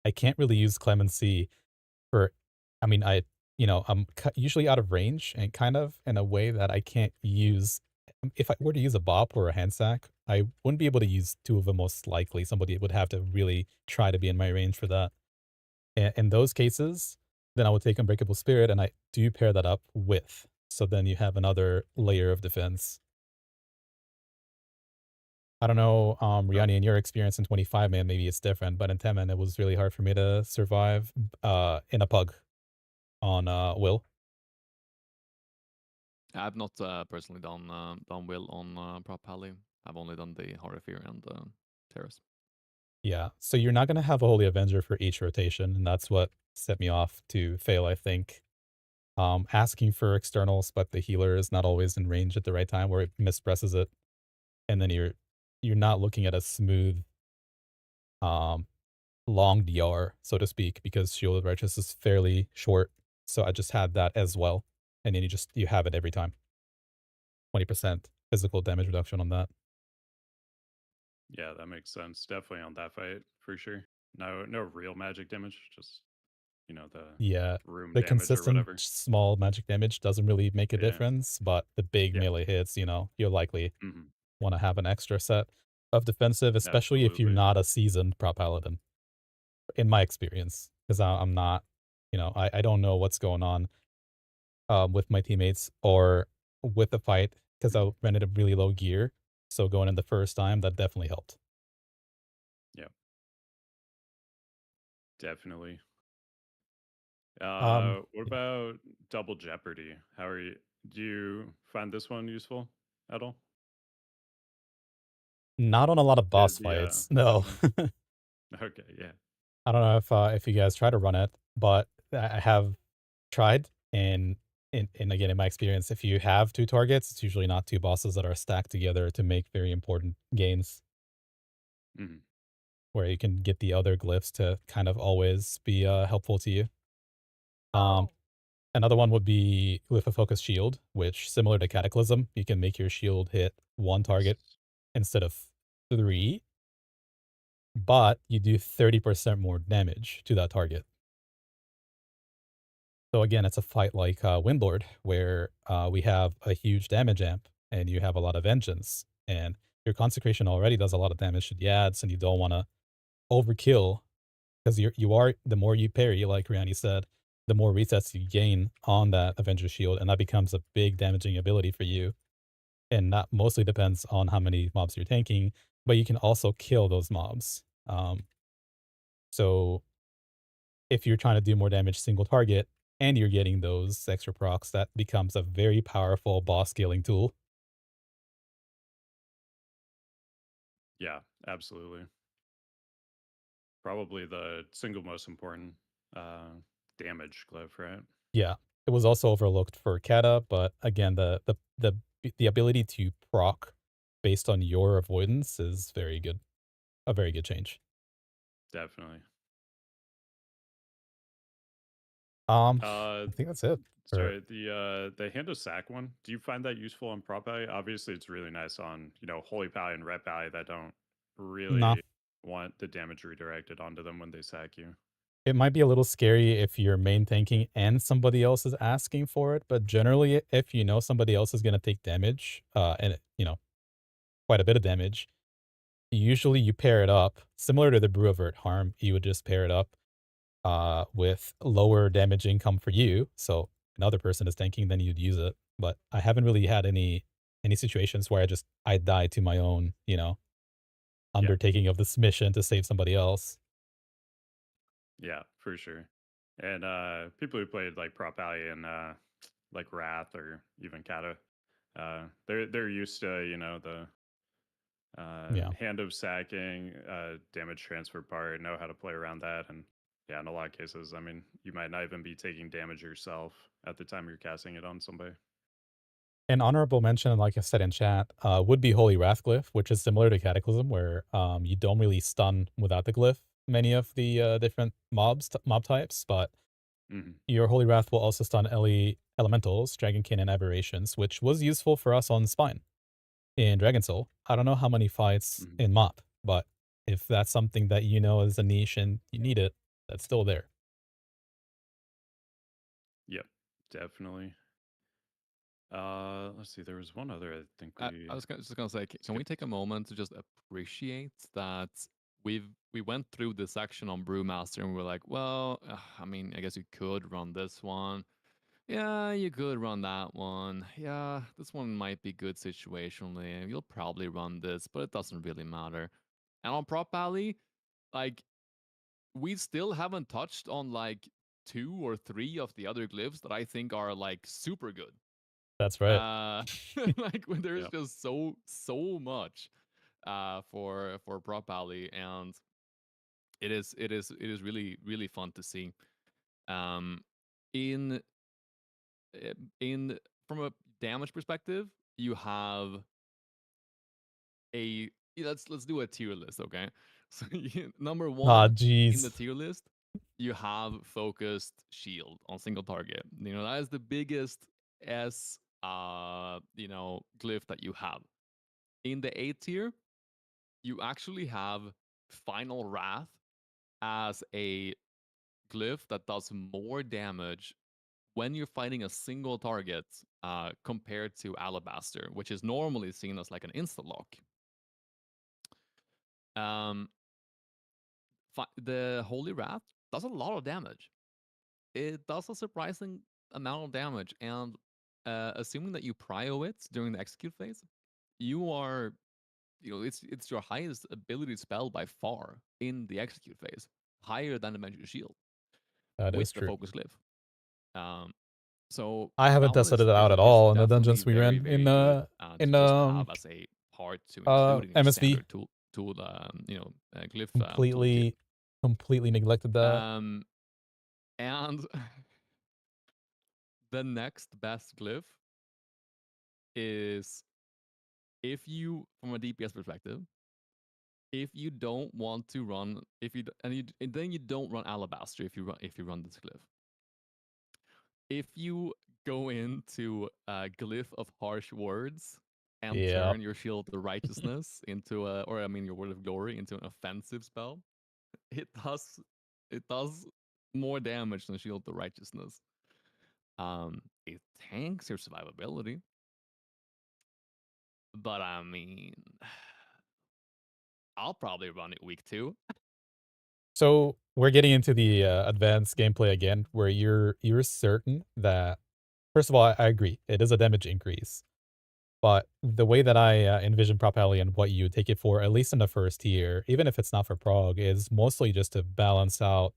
I can't really use Clemency for, I mean, I'm usually out of range and kind of in a way that I can't use. If I were to use a bop or a hand sack, I wouldn't be able to use two of them most likely. Somebody would have to really try to be in my range for that. In those cases, then I would take Unbreakable Spirit, and I do pair that up with. So then you have another layer of defense. I don't know, Oh, Riani, in your experience in 25 man, maybe it's different, but in 10 man, it was really hard for me to survive in a pug on Will. I've not personally done Will on Prop Pally. I've only done the Heart Fear and Terrace. Yeah, so you're not gonna have a Holy Avenger for each rotation, and that's what set me off to fail, I think. Asking for externals, but the healer is not always in range at the right time where it mispresses it, and then you're not looking at a smooth, um, long DR, so to speak, because Shield of Righteous is fairly short. So I just had that as well, and then you have it every time. 20% physical damage reduction on that. yeah, that makes sense. Definitely on that fight for sure. No real magic damage, just the Yeah, room the damage or consistent whatever. small magic damage doesn't really make a Yeah, difference, but the big yeah, melee hits, you'll likely hmm, want to have an extra set of defensive, especially if you're absolutely. not a seasoned prop paladin, in my experience, because I'm not, I don't know what's going on with my teammates or with the fight because I Mhm. ran at a really low gear. So going in the first time, that definitely helped. Yeah, definitely. What Yeah, about Double Jeopardy? How are you? Do you find this one useful at all? not on a lot of boss The fights. No, Paladin. Okay, yeah. I don't know if you guys try to run it, but I have tried, and again, in my experience, if you have two targets, it's usually not two bosses that are stacked together to make very important gains, Hmm. where you can get the other glyphs to kind of always be helpful to you. Um, Another one would be with a focus shield, which similar to Cataclysm, you can make your shield hit one Nice. target instead of three, but you do 30% more damage to that target. So again, it's a fight like Windlord, where we have a huge damage amp, and you have a lot of engines, and your consecration already does a lot of damage to the ads, and you don't want to overkill because you are the more you parry, like Riani said, the more resets you gain on that Avenger shield, and that becomes a big damaging ability for you. And that mostly depends on how many mobs you're tanking, but you can also kill those mobs. So if you're trying to do more damage single target and you're getting those extra procs, that becomes a very powerful boss scaling tool. Yeah, absolutely. Probably the single most important uh, damage glyph, right? Yeah, it was also overlooked for Kata, but again, the ability to proc based on your avoidance is very good. A very good change. Definitely. Uh, I think that's it. For sorry, the hand of sack one. Do you find that useful on prop ally? Obviously, it's really nice on holy pally and rep ally that don't nah, really want the damage redirected onto them when they sack you. it might be a little scary if you're main tanking and somebody else is asking for it, but generally, if you know somebody else is gonna take damage, and quite a bit of damage, usually you pair it up similar to the Brew Avert harm. You would just pair it up with lower damage income for you. So another person is tanking, then you'd use it. But I haven't really had any. any situations where I die to my own, Yeah. undertaking of this mission to save somebody else. Yeah, for sure. And people who played like Prop Alley and like Wrath or even Kata, they're used to the Yeah, hand of sacking, damage transfer part, know how to play around that, and yeah, in a lot of cases, I mean, you might not even be taking damage yourself at the time you're casting it on somebody. an honorable mention, like I said in chat, would be Holy Wrath Glyph, which is similar to Cataclysm, where you don't really stun without the glyph many of the different mob types, but Hmm. your Holy Wrath will also stun elementals, Dragonkin, and Aberrations, which was useful for us on Spine in Dragon Soul. I don't know how many fights Hmm. in MoP, but if that's something that you know is a niche and you need it, that's still there. Yep, definitely. Let's see. There was one other. I think I we was just gonna say, can we skipped. take a moment to just appreciate that we went through this section on Brewmaster and we are like, well, I mean, I guess you could run this one. Yeah, you could run that one. Yeah, this one might be good situationally. You'll probably run this, but it doesn't really matter. And on Prop Alley, like we still haven't touched on like 2 or 3 of the other glyphs that I think are like super good. That's right. Like when there's Yeah. just so much for Prop Alley, and it is really fun to see. Um, in in from a damage perspective, you have a let's do a tier list, okay? So number Ah, one in the jeez. tier list, you have focused shield on single target. That is the biggest glyph that you have. In the A tier, you actually have Final Wrath as a glyph that does more damage when you're fighting a single target compared to Alabaster, which is normally seen as like an insta lock. Um, the Holy Wrath does a lot of damage. It does a surprising amount of damage, and assuming that you prio it during the execute phase, you are, it's your highest ability spell by far in the execute phase, higher than the Magic Shield That with is the true. focus glyph. Um, so I haven't that one tested is it out is at is all in the definitely dungeons we very ran in very good to in just have as a part to include in your MSV. standard tool glyph toolkit. Completely neglected that. Um, and the next best glyph is, if you, from a DPS perspective, if you don't want to run, if you and, you and then you don't run Alabaster if you run this glyph. If you go into Glyph of Harsh Words and Yeah, turn your Shield of Righteousness into your Word of Glory into an offensive spell, it does more damage than Shield of Righteousness. It tanks your survivability, but I mean, I'll probably run it week 2. so we're getting into the advanced gameplay again, where you're certain that first of all, I agree it is a damage increase, but the way that I envision Prop Alley and what you take it for, at least in the first tier, even if it's not for prog, is mostly just to balance out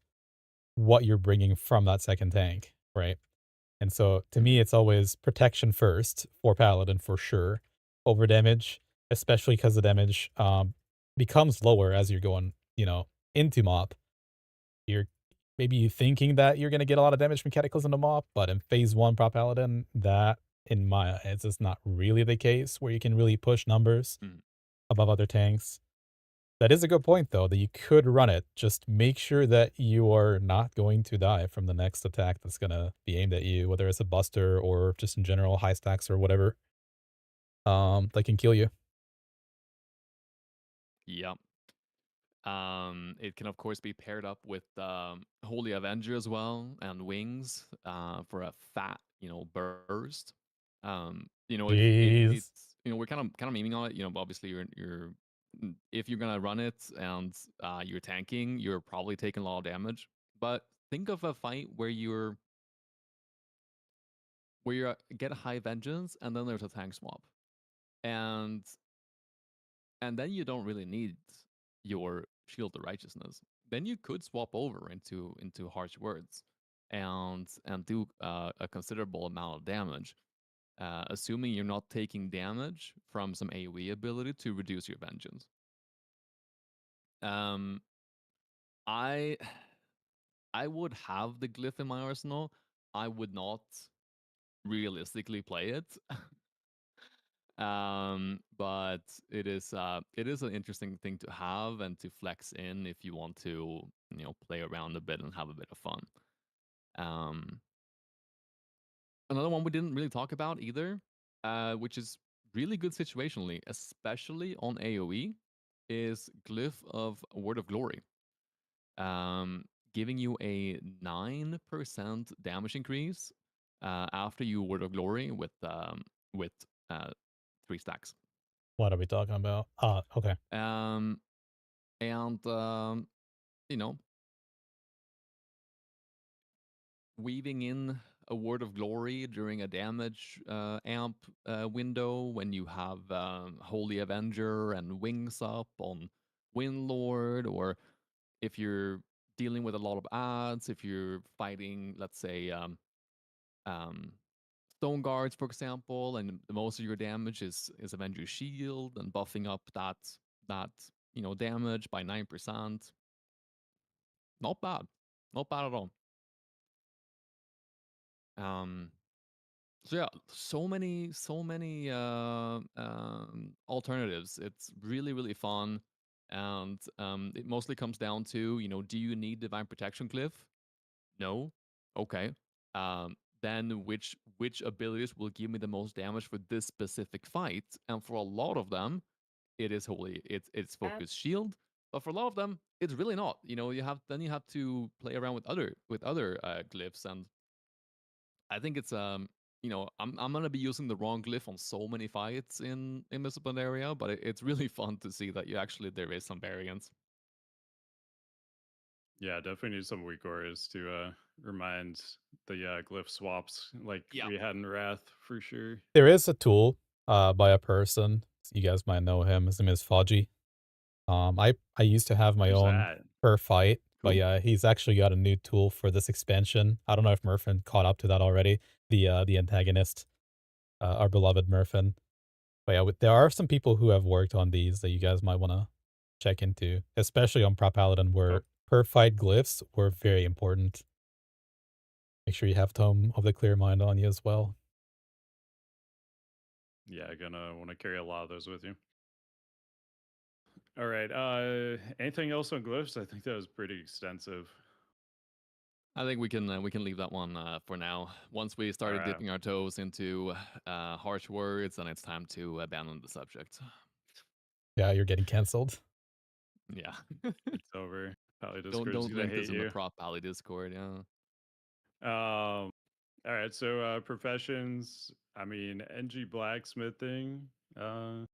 what you're bringing from that second tank, right? And so to me, Mhm. it's always protection first for Paladin for sure, over damage, especially because the damage becomes lower as you're going, into MoP. You're maybe thinking that you're going to get a lot of damage from Cataclysm to MoP, but in phase one Prop Paladin, that in my eyes is not really the case where you can really push numbers Mhm. above other tanks. That is a good point, though, that you could run it. Just make sure that you are not going to die from the next attack that's going to be aimed at you, whether it's a buster or just in general high stacks or whatever. That can kill you. Yep. It can of course be paired up with Holy Avenger as well and Wings for a fat, burst. If Jeez. it's we're kind of memeing on it. But obviously if you're gonna run it and you're tanking, you're probably taking a lot of damage. But think of a fight where you get a high vengeance and then there's a tank swap. and then you don't really need your Shield of Righteousness. Then you could swap over into Harsh Words and do a considerable amount of damage, assuming you're not taking damage from some AoE ability to reduce your vengeance. I I would have the glyph in my arsenal. I would not realistically play it. But it is an interesting thing to have and to flex in if you want to, play around a bit and have a bit of fun. Um, Another one we didn't really talk about either, which is really good situationally, especially on AoE, is Glyph of Word of Glory, giving you a 9% damage increase after you Word of Glory with 3 stacks. What are we talking about? Okay. And you know, weaving in a Word of Glory during a damage amp window when you have Holy Avenger and Wings Up on Windlord, or if you're dealing with a lot of ads, if you're fighting, let's say, Stone Guards, for example, and most of your damage is Avenger Shield and buffing up that damage by 9%. Not bad. Not bad at all. So yeah, so many alternatives. It's really, really fun. And it mostly comes down to, do you need Divine Protection Glyph? No. Okay. Then which abilities will give me the most damage for this specific fight? And for a lot of them, it is holy. It's focus shield. But for a lot of them, it's really not. You have to play around with other glyphs. And I think it's I'm gonna be using the wrong glyph on so many fights in Mistborn area, but it's really fun to see that there is some variance. Yeah, definitely need some weak auras to remind the glyph swaps like Yeah. we had in Wrath for sure. There is a tool by a person. You guys might know him. His name is Fodgy. I used to have my Who's own that? per fight, but Cool. yeah, he's actually got a new tool for this expansion. I don't know if Murphin caught up to that already. The antagonist, our beloved Murphin. But yeah, there are some people who have worked on these that you guys might want to check into, especially on Prot Paladin, Oh, where per fight glyphs were very important. Make sure you have Tome of the Clear Mind on you as well. yeah, gonna want to carry a lot of those with you. All right. Anything else on glyphs? I think that was pretty extensive. I think we can leave that one for now. Once we started right. dipping our toes into harsh words, then it's time to abandon the subject. Yeah, you're getting canceled. Yeah. It's over. Probably don't Discord's gonna link this hate in the you. Prot Pally Discord. Yeah. All right. So professions. I mean, NG blacksmithing. Kind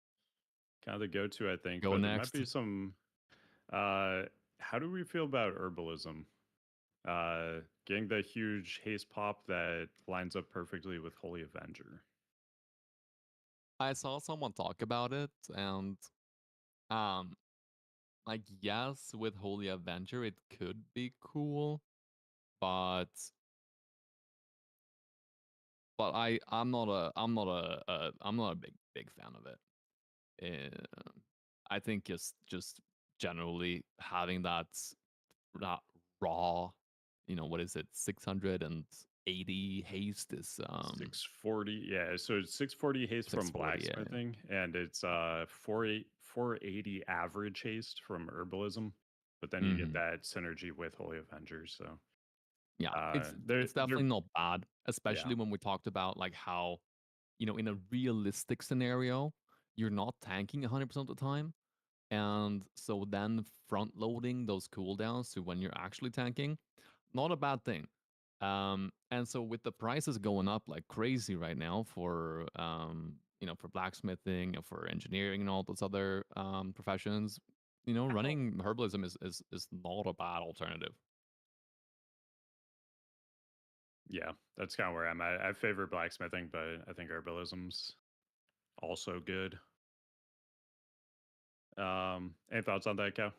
of the go-to, I think. Go But there might next. be some. How do we feel about herbalism? Getting the huge haste pop that lines up perfectly with Holy Avenger. I saw someone talk about it, and um, like, yes, with Holy Avenger, it could be cool, but I'm not a big fan of it. I think just generally having that raw, what is it, 680 haste is 640, yeah. So it's 640 haste from 640. Yeah, blacksmithing, and it's 480 average haste from herbalism. But then you get that synergy with Holy Avenger. So yeah. they're It's definitely not bad, yeah. especially when we talked about like how in a realistic scenario you're not tanking 100% of the time. And so then front loading those cooldowns to when you're actually tanking, not a bad thing. And so with the prices going up like crazy right now for for blacksmithing and for engineering and all those other professions, running herbalism is not a bad alternative. Yeah, that's kind of where I'm at. I favor blacksmithing, but I think herbalism's also good. Any thoughts on that, Cow?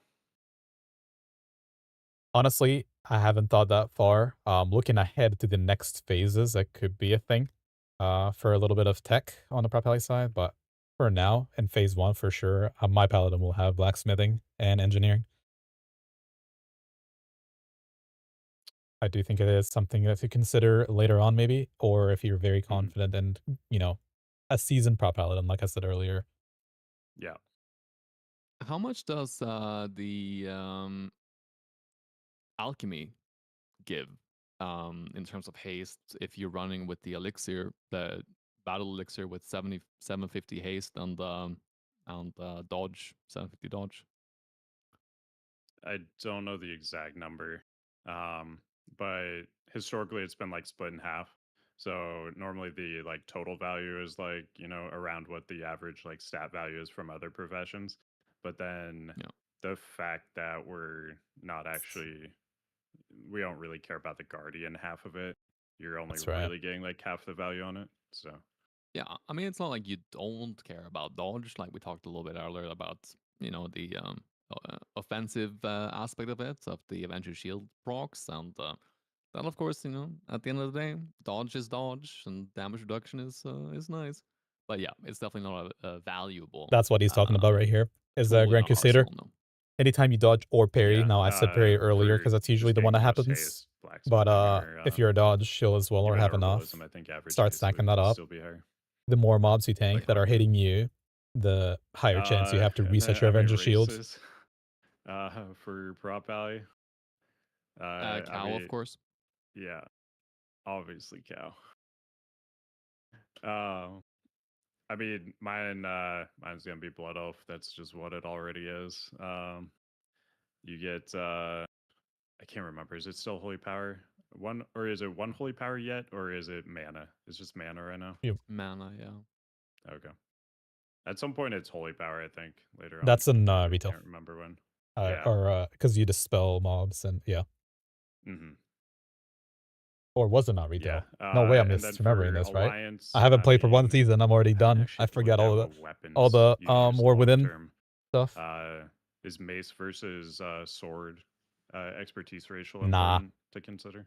Honestly, I haven't thought that far. Looking ahead to the next phases, that could be a thing. For a little bit of tech on the Prop Alley side, but for now, in phase 1 for sure, my Paladin will have blacksmithing and engineering. I do think it is something that to consider later on maybe, or if you're very confident and, you know, a seasoned Prop Paladin, like I said earlier. Yeah. How much does the alchemy give in terms of haste if you're running with the elixir, the battle elixir with 750 haste and dodge 750 dodge? I don't know the exact number, but historically it's been like split in half. So normally the like total value is like around what the average like stat value is from other professions, but then Yeah. the fact that we don't really care about the guardian half of it. You're only That's right. really getting like half the value on it. So Yeah, I mean, it's not like you don't care about dodge. Like we talked a little bit earlier about, the offensive aspect of it, of the Avenger Shield procs, and then of course, at the end of the day, dodge is dodge, and damage reduction is nice. But yeah, it's definitely not a valuable That's what he's talking about right here. Is tool in Grand our Crusader. arsenal. No. Anytime you dodge or parry, yeah, now I said parry earlier for because that's usually just the one getting that the most happens. haste, But blacksmithing or if you're a dodge, shield as well, or even have herbalism, enough, I think average start haste stacking would that up. still be higher. The more mobs you Oh tank that yeah. are hitting you, the higher chance you have to reset your How many Avenger Shield. races for Prop Valley? I Cow, of mean, course. yeah, obviously cow. Um, I mean, mine's gonna be Blood Elf. That's just what it already is. You get I can't remember. Is it still Holy Power? One or is it one Holy Power yet, or is it mana? It's just mana right now. Mana, yeah. Okay. At some point, it's Holy Power. I think later on. That's in I retail. can't remember when. Or because you dispel mobs and yeah. Mm-hmm. Or was it not Yeah. retail? No way, I'm And then misremembering for this, right? I Alliance, haven't I played for one mean, season. I'm already I haven't done. I actually forget looked at all what the weapons you use War long Within term. stuff. Is mace versus sword expertise racial Nah, important to consider?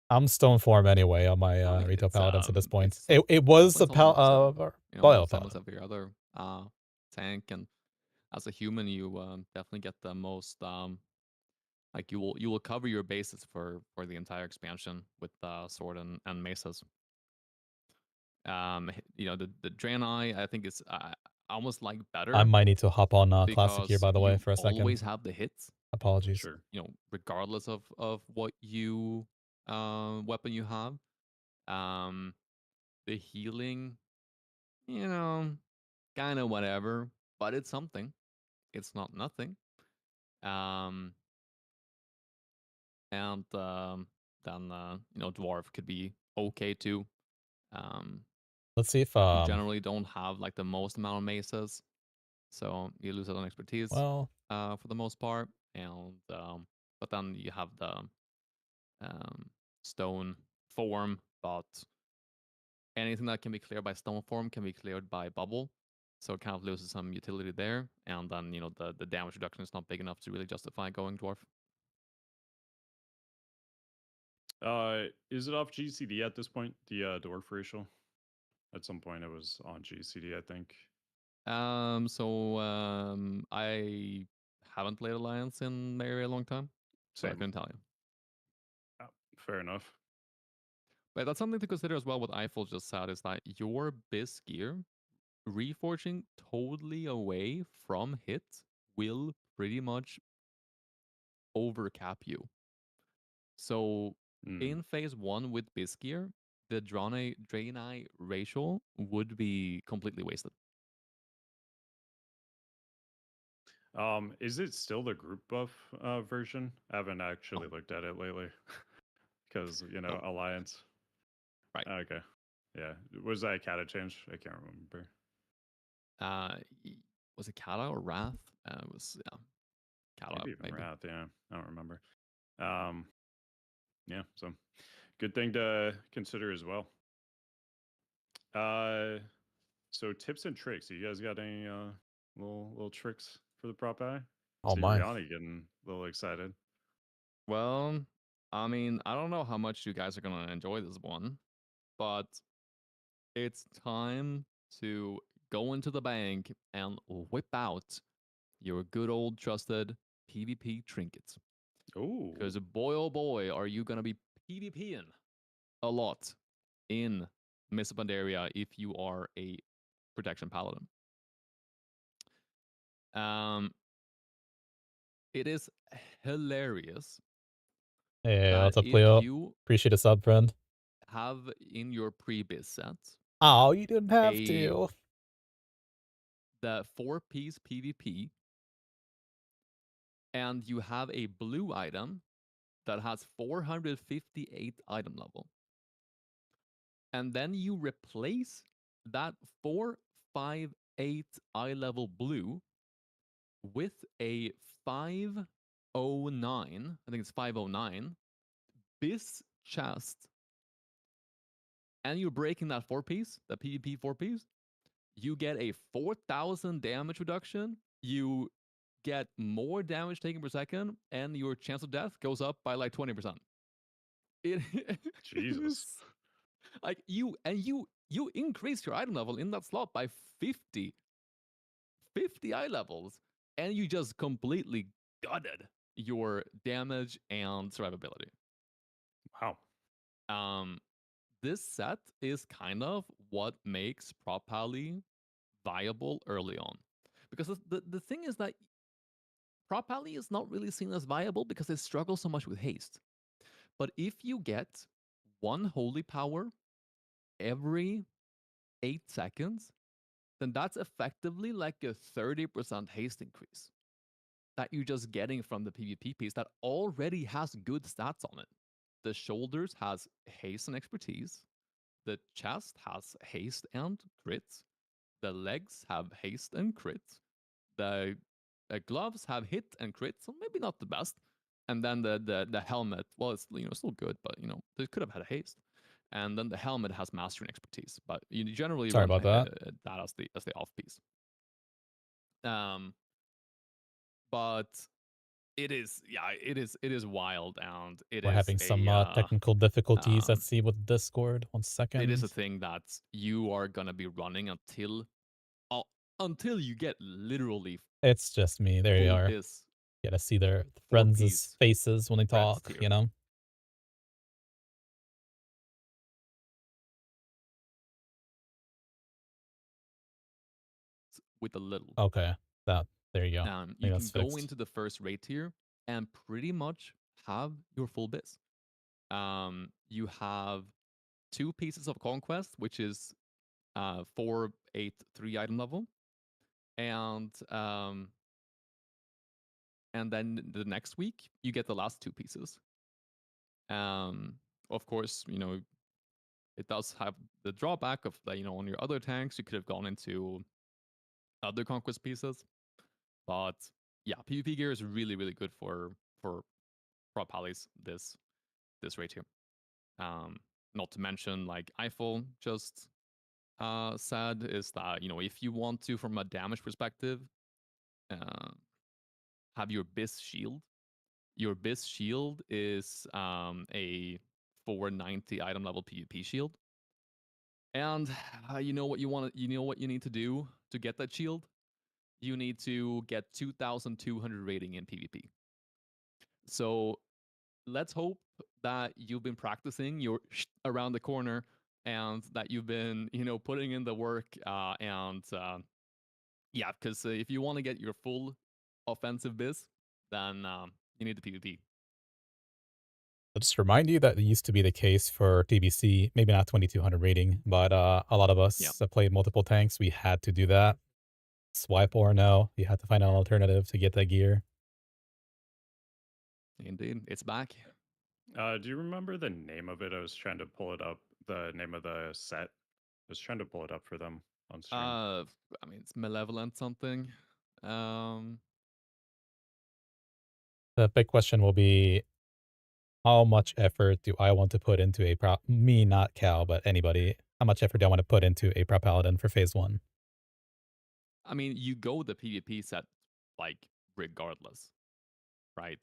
I'm stone form anyway on my I mean, retail paladins at this point. it's It was a almost the same. Boyle Same as paladin. every other tank, and as a human, you definitely get the most. Like you will cover your bases for the entire expansion with sword and mesas. The Draenei I think is almost like I better might need to hop on classic here, because by the way, you for a second. always have the hits. Apologies. Sure. Regardless of what weapon you have. Um, the healing, kind of whatever, but it's something. It's not nothing. Um, and then dwarf could be okay too. Um, Let's see if you generally don't have like the most amount of mesas, so you lose out on expertise well, for the most part. And but then you have the stone form, but anything that can be cleared by stone form can be cleared by bubble. So it kind of loses some utility there. And then, the damage reduction is not big enough to really justify going dwarf. Is it off GCD at this point? The dwarf racial? At some point, it was on GCD, I think. I haven't played Alliance in very long time, so I Same. couldn't tell you. Oh, fair enough. But that's something to consider as well. What Eiffel just said is that your biz gear reforging totally away from hit will pretty much overcap you. So in phase 1 with Bisgear, the Draenei ratio would be completely wasted. Is it still the group buff version? I haven't actually looked at it lately because No. Alliance. Right. Okay. Yeah. Was that a Kata change? I can't remember. Was it Kata or Wrath? It was Kata Maybe even maybe. Wrath. Yeah, I don't remember. Yeah. So good thing to consider as well. So tips and tricks. You guys got any little tricks for the prop eye? Oh See my. Rihanna getting a little excited. Well, I mean, I don't know how much you guys are gonna enjoy this one, but it's time to go into the bank and whip out your good old trusted PvP trinkets. Ooh. Because boy, oh boy, are you gonna be PvPing a lot in Miss Pandaria if you are a protection paladin. It is hilarious Hey, that what's up, if Cleo? you Appreciate a sub, friend. have in your pre-biz set Oh, you didn't have a to. the 4-piece PvP and you have a blue item that has 458 item level. And then you replace that 458 eye level blue with a 509, I think it's 509, bis chest, and you're breaking that 4-piece, the PvP 4-piece, you get a 4,000 damage reduction. You get more damage taken per second, and your chance of death goes up by like 20%. It Jesus. is like you increase your item level in that slot by 50 eye levels, and you just completely gutted your damage and survivability. Wow. This set is kind of what makes Prop Pally viable early on. Because the thing is that Prop Pally is not really seen as viable because it struggles so much with haste. But if you get one holy power every 8 seconds, then that's effectively like a 30% haste increase that you're just getting from the PvP piece that already has good stats on it. The shoulders has haste and expertise. The chest has haste and crits. The legs have haste and crits. The gloves have hit and crit, so maybe not the best. And then the helmet, well, it's still good, but they could have had haste. And then the helmet has mastery and expertise, but you generally Sorry run about that. that as the off piece. But it is wild, and We're having some technical difficulties. Let's see with Discord. 1 second. It is a thing that you are gonna be running until you get literally It's just me. There you full are. bis You gotta see their 4 friends' piece faces when they reds talk, tier. you know? With a little. Okay. There you go. You can that's go fixed. into the first raid tier and pretty much have your full bis. You have 2 pieces of conquest, which is 4, 8, 3 item level, and then the next week you get the last 2 pieces. Of course, it does have the drawback of that, on your other tanks you could have gone into other conquest pieces, but yeah, PvP gear is really, really good for prop pallies this rate here. Not to mention, like Eiffel just said, is that if you want to, from a damage perspective, have your bis shield. Your bis shield is a 490 item level PvP shield, and you know what you need to do to get that shield. You need to get 2,200 rating in PvP. So let's hope that you've been practicing your around the corner and that you've been, putting in the work. Yeah, because if you want to get your full offensive biz, then you need the PvP. I'll just remind you that it used to be the case for TBC, maybe not 2200 rating, but a lot of us that played multiple tanks, we had to do that. Swipe or no, you had to find an alternative to get that gear. Indeed, it's back. Do you remember the name of it? I was trying to pull it up. The name of the set. I was trying to pull it up for them on stream. I mean, it's malevolent something. The big question will be, how much effort do I want to put into a prop? Me, not Cal, but anybody. how much effort do I want to put into a Prot Paladin for phase 1? I mean, you go the PvP set like regardless, right?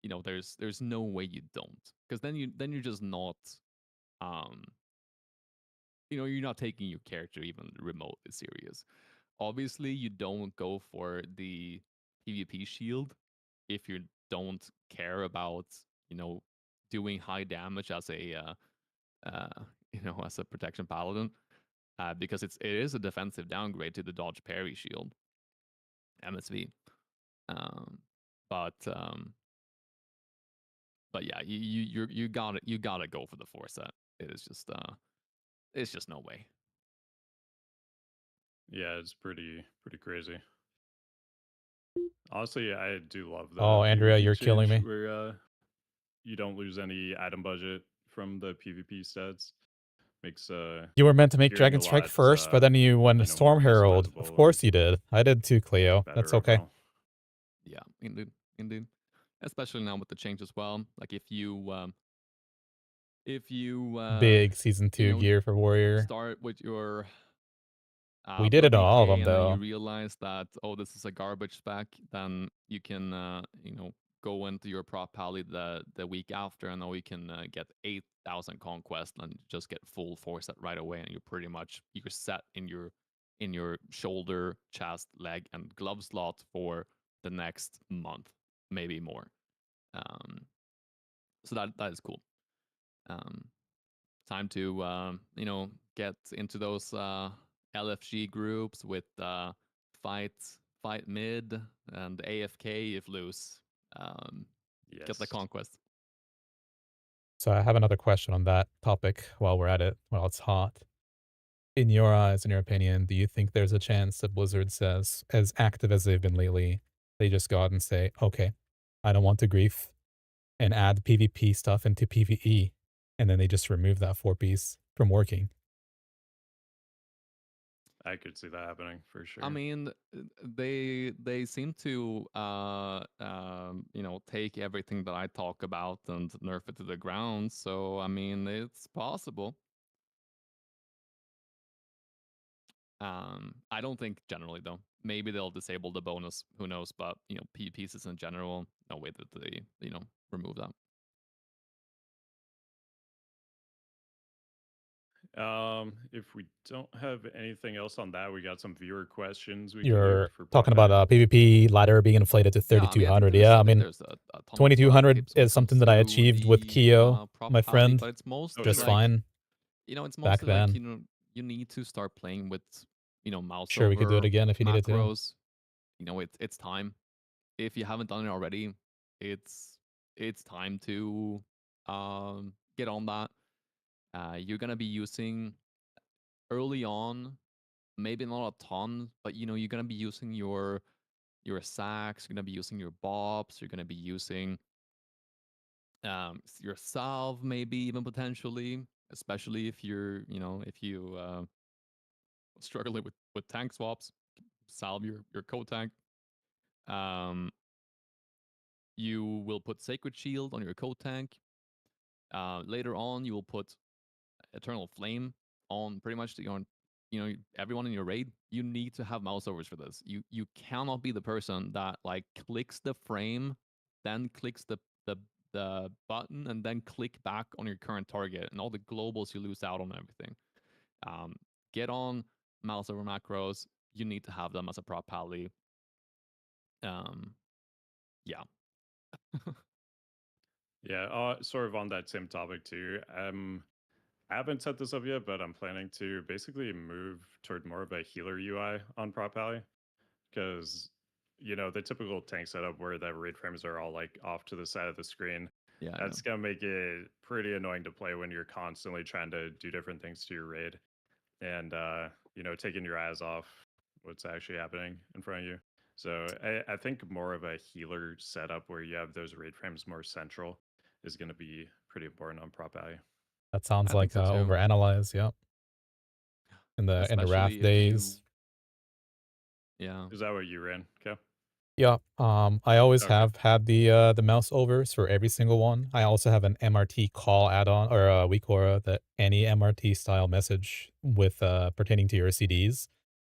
You know, there's no way you don't, because then you're just not, um, you know, you're not taking your character even remotely serious. Obviously, you don't go for the PvP shield if you don't care about, you know, doing high damage as a you know, as a protection paladin, because it is a defensive downgrade to the dodge parry shield, MSV. Um, but um, but yeah, you gotta go for the 4 set. It is just it's just no way. Yeah, it's pretty crazy. Honestly, I do love the Oh, Andrea, PvP you're killing change me. where you don't lose any item budget from the PvP stats. Makes You were meant to make gearing a Dragon Strike lot first, but then you went Storm more Herald. Of customizable and course you did. I did too, Cleo. That's better okay. overall. Yeah, indeed. Especially now with the change as well. Like if you Big Season 2 you know, gear for Warrior. start with your We did it on all of them, WK, and then you though. realize that, oh, this is a garbage spec, then you can you know, go into your Prot Pally the week after, and now you can get 8,000 conquest and just get full 4 set right away, and you're set in your shoulder, chest, leg, and glove slot for the next month, maybe more. So that is cool. Time to you know, get into those LFG groups with fight mid and AFK if loose. Get the Yes. conquest. So I have another question on that topic while we're at it, while it's hot. In your eyes, in your opinion, do you think there's a chance that Blizzard says, as active as they've been lately, they just go out and say, okay, I don't want to grief, and add PvP stuff into PvE, and then they just remove that 4-piece from working? I could see that happening for sure. I mean, they seem to you know, take everything that I talk about and nerf it to the ground. So I mean, it's possible. I don't think generally though. Maybe they'll disable the bonus. Who knows? But you know, pieces in general, no way that they, you know, remove that. If we don't have anything else on that, we got some viewer questions we can do You're for talking Prot about Pack. PvP ladder being inflated to Yeah, I mean, 3,200. Yeah, I I think mean, there's a ton of 2,200 tips when it is comes something that I to achieved with the Keo, Prop my Pally, friend, but it's mostly just yeah. like, fine. you know, it's back mostly like, then. you know, you need to start playing with, you know, mouse Sure, we could do it over again if you needed to. macros. You know, it's time. If you haven't done it already, it's time to get on that. You're gonna be using early on, maybe not a ton, but you know, you're gonna be using your sacks, you're gonna be using your bops, you're gonna be using your salve, maybe even potentially, especially if you're, you know, if you struggling with tank swaps, salve your co-tank. You will put Sacred Shield on your co-tank. Later on, you will put Eternal Flame on pretty much your, you know, everyone in your raid. You need to have mouse overs for this. You cannot be the person that like clicks the frame, then clicks the button, and then click back on your current target, and all the globals you lose out on and everything. Get on mouse over macros. You need to have them as a prop pally. Yeah. Yeah, sort of on that same topic too. I haven't set this up yet, but I'm planning to basically move toward more of a healer UI on Prot Pally because the typical tank setup where the raid frames are all like off to the side of the screen. Yeah. That's gonna make it pretty annoying to play when you're constantly trying to do different things to your raid and taking your eyes off what's actually happening in front of you. So I think more of a healer setup where you have those raid frames more central is going to be pretty important on Prot Value. That sounds I think like so too. overanalyze, yep. In the Raff Especially if days. Yeah. Is that what you ran, Kev? Yeah, I always Okay. have had the mouse overs for every single one. I also have an MRT call add-on or a weak aura that any MRT style message with pertaining to your CDs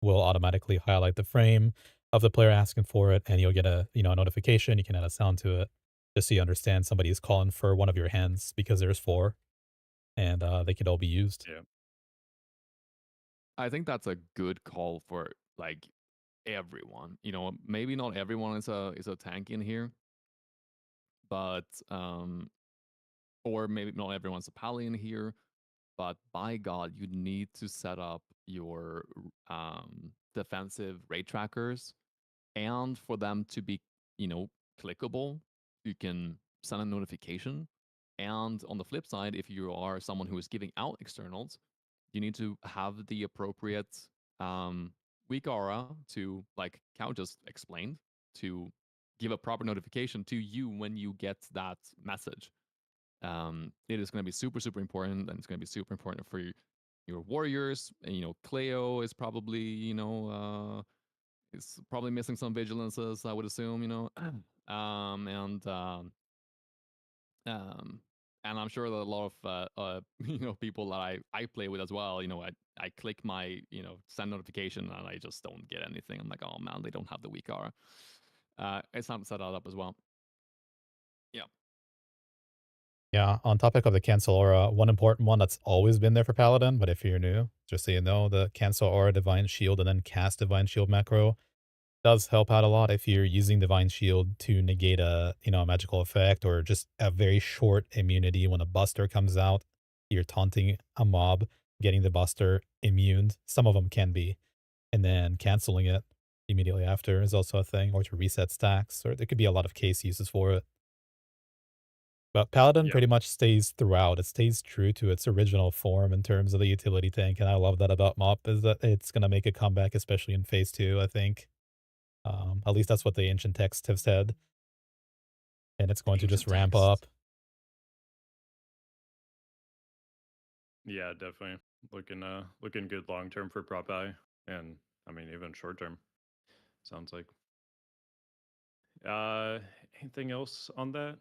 will automatically highlight the frame of the player asking for it, and you'll get a notification. You can add a sound to it just so you understand somebody is calling for one of your hands because there's four, and they could all be used. Yeah. I think that's a good call for like everyone. You know, maybe not everyone is a tank in here, but or maybe not everyone's a Paladin here, but by God, you need to set up your defensive raid trackers, and for them to be, clickable, you can send a notification. And on the flip side, if you are someone who is giving out externals, you need to have the appropriate weak aura to, like Cal just explained, to give a proper notification to you when you get that message. It is going to be super, super important, and it's going to be super important for your warriors. And, Cleo is probably, is probably missing some vigilances, I would assume, and um, and I'm sure that a lot of people that I play with as well. I click my send notification and I just don't get anything. I'm like, oh man, they don't have the weak aura. It's time to set that up as well. Yeah. Yeah, on topic of the cancel aura, one important one that's always been there for Paladin, but if you're new, just so you know, the cancel aura divine shield and then cast divine shield macro does help out a lot if you're using divine shield to negate a magical effect or just a very short immunity when a buster comes out. You're taunting a mob, getting the buster immune. Some of them can be, and then canceling it immediately after is also a thing, or to reset stacks, or there could be a lot of case uses for it. But Paladin Yep. pretty much stays throughout. It stays true to its original form in terms of the utility tank, and I love that about MoP is that it's gonna make a comeback, especially in phase 2, I think. At least that's what the ancient texts have said, and it's going to just Ancient ramp text. up. Yeah, definitely. Looking good long term for prop I, and I mean even short term. Sounds like. Uh Anything else on that?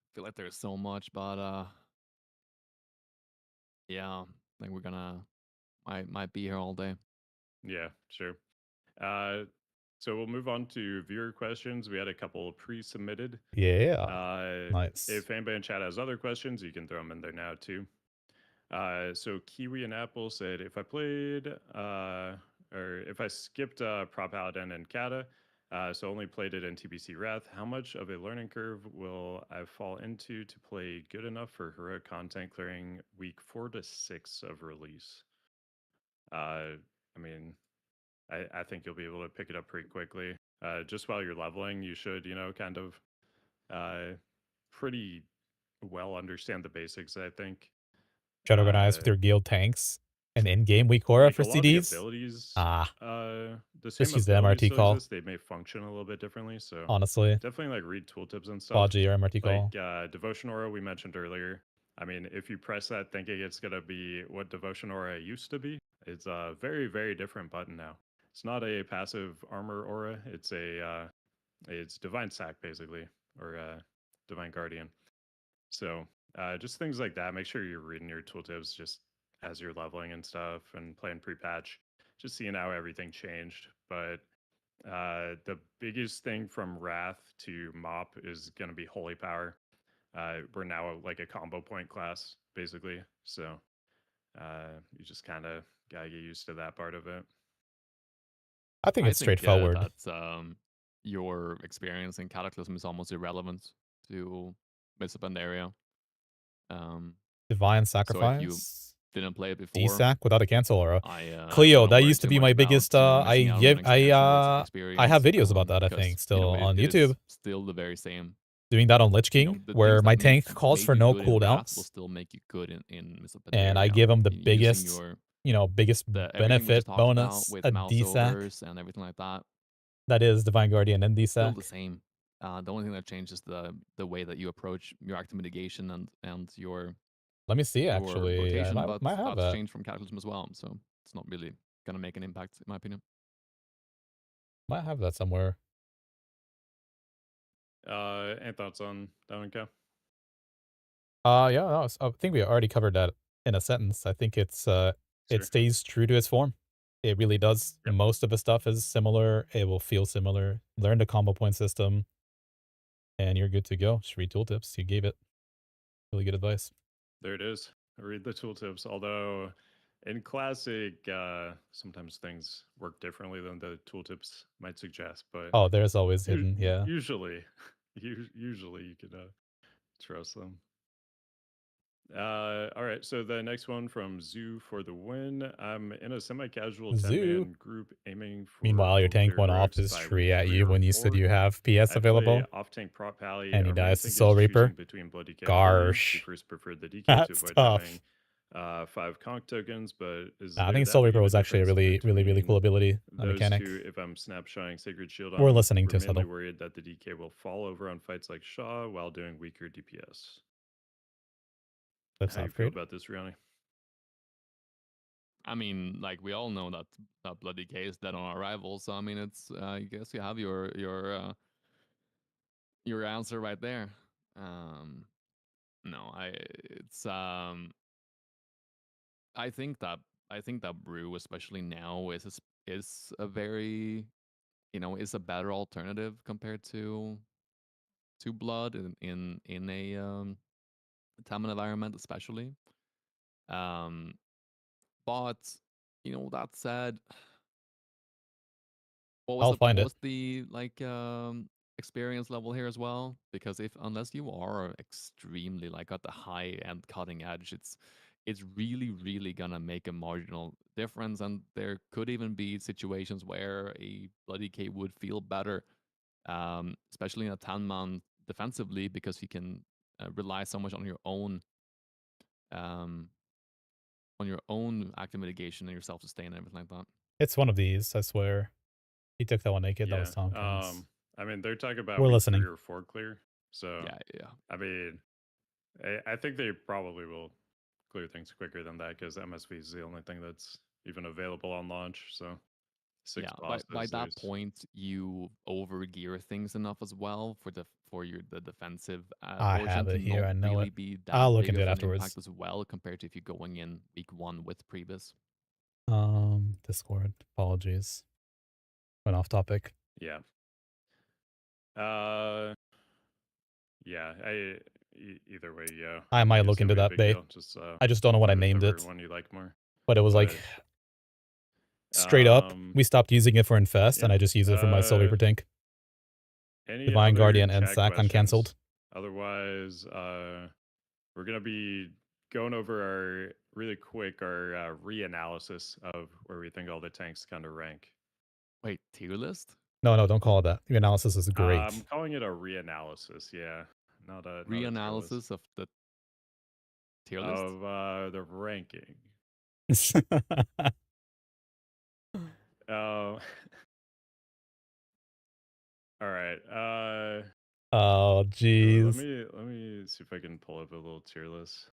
I feel like there's so much, but yeah, I think we're gonna might be here all day. Yeah, sure. Uh so we'll move on to viewer questions. We had a couple pre-submitted. Yeah. Uh Nice. if anybody in chat has other questions, you can throw them in there now too. So Kiwi and Apple said if I played or if I skipped Prop Paladin and Kata, so only played it in TBC Wrath, how much of a learning curve will I fall into to play good enough for heroic content clearing week 4 to 6 of release? I mean, I think you'll be able to pick it up pretty quickly. Just while you're leveling, you should, kind of uh, pretty well understand the basics, I think. Try to organize with Uh, your guild tanks and in-game weak aura like for a lot of the CDs. abilities, Ah, the same just use the abilities MRT still call. exist. They may function a little bit differently. So Honestly, definitely like read tooltips and stuff. Baji or MRT Like call. Devotion Aura we mentioned earlier. I mean, if you press that thinking it's gonna be what Devotion Aura used to be, it's a very, very different button now. It's not a passive armor aura. It's Divine Sack basically, or Divine Guardian. So just things like that. Make sure you're reading your tooltips just as you're leveling and stuff and playing pre-patch, just seeing how everything changed. But the biggest thing from Wrath to MoP is going to be Holy Power. We're now like a combo point class, basically. So you just kind of got to get used to that part of it. I think I it's think straightforward. that your experience in Cataclysm is almost irrelevant to Miss Pandaria. Um, Divine so if you Sacrifice, didn't play it before, D-Sack without a cancel aura. I Cleo, wouldn't that worry used to too be much my about biggest, missing out on an expansion worth of I have experience, videos about that, I think, because still on it is YouTube. still the very same. Doing that on Lich King, The where things my that tank calls made for you no good in Wrath will cooldowns, still make you good in Miss and I Pandaria. give him the Using biggest, your biggest the everything we benefit just talked about bonus, with a mouse D-Sack. overs and everything like that, That is Divine Guardian and still the D-Sack. same. The only thing that changes the way that you approach your active mitigation and Let me see, your actually. I rotation, might, but might have that's that. changed from Cataclysm as well. So it's not really gonna make an impact, in my opinion. Might have that somewhere. Any thoughts on that one, Cal? Yeah, no, I think we already covered that in a sentence. I think it's it Sure. stays true to its form. It really does. Yep. Most of the stuff is similar. It will feel similar. Learn the combo point system, and you're good to go. Just read tooltips. You gave it really good advice. There it is. Read the tooltips. Although in Classic, sometimes things work differently than the tooltips might suggest. But Oh, there's always hidden. Yeah. usually, usually you can trust them. All right. So the next one from Zoo for the win. I'm in a semi-casual Zoo. 10-man group aiming for Meanwhile, your full tank clear went off growths his by tree week at 3 you or when you 4. said you have PS I available, play off-tank Prot Pally. and he Our main dies to thing Soul is Reaper. choosing between Bloody K and Blue. He Gosh. first preferred the DK to That's avoid tough. having 5 conch tokens, but is I there think that Soul big Reaper of a was actually a difference really cool between ability, a those mechanic. two? If I'm snapshotting Sacred Shield, We're I'm listening to mainly Subtle. worried that the DK will fall over on fights like Shaw while doing weaker DPS. That's How you feel upgrade. about this, Riani? I mean, like we all know that Bloody K is dead on arrival. So I mean, it's I guess you have your answer right there. No, it's I think that Brew, especially now, is a very is a better alternative compared to Blood in a Taman environment, especially. But that said, I'll find what it. was the experience level here as well? Because unless you are extremely like at the high end cutting edge, it's really gonna make a marginal difference, and there could even be situations where a Bloody K would feel better, especially in a 10-man defensively, because you can rely so much um, on your own active mitigation and your self sustain and everything like that. It's one of these, I swear. He took that one naked. That Yeah. was Tompkins. I mean, they're talking about We're week listening. 3 or 4 clear. So Yeah. I mean, I think they probably will clear things quicker than that because MSV is the only thing that's even available on launch. So 6 bosses. By that point, you overgear things enough as well for the defensive I portion have to it here. not I know really it. be that I'll look big into of it an afterwards. impact as well, compared to if you're going in week 1 with Priebus. Discord. Apologies. Went off topic. Yeah. Yeah. Either way, yeah. I might guess look it'll into be a that big bay. deal. Just I just don't know what I move named to it. one you like more. But it was like straight up, we stopped using it for Infest, and I just use it for my Soul Reaper tank. Any Divine other Guardian and chat Sack questions? uncancelled. Otherwise, we're gonna be going over our really quick our reanalysis of where we think all the tanks kind of rank. Wait, tier list? No, don't call it that. Your analysis is great. I'm calling it a reanalysis. Yeah, not a Reanalysis of the tier list of the ranking. Oh. All right. Oh, jeez. Let me see if I can pull up a little tier list.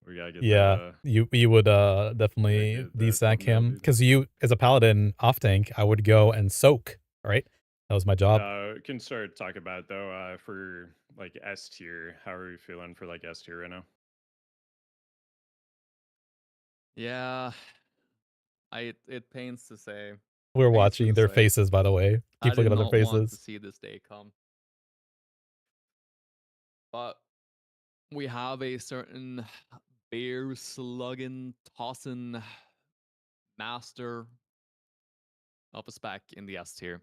We gotta get you would definitely desack him, because you, as a paladin off tank, I would go and soak. Right, that was my job. Can start talking about it, though. For like S tier, how are you feeling for like S tier right now? Yeah, it pains to say. We're watching their faces, by the way. Keep looking at their faces. Want to see this day come, but we have a certain bear slugging, tossing master of a spec in the S tier.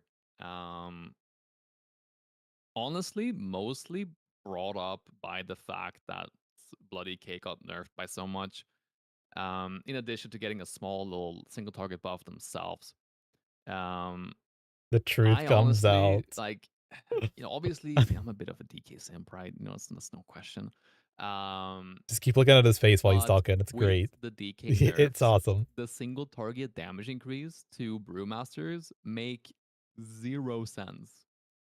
Honestly, mostly brought up by the fact that Bloody K got nerfed by so much. In addition to getting a small little single target buff themselves. The truth comes out. Like, obviously, I mean, I'm a bit of a DK simp, right? That's no question. Just keep looking at his face while he's talking. It's great. The DK nerfs, it's awesome. The single target damage increase to Brewmasters make 0 sense.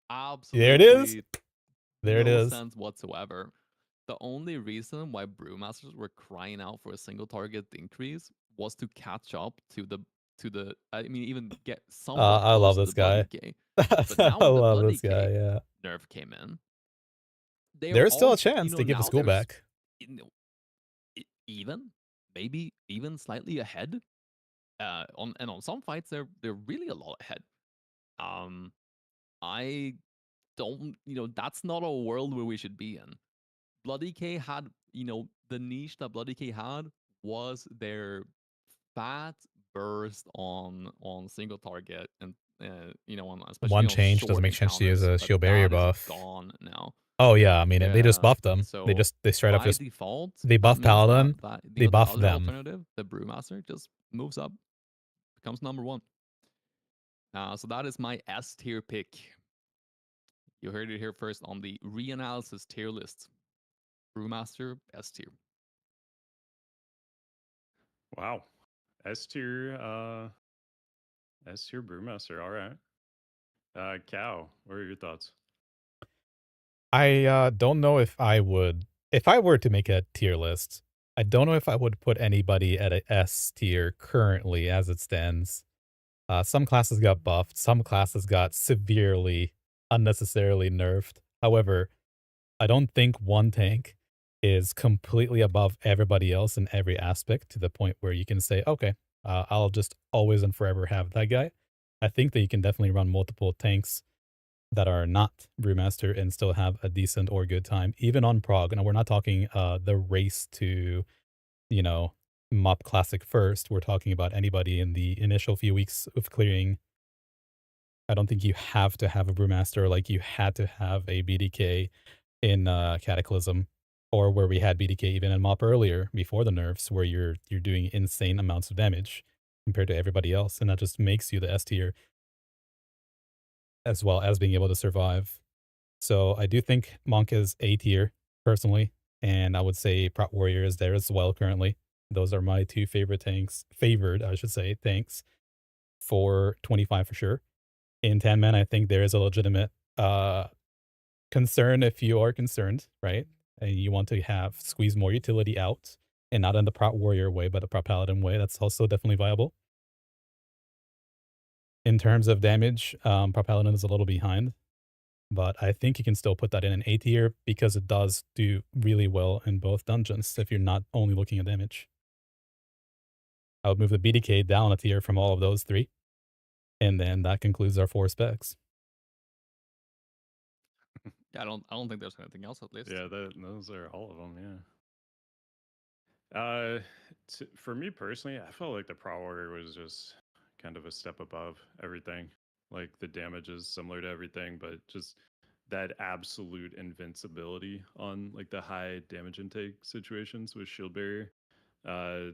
Absolutely. There it is. There no it is. sense whatsoever. The only reason why Brewmasters were crying out for a single target increase was to catch up to to the. I mean, even get somewhat I love close to this the Bloody guy. K. But I now when the love Bloody this guy. K Yeah, nerf came in, they are there's still all a chance to give the now school they're back. even, maybe even slightly ahead. On some fights they're really a lot ahead. Um, I don't, that's not a world where we should be in. Bloody K had, the niche that Bloody K had was their fat burst on single target and especially One on change doesn't short make sense to use encounters, a but shield barrier that is buff. gone now. Oh yeah, I mean they just Yeah, buffed them. so They straight up by just default, they that buff means that Paladin, they the buff other them. alternative, the Brewmaster, just moves up, becomes number one. So that is my S tier pick. You heard it here first on the reanalysis tier list. Brewmaster S tier. Wow. S tier Brewmaster. All right. Cow, what are your thoughts? I don't know if I were to make a tier list, I don't know if I would put anybody at a S tier currently as it stands. Some classes got buffed, some classes got severely, unnecessarily nerfed. However, I don't think one tank is completely above everybody else in every aspect to the point where you can say, okay, I'll just always and forever have that guy. I think that you can definitely run multiple tanks that are not Brewmaster and still have a decent or good time, even on prog. And we're not talking the race to, you know, MoP Classic first. We're talking about anybody in the initial few weeks of clearing. I don't think you have to have a Brewmaster like you had to have a BDK in Cataclysm, or where we had BDK even in MoP earlier before the nerfs, where you're doing insane amounts of damage compared to everybody else, and that just makes you the S tier as well as being able to survive. So I do think Monk is A tier personally, and I would say Prot Warrior is there as well currently. Those are my two favorite tanks, favored I should say, tanks for 25 for sure. In 10 man, I think there is a legitimate concern if you are concerned, right? And you want to have squeeze more utility out, and not in the Prot Warrior way, but the Prot Paladin way. That's also definitely viable. In terms of damage, Prot Paladin is a little behind, but I think you can still put that in an A tier because it does do really well in both dungeons if you're not only looking at damage. I would move the BDK down a tier from all of those three, and then that concludes our 4 specs. Yeah, I don't think there's anything else at least. Yeah, those are all of them. Yeah. For me personally, I felt like the Pro Warrior was just kind of a step above everything. Like the damage is similar to everything, but just that absolute invincibility on like the high damage intake situations with Shield Barrier, uh,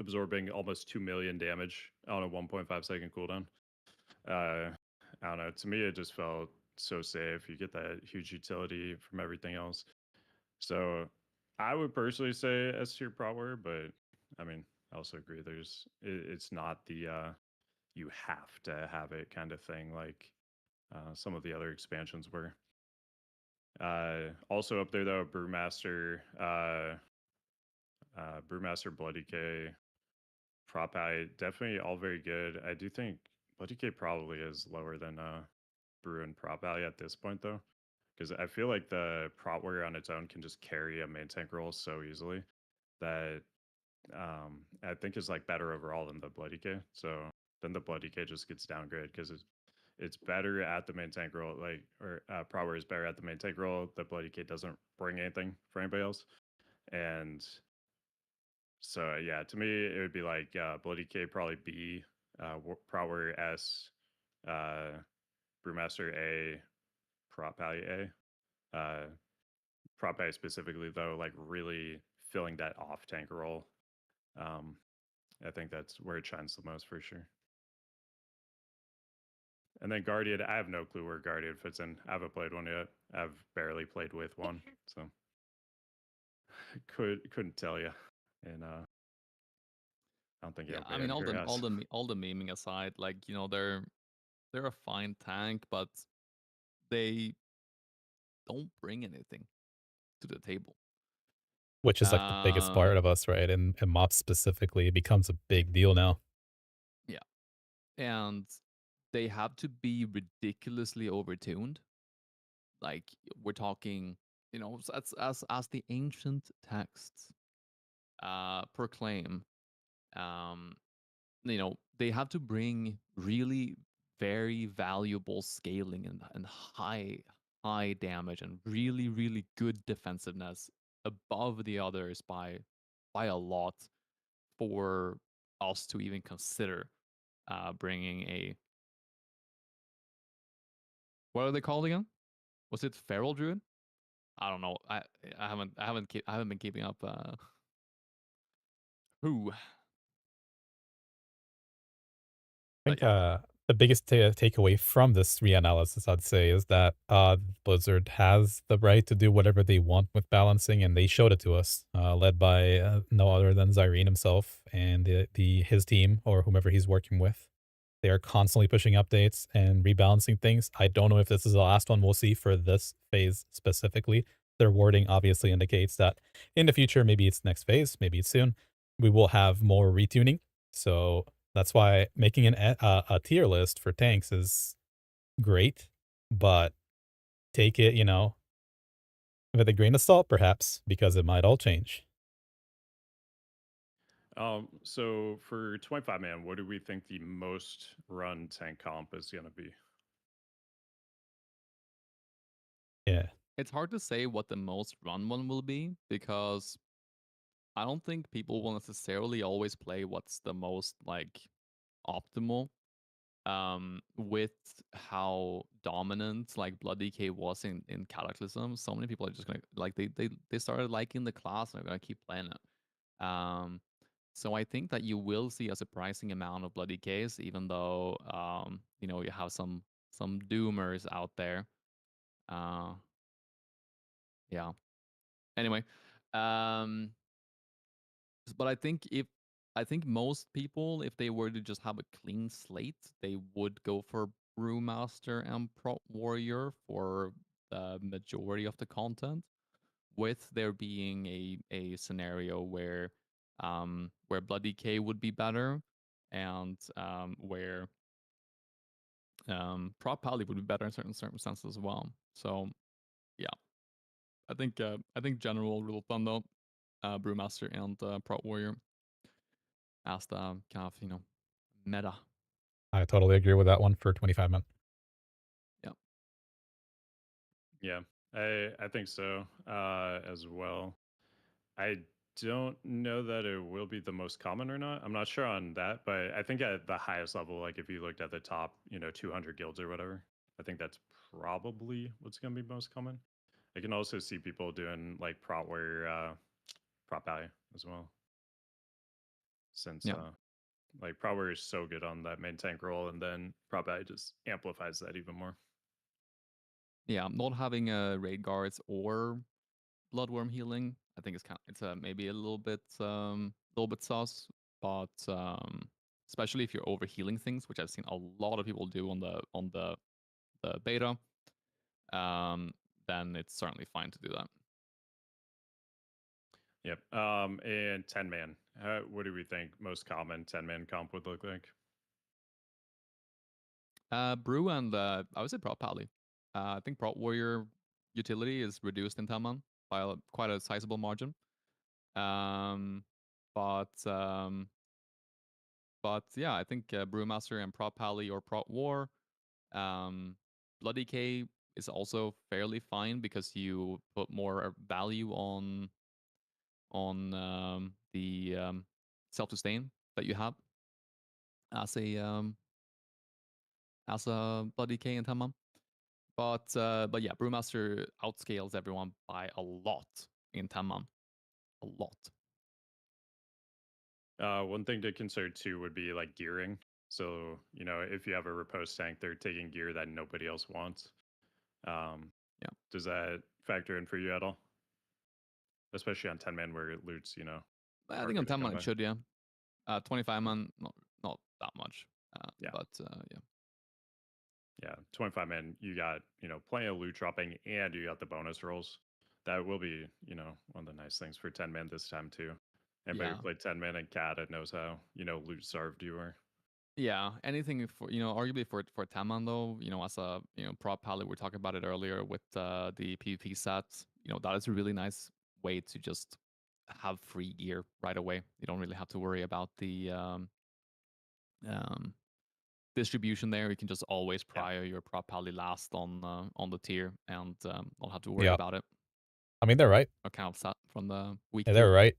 absorbing almost 2 million damage on a 1.5 second cooldown. I don't know. To me, it just felt so safe. You get that huge utility from everything else. So I would personally say S tier Prowler, but I mean, I also agree. It's not the you have to have it kind of thing like some of the other expansions were. Also up there though, Brewmaster, Bloody K, Prop I, definitely all very good. I do think Bloody K probably is lower than Brew and Prop Alley at this point though, because I feel like the Prot Warrior on its own can just carry a main tank role so easily that I think is like better overall than the Bloody K. So then the Bloody K just gets downgraded because it's better at the main tank role, like or Prot Warrior is better at the main tank role. The Bloody K doesn't bring anything for anybody else, and so yeah, to me it would be like Bloody K probably B, Prot Warrior S, uh, Brewmaster A, Prop Pally A. Prop A specifically though, like really filling that off tank role. Um, I think that's where it shines the most for sure. And then Guardian, I have no clue where Guardian fits in. I haven't played one yet. I've barely played with one, so couldn't tell you. And I don't think Yeah, it'll be I mean, anywhere else. all the memeing aside, like they're a fine tank, but they don't bring anything to the table. Which is like the biggest part of us, right? And MoP specifically, it becomes a big deal now. Yeah, and they have to be ridiculously overtuned. Like we're talking, as the ancient texts proclaim, um, they have to bring really very valuable scaling and high damage and really really good defensiveness above the others by a lot for us to even consider bringing a, what are they called again? Was it feral druid? I don't know. I haven't been keeping up. Who? I But think yeah, the biggest takeaway from this reanalysis, I'd say, is that Blizzard has the right to do whatever they want with balancing, and they showed it to us, led by no other than Zyrene himself and his team or whomever he's working with. They are constantly pushing updates and rebalancing things. I don't know if this is the last one we'll see for this phase specifically. Their wording obviously indicates that in the future, maybe it's next phase, maybe it's soon, we will have more retuning. So that's why making a tier list for tanks is great, but take it, with a grain of salt, perhaps, because it might all change. So for 25 man, what do we think the most run tank comp is going to be? Yeah. it's hard to say what the most run one will be because I don't think people will necessarily always play what's the most like optimal. With how dominant like Blood DK was in Cataclysm, so many people are just gonna like they started liking the class and are gonna keep playing it. So I think that you will see a surprising amount of Blood DKs, even though you have some doomers out there. Uh, yeah. Anyway, um, but I think most people, if they were to just have a clean slate, they would go for Brewmaster and Prot Warrior for the majority of the content, with there being a scenario where Blood DK would be better, and where Prot Pally would be better in certain circumstances as well. So yeah, I think general rule of thumb though, Brewmaster and Prot Warrior as the kind of meta. I totally agree with that one for 25 men. Yeah. Yeah, I think so as well. I don't know that it will be the most common or not. I'm not sure on that, but I think at the highest level, like if you looked at the top, 200 guilds or whatever, I think that's probably what's going to be most common. I can also see people doing like prop ally as well, since Yeah. like prop warrior is so good on that main tank role, and then prop ally just amplifies that even more. Yeah. Not having raid guards or bloodworm healing, I think it's maybe a little bit sus, but especially if you're over healing things, which I've seen a lot of people do on the beta, um, then it's certainly fine to do that. Yep. And 10 man. What do we think most common 10-man comp would look like? Brew and I would say Prot Pally. I think Prot Warrior utility is reduced in Taman by quite a sizable margin. Um, but um, but yeah, I think Brewmaster and Prot Pally or Prot War. Blood DK is also fairly fine because you put more value on the self sustain that you have as a Blood DK in Taman. But yeah, Brewmaster outscales everyone by a lot in Taman. A lot. One thing to consider too would be like gearing. So, if you have a riposte tank, they're taking gear that nobody else wants. Yeah. Does that factor in for you at all? Especially on 10 man where it loots, I think harder on to come 10 man it by. should, yeah. 25 man, not that much. Yeah. But yeah. Yeah. 25 man, you got, plenty of loot dropping and you got the bonus rolls. That will be, one of the nice things for 10 man this time too. Anybody who Yeah. played 10 man and cat knows how, loot starved you were. Yeah, anything for arguably for 10 man though, as a Prot Paladin, we were talking about it earlier with the PvP sets. That is a really nice way to just have free gear right away. You don't really have to worry about the um, distribution there. You can just always Yeah. prior your Prot Paladin last on the tier and don't have to worry Yeah. about it. I mean, they're right. Or kind of set from the weak Yeah, tier they're right.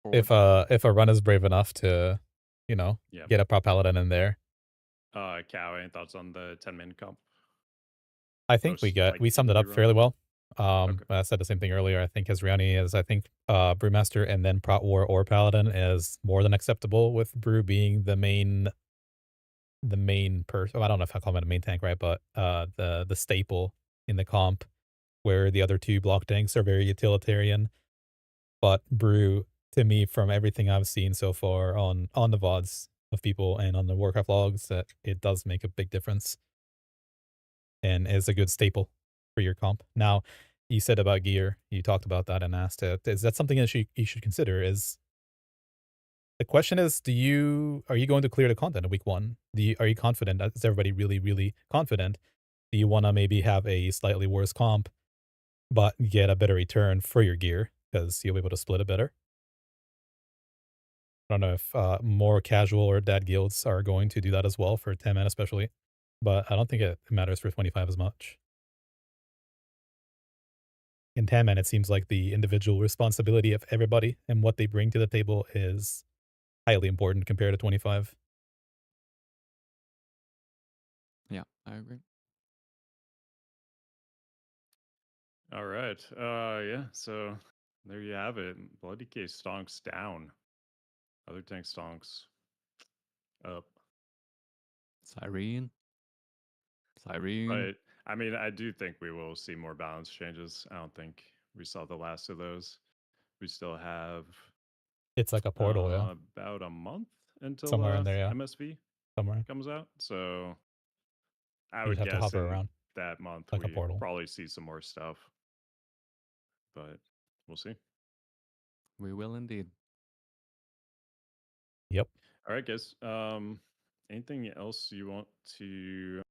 forward. If a run is brave enough to, Yeah. get a Prot Paladin in there, Cow, any thoughts on the 10-min comp? I think Most we likely summed it to up run? fairly well. Okay. I said the same thing earlier. I think Hezriani is, Brewmaster and then Prot War or Paladin is more than acceptable, with Brew being the main person. I don't know if I call him a main tank, right? But the staple in the comp, where the other two block tanks are very utilitarian. But Brew, to me, from everything I've seen so far on the VODs of people and on the Warcraft logs, that it does make a big difference and is a good staple for your comp. Now, you said about gear, you talked about that and asked it. Is that something that you should consider? Is the question is, are you going to clear the content in week 1? Are you confident? Is everybody really, really confident? Do you want to maybe have a slightly worse comp, but get a better return for your gear because you'll be able to split it better? I don't know if more casual or dad guilds are going to do that as well for 10 man especially, but I don't think it matters for 25 as much. In 10 man, it seems like the individual responsibility of everybody and what they bring to the table is highly important compared to 25. Yeah, I agree. All right. Yeah. So there you have it. Bloody Case stonks down. Other tank stonks up. Cyrene. But I mean, I do think we will see more balance changes. I don't think we saw the last of those. We still have It's like a portal, yeah. about a month until Somewhere in there, yeah. MSV Somewhere. comes out. So I You would just have to guess hover in around that month like a we portal. probably see some more stuff. But we'll see. We will indeed. Yep. All right, guys. Anything else you want to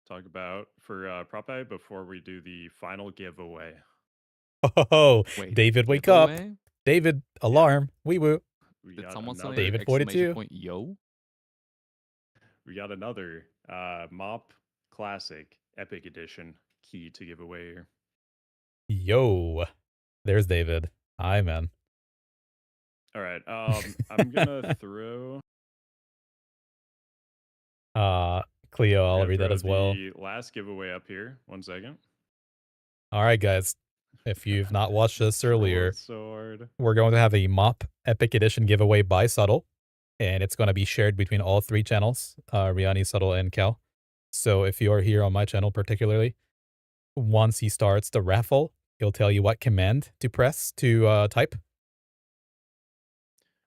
talk about for Prop before we do the final giveaway? Oh, Wait, David, wake up. giveaway? David, alarm. Wee woo. We Did got someone say another. David exclamation 42. point yo? We got another MoP Classic Epic Edition key to give away here. Yo. There's David. Hi, man. All right. I'm gonna throw. Cleo, I'm I'll gonna read that throw as well. the last giveaway up here. 1 second. All right, guys. If you've not watched this earlier, so hard. We're going to have a MoP Epic Edition giveaway by Subtle, and it's going to be shared between all 3 channels, Riani, Subtle, and Cal. So if you're here on my channel particularly, once he starts the raffle, he'll tell you what command to press to type.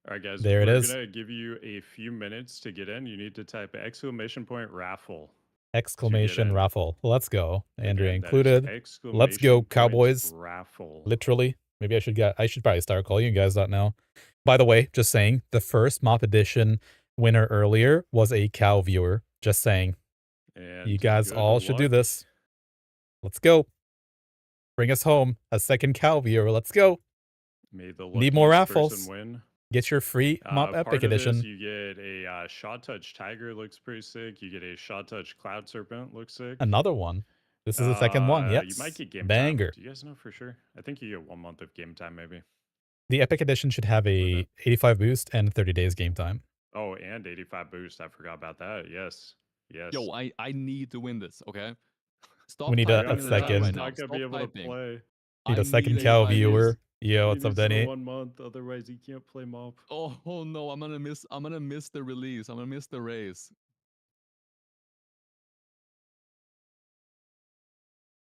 All right, guys. There it is. We're going to give you a few minutes to get in. You need to type !raffle. Exclamation raffle. Let's go. Andrea Again, included. Let's go, Cowboys. Raffle. Literally. Maybe I should probably start calling you guys that now. By the way, just saying, the first MoP Edition winner earlier was a Cow viewer. Just saying. And you guys all should do this. Let's go. Bring us home. A second Cow viewer. Let's go. May the Need more raffles. person win. Get your free MoP Epic Edition. This, you get a Shot Touch Tiger, looks pretty sick. You get a Shot Touch Cloud Serpent, looks sick. Another one. This is the second one. Yes. You might get game Banger. time. Do you guys know for sure? I think you get 1 month of game time, maybe. The Epic Edition should have a 85 boost and 30 days game time. Oh, and 85 boost. I forgot about that. Yes. Yes. Yo, I need to win this, okay? Stop. We need a second. I'm not gonna be able to play. Need a second Cow viewer. Yo, what's up, Denny? 1 month, otherwise you can't play MoP. Oh no, I'm gonna miss the release. I'm gonna miss the race.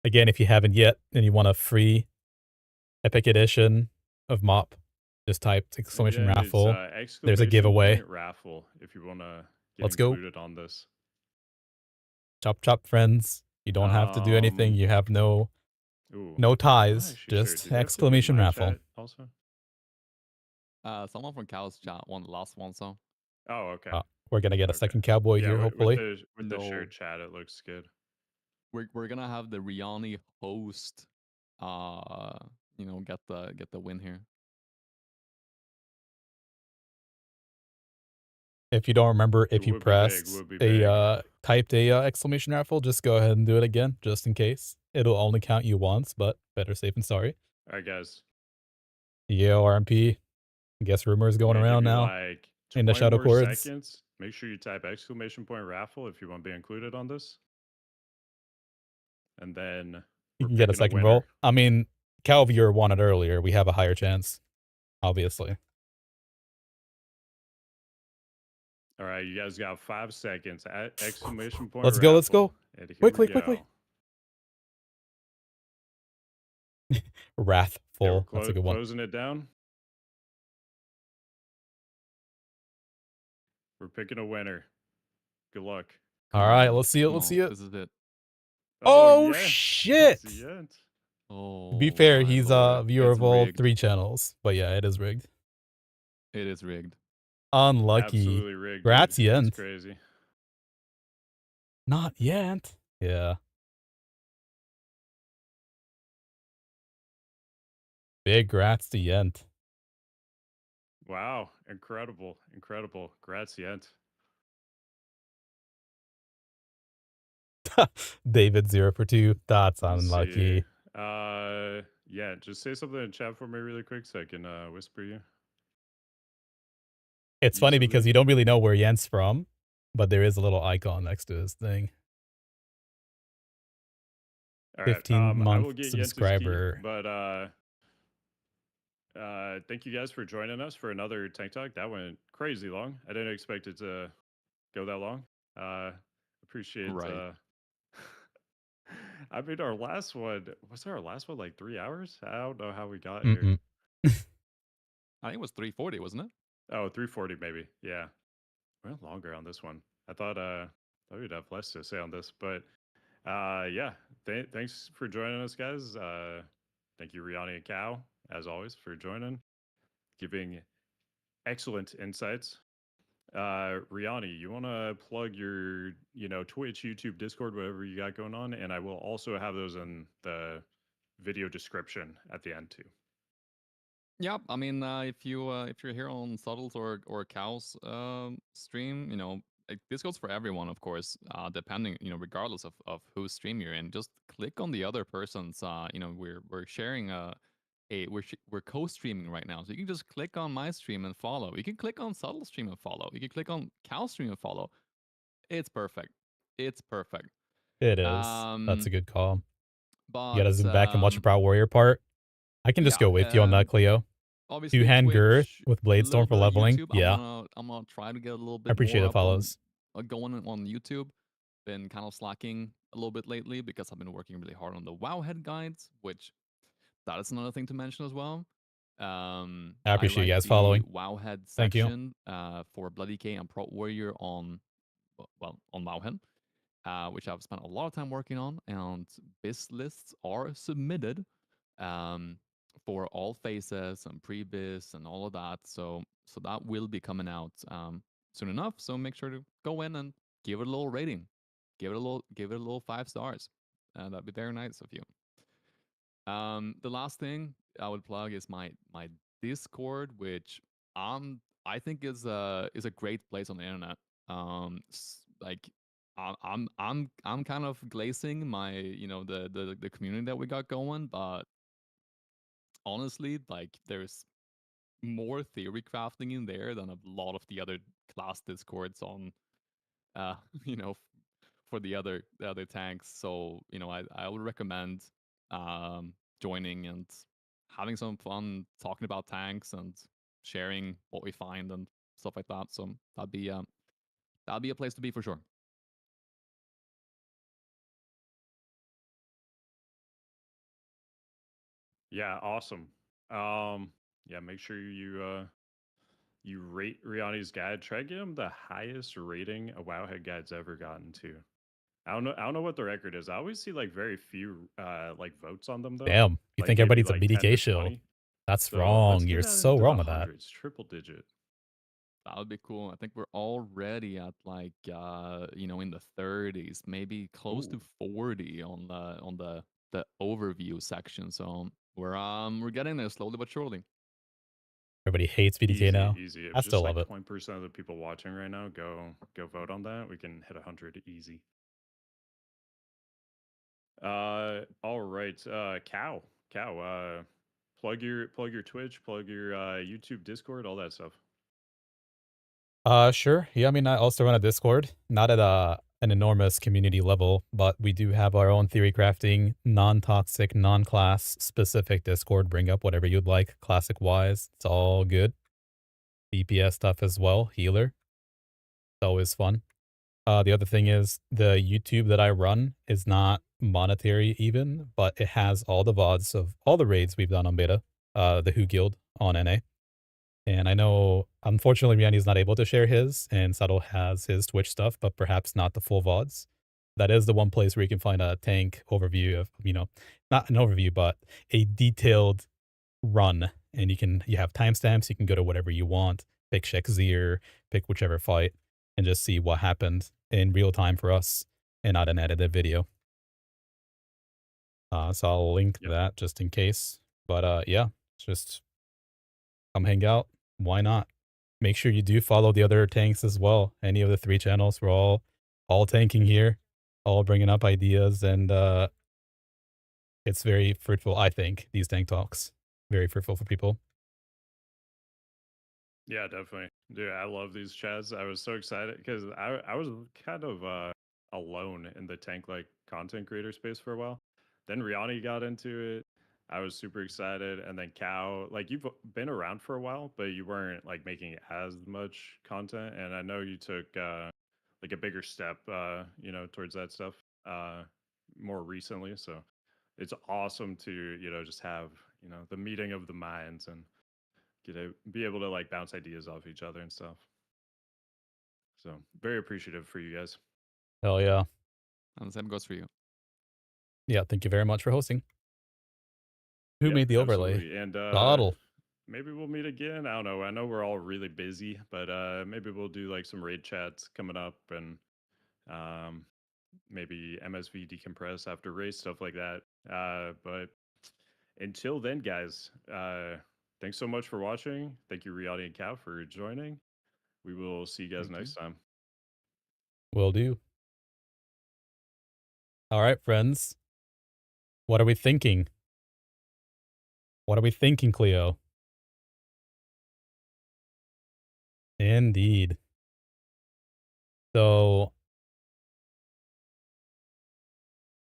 Again, if you haven't yet and you want a free Epic Edition of MoP, just type exclamation raffle. There's a giveaway. Raffle if you want to get Let's go. included on this. Chop chop, friends. You don't have to do anything. You have no ties. Just exclamation raffle. Also, Someone from Cal's chat won the last one, so Oh, okay. We're gonna get a Okay. second cowboy Yeah, here, with hopefully. the No, shared chat, it looks good. we're gonna have the Riani host, uh, get the win here. If you don't remember, It if you would be big. pressed Would be a big. typed a exclamation raffle, just go ahead and do it again, just in case. It'll only count you once, but better safe than sorry. All right, guys. Yo, RMP. I guess rumors I'm going gonna give around you now like in the 20 shadow more chords. seconds. Make sure you type exclamation point raffle if you want to be included on this. And then You we're can get a picking a second winner. roll. I mean, Cal, if you were won it earlier, we have a higher chance, obviously. All right, you guys got 5 seconds. Exclamation point Let's go, let's raffle. go. And here we Quickly, go. quickly. Yeah, we're Wrathful. That's a good one. closing it down. We're picking a winner. Good luck. All right, let's see it. Let's see it. This is it. Oh, yeah. shit. That's the end. Oh, To be fair, my he's lord. a viewer It's of all rigged. 3 channels. But yeah, it is rigged. It is rigged. Unlucky. Absolutely rigged. Grats Dude. That's yet. crazy. Not yet. Yeah. Big grats to Yent. Wow. Incredible. Incredible. Gratient. David 0 for 2. That's Let's unlucky. see. Yeah, just say something in chat for me really quick so I can whisper you. It's funny because Easily. you don't really know where Yent's from, but there is a little icon next to his thing. All right. 15 I will month get subscriber. Key, but thank you guys for joining us for another Tank Talk. That went crazy long. I didn't expect it to go that long. Appreciate Right. I mean, our last one was our last one like 3 hours? I don't know how we got here. Mm-mm. I think it was 340, wasn't it? Oh, 340 maybe. Yeah. We went longer on this one. I thought we'd have less to say on this, but yeah. Thanks for joining us, guys. Thank you, Riani and Cow, as always, for joining, giving excellent insights. Riani, you want to plug your, Twitch, YouTube, Discord, whatever you got going on, and I will also have those in the video description at the end too. Yeah, I mean, if you're here on Subtles or Cows stream, like, this goes for everyone, of course, depending, regardless of whose stream you're in. Just click on the other person's. We're sharing we're co-streaming right now, so you can just click on my stream and follow. You can click on Subtle stream and follow. You can click on Cow stream and follow. It's perfect. It's perfect. It is. That's a good call. But You gotta zoom back and watch the Proud Warrior part. I can just go with you on that, Cleo. Obviously, Two-hand girth Twitch, with a little Bladestorm for bit of leveling. YouTube. Yeah. I'm gonna try to get a little I bit appreciate more the up on follows. going on YouTube. Been kind of slacking a little bit lately because I've been working really hard on the Wowhead guides, which that is another thing to mention as well. I I appreciate you write guys the following. Wowhead Thank you. section for Bloody K and Prot Warrior on Wowhead, which I've spent a lot of time working on, and biz lists are submitted for all phases and pre-biz and all of that. So that will be coming out soon enough. So make sure to go in and give it a little rating, give it a little 5 stars. That'd be very nice of you. The last thing I would plug is my Discord, which I think is a great place on the internet. Like I'm kind of glazing my the community that we got going, but honestly, like, there's more theory crafting in there than a lot of the other class discords on uh you know for the other tanks. So I would recommend joining and having some fun talking about tanks and sharing what we find and stuff like that. So that'd be a place to be for sure. Yeah, awesome. Yeah, make sure you rate Riani's guide. Try to get him the highest rating a Wowhead guide's ever gotten to. I don't know what the record is. I always see like very few like votes on them though. Damn, you Like think maybe everybody's a like 10 to BDK shill. 20. That's So let's wrong. get You're that so into the wrong with that. hundreds, triple digit. That would be cool. I think we're already at like in the 30s, maybe close to Ooh, 40 on the overview section. So we're getting there slowly but surely. Everybody hates BDK easy, now. easy. If I still just love like it. 20% of the people watching right now go vote on that, we can hit 100 easy. All right. Cow. Plug your Twitch, plug your YouTube, Discord, all that stuff. Sure. Yeah, I mean, I also run a Discord, not at an enormous community level, but we do have our own theory crafting, non-toxic, non-class specific Discord. Bring up whatever you'd like, classic wise. It's all good. DPS stuff as well, healer. It's always fun. The other thing is the YouTube that I run is not monetary even, but it has all the VODs of all the raids we've done on beta, the Who Guild on NA. And I know, unfortunately, Riani's not able to share his, and Subtle has his Twitch stuff, but perhaps not the full VODs. That is the one place where you can find a tank overview of, not an overview, but a detailed run. And you have timestamps, you can go to whatever you want, pick Shekzir, pick whichever fight, and just see what happened in real time for us and not an edited video. So I'll link Yep. that just in case. But yeah, just come hang out. Why not? Make sure you do follow the other tanks as well. Any of the 3 channels, we're all tanking here, all bringing up ideas, and it's very fruitful. I think these tank talks very fruitful for people. Yeah, definitely. Dude, I love these chats. I was so excited because I was kind of alone in the tank like content creator space for a while. Then Riani got into it. I was super excited. And then Cow, like you've been around for a while, but you weren't like making as much content. And I know you took like a bigger step towards that stuff more recently. So it's awesome to, just have, the meeting of the minds and be able to like bounce ideas off each other and stuff. So very appreciative for you guys. Hell yeah. And the same goes for you. Yeah, thank you very much for hosting. Who Yep, made the overlay? absolutely. And Bottle. maybe we'll meet again. I don't know. I know we're all really busy, but maybe we'll do like some raid chats coming up and um maybe MSV decompress after race stuff like that. But until then, guys, thanks so much for watching. Thank you, Riadi and Cow, for joining. We will see you guys Thank you. next time. Will do. All right, friends. What are we thinking? What are we thinking, Cleo? Indeed. So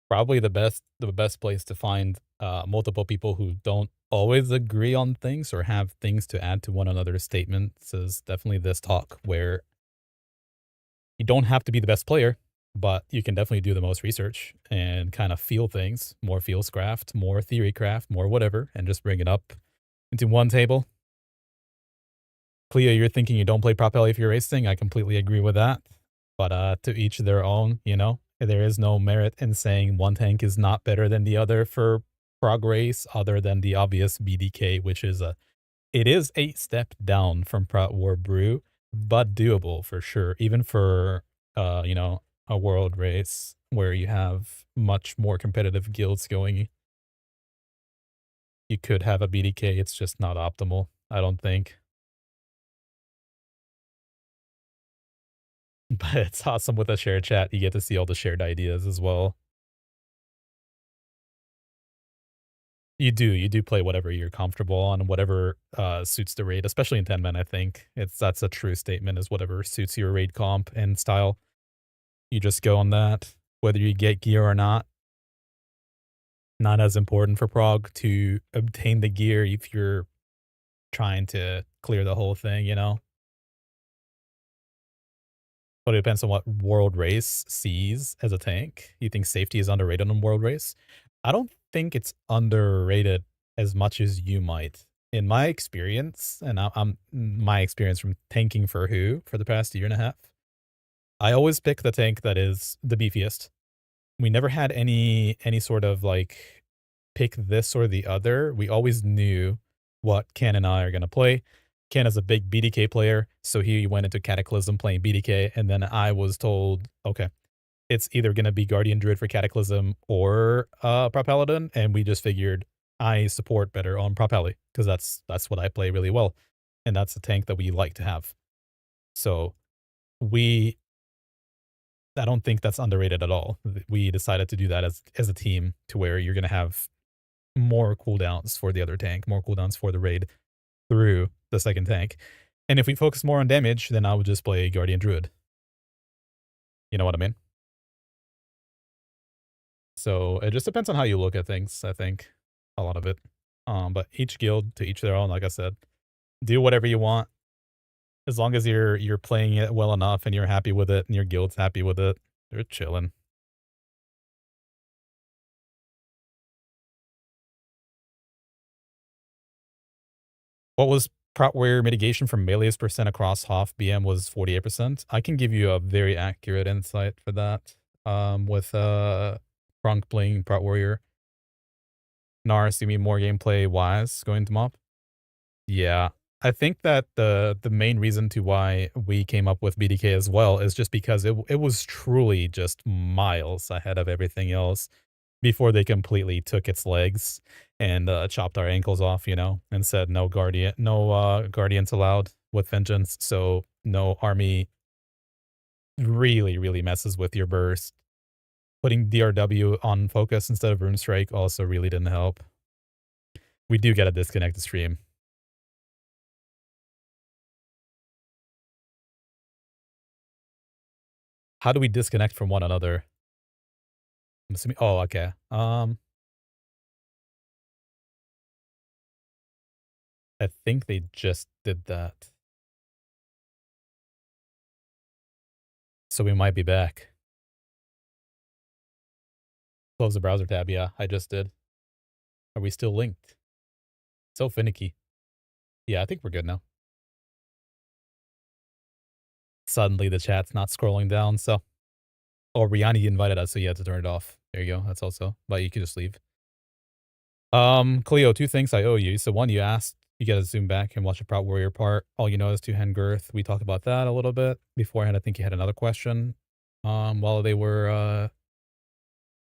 probably the best place to find multiple people who don't always agree on things or have things to add to one another's statements is definitely this talk, where you don't have to be the best player, but you can definitely do the most research and kind of feel things, more feels craft, more theory craft, more whatever, and just bring it up into one table. Cleo, you're thinking you don't play prop if you're racing. I completely agree with that. But to each their own, there is no merit in saying one tank is not better than the other for prog race, other than the obvious BDK, which is it is a step down from Prot War Brew, but doable for sure, even for a world race where you have much more competitive guilds going. You could have a BDK, it's just not optimal, I don't think. But it's awesome with a shared chat. You get to see all the shared ideas as well. You do play whatever you're comfortable on, whatever suits the raid, especially in 10 men, I think. That's a true statement, is whatever suits your raid comp and style. You just go on that, whether you get gear or not. Not as important for prog to obtain the gear if you're trying to clear the whole thing, But it depends on what world race sees as a tank. You think safety is underrated on world race? I don't think it's underrated as much as you might. In my experience, and I'm my experience from tanking for who for the past year and a half, I always pick the tank that is the beefiest. We never had any sort of like pick this or the other. We always knew what Ken and I are gonna play. Ken is a big BDK player, so he went into Cataclysm playing BDK, and then I was told, okay, it's either gonna be Guardian Druid for Cataclysm or Prot Paladin, and we just figured I support better on Prot Pally because that's what I play really well, and that's the tank that we like to have. So we I don't think that's underrated at all. We decided to do that as a team to where you're gonna have more cooldowns for the other tank, more cooldowns for the raid through the second tank. And if we focus more on damage, then I would just play Guardian Druid. You know what I mean? So it just depends on how you look at things, I think. A lot of it. But each guild to each their own, like I said. Do whatever you want. As long as you're playing it well enough and you're happy with it and your guild's happy with it, they're chilling. What was prot warrior mitigation from melee's percent across Hoff BM was 48%. I can give you a very accurate insight for that. With Crunk playing prot warrior. Nars, you mean more gameplay wise going to MoP? Yeah. I think that the main reason to why we came up with BDK as well is just because it was truly just miles ahead of everything else before they completely took its legs and chopped our ankles off, and said no guardians allowed with vengeance. So no army really, really messes with your burst. Putting DRW on focus instead of Rune Strike also really didn't help. We do get a disconnected stream. How do we disconnect from one another? I'm assuming. Oh, okay. I think they just did that. So we might be back. Close the browser tab. Yeah, I just did. Are we still linked? So finicky. Yeah, I think we're good now. Suddenly the chat's not scrolling down, so. Oh, Rihanna invited us, so you had to turn it off. There you go. That's also. But you can just leave. Cleo, two things I owe you. So one, you asked, you gotta zoom back and watch the Proud Warrior part. All you know is two-hand girth. We talked about that a little bit beforehand. I think you had another question. While they were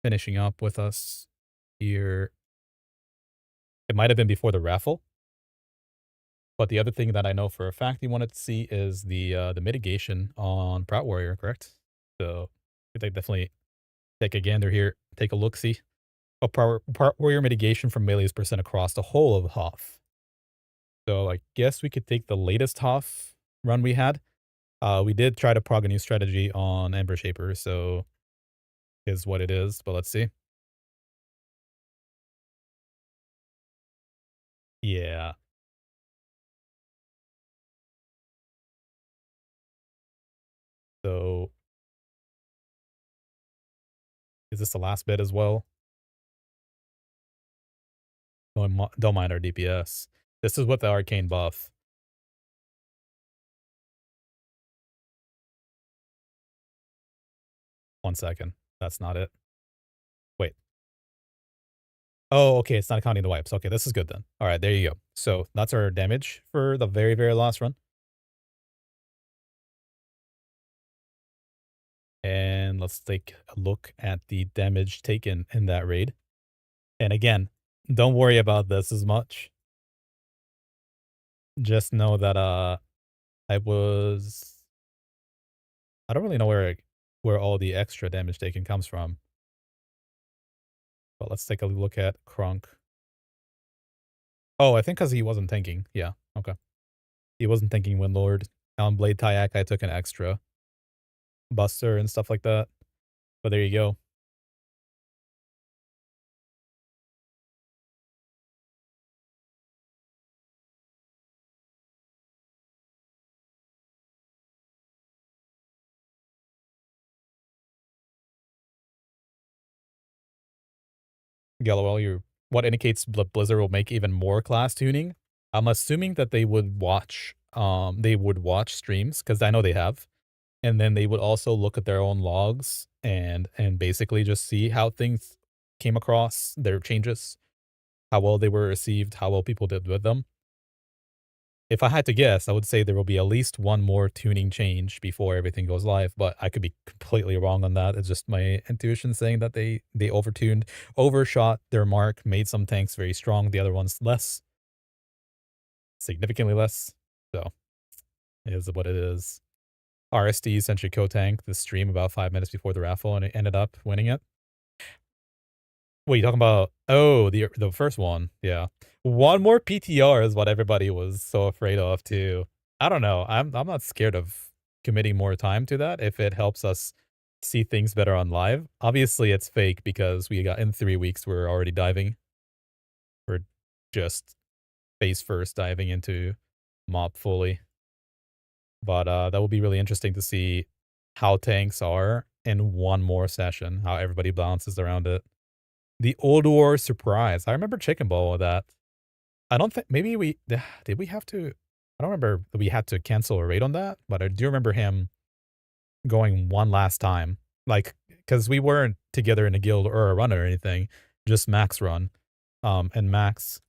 finishing up with us here. It might have been before the raffle. But the other thing that I know for a fact you wanted to see is the mitigation on Proud Warrior, correct? So I think definitely take a gander here, take a look, see. A Proud Warrior mitigation from melee's percent across the whole of Hoth. So I guess we could take the latest Hoth run we had. We did try to prog a new strategy on Ember Shaper, so is what it is, but let's see. Yeah. So is this the last bit as well? Don't mind our DPS. This is with the arcane buff. One second. That's not it. Wait. Oh, okay. It's not counting the wipes. Okay, this is good then. All right, there you go. So that's our damage for the very, very last run. And let's take a look at the damage taken in that raid. And again, don't worry about this as much. Just know that I don't really know where all the extra damage taken comes from. But let's take a look at Crunk. Oh, I think because he wasn't tanking. Yeah, okay. He wasn't tanking Windlord. On Blade Tyak, I took an extra Buster and stuff like that. But there you go. Gallowell, what indicates Blizzard will make even more class tuning? I'm assuming that they would watch streams, because I know they have. And then they would also look at their own logs and basically just see how things came across, their changes, how well they were received, how well people did with them. if I had to guess, I would say there will be at least one more tuning change before everything goes live, but I could be completely wrong on that. It's just my intuition saying that they overtuned, overshot their mark, made some tanks very strong, the other ones less, significantly less. So, it is what it is. RSD sent you co-tank the stream about 5 minutes before the raffle, and it ended up winning it. What are you talking about? Oh, the first one, yeah. One more PTR is what everybody was so afraid of too. I don't know, I'm not scared of committing more time to that if it helps us see things better on live. Obviously, it's fake because we got in 3 weeks, we're already diving. We're just face first diving into MoP fully. But, that will be really interesting to see how tanks are in one more session, how everybody balances around it. The Old War surprise. I remember Chicken Ball with that. I don't think maybe we did we have to I don't remember that we had to cancel a raid on that, but I do remember him going one last time. Like, because we weren't together in a guild or a run or anything, just Max run. And Max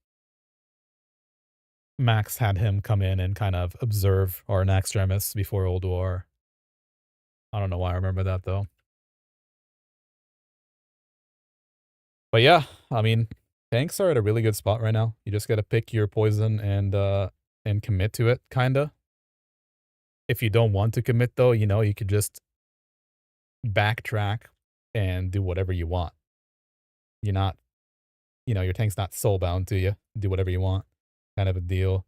had him come in and kind of observe our Naxxramas before Old War. I don't know why I remember that though. But yeah, I mean, tanks are at a really good spot right now. You just gotta pick your poison and commit to it, kinda. If you don't want to commit though, you know, you could just backtrack and do whatever you want. You're not, you know, your tank's not soul bound to you. Do whatever you want, kind of a deal.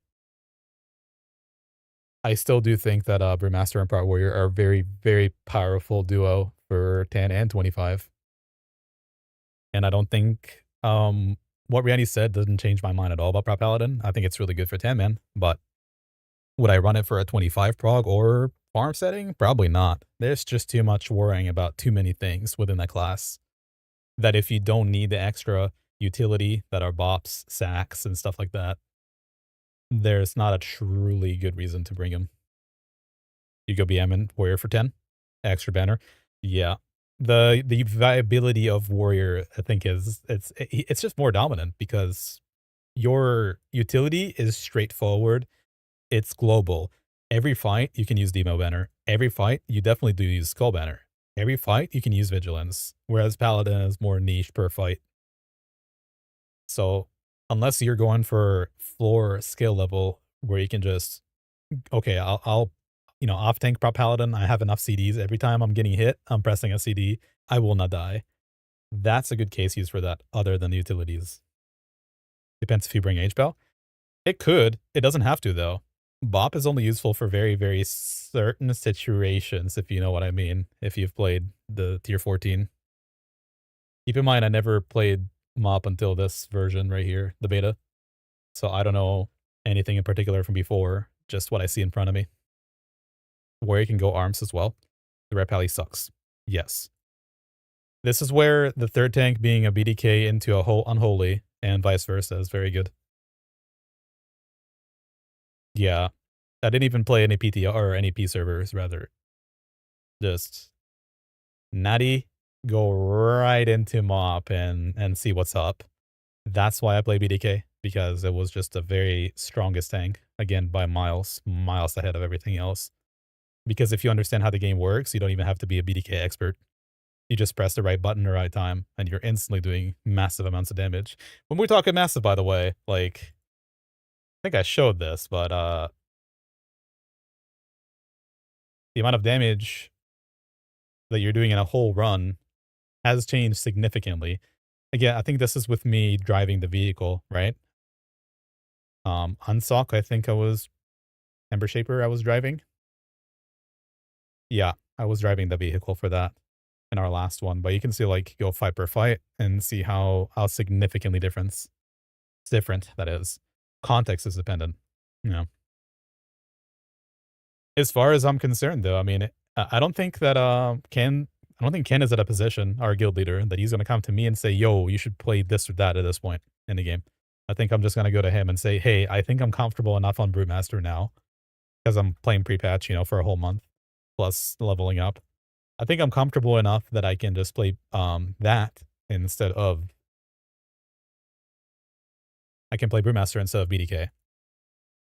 I still do think that Brewmaster and Prot Warrior are a very, very powerful duo for 10 and 25. And I don't think what Randy said doesn't change my mind at all about Prot Paladin. I think it's really good for 10 man, but would I run it for a 25 prog or farm setting? Probably not. There's just too much worrying about too many things within that class. That if you don't need the extra utility that are bops, sacks, and stuff like that, there's not a truly good reason to bring him. You go BM and Warrior for 10, extra banner. Yeah. The viability of Warrior, I think, is it's just more dominant because your utility is straightforward. It's global. Every fight, you can use Demo Banner. Every fight, you definitely do use Skull Banner. Every fight, you can use Vigilance, whereas Paladin is more niche per fight. So, unless you're going for floor skill level where you can just, okay, I'll you know, off tank Prot Paladin, I have enough CDs. Every time I'm getting hit, I'm pressing a CD. I will not die. That's a good case use for that, other than the utilities. Depends if you bring H-Bell. It could. It doesn't have to, though. Bop is only useful for very, very certain situations, if you know what I mean, if you've played the tier 14. Keep in mind, I never played MoP until this version right here, the beta. So I don't know anything in particular from before, just what I see in front of me. Where you can go arms as well. The Red Pally sucks. Yes. This is where the third tank being a BDK into a whole unholy and vice versa is very good. Yeah. I didn't even play any PTR or any P servers, rather. Just natty, go right into MoP and see what's up. That's why I play BDK, because it was just the very strongest tank. Again, by miles ahead of everything else. Because if you understand how the game works, you don't even have to be a BDK expert. You just press the right button the right time, and you're instantly doing massive amounts of damage. When we're talking massive, by the way, like, I think I showed this, but the amount of damage that you're doing in a whole run has changed significantly. Again, I think this is with me driving the vehicle, right? Unsock, I think I was Ember Shaper I was driving. Yeah, I was driving the vehicle for that in our last one, but you can see, like, go fight per fight and see how significantly different, that is. Context is dependent, you know. As far as I'm concerned, though, I mean, I don't think that, Ken is at a position, our guild leader, that he's gonna come to me and say, "Yo, you should play this or that at this point in the game." I think I'm just gonna go to him and say, "Hey, I think I'm comfortable enough on Brewmaster now, because I'm playing pre-patch, you know, for a whole month, plus leveling up. I think I'm comfortable enough that I can just play, that instead of I can play Brewmaster instead of BDK."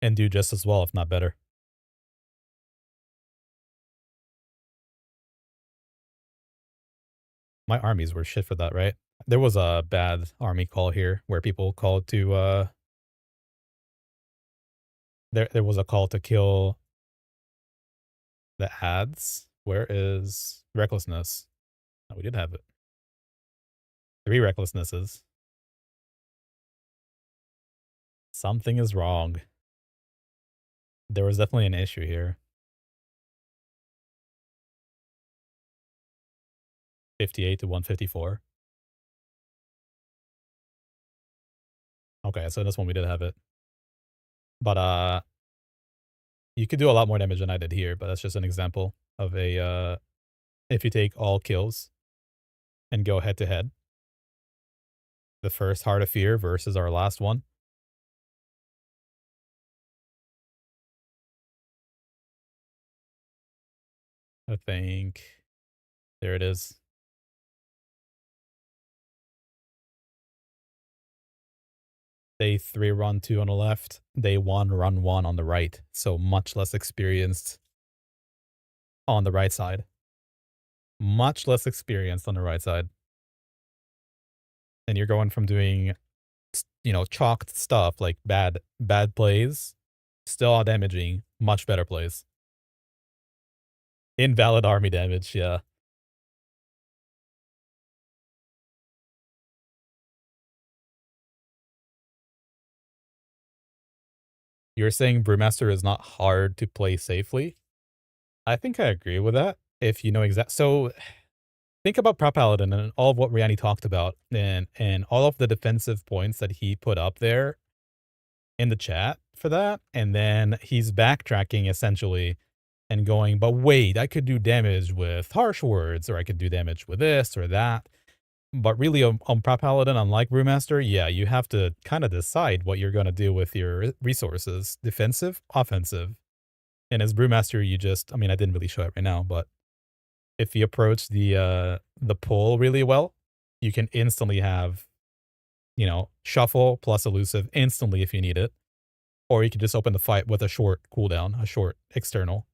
and do just as well, if not better. My armies were shit for that, right? There was a bad army call here where people called to there was a call to kill the ads. Where is recklessness? Oh, we did have it. 3 recklessnesses. Something is wrong. There was definitely an issue here. 58 to 154. Okay, so this one we did have it. But you could do a lot more damage than I did here, but that's just an example of a if you take all kills and go head to head. The first Heart of Fear versus our last one. I think there it is. Day 3 run 2 on the left, day 1 run 1 on the right. So much less experienced on the right side. Much less experienced on the right side. And you're going from doing, you know, chalked stuff like bad plays, still out damaging much better plays. Invalid army damage, yeah. You're saying Brewmaster is not hard to play safely? I think I agree with that. If you know so think about Prot Paladin and all of what Riani talked about and all of the defensive points that he put up there in the chat for that, and then he's backtracking essentially and going, but wait, I could do damage with harsh words, or I could do damage with this or that. But really, on Prot Paladin, unlike Brewmaster, yeah, you have to kind of decide what you're going to do with your resources, defensive, offensive. And as Brewmaster, you just, I mean, I didn't really show it right now, but if you approach the pull really well, you can instantly have, you know, shuffle plus elusive instantly if you need it. Or you can just open the fight with a short cooldown, a short external,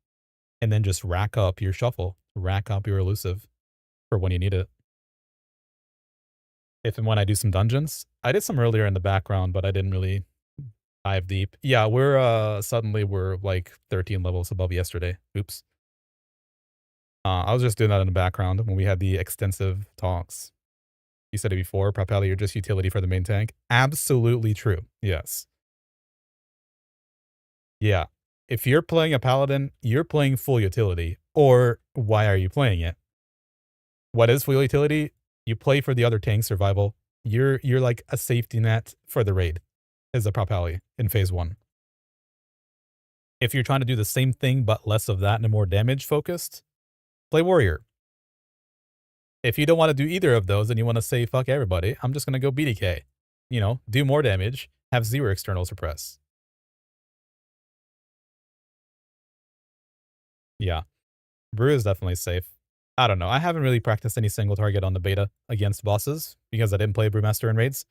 and then just rack up your shuffle, rack up your elusive for when you need it. If and when I do some dungeons, I did some earlier in the background, but I didn't really dive deep. Yeah, suddenly we're like 13 levels above yesterday. Oops. I was just doing that in the background when we had the extensive talks. You said it before, Propelli, you're just utility for the main tank. Absolutely true. Yes. Yeah. If you're playing a Paladin, you're playing full utility. Or why are you playing it? What is full utility? You play for the other tank survival. You're like a safety net for the raid as a Propelli in phase 1. If you're trying to do the same thing but less of that and a more damage focused, play warrior. If you don't want to do either of those and you want to say fuck everybody, I'm just going to go BDK. You know, do more damage, have 0 external suppress. Yeah. Brew is definitely safe. I don't know. I haven't really practiced any single target on the beta against bosses because I didn't play Brewmaster in raids.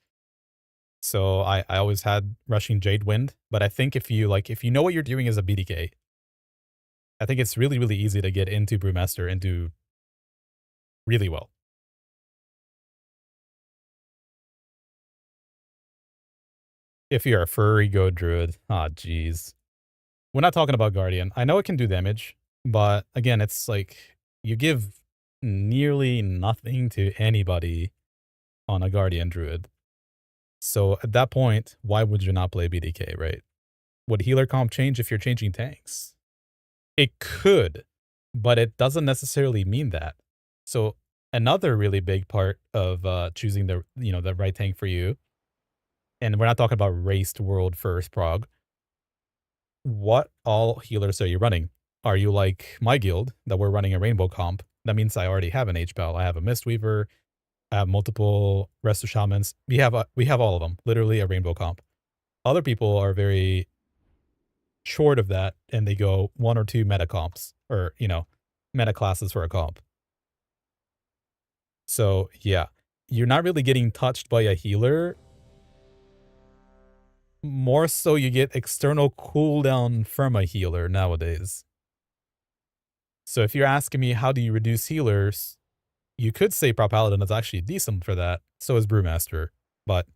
So I always had rushing Jade Wind, but I think if you know what you're doing as a BDK, I think it's really, really easy to get into Brewmaster and do really well. If you're a furry goat druid, ah, jeez. We're not talking about Guardian. I know it can do damage, but again, it's like you give nearly nothing to anybody on a Guardian druid. So at that point, why would you not play BDK, right? Would healer comp change if you're changing tanks? It could, but it doesn't necessarily mean that. So another really big part of choosing the right tank for you, and we're not talking about raced world first prog. What all healers are you running? Are you like my guild that we're running a rainbow comp? That means I already have an H-Bell. I have a Mistweaver. I have multiple Resto Shamans. We have all of them. Literally a rainbow comp. Other people are very short of that, and they go 1 or 2 meta comps, or meta classes for a comp. So yeah, you're not really getting touched by a healer More so you get external cooldown from a healer nowadays. So if you're asking me how do you reduce healers, you could say Prot Paladin is actually decent for that. So is Brewmaster. But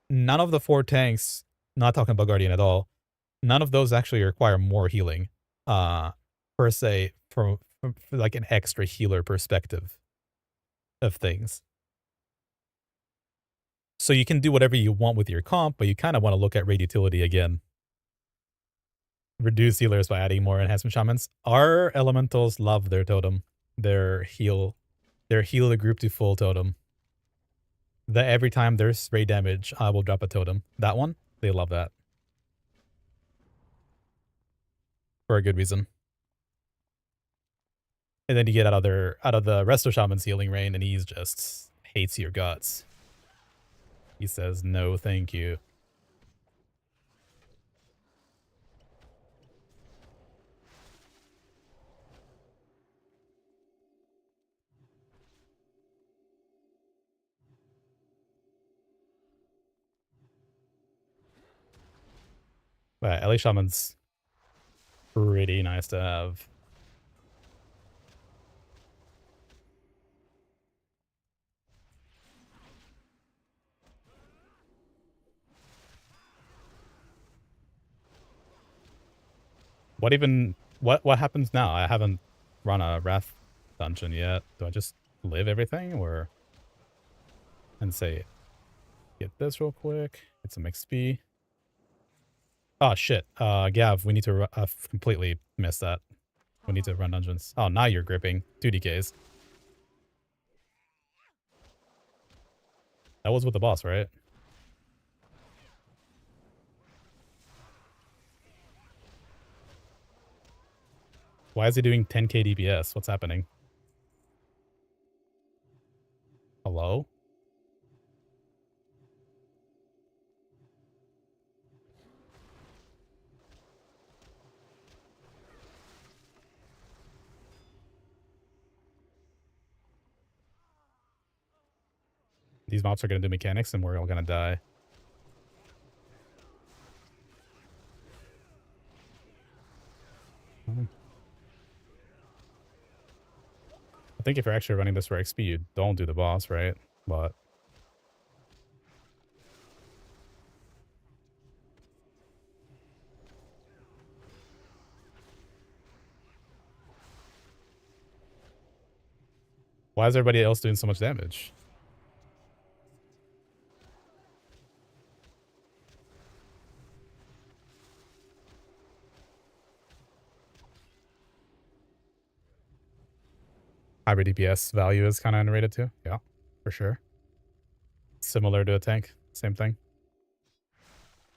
none of the 4 tanks, not talking about Guardian at all, none of those actually require more healing. Per se, from like an extra healer perspective of things. So you can do whatever you want with your comp, but you kind of want to look at raid utility again. Reduce healers by adding more enhancement shamans. Our elementals love their totem. Their heal the group to full totem. That every time there's raid damage, I will drop a totem. That one, they love that. For a good reason. And then you get out of the rest of Shaman's healing rain, and he's just hates your guts. He says, no, thank you. But LA Shaman's pretty nice to have. What happens now? I haven't run a Wrath dungeon yet. Do I just live everything or and say get this real quick, get some XP? Oh shit. Gav, we need to completely miss that. We need to run dungeons. Oh, now you're gripping. 2 DKs. That was with the boss, right? Why is he doing 10k DPS? What's happening? Hello? These mobs are going to do mechanics and we're all going to die. I think if you're actually running this for XP, you don't do the boss, right? But why is everybody else doing so much damage? Hybrid DPS value is kind of underrated too. Yeah, for sure. Similar to a tank. Same thing.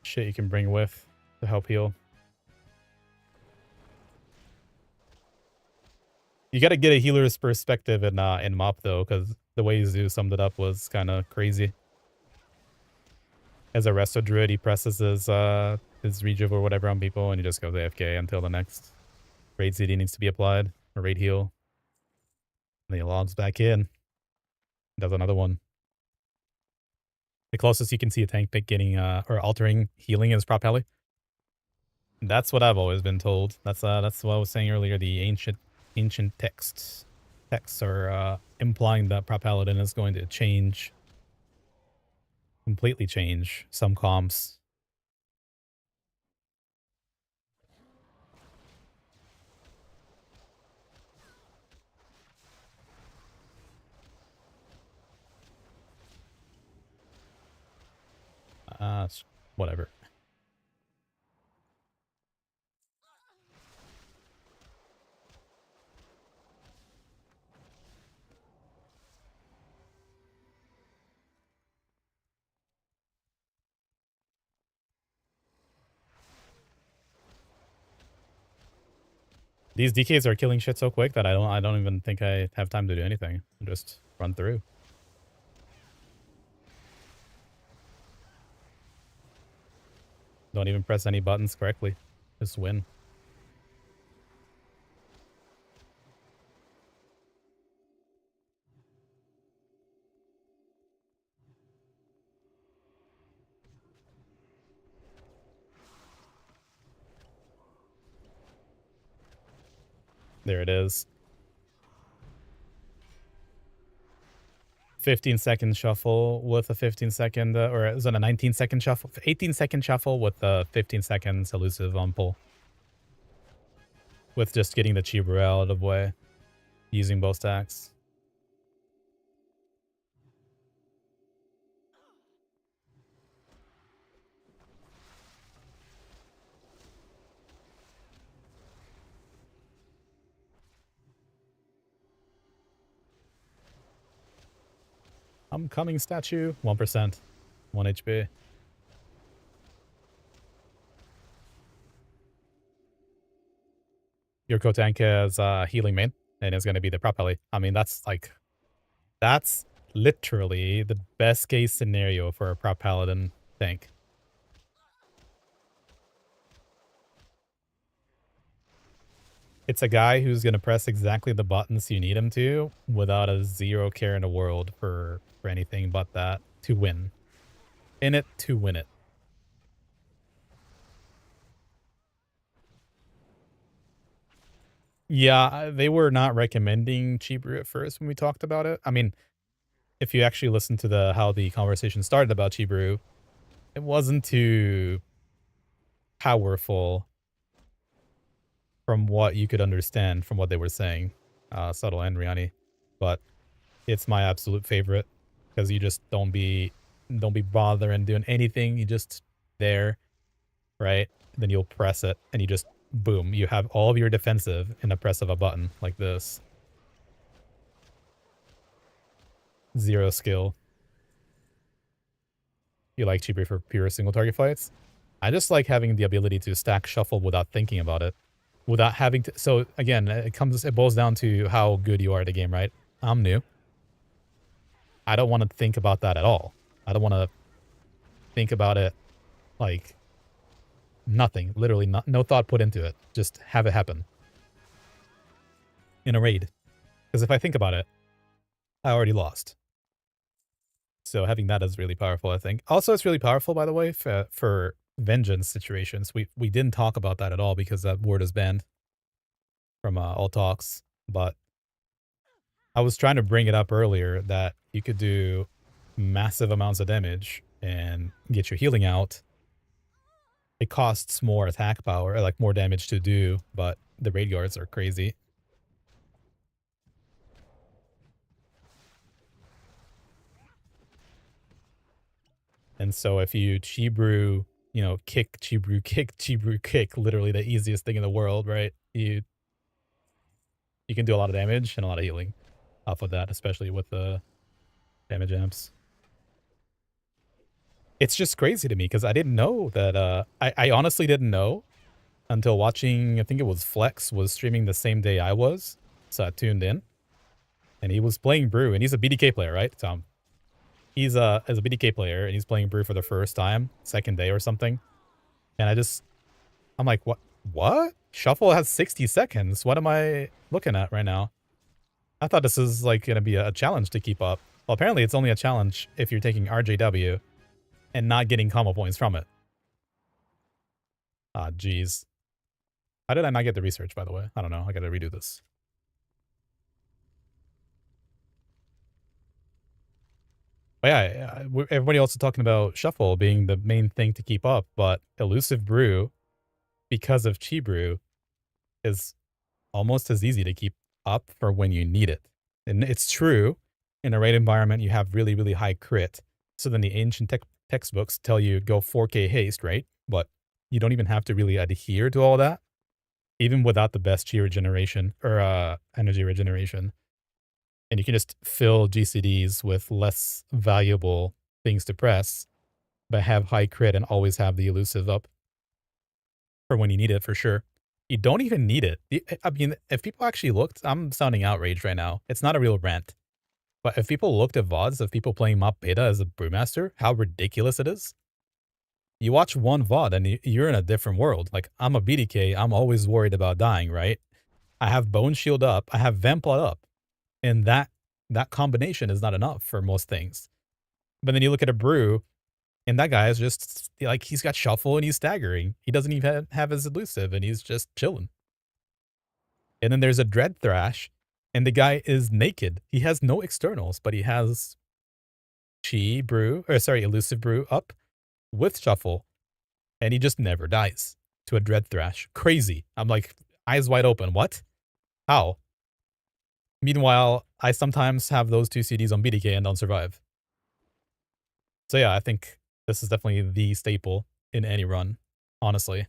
Shit you can bring with to help heal. You got to get a healer's perspective in MoP though, because the way Zoo summed it up was kind of crazy. As a resto druid, he presses his rejuve or whatever on people, and he just goes AFK until the next raid CD needs to be applied, or raid heal. And then he logs back in, does another one. The closest you can see a tank pick getting or altering healing is Prot Pally. That's what I've always been told. That's what I was saying earlier. The ancient texts are implying that Prot Paladin is going to completely change some comps. Whatever. These DKs are killing shit so quick that I don't even think I have time to do anything. Just run through. Don't even press any buttons correctly. Just win. There it is. 15-second shuffle with a 15-second, or is it a 19-second shuffle? 18-second shuffle with a 15 seconds elusive on pull. With just getting the Chibra out of the way, using both stacks. I'm coming, statue. 1%. 1 HP. Your tank has healing main, and it's going to be the prop heli. I mean, that's literally the best case scenario for a prop paladin tank. It's a guy who's going to press exactly the buttons you need him to without a zero care in the world for anything but that to win. In it to win it. Yeah, they were not recommending cheap brew at first when we talked about it. I mean, if you actually listen to how the conversation started about cheap brew, it wasn't too powerful from what you could understand from what they were saying, Subtle and Riani. But it's my absolute favorite because you just don't be bothering doing anything. You just there, right? Then you'll press it and you just boom. You have all of your defensive in the press of a button like this. Zero skill. You like cheaper for pure single target fights? I just like having the ability to stack shuffle without thinking about it. Without having to, so again, it boils down to how good you are at the game, right? I'm new. I don't want to think about that at all. I don't want to think about it like nothing, literally no thought put into it. Just have it happen in a raid. Because if I think about it, I already lost. So having that is really powerful, I think. Also, it's really powerful, by the way, for vengeance situations. We didn't talk about that at all because that word is banned from all talks. But I was trying to bring it up earlier that you could do massive amounts of damage and get your healing out. It costs more attack power, like more damage to do, but the raid guards are crazy. And so if you Chibrew, you know, kick, Chibrew, kick, literally the easiest thing in the world, right? You can do a lot of damage and a lot of healing off of that, especially with the damage amps. It's just crazy to me because I didn't know that, I honestly didn't know until watching, I think it was Flex was streaming the same day I was. So I tuned in and he was playing Brew and he's a BDK player, right? So he's as a BDK player and he's playing Brew for the first time, second day or something. And I'm like, what? Shuffle has 60 seconds. What am I looking at right now? I thought this is like going to be a challenge to keep up. Well, apparently it's only a challenge if you're taking RJW and not getting combo points from it. Ah, jeez. How did I not get the research, by the way? I don't know. I got to redo this. But yeah, everybody else is talking about Shuffle being the main thing to keep up, but Elusive Brew, because of Chi Brew, is almost as easy to keep up for when you need it. And it's true, in a raid environment, you have really, really high crit. So then the ancient textbooks tell you go 4K haste, right? But you don't even have to really adhere to all that, even without the best chi regeneration or energy regeneration. And you can just fill GCDs with less valuable things to press, but have high crit and always have the elusive up for when you need it for sure. You don't even need it. I mean, if people actually looked, I'm sounding outraged right now. It's not a real rant. But if people looked at VODs of people playing MoP Beta as a Brewmaster, how ridiculous it is. You watch one VOD and you're in a different world. Like, I'm a BDK, I'm always worried about dying, right? I have Bone Shield up, I have Vamplot up. And that combination is not enough for most things. But then you look at a Brew, and that guy is just, like, he's got Shuffle and he's staggering. He doesn't even have his elusive, and he's just chilling. And then there's a Dread Thrash, and the guy is naked. He has no externals, but he has Elusive Brew up with Shuffle, and he just never dies to a Dread Thrash. Crazy. I'm like, eyes wide open. What? How? Meanwhile, I sometimes have those two CDs on BDK and don't survive. So yeah, I think this is definitely the staple in any run, honestly.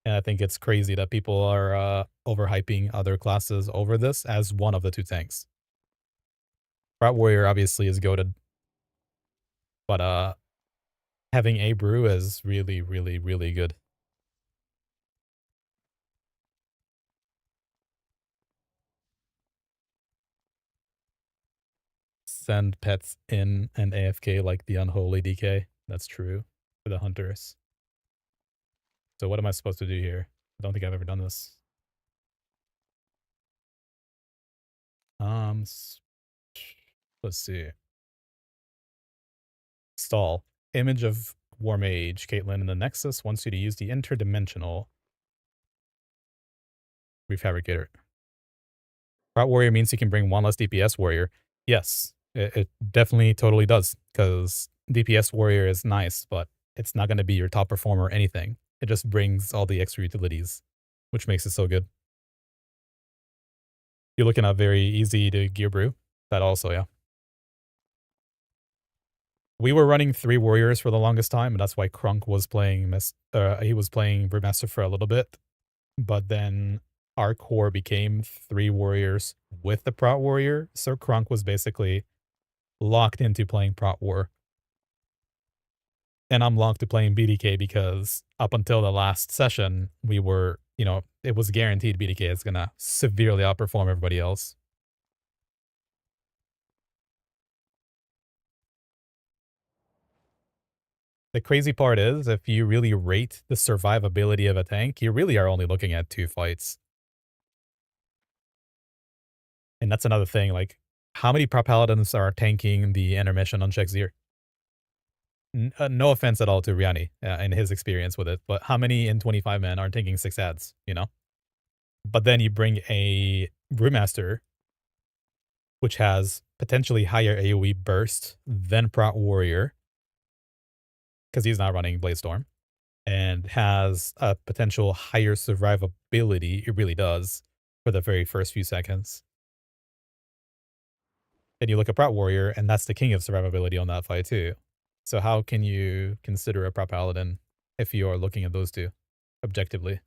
And I think it's crazy that people are overhyping other classes over this as one of the two tanks. Prot Warrior obviously is goated, but having a brew is really, really, really good. Send pets in and AFK like the unholy DK. That's true for the hunters. So what am I supposed to do here? I don't think I've ever done this. Let's see. Stall. Image of War Mage Caitlyn in the Nexus wants you to use the interdimensional refabricator. Prot Warrior means you can bring one less DPS warrior. Yes, it definitely totally does, because DPS warrior is nice, but it's not going to be your top performer or anything. It just brings all the extra utilities, which makes it so good. You're looking at very easy to gear brew. That also, yeah. We were running 3 warriors for the longest time, and that's why Krunk was playing he was playing Brewmaster for a little bit. But then our core became 3 warriors with the Prot Warrior, so Krunk was basically locked into playing Prot War. And I'm locked to playing BDK because up until the last session, we were, it was guaranteed BDK is going to severely outperform everybody else. The crazy part is, if you really rate the survivability of a tank, you really are only looking at 2 fights. And that's another thing, like, how many Prot Paladins are tanking the intermission on Shexir? No offense at all to Riani and his experience with it, but how many in 25 men are taking 6 ads, But then you bring a Brewmaster, which has potentially higher AoE burst than Prot Warrior, because he's not running Bladestorm, and has a potential higher survivability, it really does, for the very first few seconds. And you look at Prot Warrior, and that's the king of survivability on that fight too. So how can you consider a Prot Paladin if you are looking at those two objectively?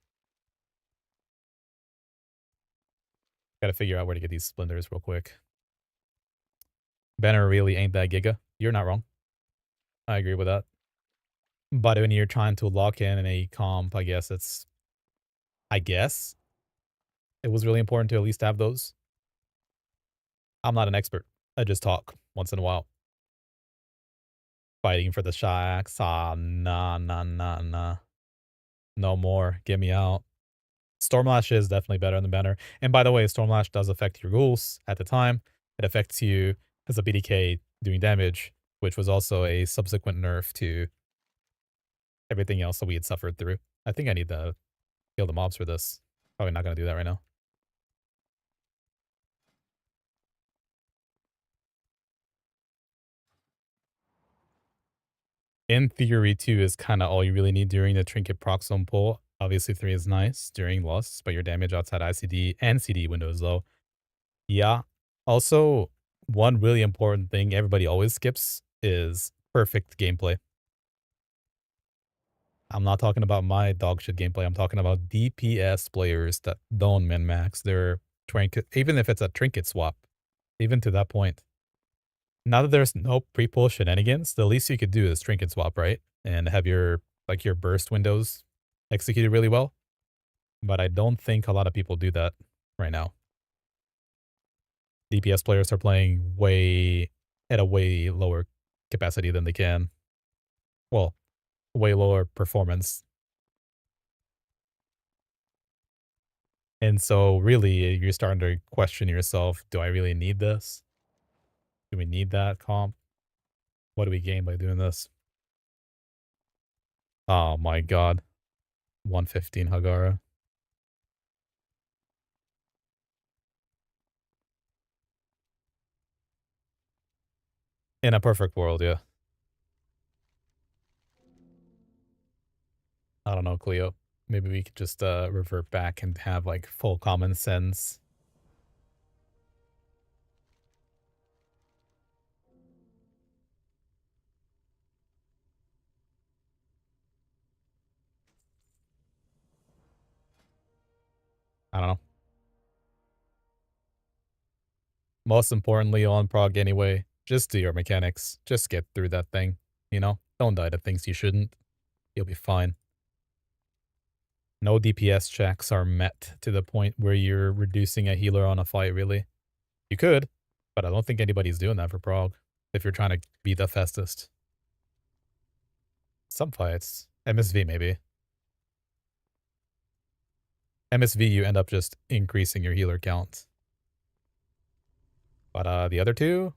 Gotta figure out where to get these splinters real quick. Banner really ain't that giga. You're not wrong. I agree with that. But when you're trying to lock in a comp, I guess it was really important to at least have those. I'm not an expert. I just talk once in a while. Fighting for the shacks. Ah, nah. No more. Get me out. Stormlash is definitely better than Banner. And by the way, Stormlash does affect your rules at the time. It affects you as a BDK doing damage, which was also a subsequent nerf to everything else that we had suffered through. I think I need to kill the mobs for this. Probably not going to do that right now. In theory, 2 is kind of all you really need during the Trinket Proxome pull. Obviously, 3 is nice during lusts, but your damage outside ICD and CD windows low. Yeah. Also, one really important thing everybody always skips is perfect gameplay. I'm not talking about my dog shit gameplay. I'm talking about DPS players that don't min-max their trinket, even if it's a trinket swap, even to that point. Now that there's no pre-pull shenanigans, the least you could do is trinket swap, right? And have your burst windows executed really well. But I don't think a lot of people do that right now. DPS players are playing at a way lower capacity than they can. Well, way lower performance. And so really you're starting to question yourself, do I really need this? Do we need that comp? What do we gain by doing this? Oh my god. 115 Hagara. In a perfect world, yeah. I don't know, Cleo. Maybe we could just revert back and have like full common sense. I don't know. Most importantly on prog anyway, just do your mechanics. Just get through that thing. You know? Don't die to things you shouldn't. You'll be fine. No DPS checks are met to the point where you're reducing a healer on a fight, really. You could, but I don't think anybody's doing that for prog. If you're trying to be the fastest. Some fights. MSV maybe. MSV you end up just increasing your healer count. But the other two?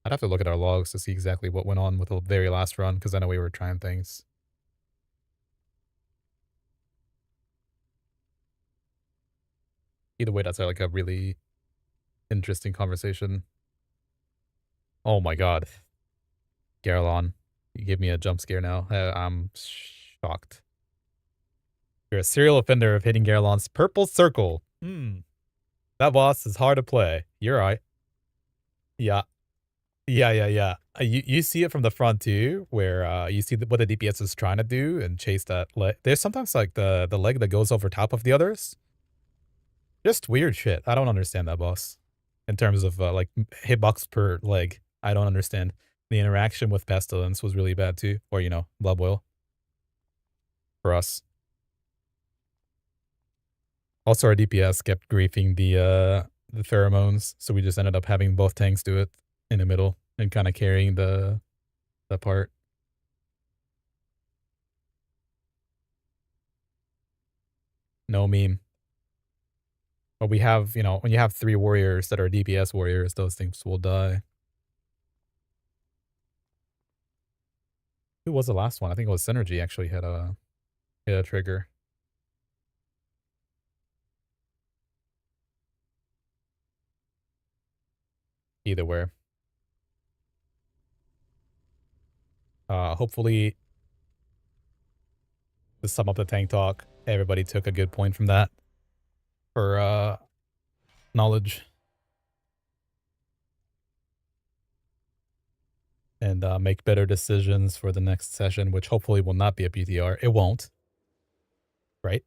I'd have to look at our logs to see exactly what went on with the very last run, because I know we were trying things. Either way, that's like a really interesting conversation. Oh my god. Garelon, you gave me a jump scare now. I'm shocked. You're a serial offender of hitting Garelon's purple circle. That boss is hard to play. You're right. Yeah. Yeah. You see it from the front too, where you see what the DPS is trying to do and chase that leg. There's sometimes like the leg that goes over top of the others. Just weird shit. I don't understand that boss. In terms of like hitbox per leg. I don't understand. The interaction with Pestilence was really bad too. Or, you know, Blood Boil. For us. Also, our DPS kept griefing the pheromones, so we just ended up having both tanks do it in the middle and kind of carrying the part. No meme. But we have, you know, when you have 3 warriors that are DPS warriors, those things will die. Who was the last one? I think it was Synergy actually hit a trigger. Either way. Hopefully, to sum up the tank talk, everybody took a good point from that for knowledge. And make better decisions for the next session, which hopefully will not be a PTR. It won't. Right?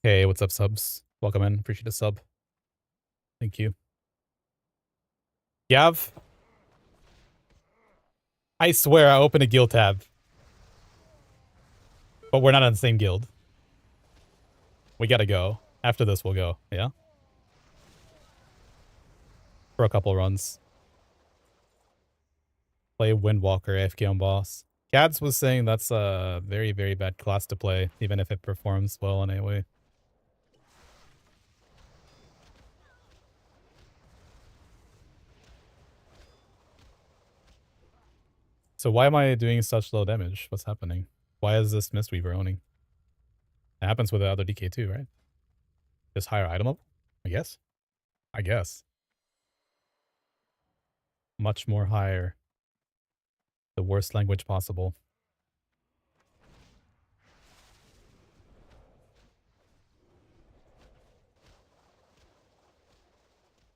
Hey, what's up, subs? Welcome in. Appreciate the sub. Thank you. Yav? I swear I opened a guild tab. But we're not in the same guild. We gotta go. After this, we'll go. Yeah? For a couple runs. Play Windwalker, AFK on boss. Cads was saying that's a very, very bad class to play, even if it performs well in any way. So why am I doing such low damage? What's happening? Why is this Mistweaver owning? It happens with the other DK too, right? Just higher item level? I guess. I guess. Much more higher. The worst language possible.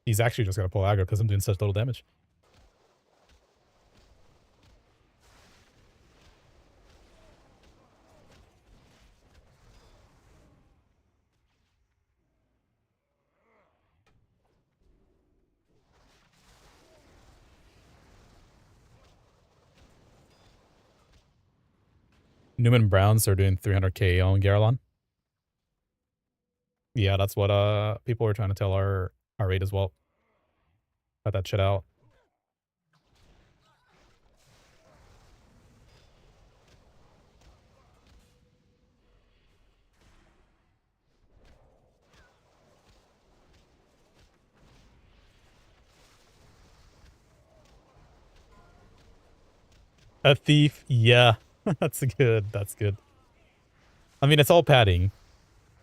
He's actually just gonna pull aggro because I'm doing such little damage. Newman Browns are doing 300k on Garelon. Yeah, that's what people were trying to tell our raid as well. Cut that shit out. A thief, yeah. That's good. That's good. I mean, it's all padding.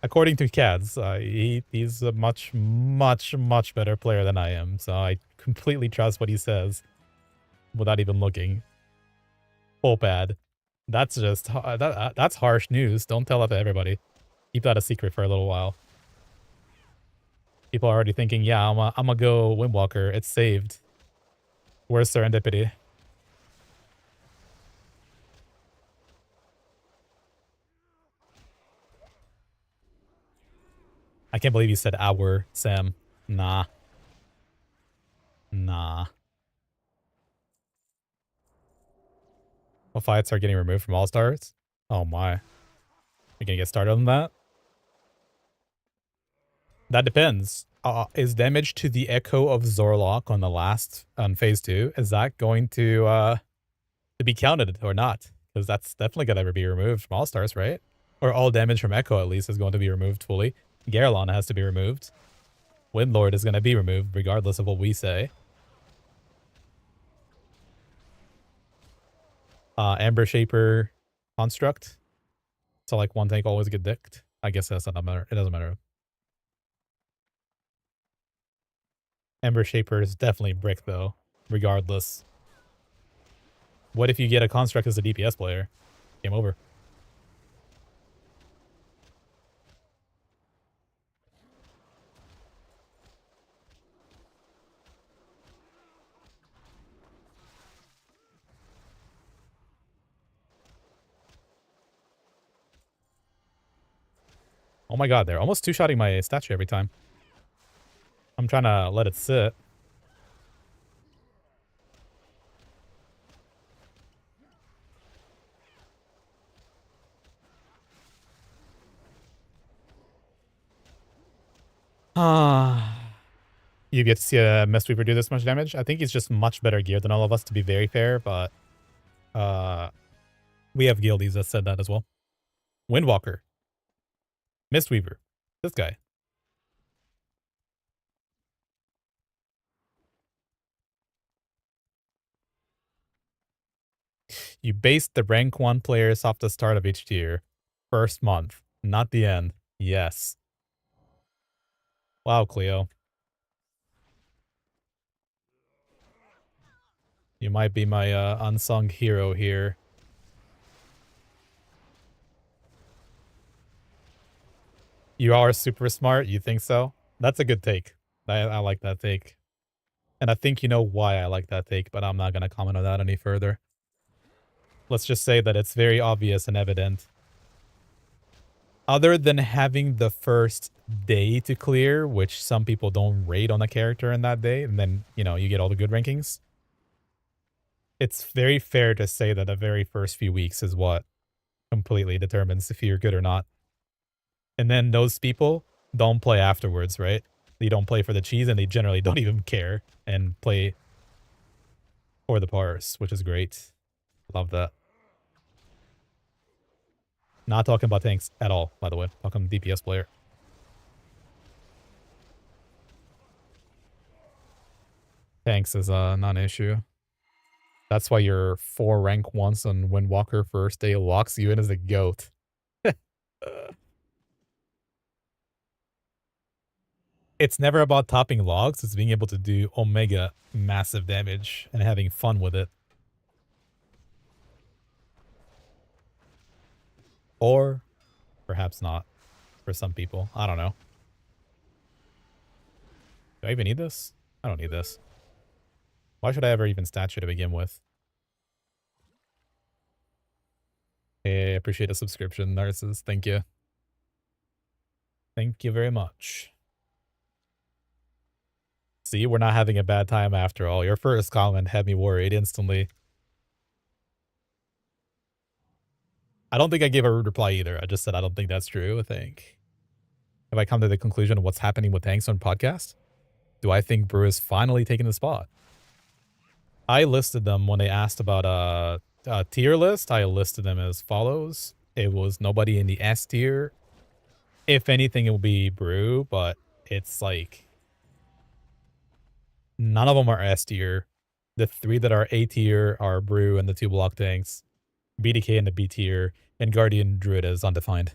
According to Cads, he's a much, much, much better player than I am. So I completely trust what he says without even looking. Full pad. That's just that's harsh news. Don't tell that to everybody. Keep that a secret for a little while. People are already thinking, yeah, I'm gonna go Windwalker. It's saved. Where's Serendipity? I can't believe you said our, Sam. Nah. Nah. What fights are getting removed from All-Stars? Oh my. You're gonna get started on that? That depends. Is damage to the Echo of Zorlok on phase 2, is that going to be counted or not? Because that's definitely gonna be removed from All-Stars, right? Or all damage from Echo at least is going to be removed fully. Garelon has to be removed. Windlord is gonna be removed regardless of what we say. Amber Shaper Construct. So like one tank always get dicked. I guess that's not matter. It doesn't matter. Ember Shaper is definitely brick though, regardless. What if you get a construct as a DPS player? Game over. Oh my god, they're almost two-shotting my statue every time. I'm trying to let it sit. You get to see a Mistweaver do this much damage? I think he's just much better geared than all of us, to be very fair, but we have guildies that said that as well. Windwalker. Mistweaver. This guy. You base the rank 1 players off the start of each tier. First month, not the end. Yes. Wow, Cleo. You might be my unsung hero here. You are super smart? You think so? That's a good take. I like that take. And I think you know why I like that take, but I'm not going to comment on that any further. Let's just say that it's very obvious and evident. Other than having the first day to clear, which some people don't rate on a character in that day, and then, you know, you get all the good rankings. It's very fair to say that the very first few weeks is what completely determines if you're good or not. And then those people don't play afterwards, right? They don't play for the cheese and they generally don't even care and play for the parse, which is great. Love that. Not talking about tanks at all, by the way. Talking DPS player. Tanks is not an issue. That's why your 4 rank once on Windwalker first day locks you in as a goat. It's never about topping logs, it's being able to do Omega massive damage and having fun with it. Or perhaps not for some people. I don't know. Do I even need this? I don't need this. Why should I ever even statue to begin with? Hey, I appreciate a subscription, Narcissus. Thank you. Thank you very much. See, we're not having a bad time after all. Your first comment had me worried instantly. I don't think I gave a rude reply either. I just said I don't think that's true, I think. Have I come to the conclusion of what's happening with tanks on podcast? Do I think Brew is finally taking the spot? I listed them when they asked about a tier list. I listed them as follows. It was nobody in the S tier. If anything, it will be Brew, but it's like none of them are S tier. The 3 that are A tier are Brew and the 2 block tanks, BDK and the B tier, and Guardian Druid is undefined.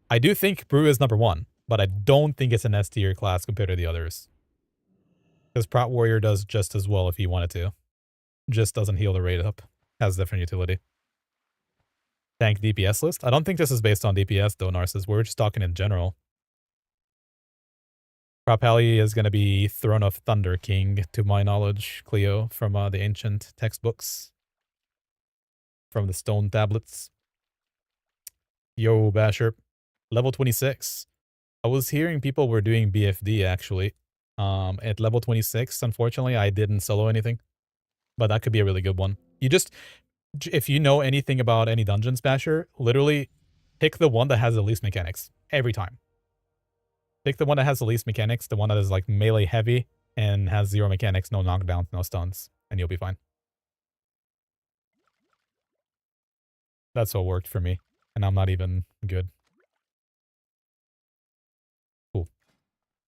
I do think Brew is number 1, but I don't think it's an S tier class compared to the others. Because Prot Warrior does just as well if you wanted to. Just doesn't heal the rate up. Has different utility. Tank DPS list? I don't think this is based on DPS though, Narcissus. We're just talking in general. Propelli is going to be Throne of Thunder King, to my knowledge, Cleo, from the ancient textbooks. From the stone tablets. Yo, Basher. Level 26. I was hearing people were doing BFD, actually. At level 26, unfortunately, I didn't solo anything. But that could be a really good one. You just, if you know anything about any dungeons, Basher, literally pick the one that has the least mechanics. Every time. Pick the one that has the least mechanics, the one that is like melee heavy and has 0 mechanics, no knockdowns, no stuns, and you'll be fine. That's what worked for me, and I'm not even good. Cool.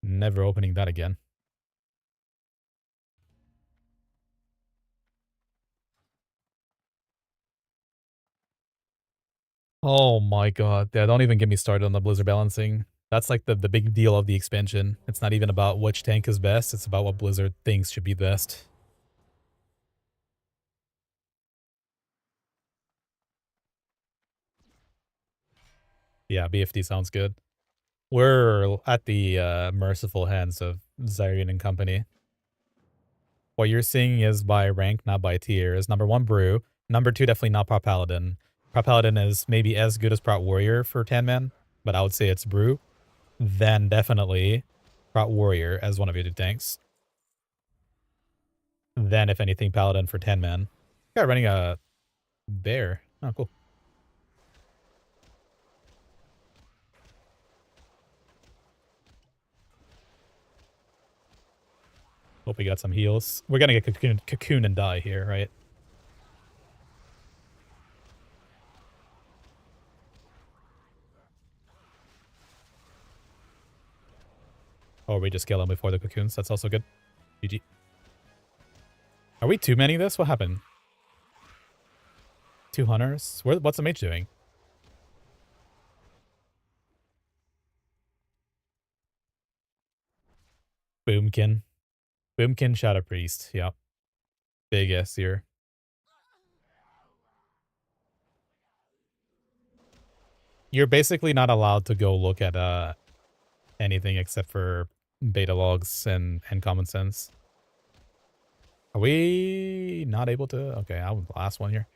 Never opening that again. Oh my god. Yeah, don't even get me started on the Blizzard balancing. That's like the big deal of the expansion. It's not even about which tank is best, it's about what Blizzard thinks should be best. Yeah, BFD sounds good. We're at the merciful hands of Zyrian and company. What you're seeing is by rank, not by tier, is number 1 Brew. Number 2, definitely not Prot Paladin. Prot Paladin is maybe as good as Prot Warrior for 10 man, but I would say it's Brew. Then definitely Prot Warrior as one of your 2 tanks. Then, if anything, Paladin for 10 man. Guy running a bear. Oh, cool. Hope we got some heals. We're gonna get cocoon and die here, right? Or we just kill him before the cocoons. That's also good. GG. Are we too many this? What happened? 2 hunters? What's the mage doing? Boomkin. Boomkin Shadow Priest. Yep. Big S here. You're basically not allowed to go look at anything except for beta logs and common sense. Are we not able to? Okay, I was the last one here.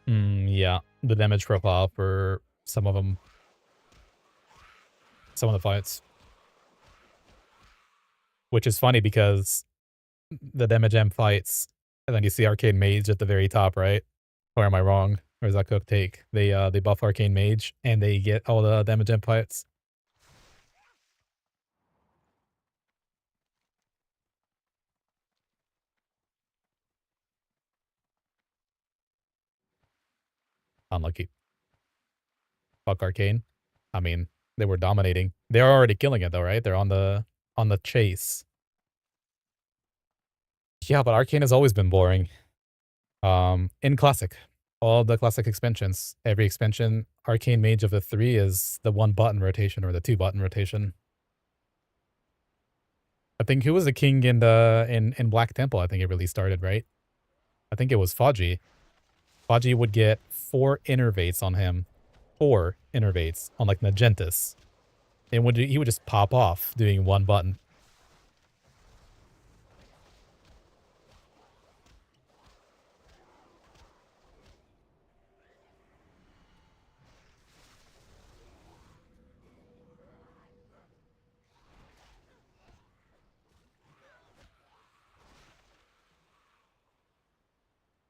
Yeah, the damage profile for some of them. Some of the fights. Which is funny because the damage M fights, and then you see Arcane Mage at the very top, right? Or am I wrong? Or is that Cook take? They buff Arcane Mage and they get all the damage M fights. Unlucky. Fuck Arcane. I mean, they were dominating. They're already killing it though, right? They're on the chase. Yeah, but Arcane has always been boring. In Classic. All the Classic expansions. Every expansion, Arcane Mage of the 3 is the 1 button rotation or the 2 button rotation. I think who was the king in the in Black Temple? I think it really started, right? I think it was Faji. Faji would get 4 innervates on him. 4 innervates on like Nagentis. And he would just pop off doing 1 button.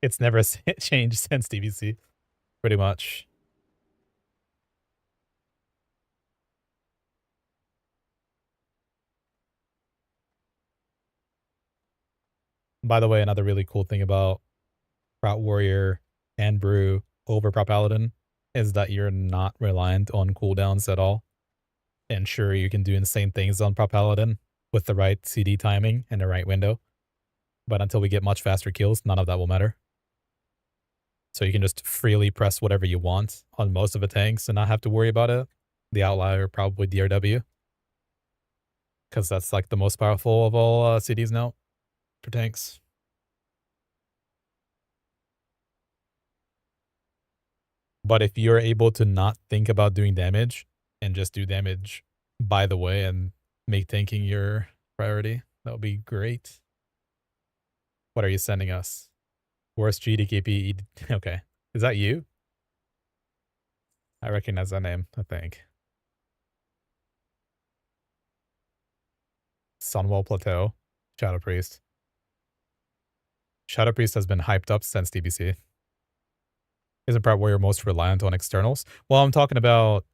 It's never changed since DBC. Pretty much. By the way, another really cool thing about Prot Warrior and Brew over Prot Paladin is that you're not reliant on cooldowns at all. And sure, you can do insane things on Prot Paladin with the right CD timing and the right window. But until we get much faster kills, none of that will matter. So you can just freely press whatever you want on most of the tanks and not have to worry about it. The outlier probably DRW. Because that's like the most powerful of all CDs now for tanks. But if you're able to not think about doing damage and just do damage by the way and make tanking your priority, that would be great. What are you sending us? Worst GDKP. Okay. Is that you? I recognize that name, I think. Sunwell Plateau. Shadow Priest. Shadow Priest has been hyped up since DBC. Isn't Prot Warrior most reliant on externals? Well, I'm talking about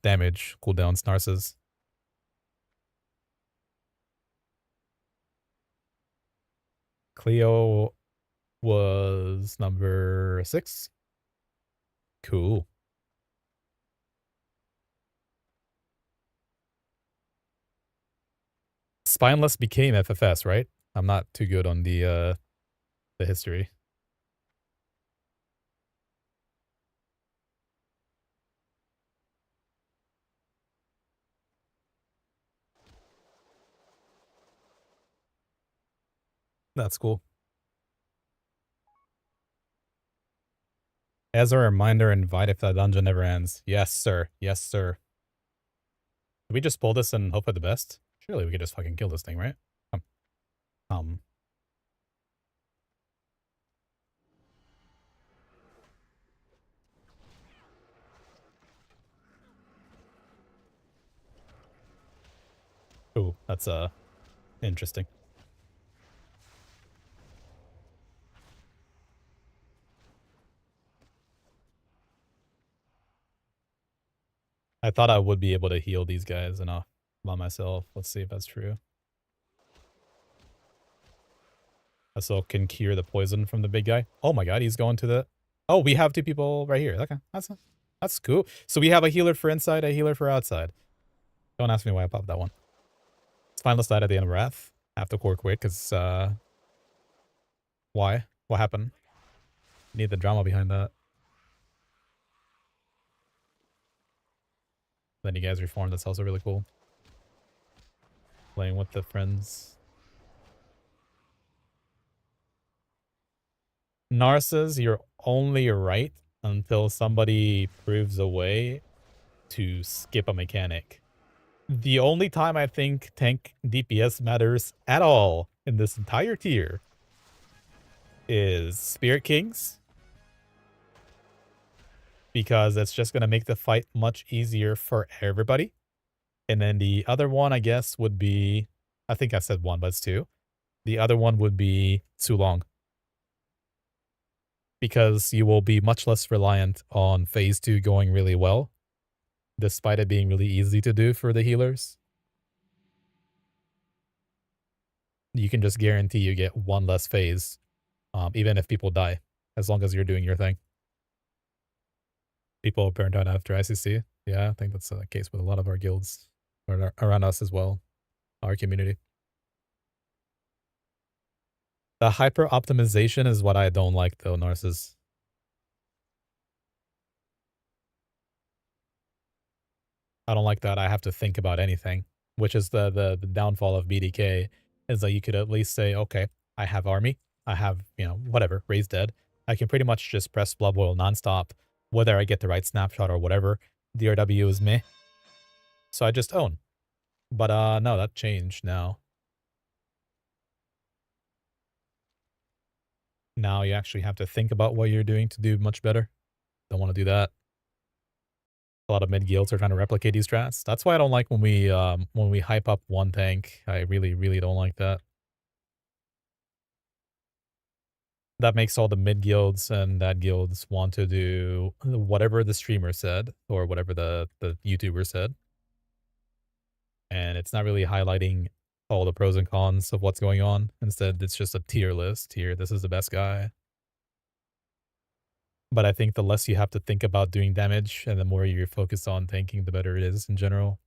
damage cooldowns, Narcissus. Cleo was number 6. Cool. Spineless became FFS, right? I'm not too good on the history. That's cool. As a reminder, invite if the dungeon never ends. Yes, sir. Yes, sir. Did we just pull this and hope for the best? Surely we could just fucking kill this thing, right? Ooh, that's interesting. I thought I would be able to heal these guys enough by myself. Let's see if that's true. I still can cure the poison from the big guy. Oh my god, he's going to the... Oh, we have 2 people right here. Okay, that's cool. So we have a healer for inside, a healer for outside. Don't ask me why I popped that one. Spineless died at the end of Wrath. Have to core quick, because, why? What happened? Need the drama behind that. Then you guys reformed. That's also really cool. Playing with the friends. Narcissus, you're only right until somebody proves a way to skip a mechanic. The only time I think tank DPS matters at all in this entire tier is Spirit Kings. Because it's just going to make the fight much easier for everybody. And then the other one, I guess, would be... I think I said 1, but it's 2. The other one would be too long. Because you will be much less reliant on phase 2 going really well. Despite it being really easy to do for the healers. You can just guarantee you get 1 less phase. Even if people die. As long as you're doing your thing. People burned out after ICC. Yeah, I think that's the case with a lot of our guilds. Or around us as well. Our community. The hyper optimization is what I don't like though, Narcissus. I don't like that I have to think about anything. Which is the downfall of BDK. Is that you could at least say, okay, I have army. I have, whatever, raised dead. I can pretty much just press Blood Boil nonstop. Whether I get the right snapshot or whatever. DRW is meh. So I just own. But no, that changed now. Now you actually have to think about what you're doing to do much better. Don't want to do that. A lot of mid guilds are trying to replicate these strats. That's why I don't like when we hype up one tank. I really, really don't like that. That makes all the mid guilds and that guilds want to do whatever the streamer said or whatever the YouTuber said. And it's not really highlighting all the pros and cons of what's going on. Instead, it's just a tier list. Here, this is the best guy. But I think the less you have to think about doing damage and the more you're focused on tanking, the better it is in general.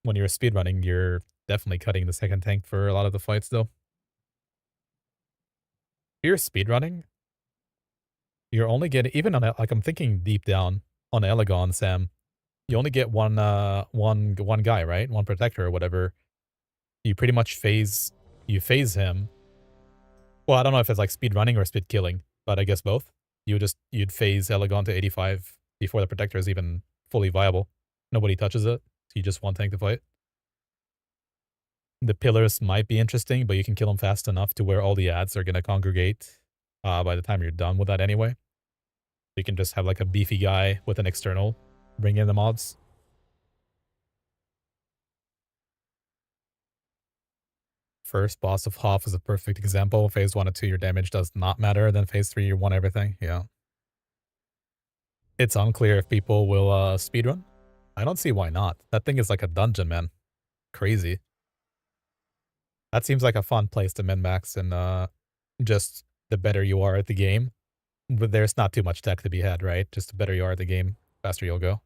When you're speedrunning, you're definitely cutting the second tank for a lot of the fights, though. If you're speedrunning, you're only getting, even on, like, I'm thinking deep down, on Elegon, Sam, you only get one guy, right? One protector or whatever. You pretty much phase him. Well, I don't know if it's like speed running or speed killing, but I guess both. You'd phase Elegon to 85 before the protector is even fully viable. Nobody touches it. So you just one tank to fight. The pillars might be interesting, but you can kill them fast enough to where all the ads are gonna congregate by the time you're done with that anyway. You can just have like a beefy guy with an external bring in the mobs. First boss of Hoff is a perfect example. Phase 1 and 2, your damage does not matter. Then phase 3, you won everything. Yeah. It's unclear if people will speedrun. I don't see why not. That thing is like a dungeon, man. Crazy. That seems like a fun place to min-max, and just the better you are at the game. But there's not too much tech to be had, right? Just the better you are at the game, faster you'll go.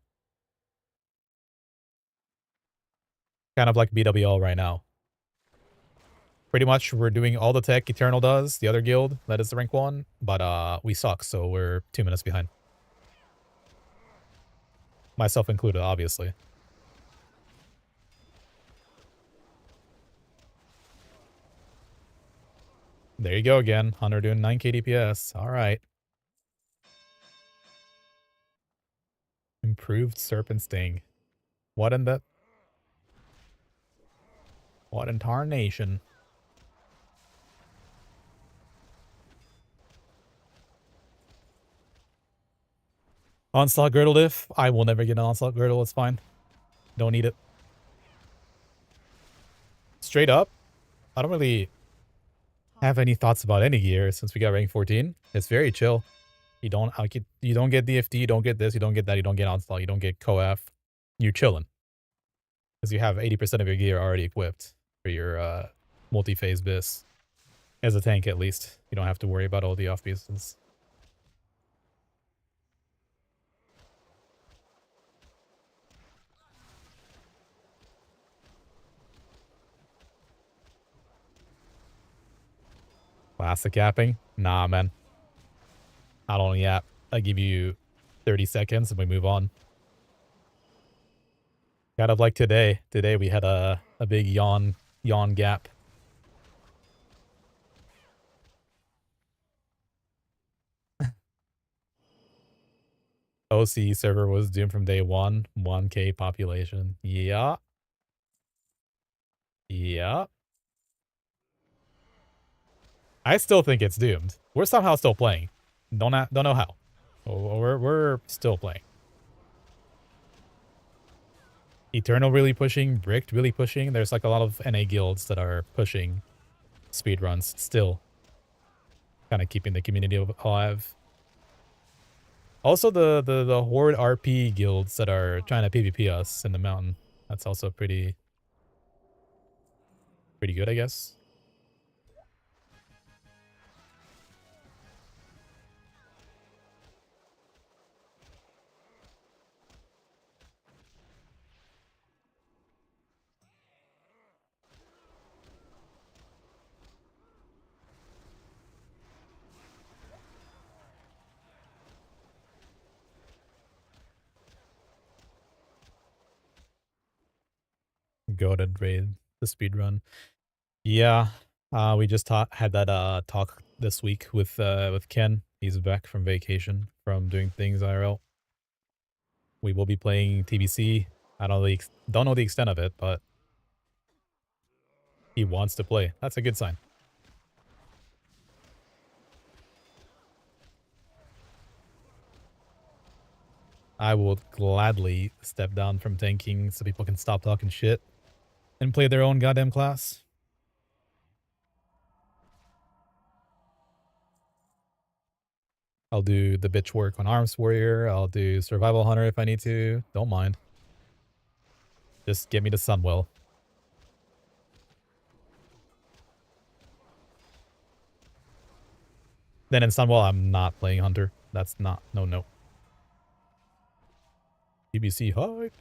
Kind of like BWL right now. Pretty much, we're doing all the tech Eternal does, the other guild, that is the rank 1, but we suck, so we're 2 minutes behind. Myself included, obviously. There you go again. Hunter doing 9k DPS. Alright. Improved Serpent Sting. What in the... What in tarnation? Onslaught Girdle diff. I will never get an Onslaught Girdle. It's fine. Don't need it. Straight up, I don't really have any thoughts about any gear since we got rank 14. It's very chill. You don't get DFD, you don't get this, you don't get that, you don't get Onslaught, you don't get Coaf. You're chilling. Because you have 80% of your gear already equipped for your multi-phase bis. As a tank, at least. You don't have to worry about all the off pieces. Classic yapping? Nah, man. I don't yap. I give you 30 seconds and we move on. Kind of like today. Today we had a big yawn gap. OC server was doomed from day one. 1k population. Yeah. Yeah. I still think it's doomed. We're somehow still playing. Don't know how. We're still playing. Eternal really pushing, Bricked really pushing. There's like a lot of NA guilds that are pushing speedruns still. Kind of keeping the community alive. Also the Horde RP guilds that are trying to PvP us in the mountain. That's also pretty good, I guess. Go to raid the speedrun. Yeah. We just had that talk this week with Ken. He's back from vacation from doing things IRL. We will be playing TBC. I don't know the extent of it, but he wants to play. That's a good sign. I will gladly step down from tanking so people can stop talking shit and play their own goddamn class. I'll do the bitch work on Arms Warrior. I'll do Survival Hunter if I need to. Don't mind. Just give me the Sunwell. Then in Sunwell, I'm not playing Hunter. That's not... No. BBC hype.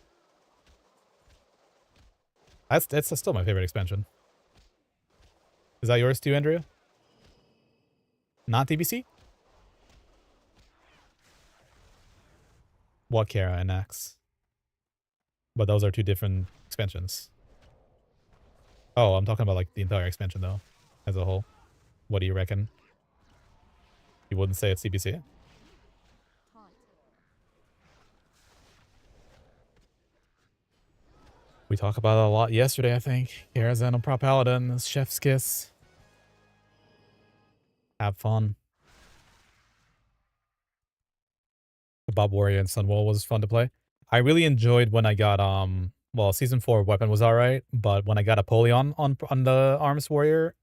That's still my favorite expansion. Is that yours too, Andrea? Not DBC? Wakera and Axe. But those are two different expansions. Oh, I'm talking about like the entire expansion though, as a whole. What do you reckon? You wouldn't say it's DBC? We talked about it a lot yesterday, I think. Karazhan and Prot Paladin, Chef's Kiss. Have fun. Bob Warrior and Sunwall was fun to play. I really enjoyed when I got well, season 4 weapon was alright, but when I got Apollyon on the Arms Warrior,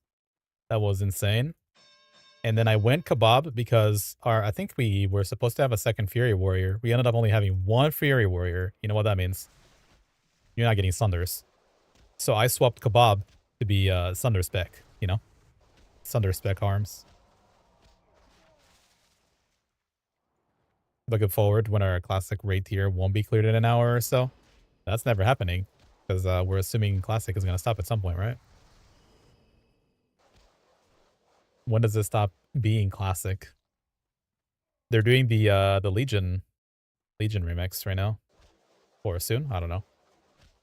that was insane. And then I went Kebab because I think we were supposed to have a second Fury Warrior. We ended up only having one Fury Warrior. You know what that means? You're not getting Sunders. So I swapped Kebab to be Sunder spec, you know? Sunder spec arms. Looking forward when our classic raid tier won't be cleared in an hour or so. That's never happening because we're assuming classic is going to stop at some point, right? When does it stop being classic? They're doing the Legion remix right now, or soon. I don't know.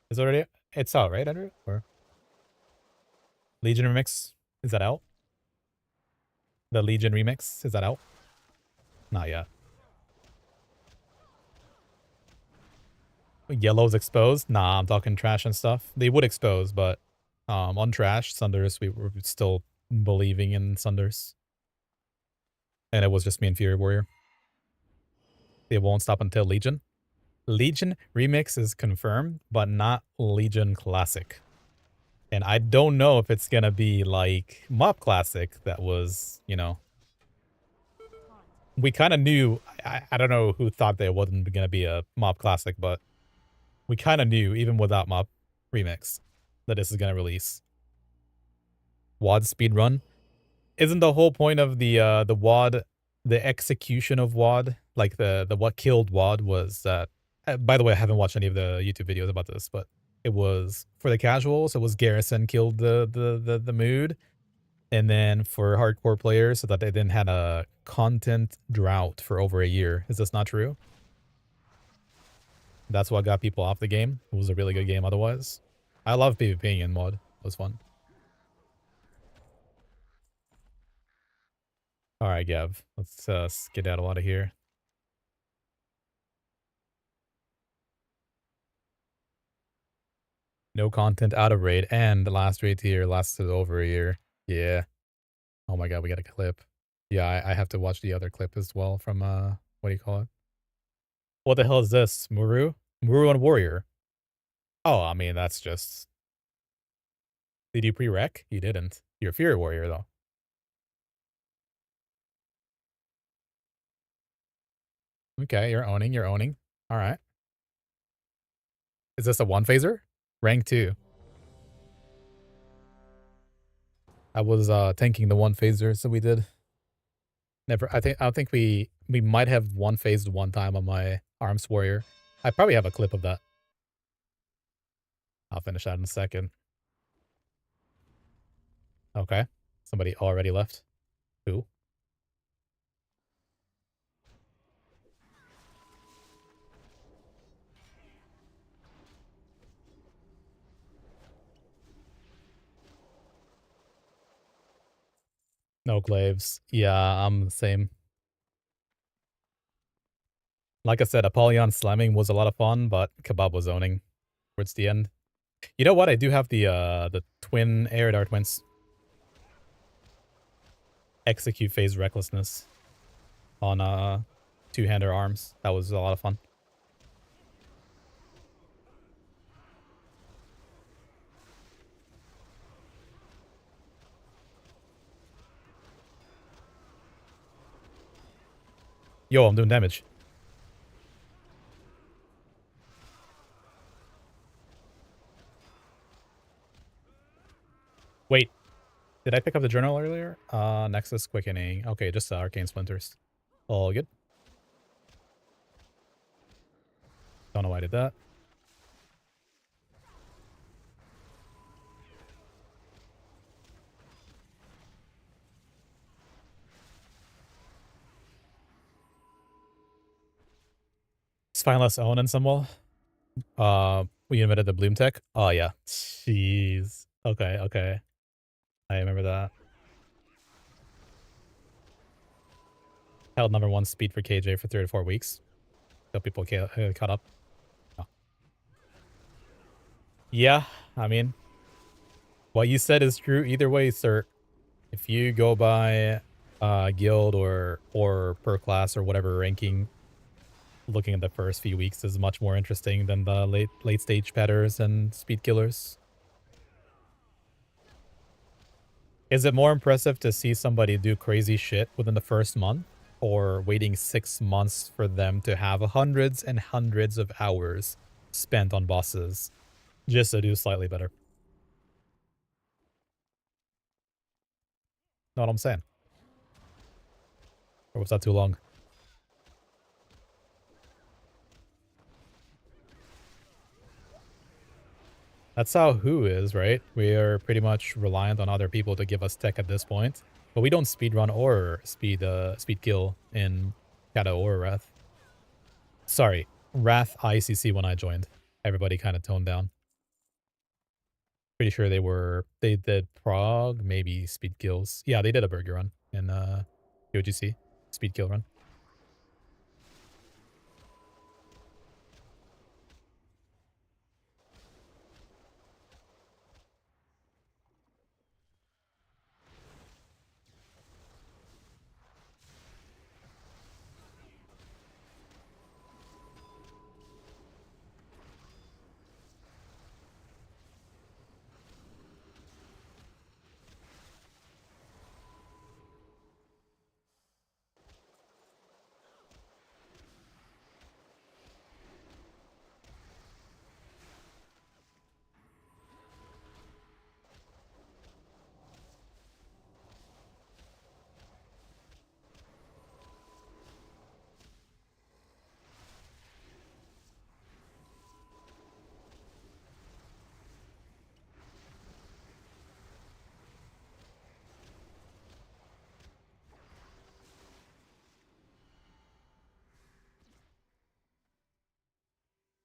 Is it already? It's out, right, Andrew? Or Legion remix, is that out? The Legion remix, is that out? Not yet. Yellow's exposed? Nah, I'm talking trash and stuff. They would expose, but on trash, Sunders, we were still believing in Sunders. And it was just me and Fury Warrior. It won't stop until Legion. Legion remix is confirmed, but not Legion Classic. And I don't know if it's gonna be like MoP Classic that was, you know... We kind of knew... I don't know who thought that it wasn't gonna be a MoP Classic, but... We kind of knew, even without MoP Remix, that this is going to release. WoD speedrun? Isn't the whole point of the WoD, the execution of WoD, like the what killed WoD was that... by the way, I haven't watched any of the YouTube videos about this, but it was, for the casuals, it was Garrison killed the mood. And then for hardcore players, so that they didn't have a content drought for over a year. Is this not true? That's what got people off the game. It was a really good game otherwise. I love PvPing in mod. It was fun. Alright, Gav. Let's skedaddle out of here. No content out of raid, and the last raid tier lasted over a year. Yeah. Oh my god, we got a clip. Yeah, I have to watch the other clip as well from, what do you call it? What the hell is this? Muru? Muru and Warrior. Oh, I mean, that's just... Did you pre-rec? You didn't. You're a Fury Warrior, though. Okay, you're owning. Alright. Is this a one-phaser? Rank 2. I was tanking the one-phaser, so we did. Never... I think we might have one-phased one time on my Arms Warrior. I probably have a clip of that. I'll finish that in a second. Okay. Somebody already left. Who? No glaives. Yeah, I'm the same. Like I said, Apollyon slamming was a lot of fun, but Kebab was owning towards the end. You know what? I do have the twin Aerodar twins. Execute phase recklessness on two-hander arms. That was a lot of fun. Yo, I'm doing damage. Did I pick up the journal earlier? Nexus Quickening. Okay, just Arcane Splinters. All good. Don't know why I did that. Spineless Own and Symbol. We invented the Bloom Tech. Oh, yeah. Jeez. Okay, okay. I remember that. Held #1 speed for KJ for 3 to 4 weeks. So people caught up. Oh. Yeah, I mean, what you said is true either way, sir. If you go by guild or per class or whatever ranking, looking at the first few weeks is much more interesting than the late stage petters and speed killers. Is it more impressive to see somebody do crazy shit within the first month, or waiting 6 months for them to have hundreds and hundreds of hours spent on bosses just to do slightly better? Know what I'm saying? Or was that too long? That's how Who is, right? We are pretty much reliant on other people to give us tech at this point. But we don't speedrun or speed kill in Shadow or Wrath. Sorry, Wrath ICC when I joined. Everybody kind of toned down. Pretty sure they did Prog, maybe speed kills. Yeah, they did a burger run in OGC. Speed kill run.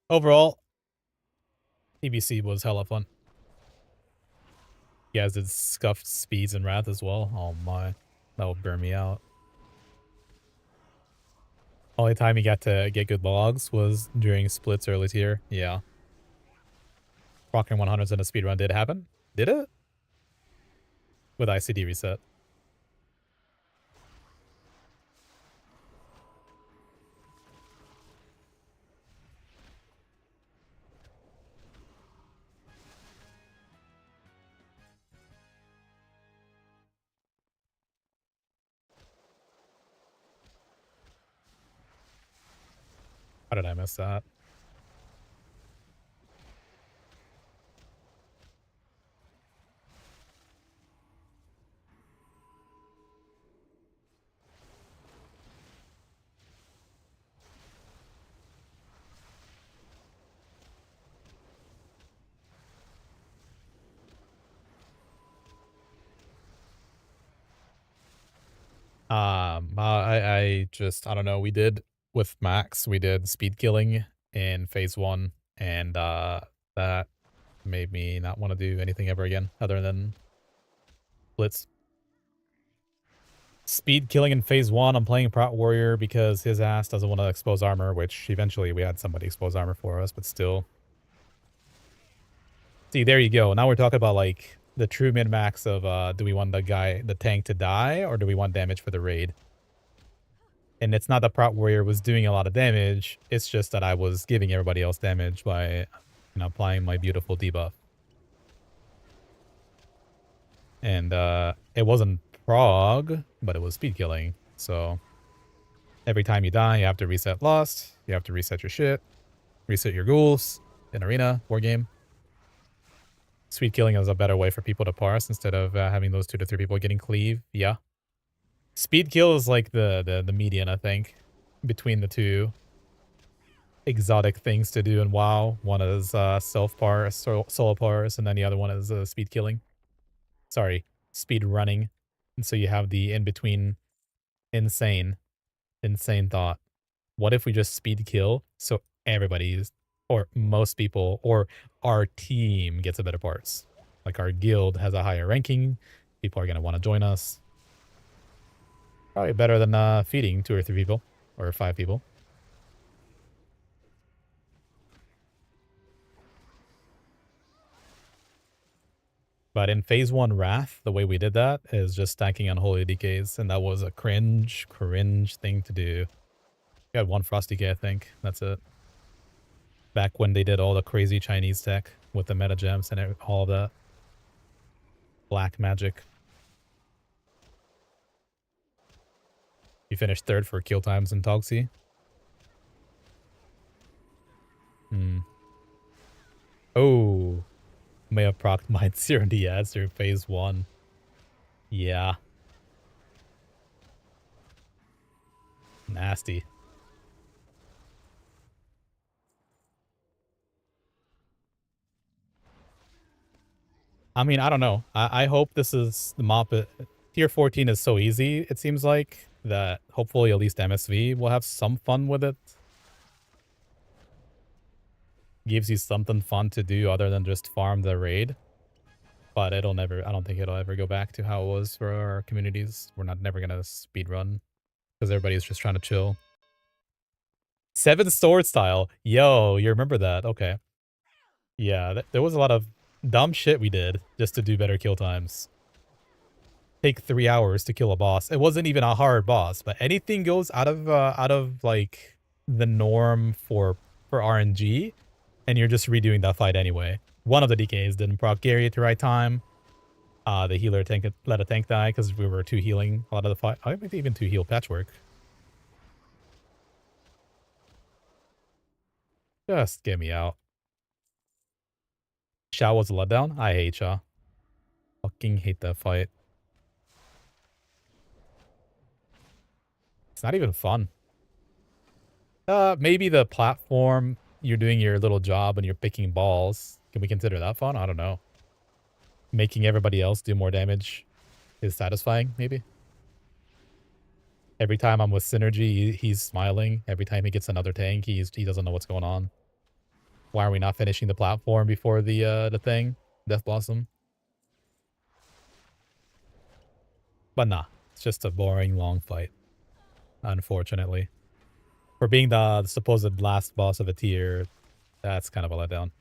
Overall, TBC was hella fun. You guys did scuffed speeds and Wrath as well. Oh my, that would burn me out. Only time you got to get good logs was during splits early tier. Yeah. Rocking 100s in a speedrun did happen. Did it? With ICD reset. How did I miss that? I just, I don't know. We did with Max, we did speed killing in phase 1, and that made me not want to do anything ever again other than blitz. Speed killing in phase 1, I'm playing Prot Warrior because his ass doesn't want to expose armor, which eventually we had somebody expose armor for us, but still. See, there you go. Now we're talking about like the true min-max of do we want the tank to die, or do we want damage for the raid? And it's not that Prot Warrior was doing a lot of damage, it's just that I was giving everybody else damage by applying my beautiful debuff. And it wasn't prog, but it was speed killing. So every time you die, you have to reset Lost, you have to reset your shit, reset your ghouls in arena, war game. Speed killing is a better way for people to parse instead of having those 2 to 3 people getting cleave. Yeah. Speed kill is like the median, I think, between the two exotic things to do in WoW. One is self parse, solo parse, and then the other one is speed killing. Sorry, speed running. And so you have the in between insane thought. What if we just speed kill so everybody's or most people or our team gets a better parse? Like our guild has a higher ranking, people are gonna want to join us. Probably better than feeding 2 or 3 people or 5 people. But in phase 1 Wrath, the way we did that is just stacking Unholy Decays, and that was a cringe thing to do. We had 1 Frost Decay, I think. That's it. Back when they did all the crazy Chinese tech with the meta gems and all of that. Black magic. You finished 3rd for kill times in Togsy. Oh. May have procced mine 0 in the ads through phase 1. Yeah. Nasty. I mean, I don't know. I hope this is the MoP. Tier 14 is so easy, it seems like, that hopefully at least MSV will have some fun with it. Gives you something fun to do other than just farm the raid. But I don't think it'll ever go back to how it was for our communities. We're never gonna speed run because everybody's just trying to chill. 7 sword style. Yo, you remember that? Okay. Yeah, there was a lot of dumb shit we did just to do better kill times. Take 3 hours to kill a boss. It wasn't even a hard boss, but anything goes out of like the norm for RNG, and you're just redoing that fight anyway. One of the DKs didn't proc Gary at the right time. The healer let a tank die because we were 2 healing a lot of the fight. I think even 2 heal patchwork. Just get me out. Sha was a letdown. I hate Sha. Fucking hate that fight. It's not even fun. Maybe the platform, you're doing your little job and you're picking balls. Can we consider that fun? I don't know. Making everybody else do more damage is satisfying, maybe. Every time I'm with Synergy, he's smiling. Every time he gets another tank, he doesn't know what's going on. Why are we not finishing the platform before the thing? Death Blossom? But nah, it's just a boring, long fight. Unfortunately. For being the supposed last boss of a tier, that's kind of a letdown.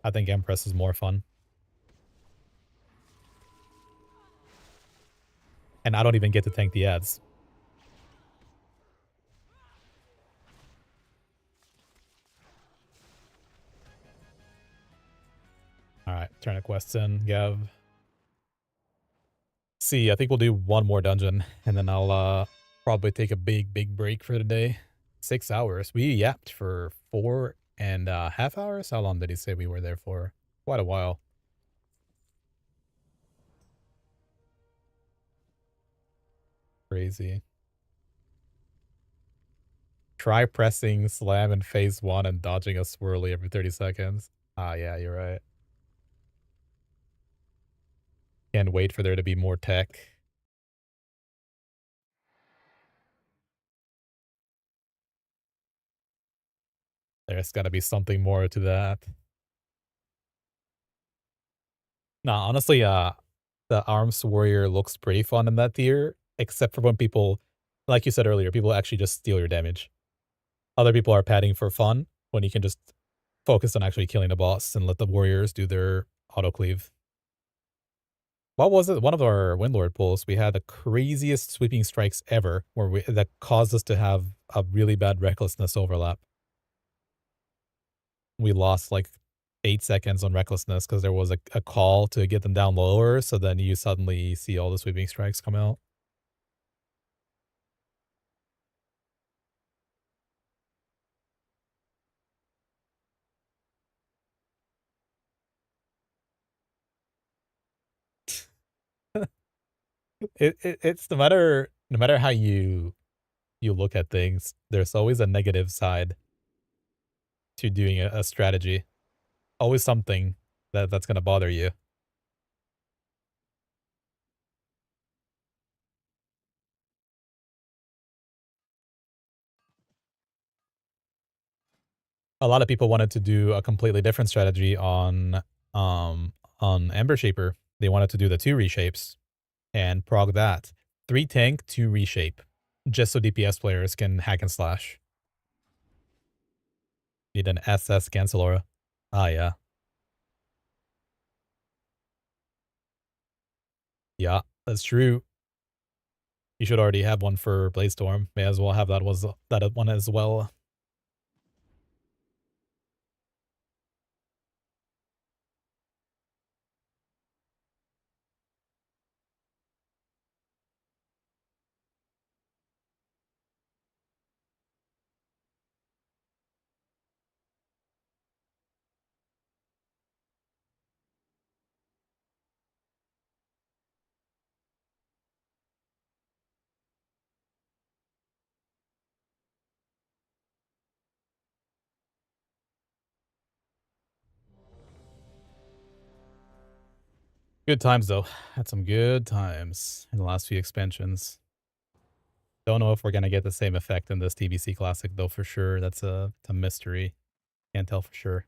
I think Empress is more fun. And I don't even get to tank the ads. Alright, turn a quest in, Gav. See, I think we'll do 1 more dungeon, and then I'll probably take a big break for the day. 6 hours. We yapped for 4.5 hours? How long did he say we were there for? Quite a while. Crazy. Try pressing slam in phase 1 and dodging a swirly every 30 seconds. Ah, yeah, you're right. Can't wait for there to be more tech. There's gotta be something more to that. Nah, honestly, the Arms Warrior looks pretty fun in that tier, except for when people, like you said earlier, people actually just steal your damage. Other people are padding for fun when you can just focus on actually killing the boss and let the warriors do their autocleave. What was it? One of our Windlord pulls, we had the craziest sweeping strikes ever, that caused us to have a really bad recklessness overlap. We lost like 8 seconds on recklessness because there was a call to get them down lower, so then you suddenly see all the sweeping strikes come out. It's no matter how you look at things, there's always a negative side to doing a strategy. Always something that's gonna bother you. A lot of people wanted to do a completely different strategy on Ember Shaper. They wanted to do the 2 reshapes and prog that. 3 tank, 2 reshape. Just so DPS players can hack and slash. Need an SS Cancelora. Ah, yeah. Yeah, that's true. You should already have one for Bladestorm. May as well have that one as well. Good times, though. Had some good times in the last few expansions. Don't know if we're gonna get the same effect in this TBC Classic, though, for sure. That's a mystery. Can't tell for sure.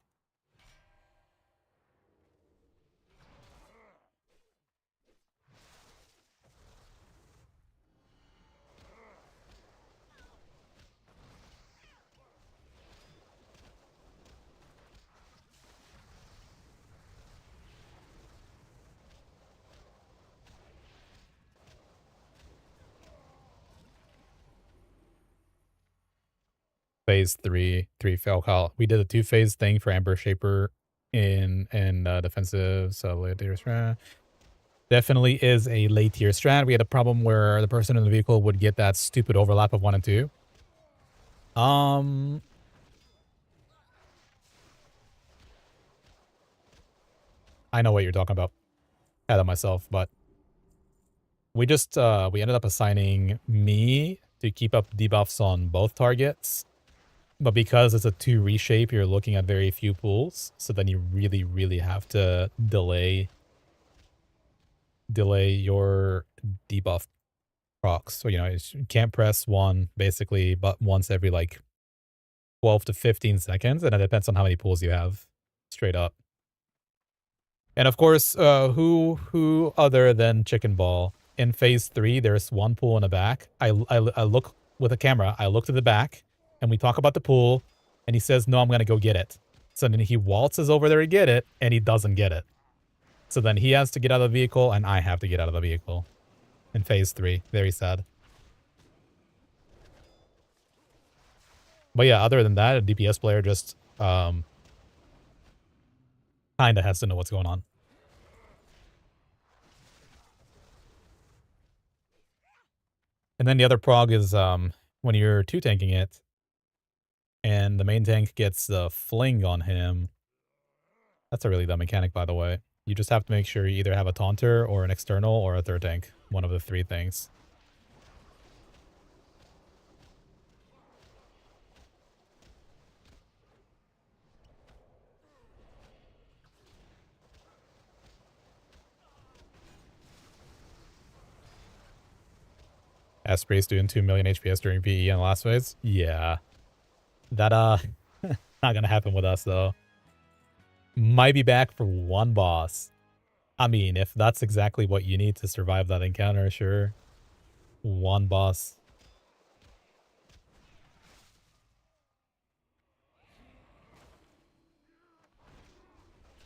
Phase 3 fail call. We did a 2-phase thing for Amber Shaper in defensive, so late tier strat. Definitely is a late tier strat. We had a problem where the person in the vehicle would get that stupid overlap of 1 and 2. I know what you're talking about. Had it myself, but we just we ended up assigning me to keep up debuffs on both targets. But because it's a 2 reshape, you're looking at very few pools. So then you really, really have to delay your debuff procs. So, you can't press 1 basically, but once every like 12 to 15 seconds. And it depends on how many pools you have straight up. And of course, who other than Chicken Ball? In phase 3, there's 1 pool in the back. I look with a camera. I look to the back, and we talk about the pool, and he says, "No, I'm gonna go get it." So then he waltzes over there to get it, and he doesn't get it. So then he has to get out of the vehicle, and I have to get out of the vehicle. In phase 3, very sad. But yeah, other than that, a DPS player just kinda has to know what's going on. And then the other prog is when you're 2-tanking it, and the main tank gets the fling on him. That's a really dumb mechanic, by the way. You just have to make sure you either have a taunter or an external or a 3rd tank. One of the 3 things. Asprey's doing 2 million HPS during PE in the last phase? Yeah. That, not gonna happen with us, though. Might be back for 1 boss. I mean, if that's exactly what you need to survive that encounter, sure. 1 boss.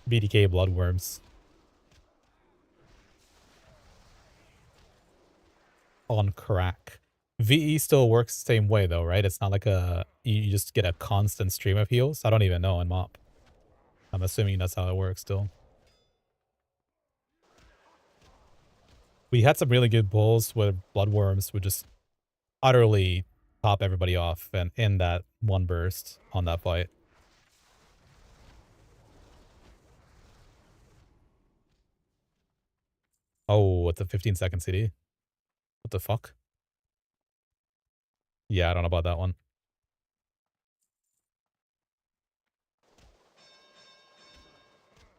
BDK Bloodworms. On crack. VE still works the same way, though, right? It's not like you just get a constant stream of heals? I don't even know in MoP. I'm assuming that's how it works still. We had some really good pulls where Bloodworms would just utterly top everybody off and in that 1 burst on that fight. Oh, it's a 15-second CD. What the fuck? Yeah, I don't know about that one.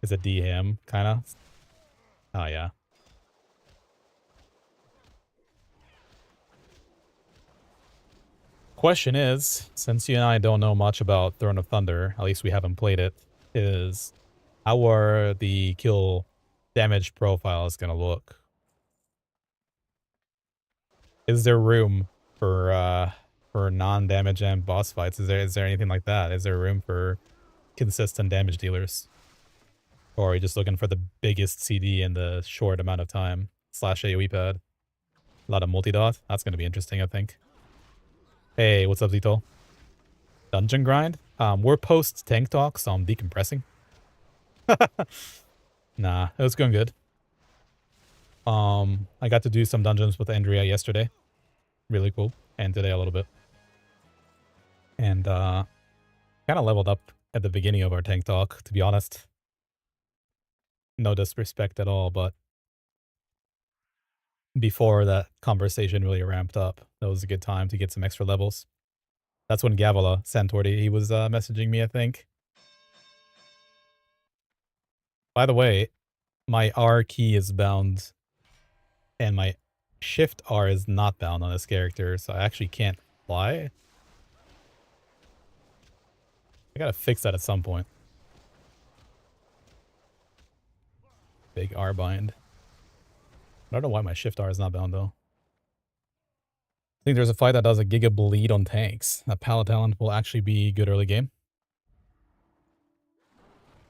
Is it D-ham, kinda? Oh, yeah. Question is, since you and I don't know much about Throne of Thunder, at least we haven't played it, is how are the kill damage profiles gonna look? Is there room for non-damage and boss fights? Is there anything like that? Is there room for consistent damage dealers? Or are you just looking for the biggest CD in the short amount of time? Slash AoE pad. A lot of multi-dot. That's gonna be interesting, I think. Hey, what's up, Zito? Dungeon grind? We're post Tank Talk, so I'm decompressing. Nah, it was going good. I got to do some dungeons with Andrea yesterday. Really cool. And today a little bit. And, kind of leveled up at the beginning of our Tank Talk, to be honest. No disrespect at all, but before that conversation really ramped up, that was a good time to get some extra levels. That's when Gavala Santordi, he was messaging me, I think. By the way, my R key is bound and my shift R is not bound on this character, so I actually can't fly. I gotta fix that at some point. Big R bind. I don't know why my shift R is not bound though. I think there's a fight that does a giga bleed on tanks. That Paladin will actually be good early game.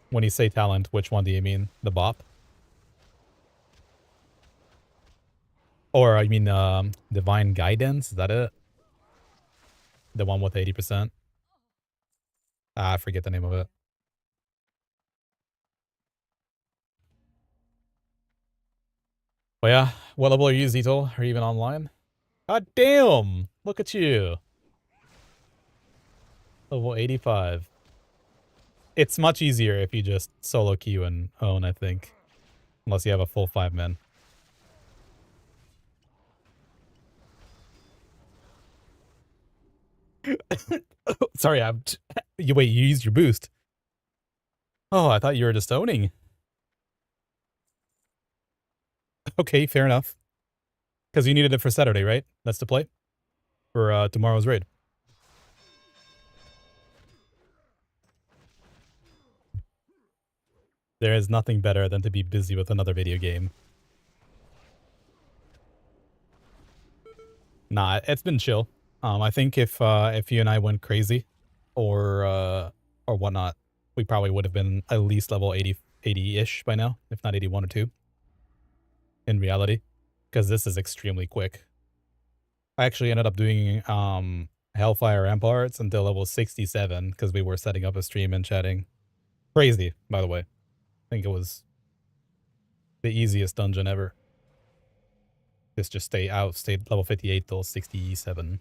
When you say talent, which one do you mean? The bop? Or I mean Divine Guidance? Is that it? The one with 80%? Ah, I forget the name of it. But yeah, what level are you, Zito? Are you even online? God damn! Look at you. Level 85. It's much easier if you just solo queue and own, I think. Unless you have a full 5 men. Sorry, you wait, you used your boost. Oh, I thought you were just owning. Okay, fair enough. Because you needed it for Saturday, right? That's the play? For tomorrow's raid. There is nothing better than to be busy with another video game. Nah, it's been chill. I think if you and I went crazy or whatnot, we probably would have been at least level 80-ish by now, if not 81 or 2. In reality. Because this is extremely quick. I actually ended up doing Hellfire Ramparts until level 67 because we were setting up a stream and chatting. Crazy, by the way. I think it was the easiest dungeon ever. This just stayed level 58 till 67.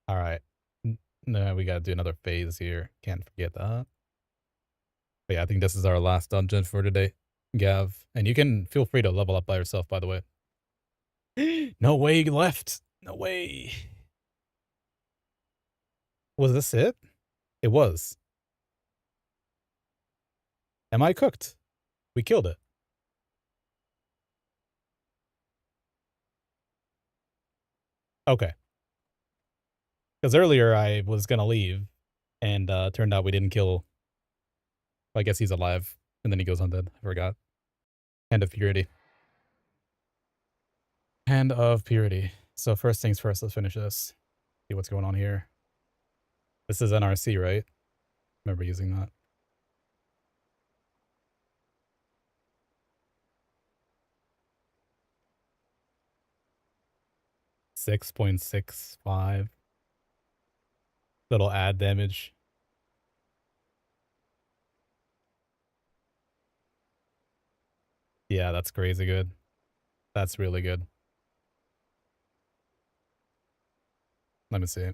Alright. No, we gotta do another phase here. Can't forget that. But yeah, I think this is our last dungeon for today, Gav. And you can feel free to level up by yourself, by the way. No way you left. No way. Was this it? It was. Am I cooked? We killed it. Okay. Because earlier I was gonna leave, and turned out we didn't kill. I guess he's alive, and then he goes undead. I forgot. Hand of Purity. Hand of Purity. So first things first, let's finish this. See what's going on here. This is NRC, right? Remember using that. .65. Little add damage. Yeah, that's crazy good. That's really good. Let me see.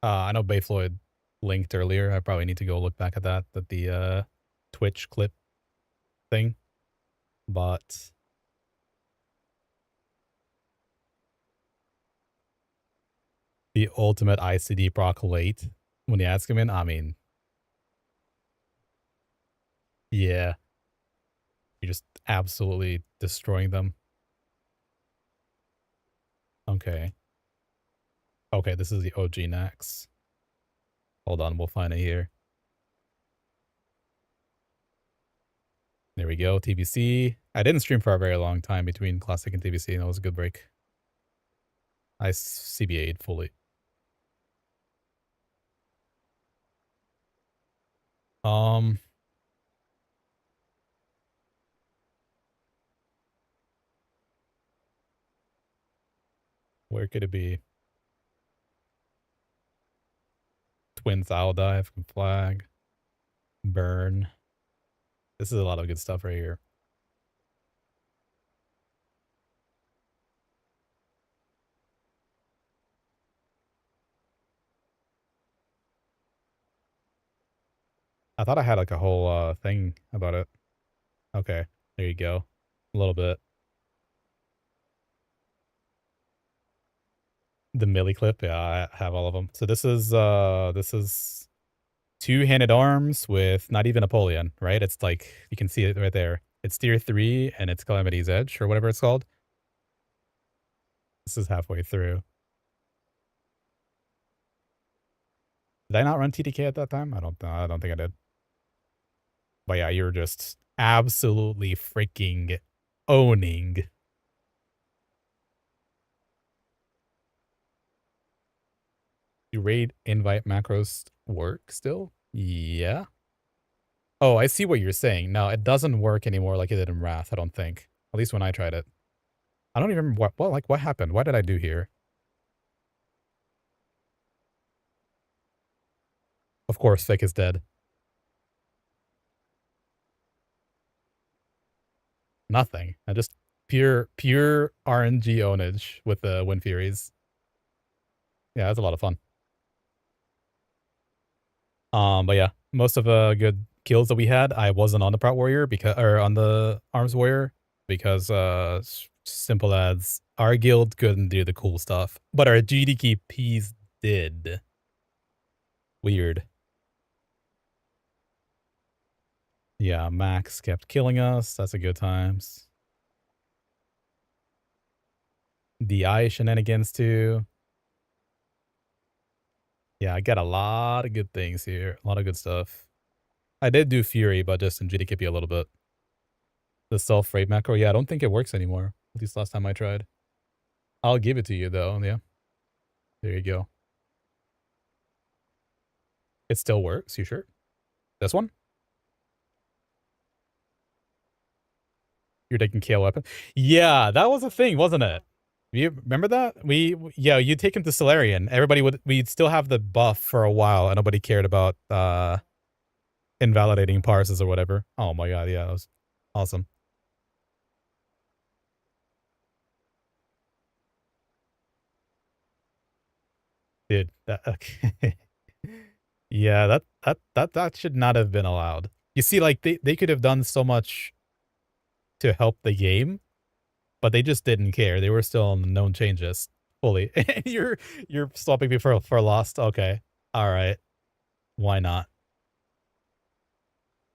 I know Bayfloyd linked earlier. I probably need to go look back at that, the Twitch clip thing. But the ultimate ICD proc late when you ask him in, I mean, yeah, you're just absolutely destroying them. Okay. Okay, this is the OG Nax. Hold on, we'll find it here. There we go, TBC. I didn't stream for a very long time between Classic and TBC, and that was a good break. I CBA'd fully. Um, where could it be? Twins Owl Dive, Flag, Burn. This is a lot of good stuff right here. I thought I had like a whole thing about it. Okay, there you go. A little bit. The Millie clip, yeah, I have all of them. So this is two-handed arms with not even Napoleon, right? It's like you can see it right there. It's tier 3 and it's Calamity's Edge or whatever it's called. This is halfway through. Did I not run TDK at that time? I don't think I did. But yeah, you're just absolutely freaking owning. Do raid invite macros work still? Yeah. Oh, I see what you're saying. No, it doesn't work anymore like it did in Wrath, I don't think. At least when I tried it. I don't even remember what happened. What did I do here? Of course, Fake is dead. Nothing. I just pure RNG ownage with the Wind Furies. Yeah, that's a lot of fun. But yeah, most of the good kills that we had, I wasn't on the Prot Warrior or on the Arms Warrior because simple as our guild couldn't do the cool stuff, but our GDKPs did. Weird. Yeah, Max kept killing us. That's a good times. DI shenanigans too. Yeah, I got a lot of good things here. A lot of good stuff. I did do Fury, but just in GDKP a little bit. The self-raid macro, yeah, I don't think it works anymore. At least last time I tried. I'll give it to you though, yeah. There you go. It still works, you sure? This one? You're taking KO weapon? Yeah, that was a thing, wasn't it? You remember that? Yeah, you take him to Solarian. We'd still have the buff for a while and nobody cared about invalidating parses or whatever. Oh my god, yeah, that was awesome. Dude, that okay. Yeah, that should not have been allowed. You see, like they could have done so much to help the game, but they just didn't care. They were still on the known changes fully. you're swapping me for Lost. Okay. All right. Why not?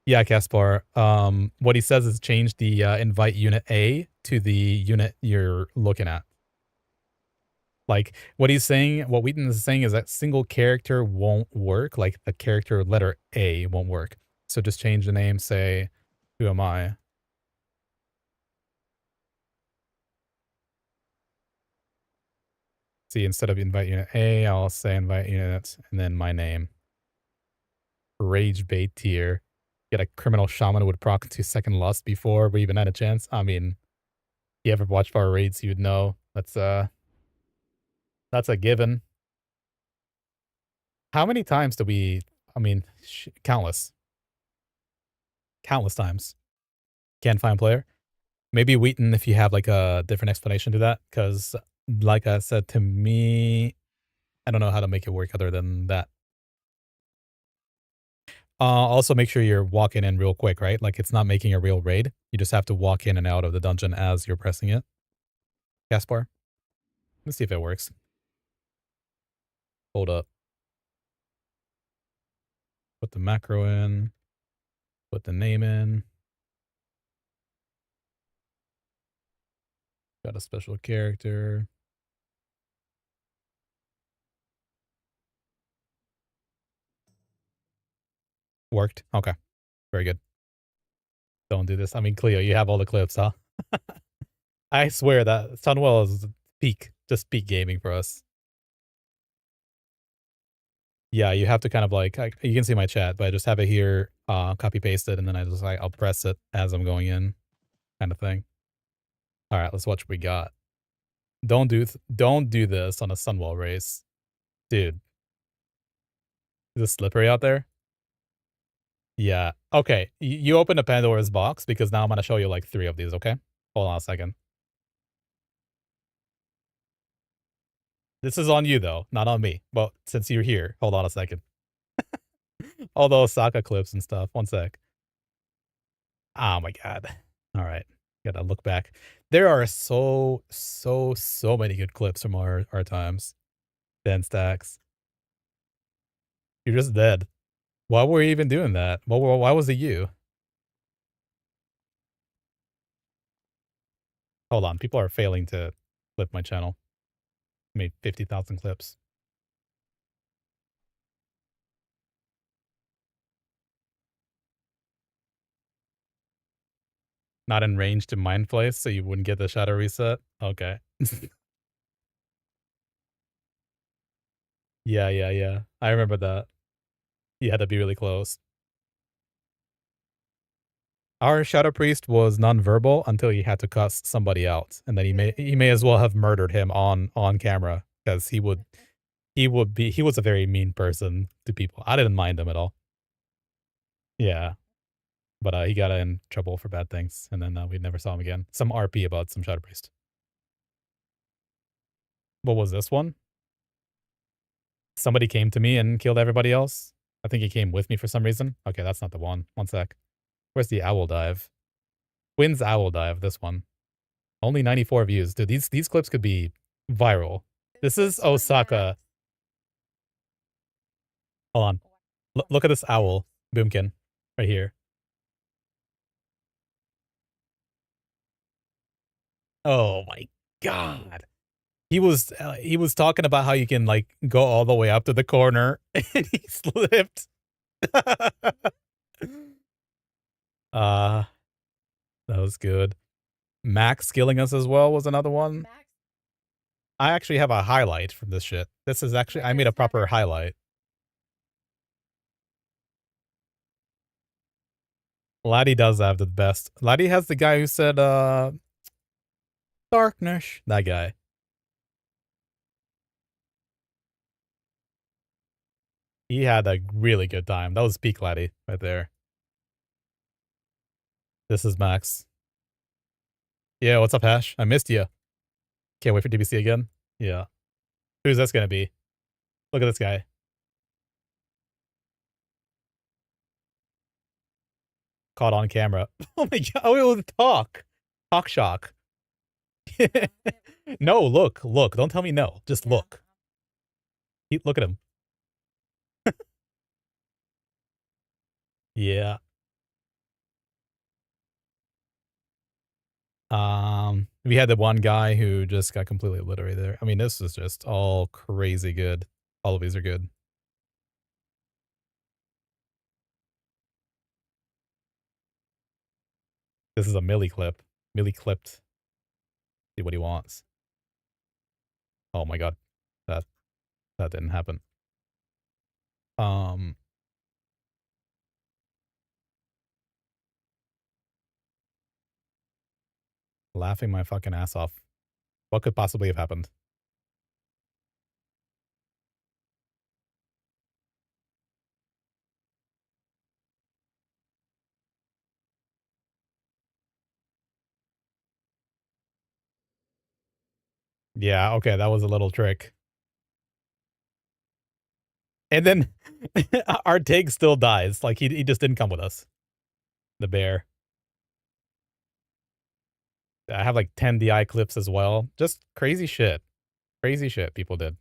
Yeah, Caspar. What he says is change the invite unit A to the unit you're looking at. Like what he's saying, what Wheaton is saying is that single character won't work. Like the character letter A won't work. So just change the name. Say, who am I? See, instead of invite unit A, I'll say invite unit and then my name. Rage bait tier. Get a criminal shaman who would proc to second lust before we even had a chance. I mean, if you ever watched our raids, you'd know that's a given. How many times do we? I mean, countless times. Can't find player. Maybe Wheaton, if you have like a different explanation to that, because like I said, to me, I don't know how to make it work other than that. Also make sure you're walking in real quick, right? Like it's not making a real raid. You just have to walk in and out of the dungeon as you're pressing it. Caspar. Let's see if it works. Hold up. Put the macro in. Put the name in. Got a special character. Worked. Okay. Very good. Don't do this. I mean, Cleo, you have all the clips, huh? I swear that Sunwell is peak, just peak gaming for us. Yeah, you have to kind of like, you can see my chat, but I just have it here, copy paste it, and then I just like, I'll press it as I'm going in, kind of thing. All right, let's watch what we got. Don't do this on a Sunwell race. Dude. Is it slippery out there? Yeah. Okay. You open a Pandora's box because now I'm going to show you like 3 of these, okay? Hold on a second. This is on you though, not on me. But since you're here, hold on a second. All those Sokka clips and stuff. One sec. Oh my god. All right. Gotta look back. There are so many good clips from our times. 10 stacks. You're just dead. Why were you even doing that? Why was it you? Hold on. People are failing to clip my channel. Made 50,000 clips. Not in range to mind place, so you wouldn't get the shadow reset? Okay. Yeah. I remember that. You had to be really close. Our Shadow Priest was non-verbal until he had to cuss somebody out, and then he may as well have murdered him on camera because he was a very mean person to people. I didn't mind him at all. Yeah, but he got in trouble for bad things, and then we never saw him again. Some RP about some Shadow Priest. What was this one? Somebody came to me and killed everybody else. I think he came with me for some reason. Okay, that's not the one. One sec. Where's the owl dive? Quinn's owl dive. This one. Only 94 views. Dude, these clips could be viral. This is Osaka. Hold on. Look at this owl, Boomkin, right here. Oh my god. He was talking about how you can like go all the way up to the corner and he slipped. uh that was good. Max killing us as well was another one. I actually have a highlight from this shit. This is actually I made a proper highlight. Laddie does have the best. Laddie has the guy who said darkness. That guy. He had a really good time. That was peak Laddie right there. This is Max. Yeah, what's up, Hash? I missed you. Can't wait for DBC again. Yeah. Who's this gonna be? Look at this guy. Caught on camera. Oh my god. Oh, it was talk. Talk shock. No, look. Don't tell me no. Just look. Look at him. Yeah. We had the one guy who just got completely obliterated there. I mean, this is just all crazy good. All of these are good. This is a Millie clip. Millie clipped. See what he wants. Oh my god. That didn't happen. Laughing my fucking ass off. What could possibly have happened? Yeah, okay, that was a little trick. And then our Tig still dies. Like he just didn't come with us. The bear. I have like 10 DI clips as well. Just crazy shit. Crazy shit people did.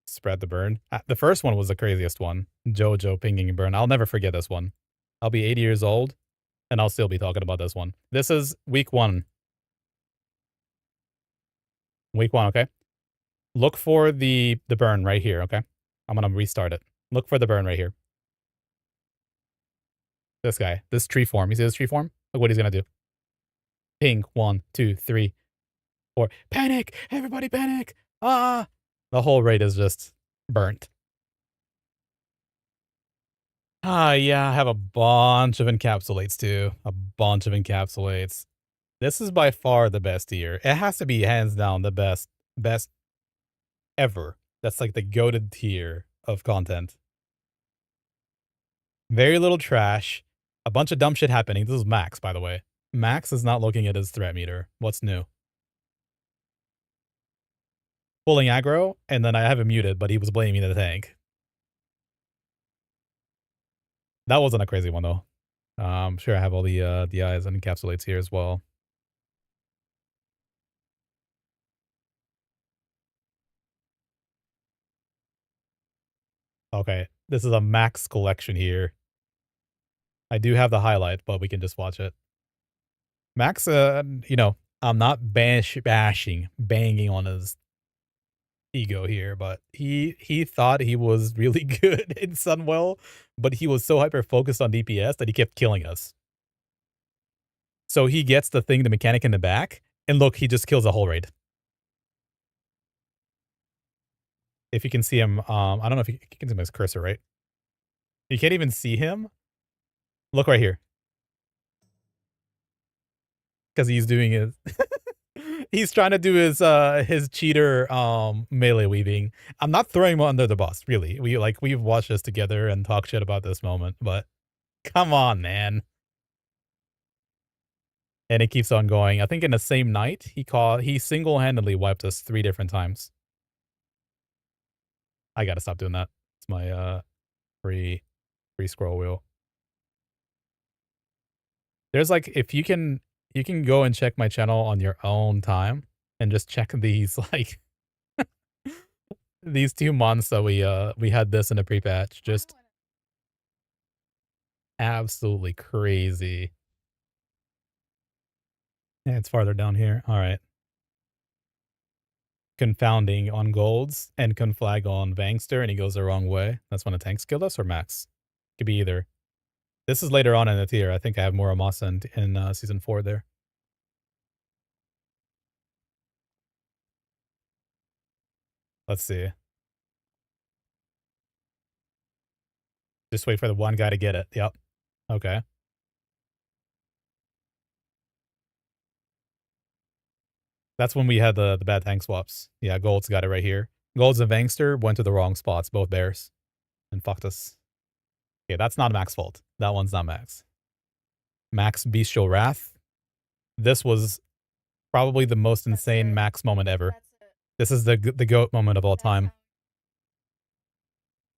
Spread the burn. The first one was the craziest one. Jojo pinging burn. I'll never forget this one. I'll be 80 years old and I'll still be talking about this one. This is week 1. Week 1, okay? Look for the burn right here, okay? I'm gonna restart it. Look for the burn right here. This guy. This tree form. You see this tree form? Look what he's gonna do. Ping. 1, 2, 3, 4. Panic! Everybody panic! Ah! The whole raid is just burnt. Yeah, I have a bunch of encapsulates too. A bunch of encapsulates. This is by far the best tier. It has to be hands down the best ever. That's like the goated tier of content. Very little trash. A bunch of dumb shit happening. This is Max, by the way. Max is not looking at his threat meter. What's new? Pulling aggro, and then I have him muted, but he was blaming the tank. That wasn't a crazy one, though. I'm sure I have all the eyes and encapsulates here as well. Okay, this is a Max collection here. I do have the highlight, but we can just watch it. Max, you know, I'm not banging on his ego here, but he thought he was really good in Sunwell, but he was so hyper focused on DPS that he kept killing us. So he gets the thing, the mechanic in the back, and look, he just kills the whole raid. If you can see him, I don't know if you can see his cursor, right? You can't even see him. Look right here. Because he's doing his he's trying to do his cheater melee weaving. I'm not throwing him under the bus, really. We've watched this together and talked shit about this moment, but come on, man. And it keeps on going. I think in the same night, he single-handedly wiped us 3 different times. I gotta stop doing that. It's my free scroll wheel. There's like, if you can go and check my channel on your own time and just check these like these 2 months that we had this in a pre-patch. Just absolutely crazy. Yeah, it's farther down here. All right. Confounding on golds and conflag on Vangster, and he goes the wrong way. That's when the tanks killed us, or Max? Could be either. This is later on in the tier. I think I have more Amasa in season 4 there. Let's see. Just wait for the one guy to get it. Yep. Okay. That's when we had the bad tank swaps. Yeah, Gold's got it right here. Golds and Vangster went to the wrong spots, both bears, and fucked us. Okay, that's not Max's fault. That one's not Max. Max Bestial Wrath. This was probably the most insane Max moment ever. This is the GOAT moment of all time.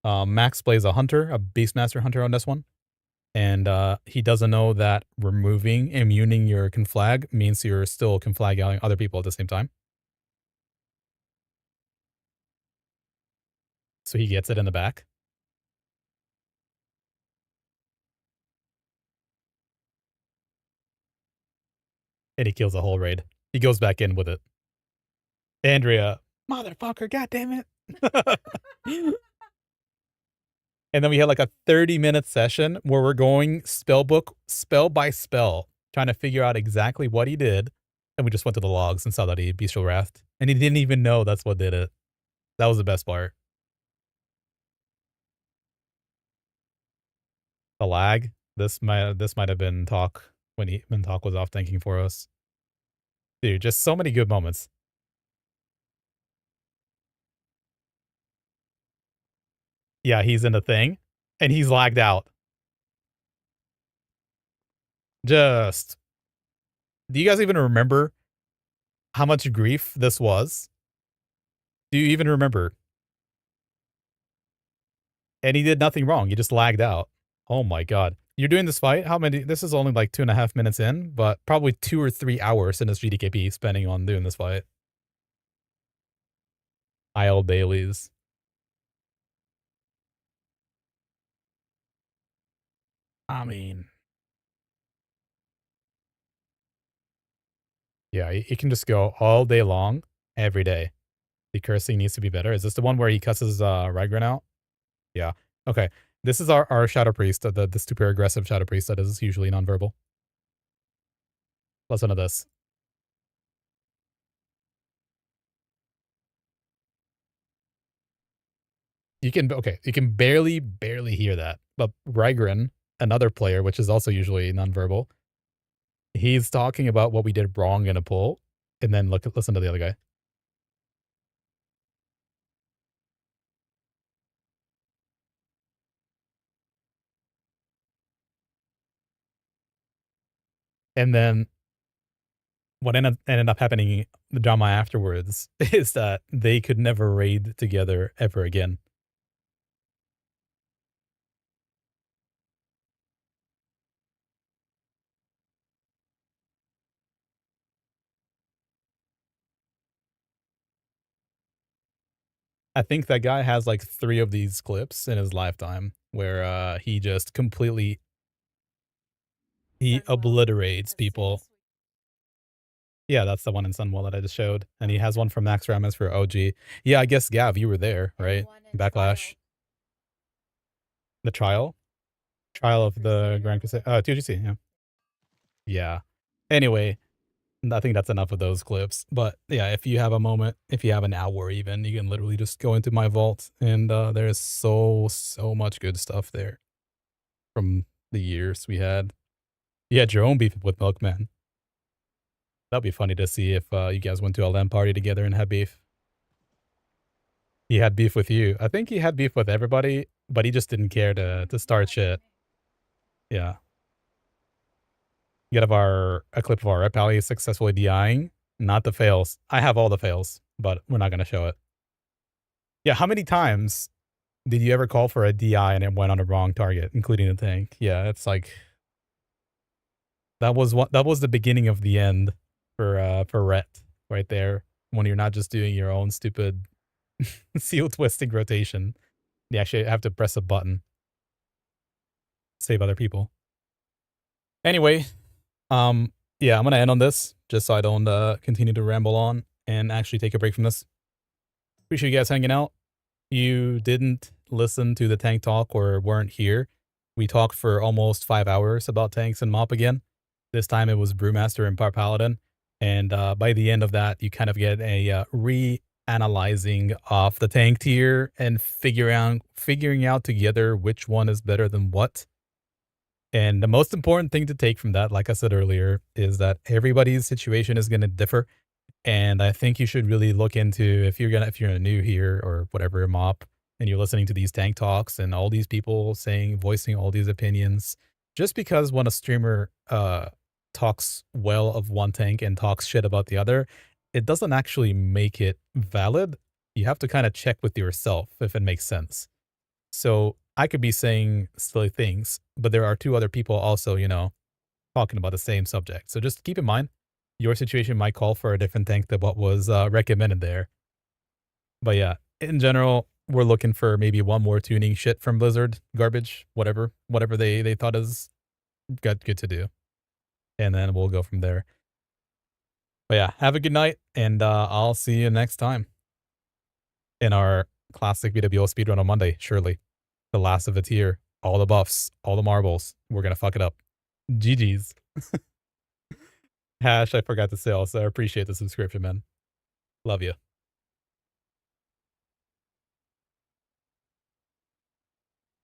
Max plays a hunter, a Beastmaster hunter on this one. And he doesn't know that removing, immuning your conflag means you're still conflagging other people at the same time. So he gets it in the back. And he kills the whole raid. He goes back in with it. Andrea, motherfucker, goddamn it. And then we had like a 30-minute session where we're going spellbook, spell by spell, trying to figure out exactly what he did. And we just went to the logs and saw that he Bestial Wrathed. And he didn't even know that's what did it. That was the best part. The lag. This might have been Talk when Talk was off tanking for us. Dude, just so many good moments. Yeah, he's in the thing, and he's lagged out. Just, do you guys even remember how much grief this was? Do you even remember? And he did nothing wrong. He just lagged out. Oh my god. You're doing this fight? How many? This is only like 2.5 minutes in, but probably 2 or 3 hours in this GDKP spending on doing this fight. Isle Baileys. I mean, yeah, he can just go all day long, every day. The cursing needs to be better. Is this the one where he cusses Rygran out? Yeah. Okay. This is our Shadow Priest, the super aggressive Shadow Priest that is usually nonverbal. Listen to this. You can barely hear that. But Rygran, another player, which is also usually nonverbal, he's talking about what we did wrong in a pull, and then listen to the other guy. And then what ended up happening, the drama afterwards, is that they could never raid together ever again. I think that guy has like 3 of these clips in his lifetime where he just completely he obliterates people. Yeah, that's the one in Sunwell that I just showed. And he has one from Max Ramis for OG. Yeah, I guess Gav, you were there, right? Backlash. The trial? Trial of the Grand Crusade. TGC, yeah. Yeah. Anyway, I think that's enough of those clips. But yeah, if you have a moment, if you have an hour even, you can literally just go into my vault and there's so much good stuff there from the years we had. You had your own beef with Milkman. That'd be funny to see if you guys went to a LAN party together and had beef. He had beef with you. I think he had beef with everybody, but he just didn't care to start shit. Yeah. You have a clip of our rep alley successfully DIing, not the fails. I have all the fails, but we're not gonna show it. Yeah, how many times did you ever call for a DI and it went on a wrong target, including the tank? Yeah, it's like that was the beginning of the end for Rhett right there. When you're not just doing your own stupid seal twisting rotation. You actually have to press a button. Save other people. Anyway, yeah, I'm gonna end on this just so I don't continue to ramble on and actually take a break from this. Appreciate you guys hanging out. You didn't listen to the tank talk or weren't here. We talked for almost 5 hours about tanks and MoP again. This time it was Brewmaster and Paladin. And by the end of that, you kind of get a reanalyzing of the tank tier and figuring out together which one is better than what. And the most important thing to take from that, like I said earlier, is that everybody's situation is going to differ. And I think you should really look into if you're new here or whatever MoP and you're listening to these tank talks and all these people voicing all these opinions, just because when a streamer talks well of one tank and talks shit about the other, it doesn't actually make it valid. You have to kind of check with yourself if it makes sense. So I could be saying silly things, but there are 2 other people also, talking about the same subject. So just keep in mind, your situation might call for a different tank than what was recommended there. But yeah, in general, we're looking for maybe one more tuning shit from Blizzard, garbage, whatever they thought is good to do. And then we'll go from there. But yeah, have a good night, and I'll see you next time in our classic BWO speedrun on Monday, surely. The last of the tier, all the buffs, all the marbles. We're gonna fuck it up. GG's. Hash, I forgot to say also, I appreciate the subscription, man. Love you.